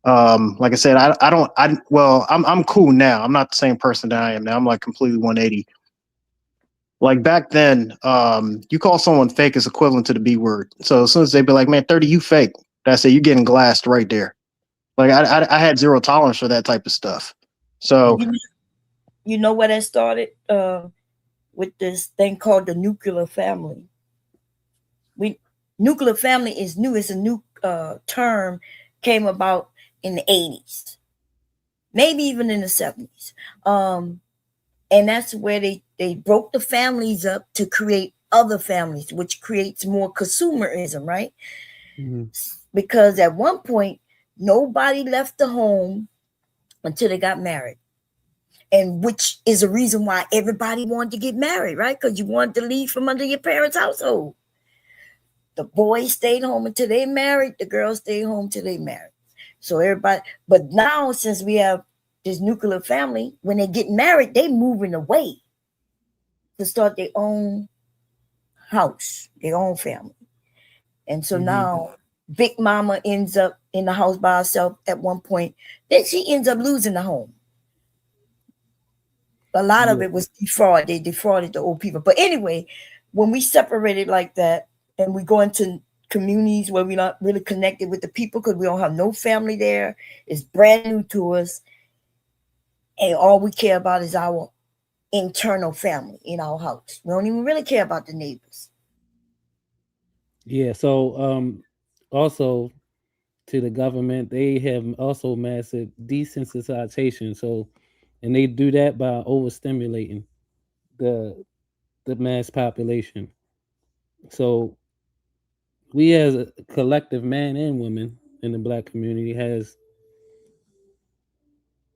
Like I said, I'm cool now. I'm not the same person that I am now. I'm like completely 180. Like back then, you call someone fake is equivalent to the B word. So as soon as they be like, man, 30, you fake. That's it. You're getting glassed right there. Like I had zero tolerance for that type of stuff. So you know where that started? With this thing called the nuclear family. Nuclear family is new. It's a new term, came about in the 80s, maybe even in the 70s. And that's where they broke the families up to create other families, which creates more consumerism, right? Mm-hmm. Because at one point, nobody left the home until they got married. And which is a reason why everybody wanted to get married, right? Because you wanted to leave from under your parents' household. The boys stayed home until they married. The girls stayed home till they married. So everybody, but now since we have this nuclear family, when they get married, they moving away to start their own house, their own family. And so now Big Mama ends up in the house by herself at one point. Then she ends up losing the home. A lot of it was defraud. They defrauded the old people. But anyway, when we separated like that and we go into communities where we're not really connected with the people because we don't have no family there, it's brand new to us. And all we care about is our internal family in our house. We don't even really care about the neighbors. Yeah. So also to the government, they have also massive desensitization. So, and they do that by overstimulating the mass population. So we as a collective, man and women in the Black community, has,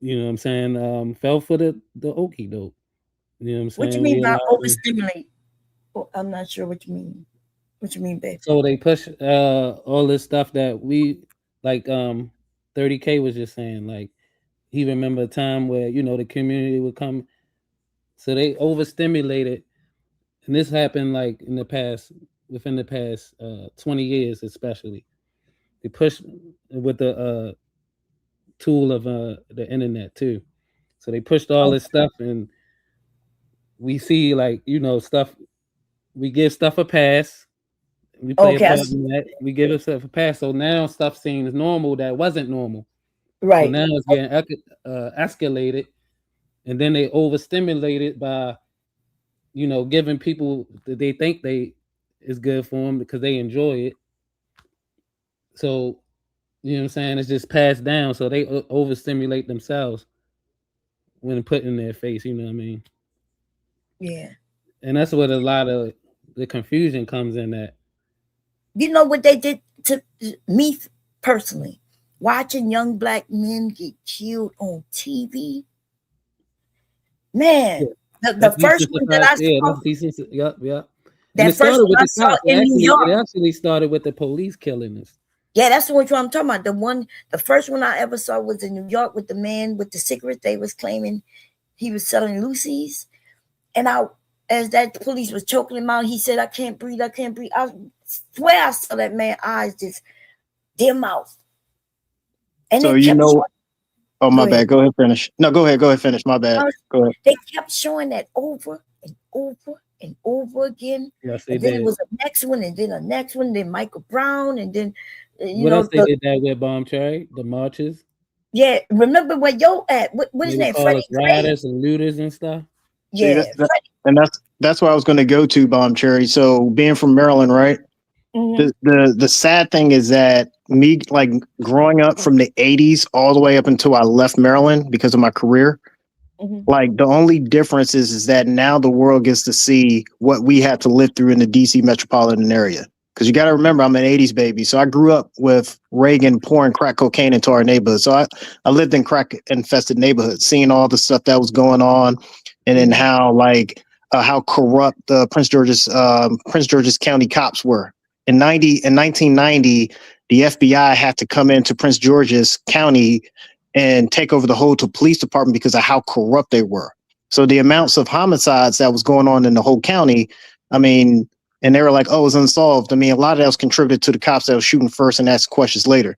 you know what I'm saying, fell for the okie doke. You know what I'm saying? What you mean by overstimulate? Well, I'm not sure what you mean. What you mean, babe? So they push all this stuff that we like. 30K was just saying, like, he remember a time where, the community would come. So they overstimulated, and this happened like within the past 20 years, especially. They pushed with the tool of the internet too. So they pushed all this stuff, and we see stuff. We give stuff a pass. We play a part in that. We give it stuff a pass. So now stuff seems normal that wasn't normal. Right. So now it's getting escalated, and then they overstimulate it by, giving people that they think is good for them because they enjoy it. So, you know what I'm saying? It's just passed down. So they overstimulate themselves when put in their face. You know what I mean? Yeah. And that's what a lot of the confusion comes in at. You know what they did to me personally? Watching young Black men get killed on TV. Man, the first one that I saw. Yep. That first one I saw in New York. It actually started with the police killing us. Yeah, that's the one I'm talking about. The first one I ever saw was in New York with the man with the cigarette. They was claiming he was selling Lucy's. And as that police was choking him out, he said, I can't breathe. I swear I saw that man's eyes just dim out. And so oh, my bad. Go ahead, finish. No, go ahead, finish. My bad. Go ahead. They kept showing that over and over and over again. Yes, they and then did. It was the next one, and then the next one, then Michael Brown, and then what else they did that with Bomb Cherry? The marches. Yeah, remember where yo at? What is that? Freddie rioters and looters and stuff. Yeah, and that's where I was going to go to, Bomb Cherry. So being from Maryland, right? Mm-hmm. The sad thing is that me like growing up from the 80s all the way up until I left Maryland because of my career. Like the only difference is that now the world gets to see what we had to live through in the DC metropolitan area. Because you got to remember, I'm an 80s baby. So I grew up with Reagan pouring crack cocaine into our neighborhood. So I lived in crack infested neighborhoods, seeing all the stuff that was going on, and then how corrupt the Prince George's County cops were. In 1990, the FBI had to come into Prince George's County and take over the whole police department because of how corrupt they were. So the amounts of homicides that was going on in the whole county, I mean, and they were like, oh, it's unsolved. I mean, a lot of that was contributed to the cops that was shooting first and asking questions later.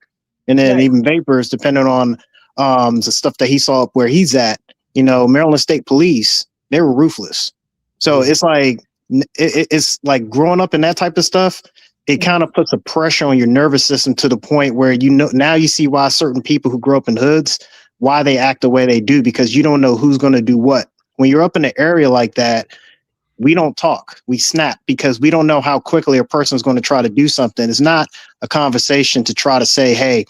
And then even Vapors, depending on the stuff that he saw up where he's at, you know, Maryland State Police, they were ruthless. So it's like, it's like growing up in that type of stuff, it kind of puts a pressure on your nervous system to the point where, you know, now you see why certain people who grow up in hoods, why they act the way they do, because you don't know who's going to do what. When you're up in an area like that, we don't talk, we snap, because we don't know how quickly a person's going to try to do something. It's not a conversation to try to say, hey,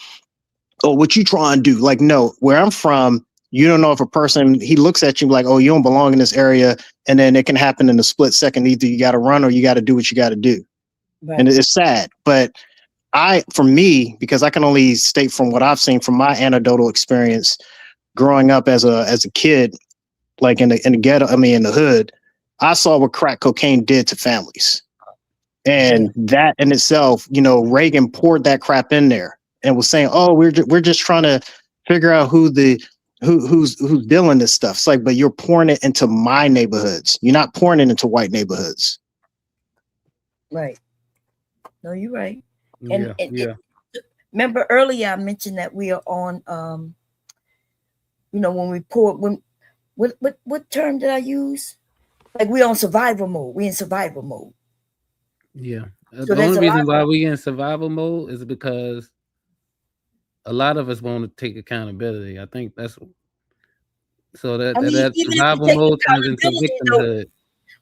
oh, what you trying to do? Like, no, where I'm from, you don't know if a person, he looks at you like, oh, you don't belong in this area. And then it can happen in a split second. Either you got to run or you got to do what you got to do. Right. And it's sad. But for me, because I can only state from what I've seen from my anecdotal experience growing up as a kid, like in the ghetto, I mean, in the hood, I saw what crack cocaine did to families. And that in itself, you know, Reagan poured that crap in there and was saying, oh, we're just trying to figure out who's dealing this stuff. It's like, but you're pouring it into my neighborhoods. You're not pouring it into white neighborhoods. Right. No, you're right. And remember earlier I mentioned that we are on you know, when we pour, what term did I use? Like we're on survival mode. We're in survival mode. Yeah. So the only reason why we in survival mode is because a lot of us want to take accountability. I think that's so that survival mode turns into victimhood.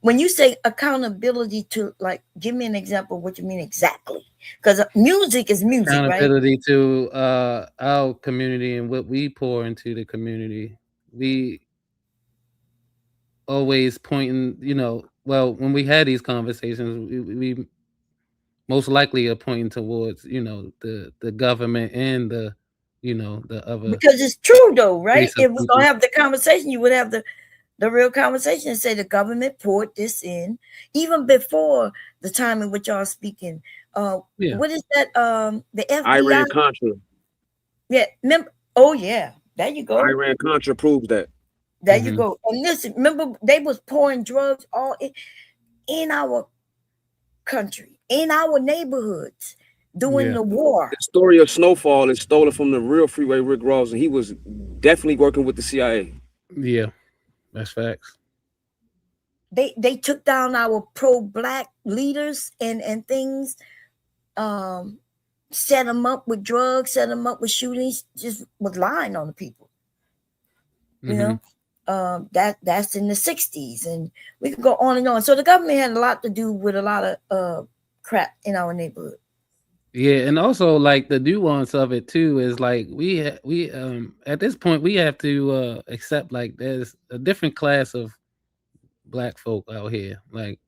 When you say accountability to, like, give me an example of what you mean exactly. Because music is music, accountability right? to our community and what we pour into the community. We always pointing, you know, well, when we had these conversations, we most likely are pointing towards, you know, the government and the, you know, the other. Because it's true though, right? If we're gonna have the conversation, you would have the real conversation and say the government poured this in even before the time in which y'all speaking. What is that? The FBI. Iran Contra. Yeah, remember? Oh yeah, there you go. Iran Contra proves that. There you go. And listen, remember they was pouring drugs all in our country, in our neighborhoods during the war. The story of Snowfall is stolen from the real Freeway Rick Ross, and he was definitely working with the CIA. Yeah, that's facts. They took down our pro-black leaders and things, set them up with drugs, set them up with shootings, just was lying on the people. You know, that's in the 60s, and we could go on and on. So the government had a lot to do with a lot of crap in our neighborhood. Yeah, and also like the nuance of it too is like we at this point we have to accept like there's a different class of black folk out here. Like,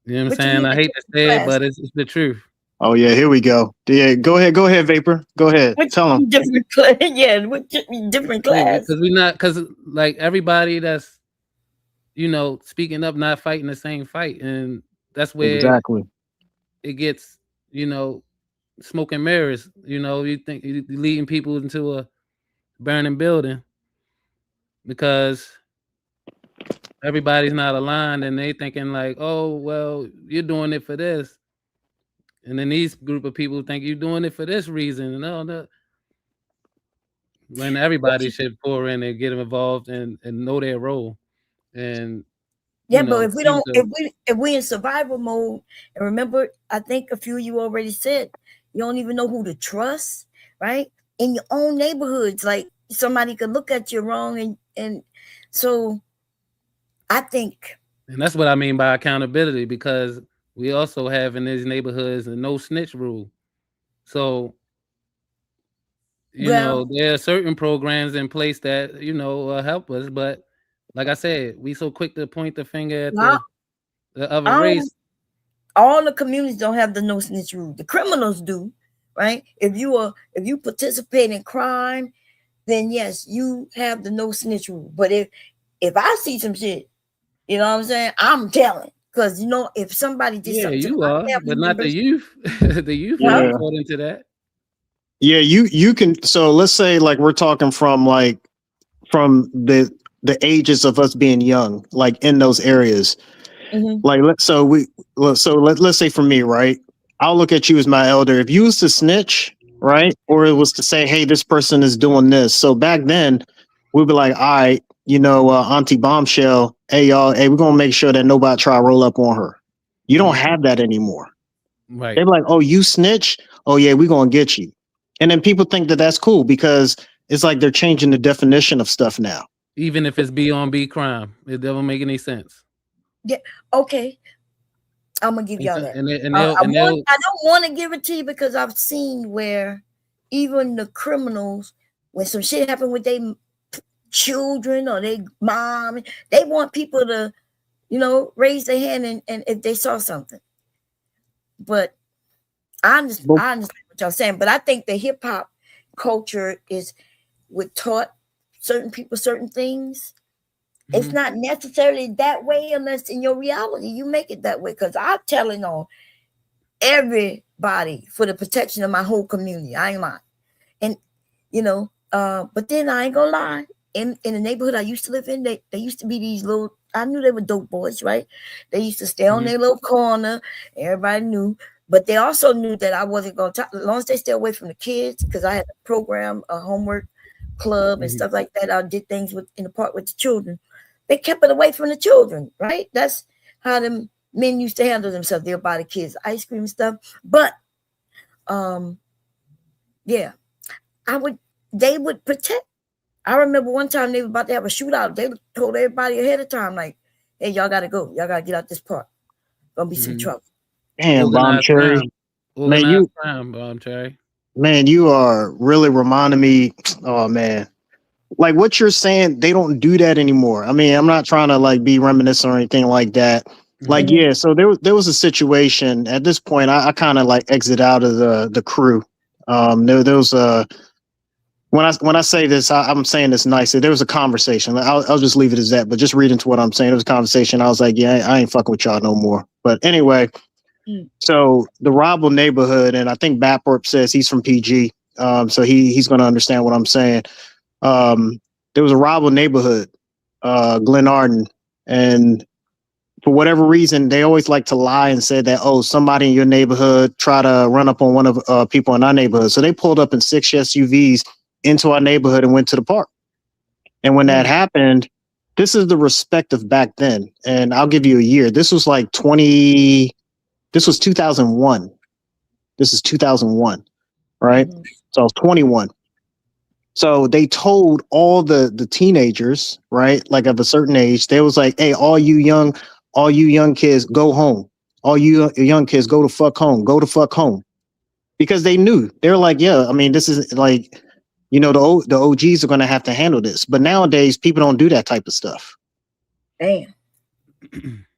you know what I'm saying? I hate to say it, but it's the truth. Oh yeah, here we go. Yeah, go ahead, Vapor. Go ahead. Tell them. Different class, yeah, different class. Because like everybody that's, you know, speaking up, not fighting the same fight, and that's where it gets, you know, smoke and mirrors. You know, you think you're leading people into a burning building because everybody's not aligned, and they thinking like, oh well, you're doing it for this. And then these group of people think you're doing it for this reason and all that. When everybody should pour in and get involved and know their role. And but if we don't, if we in survival mode, and remember, I think a few of you already said you don't even know who to trust, right? In your own neighborhoods, like somebody could look at you wrong, and so I think. And that's what I mean by accountability, because we also have in these neighborhoods a no snitch rule. So, Well, there are certain programs in place that, help us. But like I said, we so quick to point the finger at well, the other I race. don't, all the communities don't have the no snitch rule. The criminals do, right? If you participate in crime, then yes, you have the no snitch rule. But if I see some shit, you know what I'm saying, I'm telling. Because if somebody did Yeah, something to you my are, family but not the members, youth. The youth huh? aren't Yeah. caught into that. Yeah, you can. So let's say like we're talking from the ages of us being young, like in those areas. Mhm. Like let's say for me, right? I'll look at you as my elder. If you was to snitch, right, or it was to say, hey, this person is doing this. So back then, we'd be like, all right, Auntie Bombshell, hey y'all, hey, we're gonna make sure that nobody try to roll up on her. You don't have that anymore. Right. They're like, oh, you snitch? Oh yeah, we're gonna get you. And then people think that that's cool because it's like they're changing the definition of stuff now. Even if it's B on B crime, it doesn't make any sense. Yeah. Okay. I'm gonna give And y'all so- that. and they- and I they'll and they'll don't want to give it to you because I've seen where even the criminals, when some shit happened with their children or their mom, they want people to, raise their hand and if they saw something. But I understand what y'all saying. But I think the hip hop culture would taught certain people certain things. It's not necessarily that way unless in your reality you make it that way. Because I'm telling on everybody for the protection of my whole community. I ain't lying. And but then I ain't gonna lie. In the neighborhood I used to live in, they used to be these little, I knew they were dope boys, right? They used to stay on their little corner. Everybody knew. But they also knew that I wasn't gonna talk as long as they stay away from the kids, because I had a program, a homework club and stuff like that. I did things in the park with the children. They kept it away from the children, right? That's how them men used to handle themselves. They'll buy the kids ice cream and stuff. But yeah, they would protect. I remember one time they were about to have a shootout. They told everybody ahead of time, like, hey, y'all gotta go. Y'all gotta get out this park. Gonna be some trouble. Damn, Bomb organized Cherry. crime. Man, Organized crime, Bomb Cherry. man, you are really reminding me. Oh man, like what you're saying, they don't do that anymore. I mean, I'm not trying to like be reminiscent or anything like that. Like, yeah, so there was a situation at this point. I kind of like exit out of the crew. There was a when I say this, I'm saying this nicely. There was a conversation. I'll just leave it as that. But just read into what I'm saying. There was a conversation. I was like, yeah, I ain't fucking with y'all no more. But anyway, so the Robble neighborhood, and I think Bapworth says he's from PG. So he's going to understand what I'm saying. There was a Robble neighborhood, Glen Arden, and for whatever reason, they always like to lie and say that, oh, somebody in your neighborhood try to run up on one of people in our neighborhood. So they pulled up in 6 SUVs into our neighborhood and went to the park. And when that happened, this is the respect of back then. And I'll give you a year. This was 2001. This is 2001, right? So I was 21. So they told all the teenagers, right, like of a certain age, they was like, hey, all you young kids, go home. All you young kids, go to fuck home. Go to fuck home. Because they knew. They were like, yeah, I mean, this is like, the OGs are going to have to handle this. But nowadays, people don't do that type of stuff. Damn.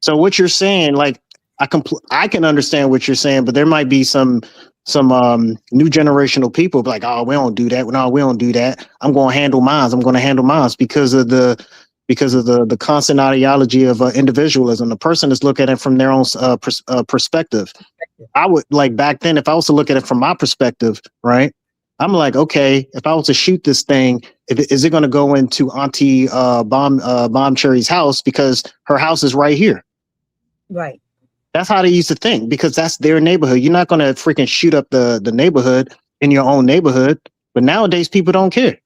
So what you're saying, like, I can understand what you're saying, but there might be some new generational people like, oh, we don't do that. No, we don't do that. I'm going to handle mines. I'm going to handle mines because of the constant ideology of individualism. The person is looking at it from their own perspective. I would like back then, if I was to look at it from my perspective, right? I'm like, okay, if I was to shoot this thing, is it going to go into Auntie Bomb Cherry's house because her house is right here? Right. That's how they used to think because that's their neighborhood. You're not going to freaking shoot up the neighborhood in your own neighborhood. But nowadays, people don't care.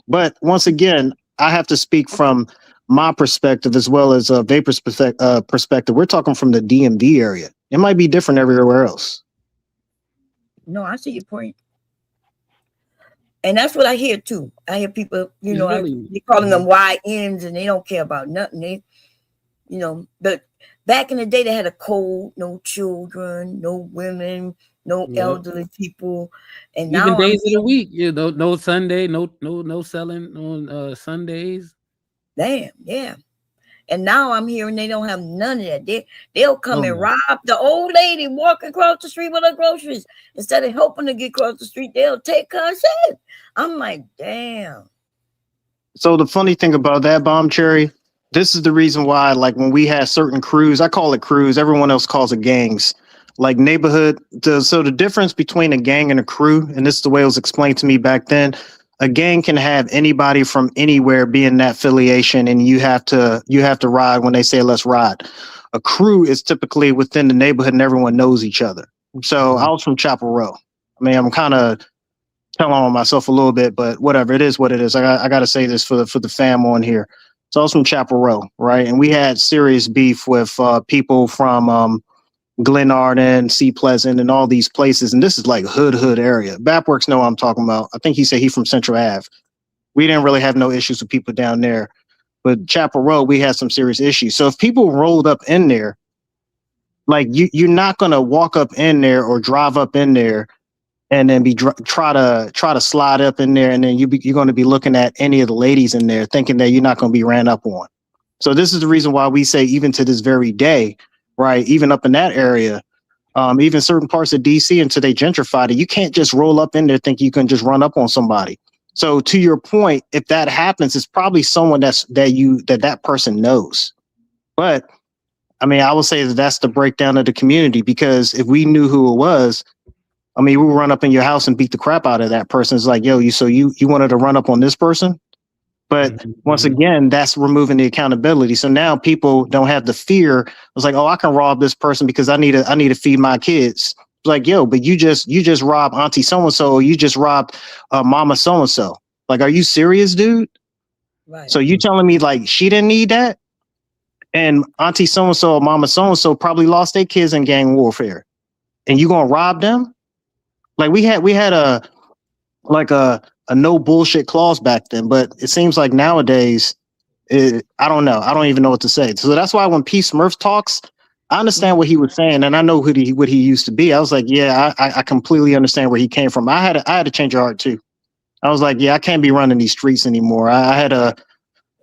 But once again, I have to speak from my perspective as well as Vapor's perspective. We're talking from the DMV area. It might be different everywhere else. No, I see your point. And that's what I hear too. I hear people, they're calling them YNs and they don't care about nothing. But back in the day, they had a code, no children, no women, no Yep. elderly people, and Even now I'm days of the week, you know, no Sunday, no selling on Sundays. damn, yeah. And now I'm hearing they don't have none of that. They'll come Oh and no. rob the old lady walking across the street with her groceries. Instead of helping her get across the street, they'll take her shit. I'm like, damn. So the funny thing about that, Bomb Cherry, this is the reason why, like when we had certain crews, I call it crews, everyone else calls it gangs. Like neighborhood, so the difference between a gang and a crew, and this is the way it was explained to me back then. A gang can have anybody from anywhere be in that affiliation, and you have to ride when they say let's ride. A crew is typically within the neighborhood, and everyone knows each other. So I was from Chapel Row. I mean, I'm kind of telling on myself a little bit, but whatever, it is what it is. I got to say this for the fam on here. So I was from Chapel Row, right? And we had serious beef with people from Glen Arden, Sea Pleasant, and all these places. And this is like hood area. Bapworks know what I'm talking about. I think he said he from Central Ave. We didn't really have no issues with people down there. But Chapel Row, we had some serious issues. So if people rolled up in there, like you're not going to walk up in there or drive up in there and then try to slide up in there, and then you're going to be looking at any of the ladies in there thinking that you're not going to be ran up on. So this is the reason why we say, even to this very day, right, even up in that area, even certain parts of DC until they gentrified it, you can't just roll up in there thinking you can just run up on somebody. So to your point, if that happens, it's probably someone that person knows. But I mean, I would say that's the breakdown of the community, because if we knew who it was, I mean, we would run up in your house and beat the crap out of that person. It's like, yo, you wanted to run up on this person? But once again, that's removing the accountability. So now people don't have the fear. It's like, oh, I can rob this person because I need to feed my kids. It's like, yo, but you just robbed Auntie so-and-so, or you just robbed Mama so-and-so. Like, are you serious, dude? Right. So you telling me like she didn't need that? And Auntie so-and-so or Mama so-and-so probably lost their kids in gang warfare. And you gonna rob them? Like we had a no bullshit clause back then, but it seems like nowadays, I don't know. I don't even know what to say. So that's why when P. Smurf talks, I understand what he was saying, and I know what he used to be. I was like, yeah, I completely understand where he came from. I had to change of heart too. I was like, yeah, I can't be running these streets anymore. I had a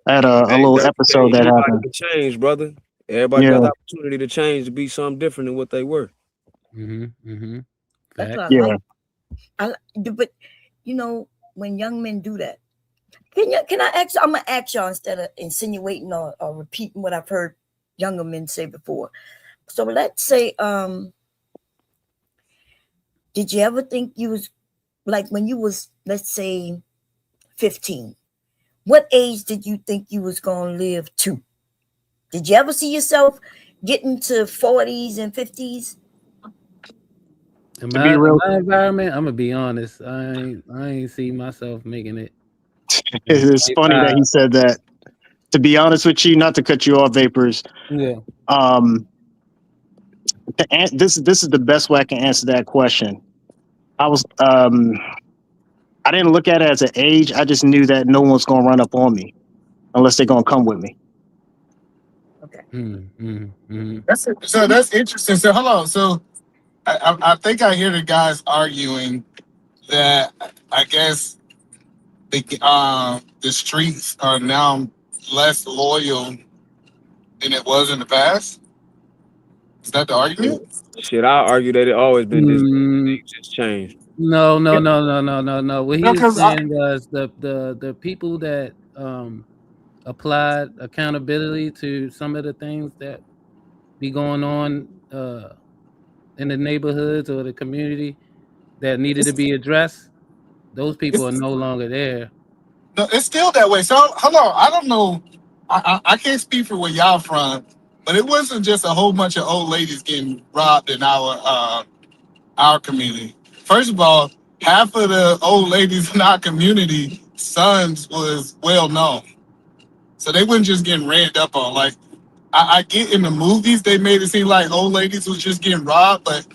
little episode that anybody happened. can change, brother. Everybody got the opportunity to change, to be something different than what they were. That's what I like. But you know, when young men do that, can I ask? I'm gonna ask y'all instead of insinuating or repeating what I've heard younger men say before. So let's say, did you ever think you was like when you was, let's say, 15? What age did you think you was gonna live to? Did you ever see yourself getting to 40s and 50s? In my environment, I'm gonna be honest. I ain't see myself making it. It's funny that he said that. To be honest with you, not to cut you off, Vapors. Yeah. This is the best way I can answer that question. I didn't look at it as an age. I just knew that no one's gonna run up on me unless they're gonna come with me. Okay. That's interesting. So hold on. So I think I hear the guys arguing that I guess the streets are now less loyal than it was in the past. Is that the argument? Shit, I argue that it always been this. Things just changed. No. What he was saying was the people that applied accountability to some of the things that be going on in the neighborhoods or the community that needed to be addressed. Those people are no longer there. No, it's still that way. So hold on. I don't know. I can't speak for where y'all from, but it wasn't just a whole bunch of old ladies getting robbed in our community. First of all, half of the old ladies in our community sons was well known, so they weren't just getting ran up on. Like I get in the movies, they made it seem like old ladies was just getting robbed, but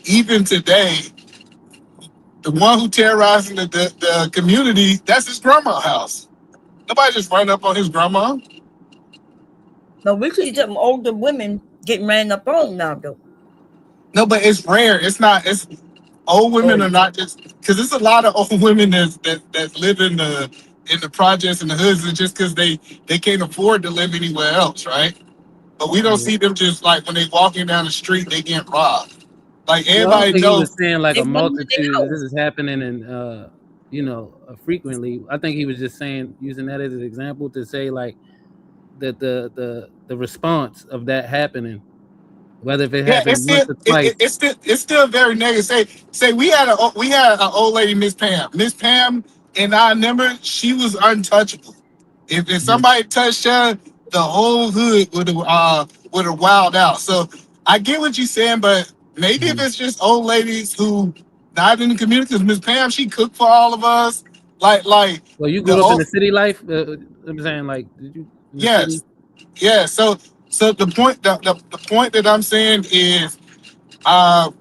even today, the one who terrorizing the community, that's his grandma's house. Nobody just run up on his grandma. No, we see some older women getting ran up on now, though. No, but it's rare. It's not. It's old women are not just because there's a lot of old women that live in the projects and the hoods, and just because they can't afford to live anywhere else, right? But we don't see them just like when they walking down the street, they get robbed. Like No, I don't everybody think he was knows. saying like They a wouldn't in their multitude. This house. is happening and frequently. I think he was just saying using that as an example to say like that the response of that happening, whether if it Yeah, happened once or twice. it's still very negative. Say we had an old lady, Miss Pam. Miss Pam, and I remember she was untouchable. If somebody touched her, the whole hood would have wilded out. So I get what you're saying, but maybe if it's just old ladies who not in the community, because Miss Pam, she cooked for all of us. Like Well, you the grew up in old the city life. I'm saying like, did you in the city? yes, yeah. So the point that I'm saying is uh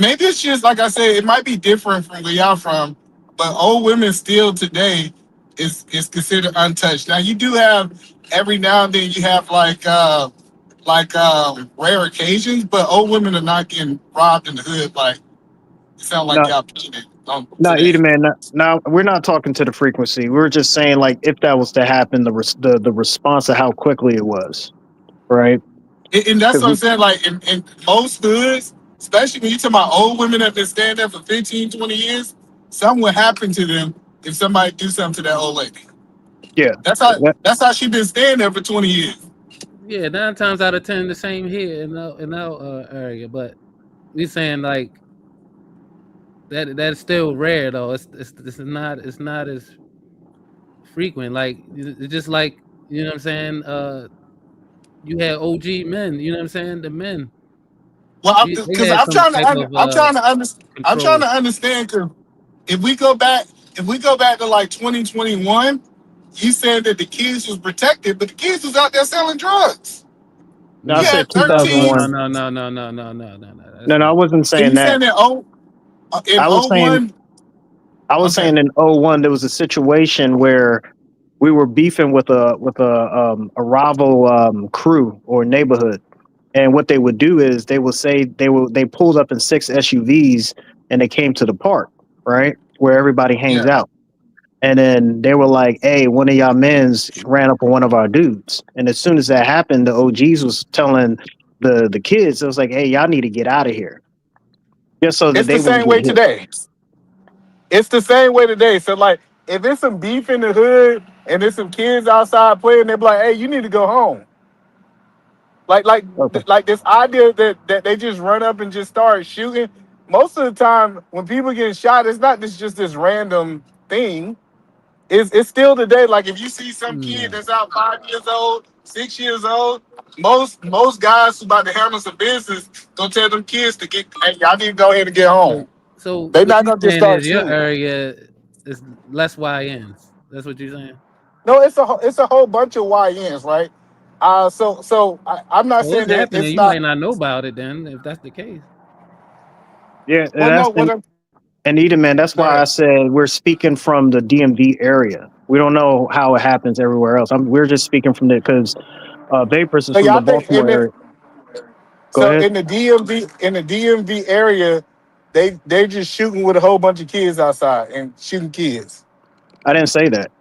maybe it's just like I said, it might be different from where y'all from, but old women still today is considered untouched. Now you do have every now and then you have rare occasions, but old women are not getting robbed in the hood like it sounds like No, y'all putting it on no, today. Edom, man. Now we're not talking to the frequency. We were just saying like if that was to happen, the response of how quickly it was, right? And that's Because what I'm saying. Like in most hoods, especially when you talk about old women that have been staying there for 15, 20 years, something will happen to them if somebody do something to that old lady. yeah, That's how she been staying there for 20 years. Yeah, 9 times out of 10, the same here in our area. But we saying like that's still rare though. It's not as frequent. Like it's just like what I'm saying. You had OG men. You know what I'm saying? The men. Well, They because had some type of I'm trying control. to understand. Because if we go back to like 2021, you said that the kids was protected, but the kids was out there selling drugs. no, I You No, said had no, 13. no, 2001. no, no, no, no, no, no, no, no. That's No, I not. wasn't So saying you that. saying that in I was saying '01? I was Okay, saying in '01 there was a situation where we were beefing with a rival crew or neighborhood, and what they would do is they would say they pulled up in 6 SUVs and they came to the park, right where everybody hangs yeah. out, and then they were like, "Hey, one of y'all men's ran up on one of our dudes," and as soon as that happened, the OGs was telling the kids, it was like, "Hey, y'all need to get out of here," just so that It's they the wouldn't same get way hit. today. It's the same way today. So like, if it's some beef in the hood and there's some kids outside playing, they be like, "Hey, you need to go home." Like like Okay. like this idea that they just run up and just start shooting. Most of the time, when people get shot, it's not just this random thing. It's still today. Like if you see some kid No. that's out 5 years old, 6 years old, most guys who about to handle some business gonna tell them kids to get. Hey, y'all need to go ahead and get home. So They what not you gonna just saying start is your shooting. area is less YNs. That's what you're saying. No, it's a whole bunch of YNs, right? I'm not So saying it's that happening. it's You might not. not know about it then, if that's the case. Yeah, Well, no, what I'm and Edom, man, that's go why I ahead. said we're speaking from the DMV area. We don't know how it happens everywhere else. We're just speaking from there because Vapors is So from the y'all think Baltimore area. Go so ahead. in the DMV area, they're just shooting with a whole bunch of kids outside and shooting kids. I didn't say that.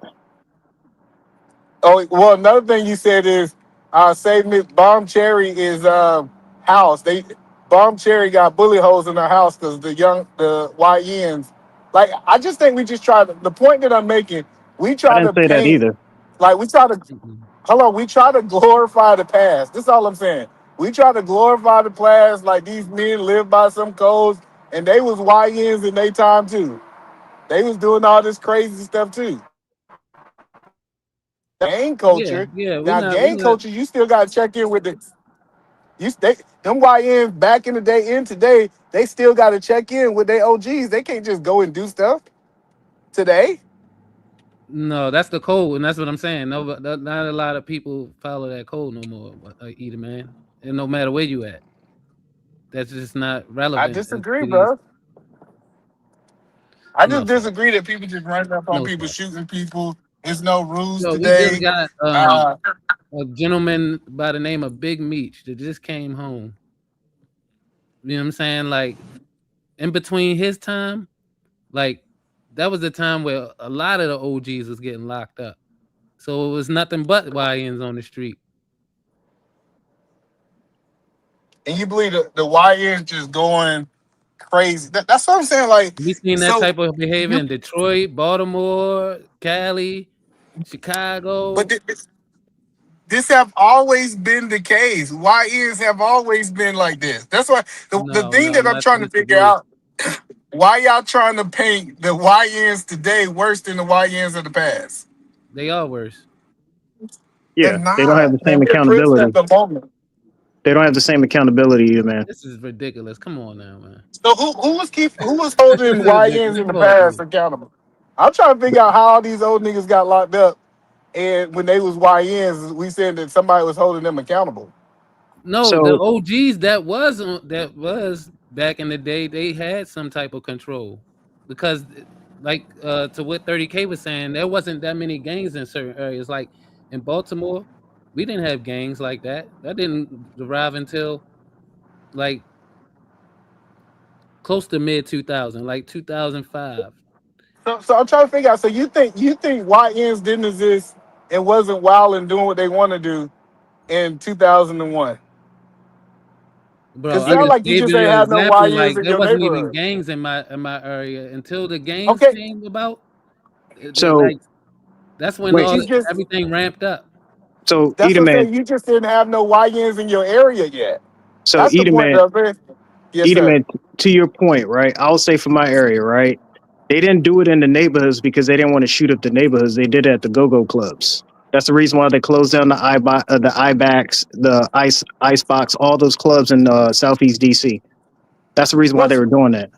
Oh well, another thing you said is say Miss Bomb Cherry is house. They Bomb Cherry got bullet holes in her house because the YNs. Like I just think we just try to the point that I'm making, we I try to didn't say that paint either. like we try to Mm-mm. hold on, we try to glorify the past. This is all I'm saying. We try to glorify the past like these men live by some codes and they was YNs in their time too. They was doing all this crazy stuff too. Gang Yeah, culture. yeah. We're Now, not. We're gang not. culture, you still got to check in with the them YNs back in the day and today. They still got to check in with their OGs. They can't just go and do stuff today. No, that's the code, and that's what I'm saying. No, but not a lot of people follow that code no more. Either man, and no matter where you at, that's just not I relevant. disagree, Today's bro. I no just sir, disagree that people just running up on no people, sir. shooting people. There's no rules So we just today. got Uh, a gentleman by the name of Big Meech that just came home. You know what I'm saying? Like in between his time, like that was the time where a lot of the OGs was getting locked up. So it was nothing but YNs on the street. And you believe the YNs just going crazy. That's what I'm saying. Like, We seen that so type of behavior you, in Detroit, Baltimore, Cali, but Chicago. this have always been the case. YNs have always been like this. That's why the No, thing no, that I'm not trying to to figure today. out, why y'all trying to paint the YNs today worse than the YNs of the past? They are worse. They're Yeah, they don't have not, the man. same We're prison accountability. at the moment. They don't have the same accountability either, man. This is ridiculous. Come on now, man. So who was This holding is ridiculous. YNs Let in me the call past Tony. accountable? I'm trying to figure out how all these old niggas got locked up, and when they was YNs, we said that somebody was holding them accountable. No, the So OGs that was back in the day, they had some type of control because, like, to what 30K was saying, there wasn't that many gangs in certain areas. Like in Baltimore, we didn't have gangs like that. That didn't arrive until like close to mid 2000, like 2005. So I'm trying to figure out. So you think YNs didn't exist and wasn't wild and doing what they want to do in 2001? Bro, Because it I sounds just like you gave just you ain't an have no example. YNs Like in there your wasn't even neighborhood. gangs in my area until the gangs Okay, came about. so Like that's when but wait, you just everything ramped up. so that's what I'm Edoman, saying. You just didn't have no YNs in your area yet. so That's the point Edoman, of it. Yes, sir. Edoman, to your point, right? I'll say for my area, right? They didn't do it in the neighborhoods because they didn't want to shoot up the neighborhoods. They did it at the go-go clubs. That's the reason why they closed down the IBAX, the Icebox, all those clubs in Southeast DC. That's the reason why they What's were doing that.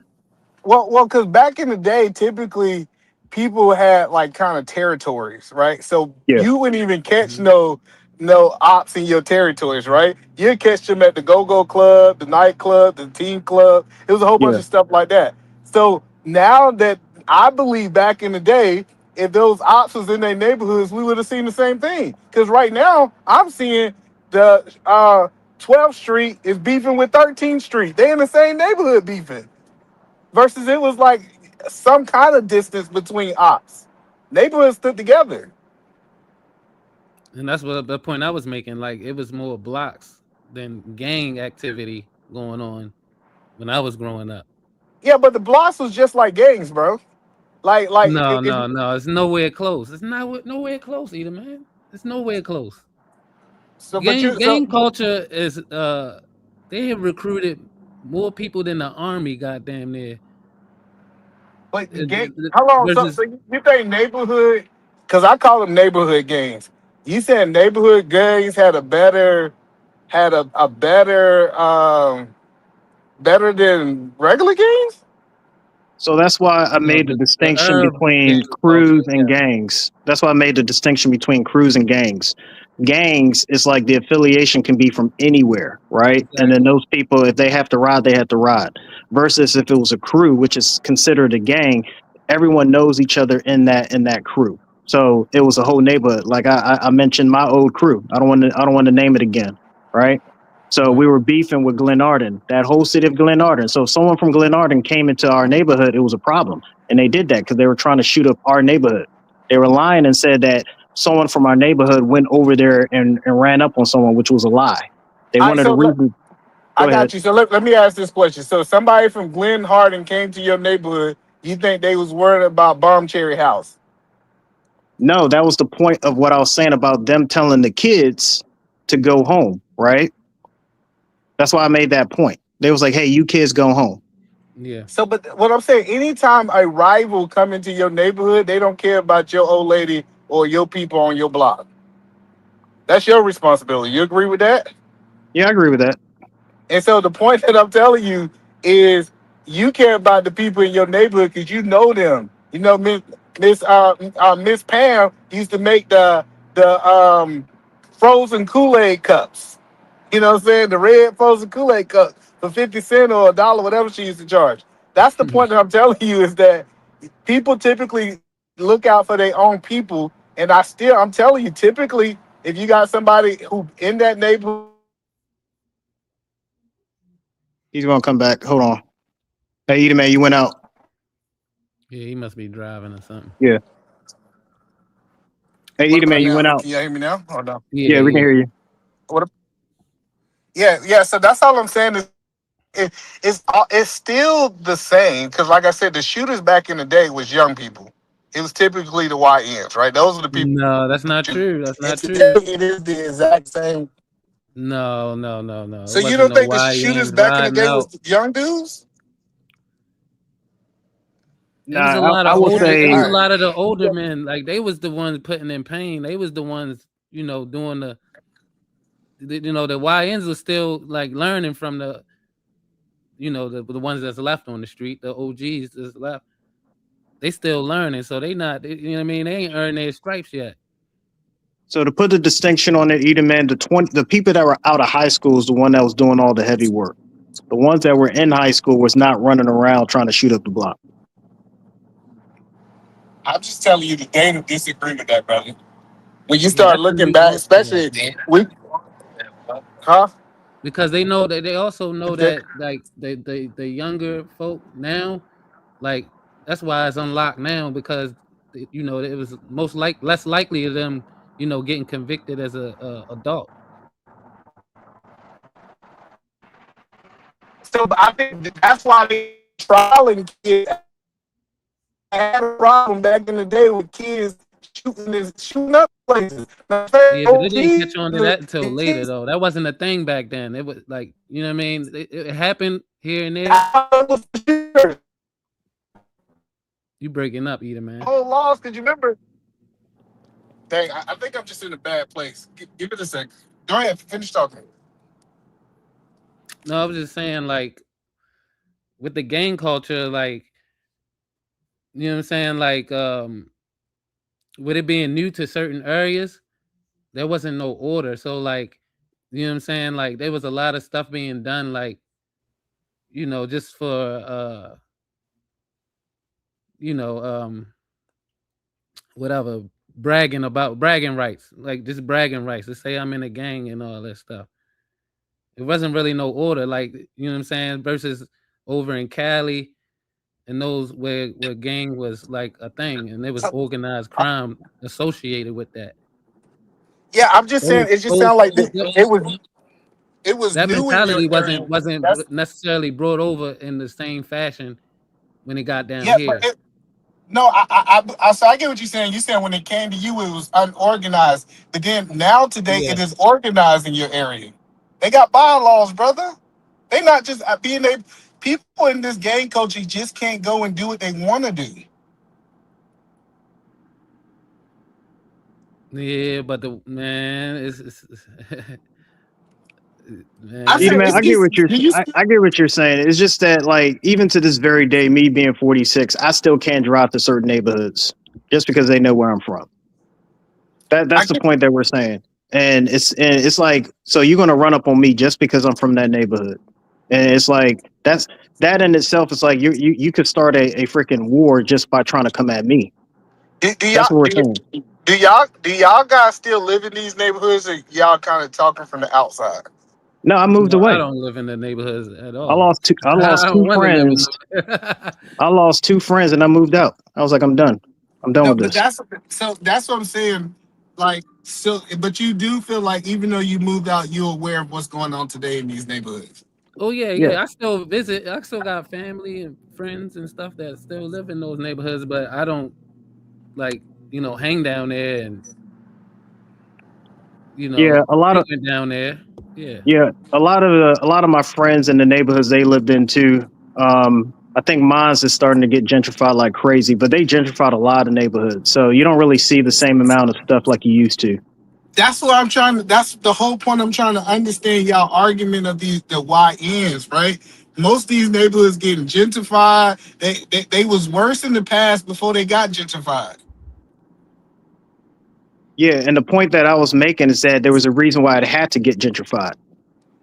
because back in the day, typically people had like kind of territories, right? So Yeah, you wouldn't even catch Mhm. no ops in your territories, right? You'd catch them at the go-go club, the nightclub, the teen club. It was a whole bunch yeah. of stuff like that. So now that I believe back in the day, if those ops was in their neighborhoods, we would have seen the same thing. Because right now, I'm seeing the 12th Street is beefing with 13th Street. They in the same neighborhood beefing versus it was like some kind of distance between ops. Neighborhoods stood together. And that's what the point I was making. Like it was more blocks than gang activity going on when I was growing up. Yeah, but the blocks was just like gangs, bro. Like No, if no, no. It's nowhere close. It's not nowhere close either, man. It's nowhere close. so, but Gang you so gang culture is they have recruited more people than the army, goddamn near. but Uh, gang. How long? So Versus you think neighborhood? Because I call them neighborhood gangs. You said neighborhood gangs had a better better than regular gangs. So that's why I no, made the the distinction Arab between gang culture, crews and yeah. gangs. That's why I made the distinction between crews and gangs. Gangs is like the affiliation can be from anywhere, right? And then Exactly. those people, if they have to ride, they have to ride. Versus if it was a crew, which is considered a gang, everyone knows each other in that crew. So it was a whole neighborhood. Like I mentioned my old crew. I don't want to name it again, right? So Right. we were beefing with Glenarden, that whole city of Glenarden. So if someone from Glenarden came into our neighborhood, it was a problem. And they did that because they were trying to shoot up our neighborhood. They were lying and said that someone from our neighborhood went over there and ran up on someone, which was a lie. They All right, wanted to so reason. I Go ahead. got you. So let me ask this question. So somebody from Glen Hardin came to your neighborhood. You think they was worried about Bomb Cherry House? No, that was the point of what I was saying about them telling the kids to go home, right? That's why I made that point. They was like, hey, you kids go home. Yeah. So, but what I'm saying, anytime a rival come into your neighborhood, they don't care about your old lady or your people on your block. That's your responsibility. You agree with that? Yeah, I agree with that. And so the point that I'm telling you is you care about the people in your neighborhood because you know them. You know, Miss Pam used to make the frozen Kool-Aid cups. You know what I'm saying? The red frozen Kool-Aid cups for 50 cents or a dollar, whatever she used to charge. That's the point that I'm telling you is that people typically look out for their own people. And I'm telling you, typically, if you got somebody who in that neighborhood He's gonna come back. Hold on. Hey, Edie, man, you went out. Yeah, he must be driving or something. Yeah. Hey, What Edie, man, about you now? went out. Can y'all hear me now? Or no? Yeah, Yeah, we can yeah. hear you. What? Yeah. So that's all I'm saying is it's still the same because, like I said, the shooters back in the day was young people. It was typically the YNs, right? Those are the people. No, that's not true. That's And not true. today it is the exact same. No. So It you wasn't don't no think the shooters YNs back in the riding day was out. the young dudes? It was a lot I of will older. It say, was a lot of the older men. Like they was the ones putting in pain. They was the ones, doing the the YNs are still like learning from the ones that's left on the street, the OGs that's left. They still learning, so they not. You know what I mean? They ain't earned their stripes yet. so to put the distinction on it, Edie, man, the people that were out of high school is the one that was doing all the heavy work. The ones that were in high school was not running around trying to shoot up the block. I'm just telling you the data disagree with that, brother. When you Yeah, start that's because looking we back, going through that, especially bro. huh? Because they know that they also know that like the younger folk now, like that's why it's unlocked now because it was less likely of them getting convicted as a adult. So I think that's why they trialing kids. I had a problem back in the day with kids shooting up places. Now, Yeah, but they didn't catch on to that until later though. That wasn't a thing back then. It was like what I mean. It happened here and there. You breaking up, either man. Whole laws, because you remember. Dang, I think I'm just in a bad place. Give it a second. Go ahead, finish talking. No, I was just saying like with the gang culture, like you know what I'm saying, like with it being new to certain areas, there wasn't no order. So like, you know what I'm saying? Like there was a lot of stuff being done, like, just for you know, whatever, bragging rights. Like just bragging rights to say I'm in a gang and all that stuff. It wasn't really no order, like, you know what I'm saying, versus over in Cali and those where gang was like a thing and there was organized crime associated with that. Yeah, I'm just saying. Those, It just those, sounds like those- it was that new in your mentality area. wasn't That's necessarily brought over in the same fashion when it got down yeah, but here. no, so I get what you're saying. You're saying when it came to you, it was unorganized. But then now today, Yeah. it is organized in your area. They got bylaws, brother. They not just being able. People in this gang culture just can't go and do what they want to do. Yeah, but the man it's I Edie, said, man. man, it's I get just, what you're. do you I get what you're saying. It's just that, like, even to this very day, me being 46, I still can't drive to certain neighborhoods just because they know where I'm from. I That's the get, point that we're saying, and it's like, so you're gonna run up on me just because I'm from that neighborhood, and it's like that in itself is like you could start a freaking war just by trying to come at me. do That's y'all what we're do, saying. do y'all guys still live in these neighborhoods, or y'all kind of talking from the outside? No, I moved No, I away. don't live in the neighborhoods at I all. lost two. I I lost don't two want to live in friends. the I lost two friends, and I moved out. I was like, I'm done. I'm done No, with but this. that's what I'm saying. Like, so, but you do feel like even though you moved out, you're aware of what's going on today in these neighborhoods. Oh yeah, Yeah. yeah. I still visit. I still got family and friends and stuff that still live in those neighborhoods, but I don't like, hang down there and Yeah, a lot of frequent down there. Yeah. yeah, a lot of my friends in the neighborhoods they lived in too. I think mine's is starting to get gentrified like crazy, but they gentrified a lot of neighborhoods, so you don't really see the same amount of stuff like you used to. That's what I'm trying to. That's the whole point. I'm trying to understand y'all argument of the YNs, right? Most of these neighborhoods getting gentrified. They was worse in the past before they got gentrified. Yeah, and the point that I was making is that there was a reason why it had to get gentrified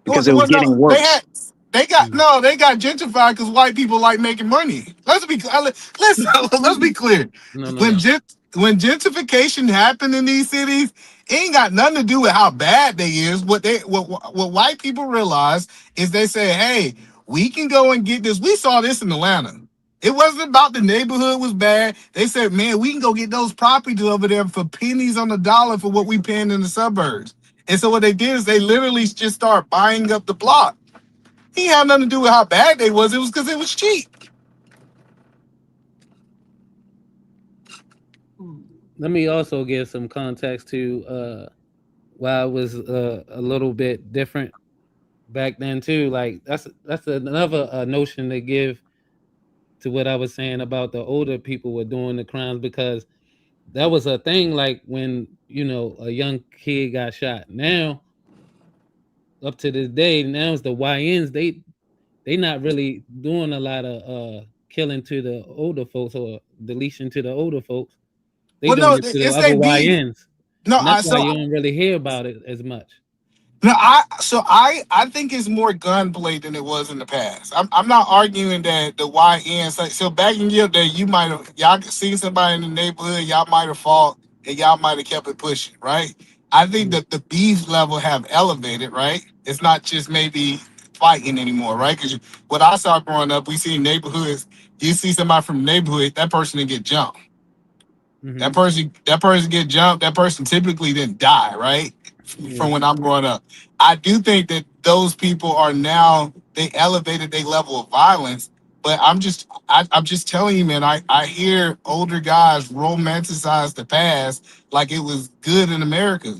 Well, because it was no, getting they worse. had they got gentrified because white people like making money. Let's be clear. No. When gentrification happened in these cities, it ain't got nothing to do with how bad they is. What white people realize is they say, hey, We can go and get this. We saw this in Atlanta. It wasn't about the neighborhood was bad. They said, man, we can go get those properties over there for pennies on the dollar for what we paying in the suburbs. And so what they did is they literally just start buying up the block. He had nothing to do with how bad they was. It was because it was cheap. Let me also give some context to why it was a little bit different back then too. Like that's another notion to give to what I was saying about the older people were doing the crimes, because that was a thing. Like when a young kid got shot. Now, up to this day, now it's the YNs. They not really doing a lot of killing to the older folks or deletion to the older folks. They doing it to the other YNs. No, and that's why you don't really hear about it as much. No, I think it's more gunplay than it was in the past. I'm not arguing that the YNs. So back in your day, y'all seen somebody in the neighborhood, y'all might have fought and y'all might have kept it pushing, right? I think that the beef level have elevated, right? It's not just maybe fighting anymore, right? Because what I saw growing up, we see neighborhoods. You see somebody from the neighborhood, that person didn't get jumped. Mm-hmm. That person get jumped. That person typically didn't die, right? From when I'm growing up, I do think that those people are now they elevated their level of violence. But I'm just telling you, man. I hear older guys romanticize the past like it was good in America.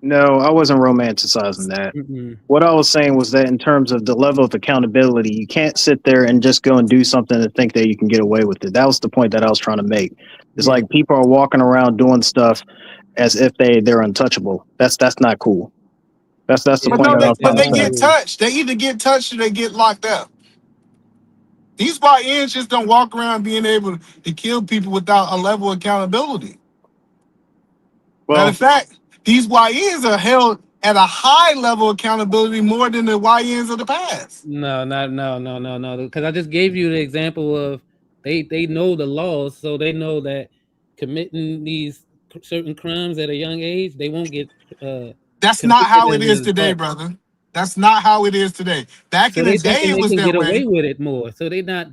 No, I wasn't romanticizing that. Mm-mm. What I was saying was that in terms of the level of accountability, you can't sit there and just go and do something and think that you can get away with it. That was the point that I was trying to make. It's like people are walking around doing stuff as if they're untouchable. That's not cool. That's the point that I was trying to They say. get touched. They either get touched or they get locked up. These YNs just don't walk around being able to kill people without a level of accountability. Matter of fact, these YNs are held at a high level of accountability more than the YNs of the past. No. Because I just gave you the example of they know the laws, so they know that committing these certain crimes at a young age, they won't get. That's not how it is today, brother. That's not how it is today. Back in the day, it was they can that get way. away with it more. So they not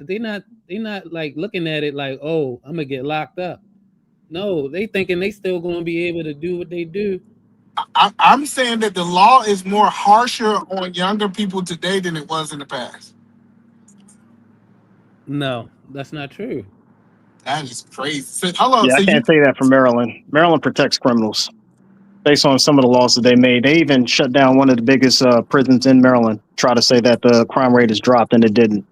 like looking at it like, oh, I'm gonna get locked up. No, they thinking they still gonna be able to do what they do. I'm saying that the law is more harsher on younger people today than it was in the past. No, that's not true. That is crazy. So, hello, Yeah, I can't say that for Maryland. Maryland protects criminals based on some of the laws that they made. They even shut down one of the biggest prisons in Maryland. Try to say that the crime rate has dropped, and it didn't.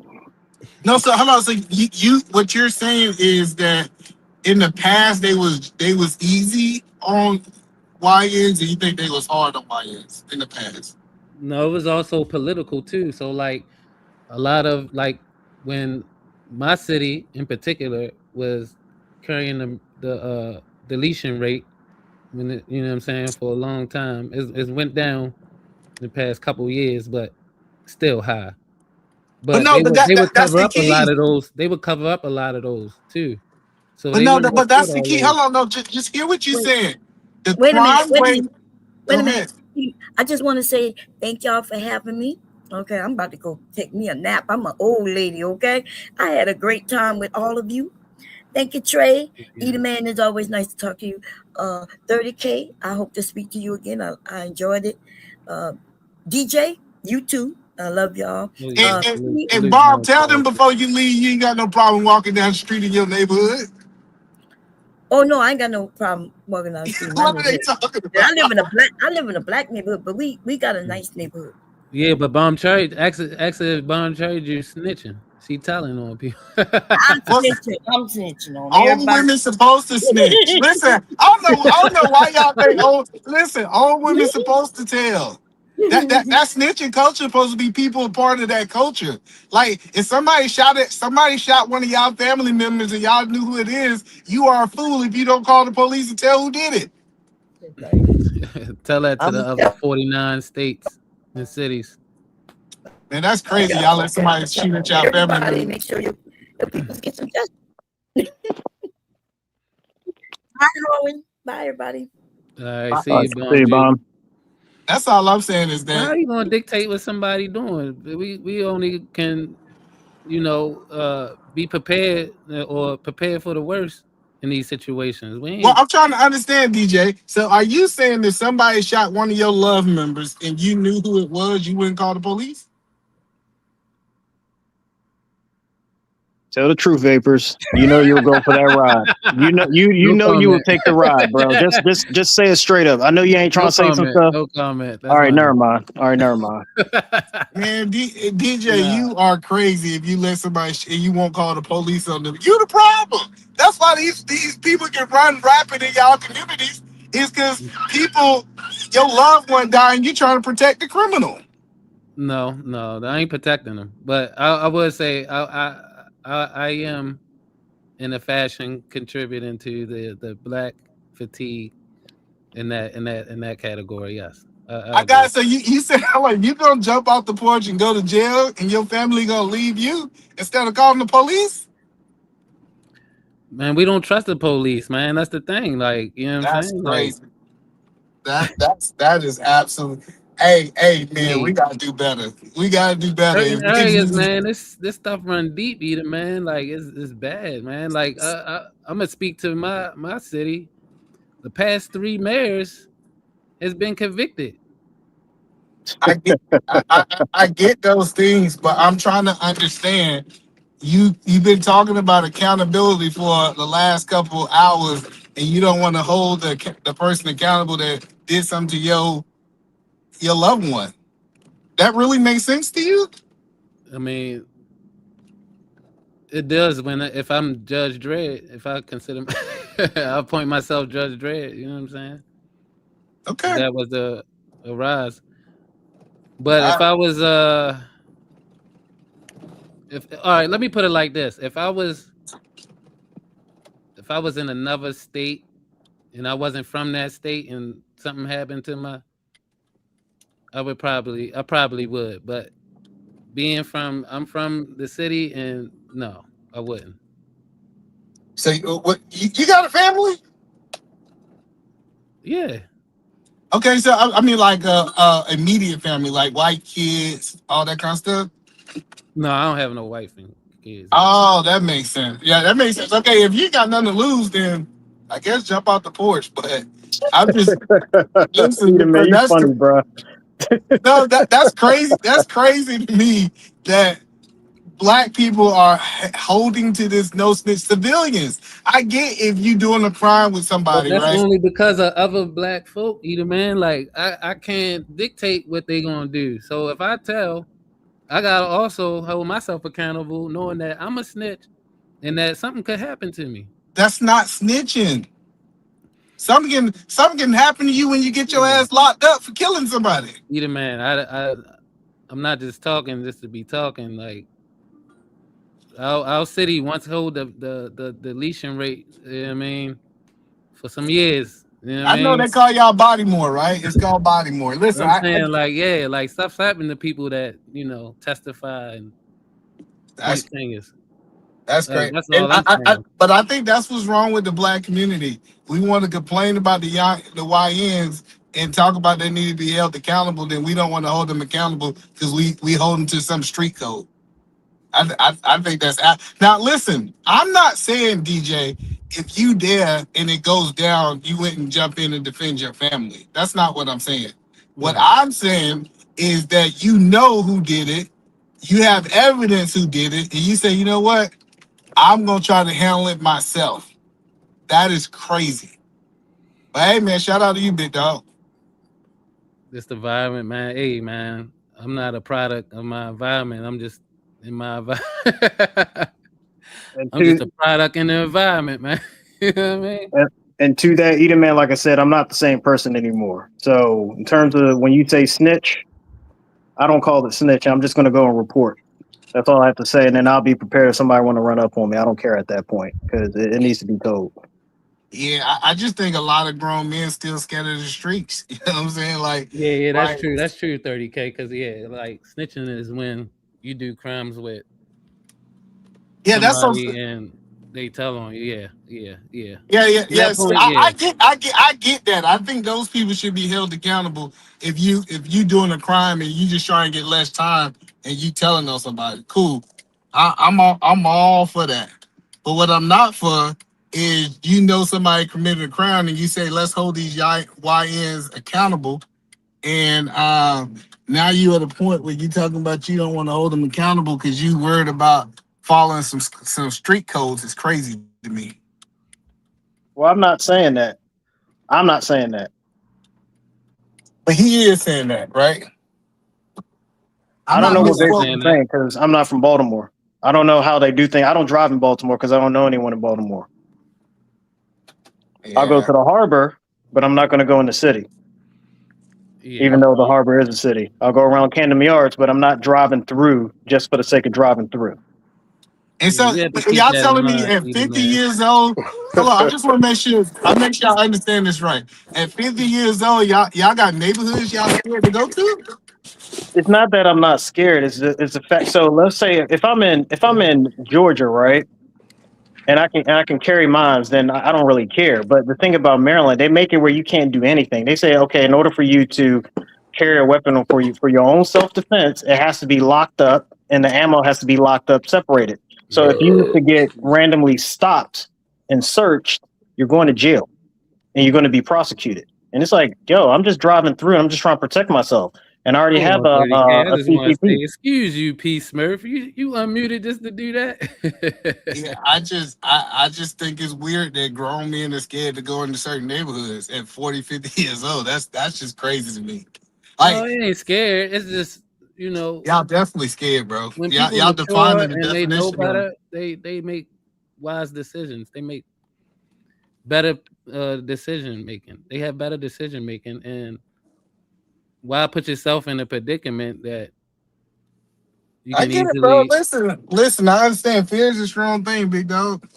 No, so hello. So you what you're saying is that in the past they was easy on YNs, and you think they was hard on YNs in the past? No, it was also political too. So like a lot of like when my city in particular was carrying the deletion rate, when you know what I'm saying, for a long time, it went down in the past couple of years, but still high. But they would that's cover the up a key. lot of those. They would cover up a lot of those too. So But they no, wouldn't but report that's the all key. those. Hello, no, just hear what you're saying. The Wait a minute. crime rate. Wait a minute. I just want to say thank y'all for having me. Okay, I'm about to go take me a nap. I'm an old lady, okay? I had a great time with all of you. Thank you, Trey. Eda Man, it's always nice to talk to you. 30K, I hope to speak to you again. I enjoyed it. DJ, you too. I love y'all. And Bob, tell them before you leave, you ain't got no problem walking down the street in your neighborhood. Oh no, I ain't got no problem walking down the street. What are they talking about? I live in a black neighborhood, but we got a nice neighborhood. Yeah, but Bomb Cherry, actually, Bomb Cherry, you snitching. She telling on people. I'm snitching on All everybody. women supposed to snitch. Listen, I don't know why y'all think. All women supposed to tell. That snitching culture supposed to be people a part of that culture. Like if somebody shot one of y'all family members and y'all knew who it is, you are a fool if you don't call the police and tell who did it. Tell that to the other 49 states and cities. Man, that's crazy. Y'all let somebody shoot at y'all family member. Make sure your people get some justice. Bye, Rowan. Bye, everybody. All right, see you, Bomb. That's all I'm saying is How that. are you gonna dictate what somebody doing? We only can, be prepared or prepare for the worst in these situations. We Well, ain't. I'm trying to understand, DJ. So, are you saying that somebody shot one of your love members and you knew who it was, you wouldn't call the police? Tell the truth, Vapors. You know you'll go for that ride. You No know you will comment. take the ride, bro. Just say it straight up. I know you ain't trying No to say some comment. stuff. No comment. All That's right, my never name. mind. All right, never mind. Man, DJ, Nah. you are crazy if you let somebody and you won't call the police on them. You the problem. That's why these people can run rapid in y'all communities. Is because people, your loved one dying, you trying to protect the criminal. No, I ain't protecting them. But I would say I am in a fashion contributing to the black fatigue in that category. Yes, I I agree. got so you said like you gonna jump off the porch and go to jail, and your family gonna leave you instead of calling the police. Man, we don't trust the police, man. That's the thing. Like, you know what I'm That's saying? Like, crazy. That is absolutely. Hey, man, we hey, gotta do better. We gotta do better. certain areas, man, this stuff run deep, either, man. Like, it's bad, man. Like, I'm gonna speak to my city. The past 3 mayors has been convicted. I get, I get those things, but I'm trying to understand. You've been talking about accountability for the last couple hours, and you don't want to hold the person accountable that did something to your loved one. That really makes sense to you? I mean, it does if I'm Judge Dredd, if I consider I appoint myself Judge Dredd, you know what I'm saying? Okay. That was a rise. But I, if I was if all right, let me put it like this. If I was in another state and I wasn't from that state and something happened to I probably would. But I'm from the city, and no, I wouldn't. so what? You got a family? Yeah. Okay, so I mean, like immediate family, like white kids, all that kind of stuff. No, I don't have no wife and kids. No. Oh, that makes sense. Yeah, that makes sense. Okay, if you got nothing to lose, then I guess jump out the porch. But I'm just listen Peter, man, because you funny, bro. no, that's crazy. That's crazy to me that black people are holding to this no snitch civilians. I get if you doing a crime with But somebody, that's right? only because of other black folk, either, man. Like, I can't dictate what they gonna do. So if I gotta also hold myself accountable, knowing that I'm a snitch and that something could happen to me. That's not snitching. Something can happen to you when you get your ass locked up for killing somebody. Either, man. I'm not just talking just to be talking. Like, our city once hold the deletion rate. You know what I mean, for some years. You know what I I know they mean? call y'all Bodymore, right? It's called Bodymore. Listen, I'm saying, like, yeah, like stuff's happened to people that testify and point that's fingers. that's Like, great. that's And all I'm saying. but I think that's what's wrong with the black community. We want to complain about the YNs and talk about they need to be held accountable. Then we don't want to hold them accountable because we hold them to some street code. I think that's now. Listen, I'm not saying DJ. If you dare and it goes down, you wouldn't jump in and defend your family. That's not what I'm saying. What Right. I'm saying is that you know who did it, you have evidence who did it, and you say, you know what? I'm gonna try to handle it myself. That is crazy. But hey, man, shout out to you, big dog. This the environment, man. Hey, man, I'm not a product of my environment. I'm just in my environment. And I'm just to a product in the environment, man. You know what I mean? and to that, Eden man, like I said, I'm not the same person anymore. So in terms of when you say snitch, I don't call it snitch. I'm just going to go and report. That's all I have to say, and then I'll be prepared if somebody want to run up on me. I don't care at that point because it needs to be told. Yeah, I just think a lot of grown men still scared of the streets. You know what I'm saying? Yeah, that's Like true. That's true, 30K. Because yeah, like snitching is when you do crimes with yeah, that's so. somebody and They tell on you. Yeah. Yeah. To that So point, yeah. I get that. I think those people should be held accountable if you doing a crime and you just trying to get less time and you telling on somebody. Cool. I'm all for that. But what I'm not for is somebody committed a crime and you say let's hold these YNs accountable, and now you at a point where you talking about you don't want to hold them accountable because you worried about following some street codes. Is crazy to me. Well, I'm not saying that. I'm not saying that. But he is saying that, right? I I'm don't not know what Nobody's Vegas is saying misquoting. that. saying because I'm not from Baltimore. I don't know how they do things. I don't drive in Baltimore because I don't know anyone in Baltimore. I'll go Yeah. to the harbor, but I'm not going to go in the city, Yeah. even though the harbor is a city. I'll go around Camden Yards, but I'm not driving through just for the sake of driving through. And Yeah. so You have to keep y'all that in telling me mind, at Peter, 50 man. years old, hold on, I just want to make sure I understand this right. At 50 years old, y'all got neighborhoods y'all scared to go to? It's not that I'm not scared. It's a fact. So let's say if I'm in Georgia, right, and I can carry mines, then I don't really care. But the thing about Maryland, they make it where you can't do anything. They say, okay, in order for you to carry a weapon for your own self defense, it has to be locked up, and the ammo has to be locked up, separated. So if Yeah. you to get randomly stopped and searched, you're going to jail and you're going to be prosecuted. And it's like, yo, I'm just driving through. I'm just trying to protect myself, and I already Hold have on, 30K. I a just want to say, CCP. excuse you, P. Smurf. You unmuted just to do Yeah, that. I just think it's weird that grown men are scared to go into certain neighborhoods at 40, 50 years old. That's just crazy to me. No, Like, it ain't scared. It's just, you know, y'all definitely scared, bro. when Y'all, people y'all mature defining the and they know definition of better, they make wise decisions. They make better decision making. They have better decision making, and why put yourself in a predicament that you I can get it, bro. easily? Listen. I understand. Fear is a strong thing, big dog.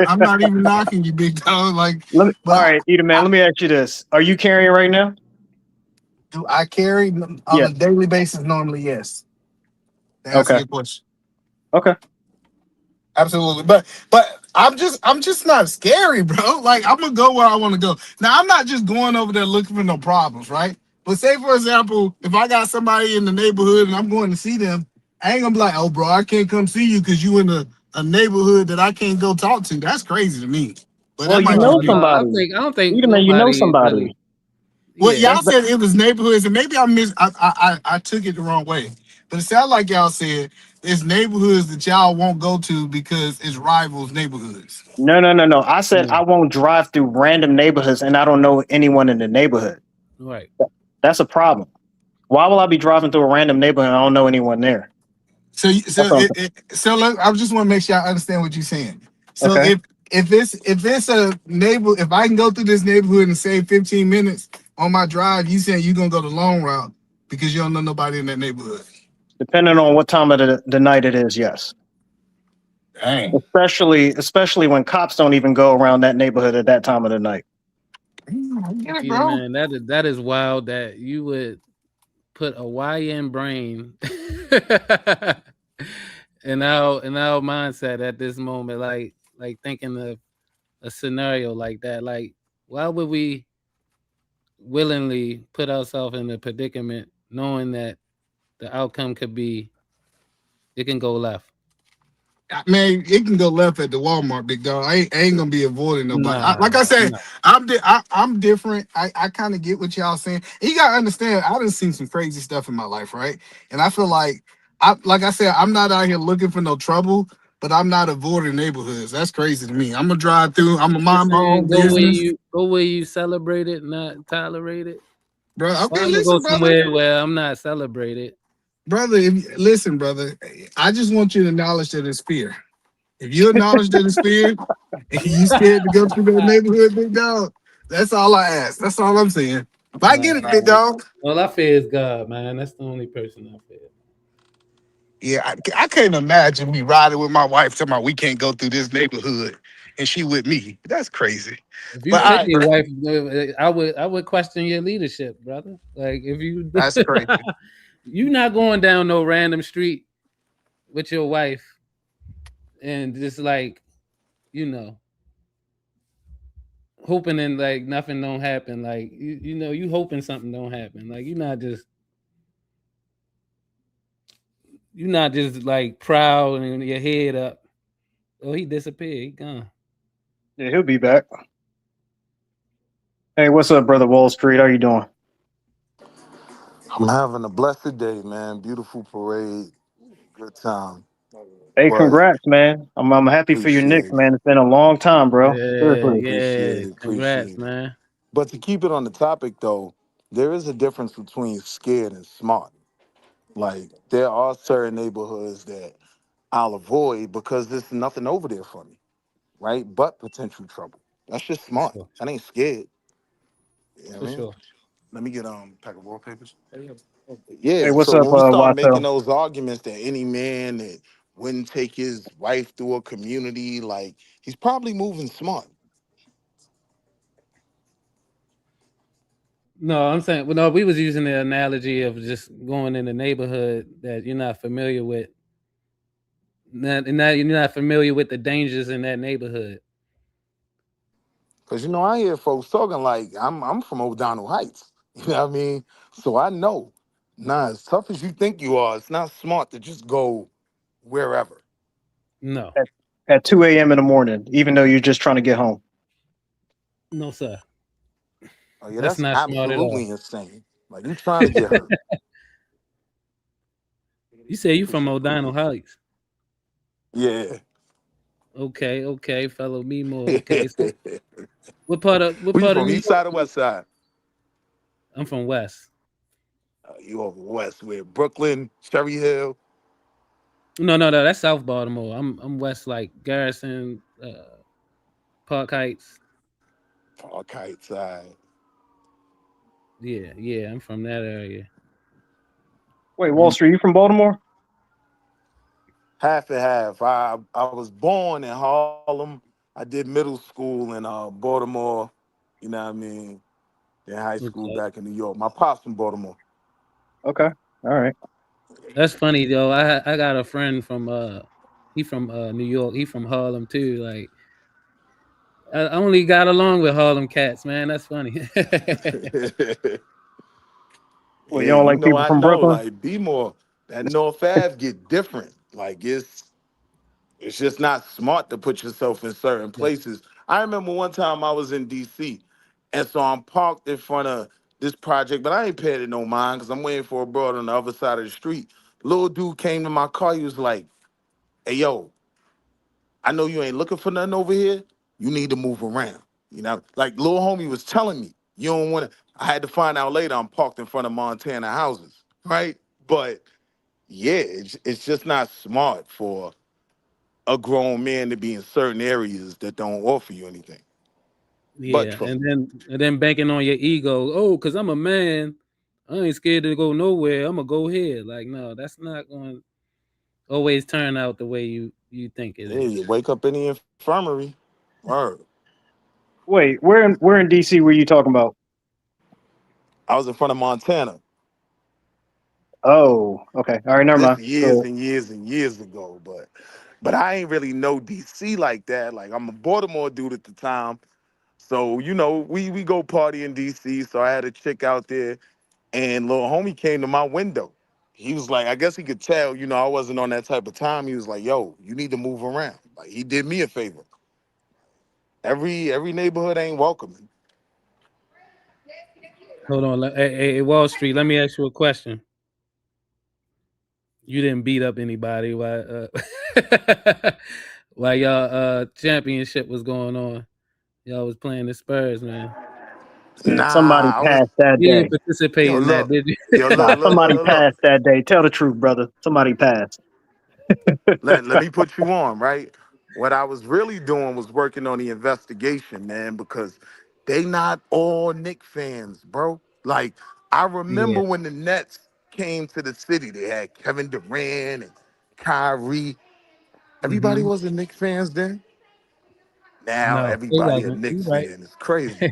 I'm not even knocking you, big dog. Like, All but right, Edom, man. I, Let me ask you this: are you carrying right now? do I carry on Yes. a daily basis? Normally, yes. To answer Okay. your question, Okay. absolutely. But I'm just not scary, bro. Like, I'm gonna go where I want to go. Now, I'm not just going over there looking for no problems, right? But say, for example, if I got somebody in the neighborhood and I'm going to see them, I ain't gonna be like, oh, bro, I can't come see you because you in a neighborhood that I can't go talk to. That's crazy to me. But Well, that you might know just No, be. somebody. I don't think Edom, man, you know nobody somebody. really. Well, Yeah, y'all That's said it was neighborhoods, and maybe I took it the wrong way. But it sounded like y'all said it's neighborhoods that y'all won't go to because it's rivals neighborhoods. no. I said no, I won't drive through random neighborhoods, and I don't know anyone in the neighborhood. right. That's a problem. Why will I be driving through a random neighborhood and I don't know anyone there? So That's what I'm saying. look, I just want to make sure I understand what you're saying. So Okay. if it's a neighbor, if I can go through this neighborhood and save 15 minutes on my drive, you saying you're gonna go the long route because you don't know nobody in that neighborhood. Depending on what time of the night it is, yes. Dang. Especially when cops don't even go around that neighborhood at that time of the night. I get it, Peter, bro. man, that is wild that you would put a YN brain in our mindset at this moment, like thinking of a scenario like that. Like, why would we willingly put ourselves in a predicament knowing that the outcome could be it can go left? Man, it can go left at the Walmart, big dog. I ain't gonna be avoiding nobody. Like I said, Nah. I'm different. I kind of get what y'all saying. And you gotta understand, I done seen some crazy stuff in my life, right? And I feel like I said, I'm not out here looking for no trouble, but I'm not avoiding neighborhoods. That's crazy to me. I'm gonna drive through. I'm gonna Just mind my saying, own business, go where you celebrate it, not tolerate it. bro. Why Okay, I'm gonna go listen, brother. somewhere where I'm not celebrated? Brother, listen, brother. I just want you to acknowledge that it's fear. If you acknowledge that it's fear and you scared to go through that neighborhood, big dog, that's all I ask. That's all I'm saying. If I get it, big Nah. dog, All I fear is God, man. That's the only person I fear. yeah, I can't imagine me riding with my wife talking about we can't go through this neighborhood and she with me. That's crazy. If But you all take right, your bro, wife, I would question your leadership, brother. Like if you that's crazy. you not going down no random street with your wife and just like you know, hoping and like nothing don't happen. Like you know, you hoping something don't happen. Like you're not just like proud and your head up. Oh, he disappeared. He gone. Yeah, he'll be back. Hey, what's up, brother Wall Street? How you doing? I'm having a blessed day, man. Beautiful parade, good time. Hey, But congrats, man. I'm happy for your Knicks, appreciate it, man. It's been a long time, bro. Yeah, Seriously. yeah. appreciate it, Congrats, appreciate it. man. But to keep it on the topic, though, there is a difference between scared and smart. Like there are certain neighborhoods that I'll avoid because there's nothing over there for me, right? But potential trouble. That's just For smart. sure. That ain't scared. You know For what I mean? sure. Let me get a pack of wallpapers. Hey, Yeah, what's so up, when we start making Watto? those arguments that any man that wouldn't take his wife through a community, like he's probably moving smart. No, I'm saying, well, no, we was using the analogy of just going in the neighborhood that you're not familiar with. You're not familiar with the dangers in that neighborhood. Cause I hear folks talking like I'm from O'Donnell Heights. You know what I mean? So I know. Nah, as tough as you think you are, it's not smart to just go wherever. No. At 2 a.m. in the morning, even though you're just trying to get home. No, sir. Oh yeah, That's that's not smart at all. absolutely insane. Like you trying to get hurt. You say you from O'Donnell Heights. Yeah. Okay, fellow me more. Okay, so what part of Where you New from? East York? side or west side? I'm from West. You over west, where Brooklyn, Cherry Hill. No, that's South Baltimore. I'm West, like Garrison, Park Heights. Park Heights side. Yeah, I'm from that area. Wait, Wall Street, you from Baltimore? Half and half. I was born in Harlem. I did middle school in Baltimore. You know what I mean? Then high school Okay. back in New York. My pops from Baltimore. Okay. All right. That's funny though. I got a friend from he from New York. He from Harlem too. Like I only got along with Harlem cats, man. That's funny. Well, you Yeah, don't like people I from know. Brooklyn? Like be more. That North Ave get different. Like it's just not smart to put yourself in certain Yeah. places. I remember one time I was in DC, and so I'm parked in front of this project, but I ain't paid it no mind because I'm waiting for a broad on the other side of the street. Little dude came to my car. He was like, "Hey, yo, I know you ain't looking for nothing over here. You need to move around." Like little homie was telling me, you don't want to. I had to find out later I'm parked in front of Montana houses, right? But yeah, it's just not smart for a grown man to be in certain areas that don't offer you anything but Yeah, trouble. and then banking on your ego. Oh, cause I'm a man. I ain't scared to go nowhere. I'm gonna go here. Like, no, that's not going to always turn out the way you think it Yeah, is. you wake up in the infirmary. Word. Wait, where in DC were you talking about? I was in front of Montana. Oh, okay. All right, never This mind. years So and years and years ago, but I ain't really know DC like that. Like I'm a Baltimore dude at the time. So, we go party in DC. So I had a chick out there and little homie came to my window. He was like, I guess he could tell, I wasn't on that type of time. He was like, yo, you need to move around. Like he did me a favor. Every neighborhood ain't welcoming. Hold on. Hey, Wall Street, let me ask you a question. You didn't beat up anybody while while y'all championship was going on. Y'all was playing the Spurs, man. somebody Nah, I was passed that You didn't day. participate yo in that, look, did you? yo Nah, look, look, look, somebody look, look. passed that day. Tell the truth, brother. Somebody passed. Let me put you on, right? What I was really doing was working on the investigation, man, because they not all Knicks fans, bro. Like, I remember Yeah. when the Nets came to the city, they had Kevin Durant and Kyrie. Everybody Mm-hmm. was a Knicks fans then. Now No, it everybody a wasn't. You Knicks right. fan. It's crazy.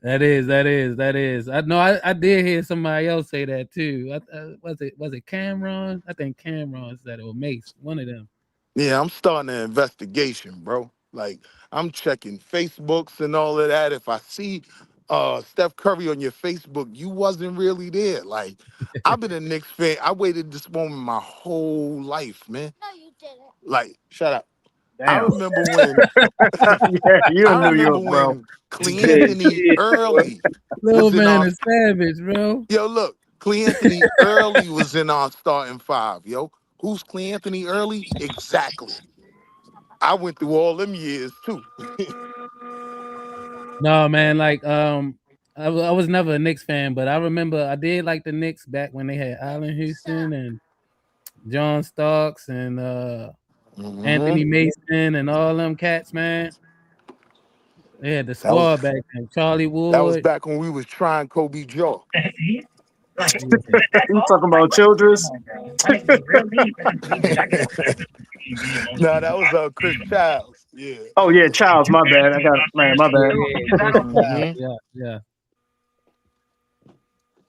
That is. I know. I did hear somebody else say that too. Was it Cameron? I think Cameron said it, or Mace. One of them. Yeah, I'm starting an investigation, bro. Like, I'm checking Facebooks and all of that. If I see Steph Curry on your Facebook, you wasn't really there. Like, I've been a Knicks fan. I waited this moment my whole life, man. No, you didn't. Like, shut up. I Damn. remember when Yeah, you in I New remember York, bro. when Cleanthony Early Little was in man our is savage, bro. yo, look, Cleanthony Early was in our starting five, yo. Who's Cleanthony Early? Exactly. I went through all them years too. No, man, like I was never a Knicks fan, but I remember I did like the Knicks back when they had Allen Houston and John Starks and Anthony Mhm. Mason and all them cats, man. They had the That was squad back then. Charlie that was Wood. back when we was trying Kobe Jaw. You talking about Childress? No, that was Chris Childs. Yeah. Oh yeah, Childs. My bad. I got man. My bad. Mhm.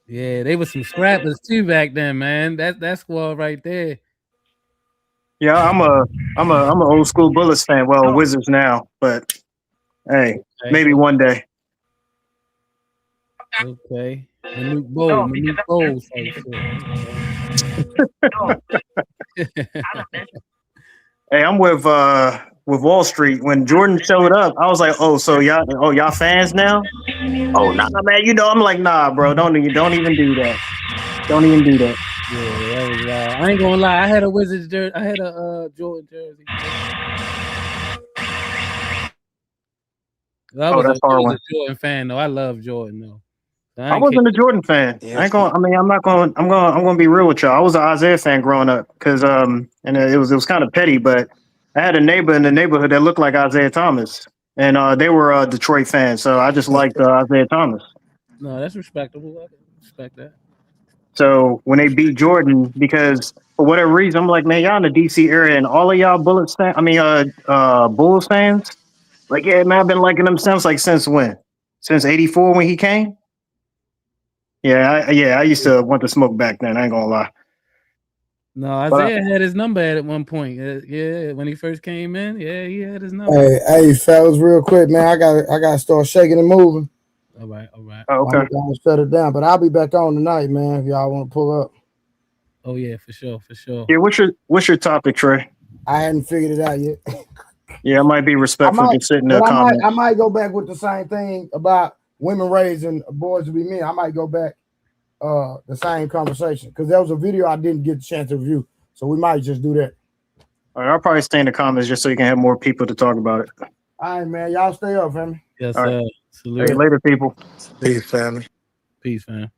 Yeah, they was some scrappers too back then, man. That squad right there. Yeah, I'm an old school Bullets fan. Well, Wizards now, but hey, maybe one day. Okay. Manute Bowles type shit. Hey, I'm with Wall Street. When Jordan showed up, I was like, oh, so y'all fans now? Oh nah, man. You know, I'm like, nah, bro. Don't even do that. Don't even do that. Yeah, that was I ain't gonna lie. I had a Wizards jersey. I had a Jordan jersey. I was That's a hard one. Jordan fan though. I love Jordan though. So I wasn't a Jordan fan. I ain't going. I mean, I'm going to be real with y'all. I was an Isaiah fan growing up because and it was kind of petty, but I had a neighbor in the neighborhood that looked like Isaiah Thomas, and they were Detroit fans, so I just liked Isaiah Thomas. No, that's respectable. I can respect that. So when they beat Jordan, because for whatever reason, I'm like, man, y'all in the DC area, and all of y'all Bullets fans, Bulls fans, like, yeah, man, I've been liking them since when? Since '84 when he came. Yeah, I used to want to smoke back then. I ain't gonna lie. No, But Isaiah had his number at one point. Yeah, when he first came in, yeah, he had his number. Hey, fellas, real quick, man. I gotta start shaking and moving. All right. Oh, okay. I'm gonna shut it down, but I'll be back on tonight, man. If y'all want to pull up. Oh yeah, for sure. Yeah, what's your topic, Trey? I hadn't figured it out yet. Yeah, I might be respectful just sitting there. I might go back with the same thing about women raising boys to be men. I might go back the same conversation because there was a video I didn't get a chance to review, so we might just do that. All right, I'll probably stay in the comments just so you can have more people to talk about it. All right, man. Y'all stay up, family. Yes, All right. sir. Salute. Hey, later, people. Peace, family. Peace, fam.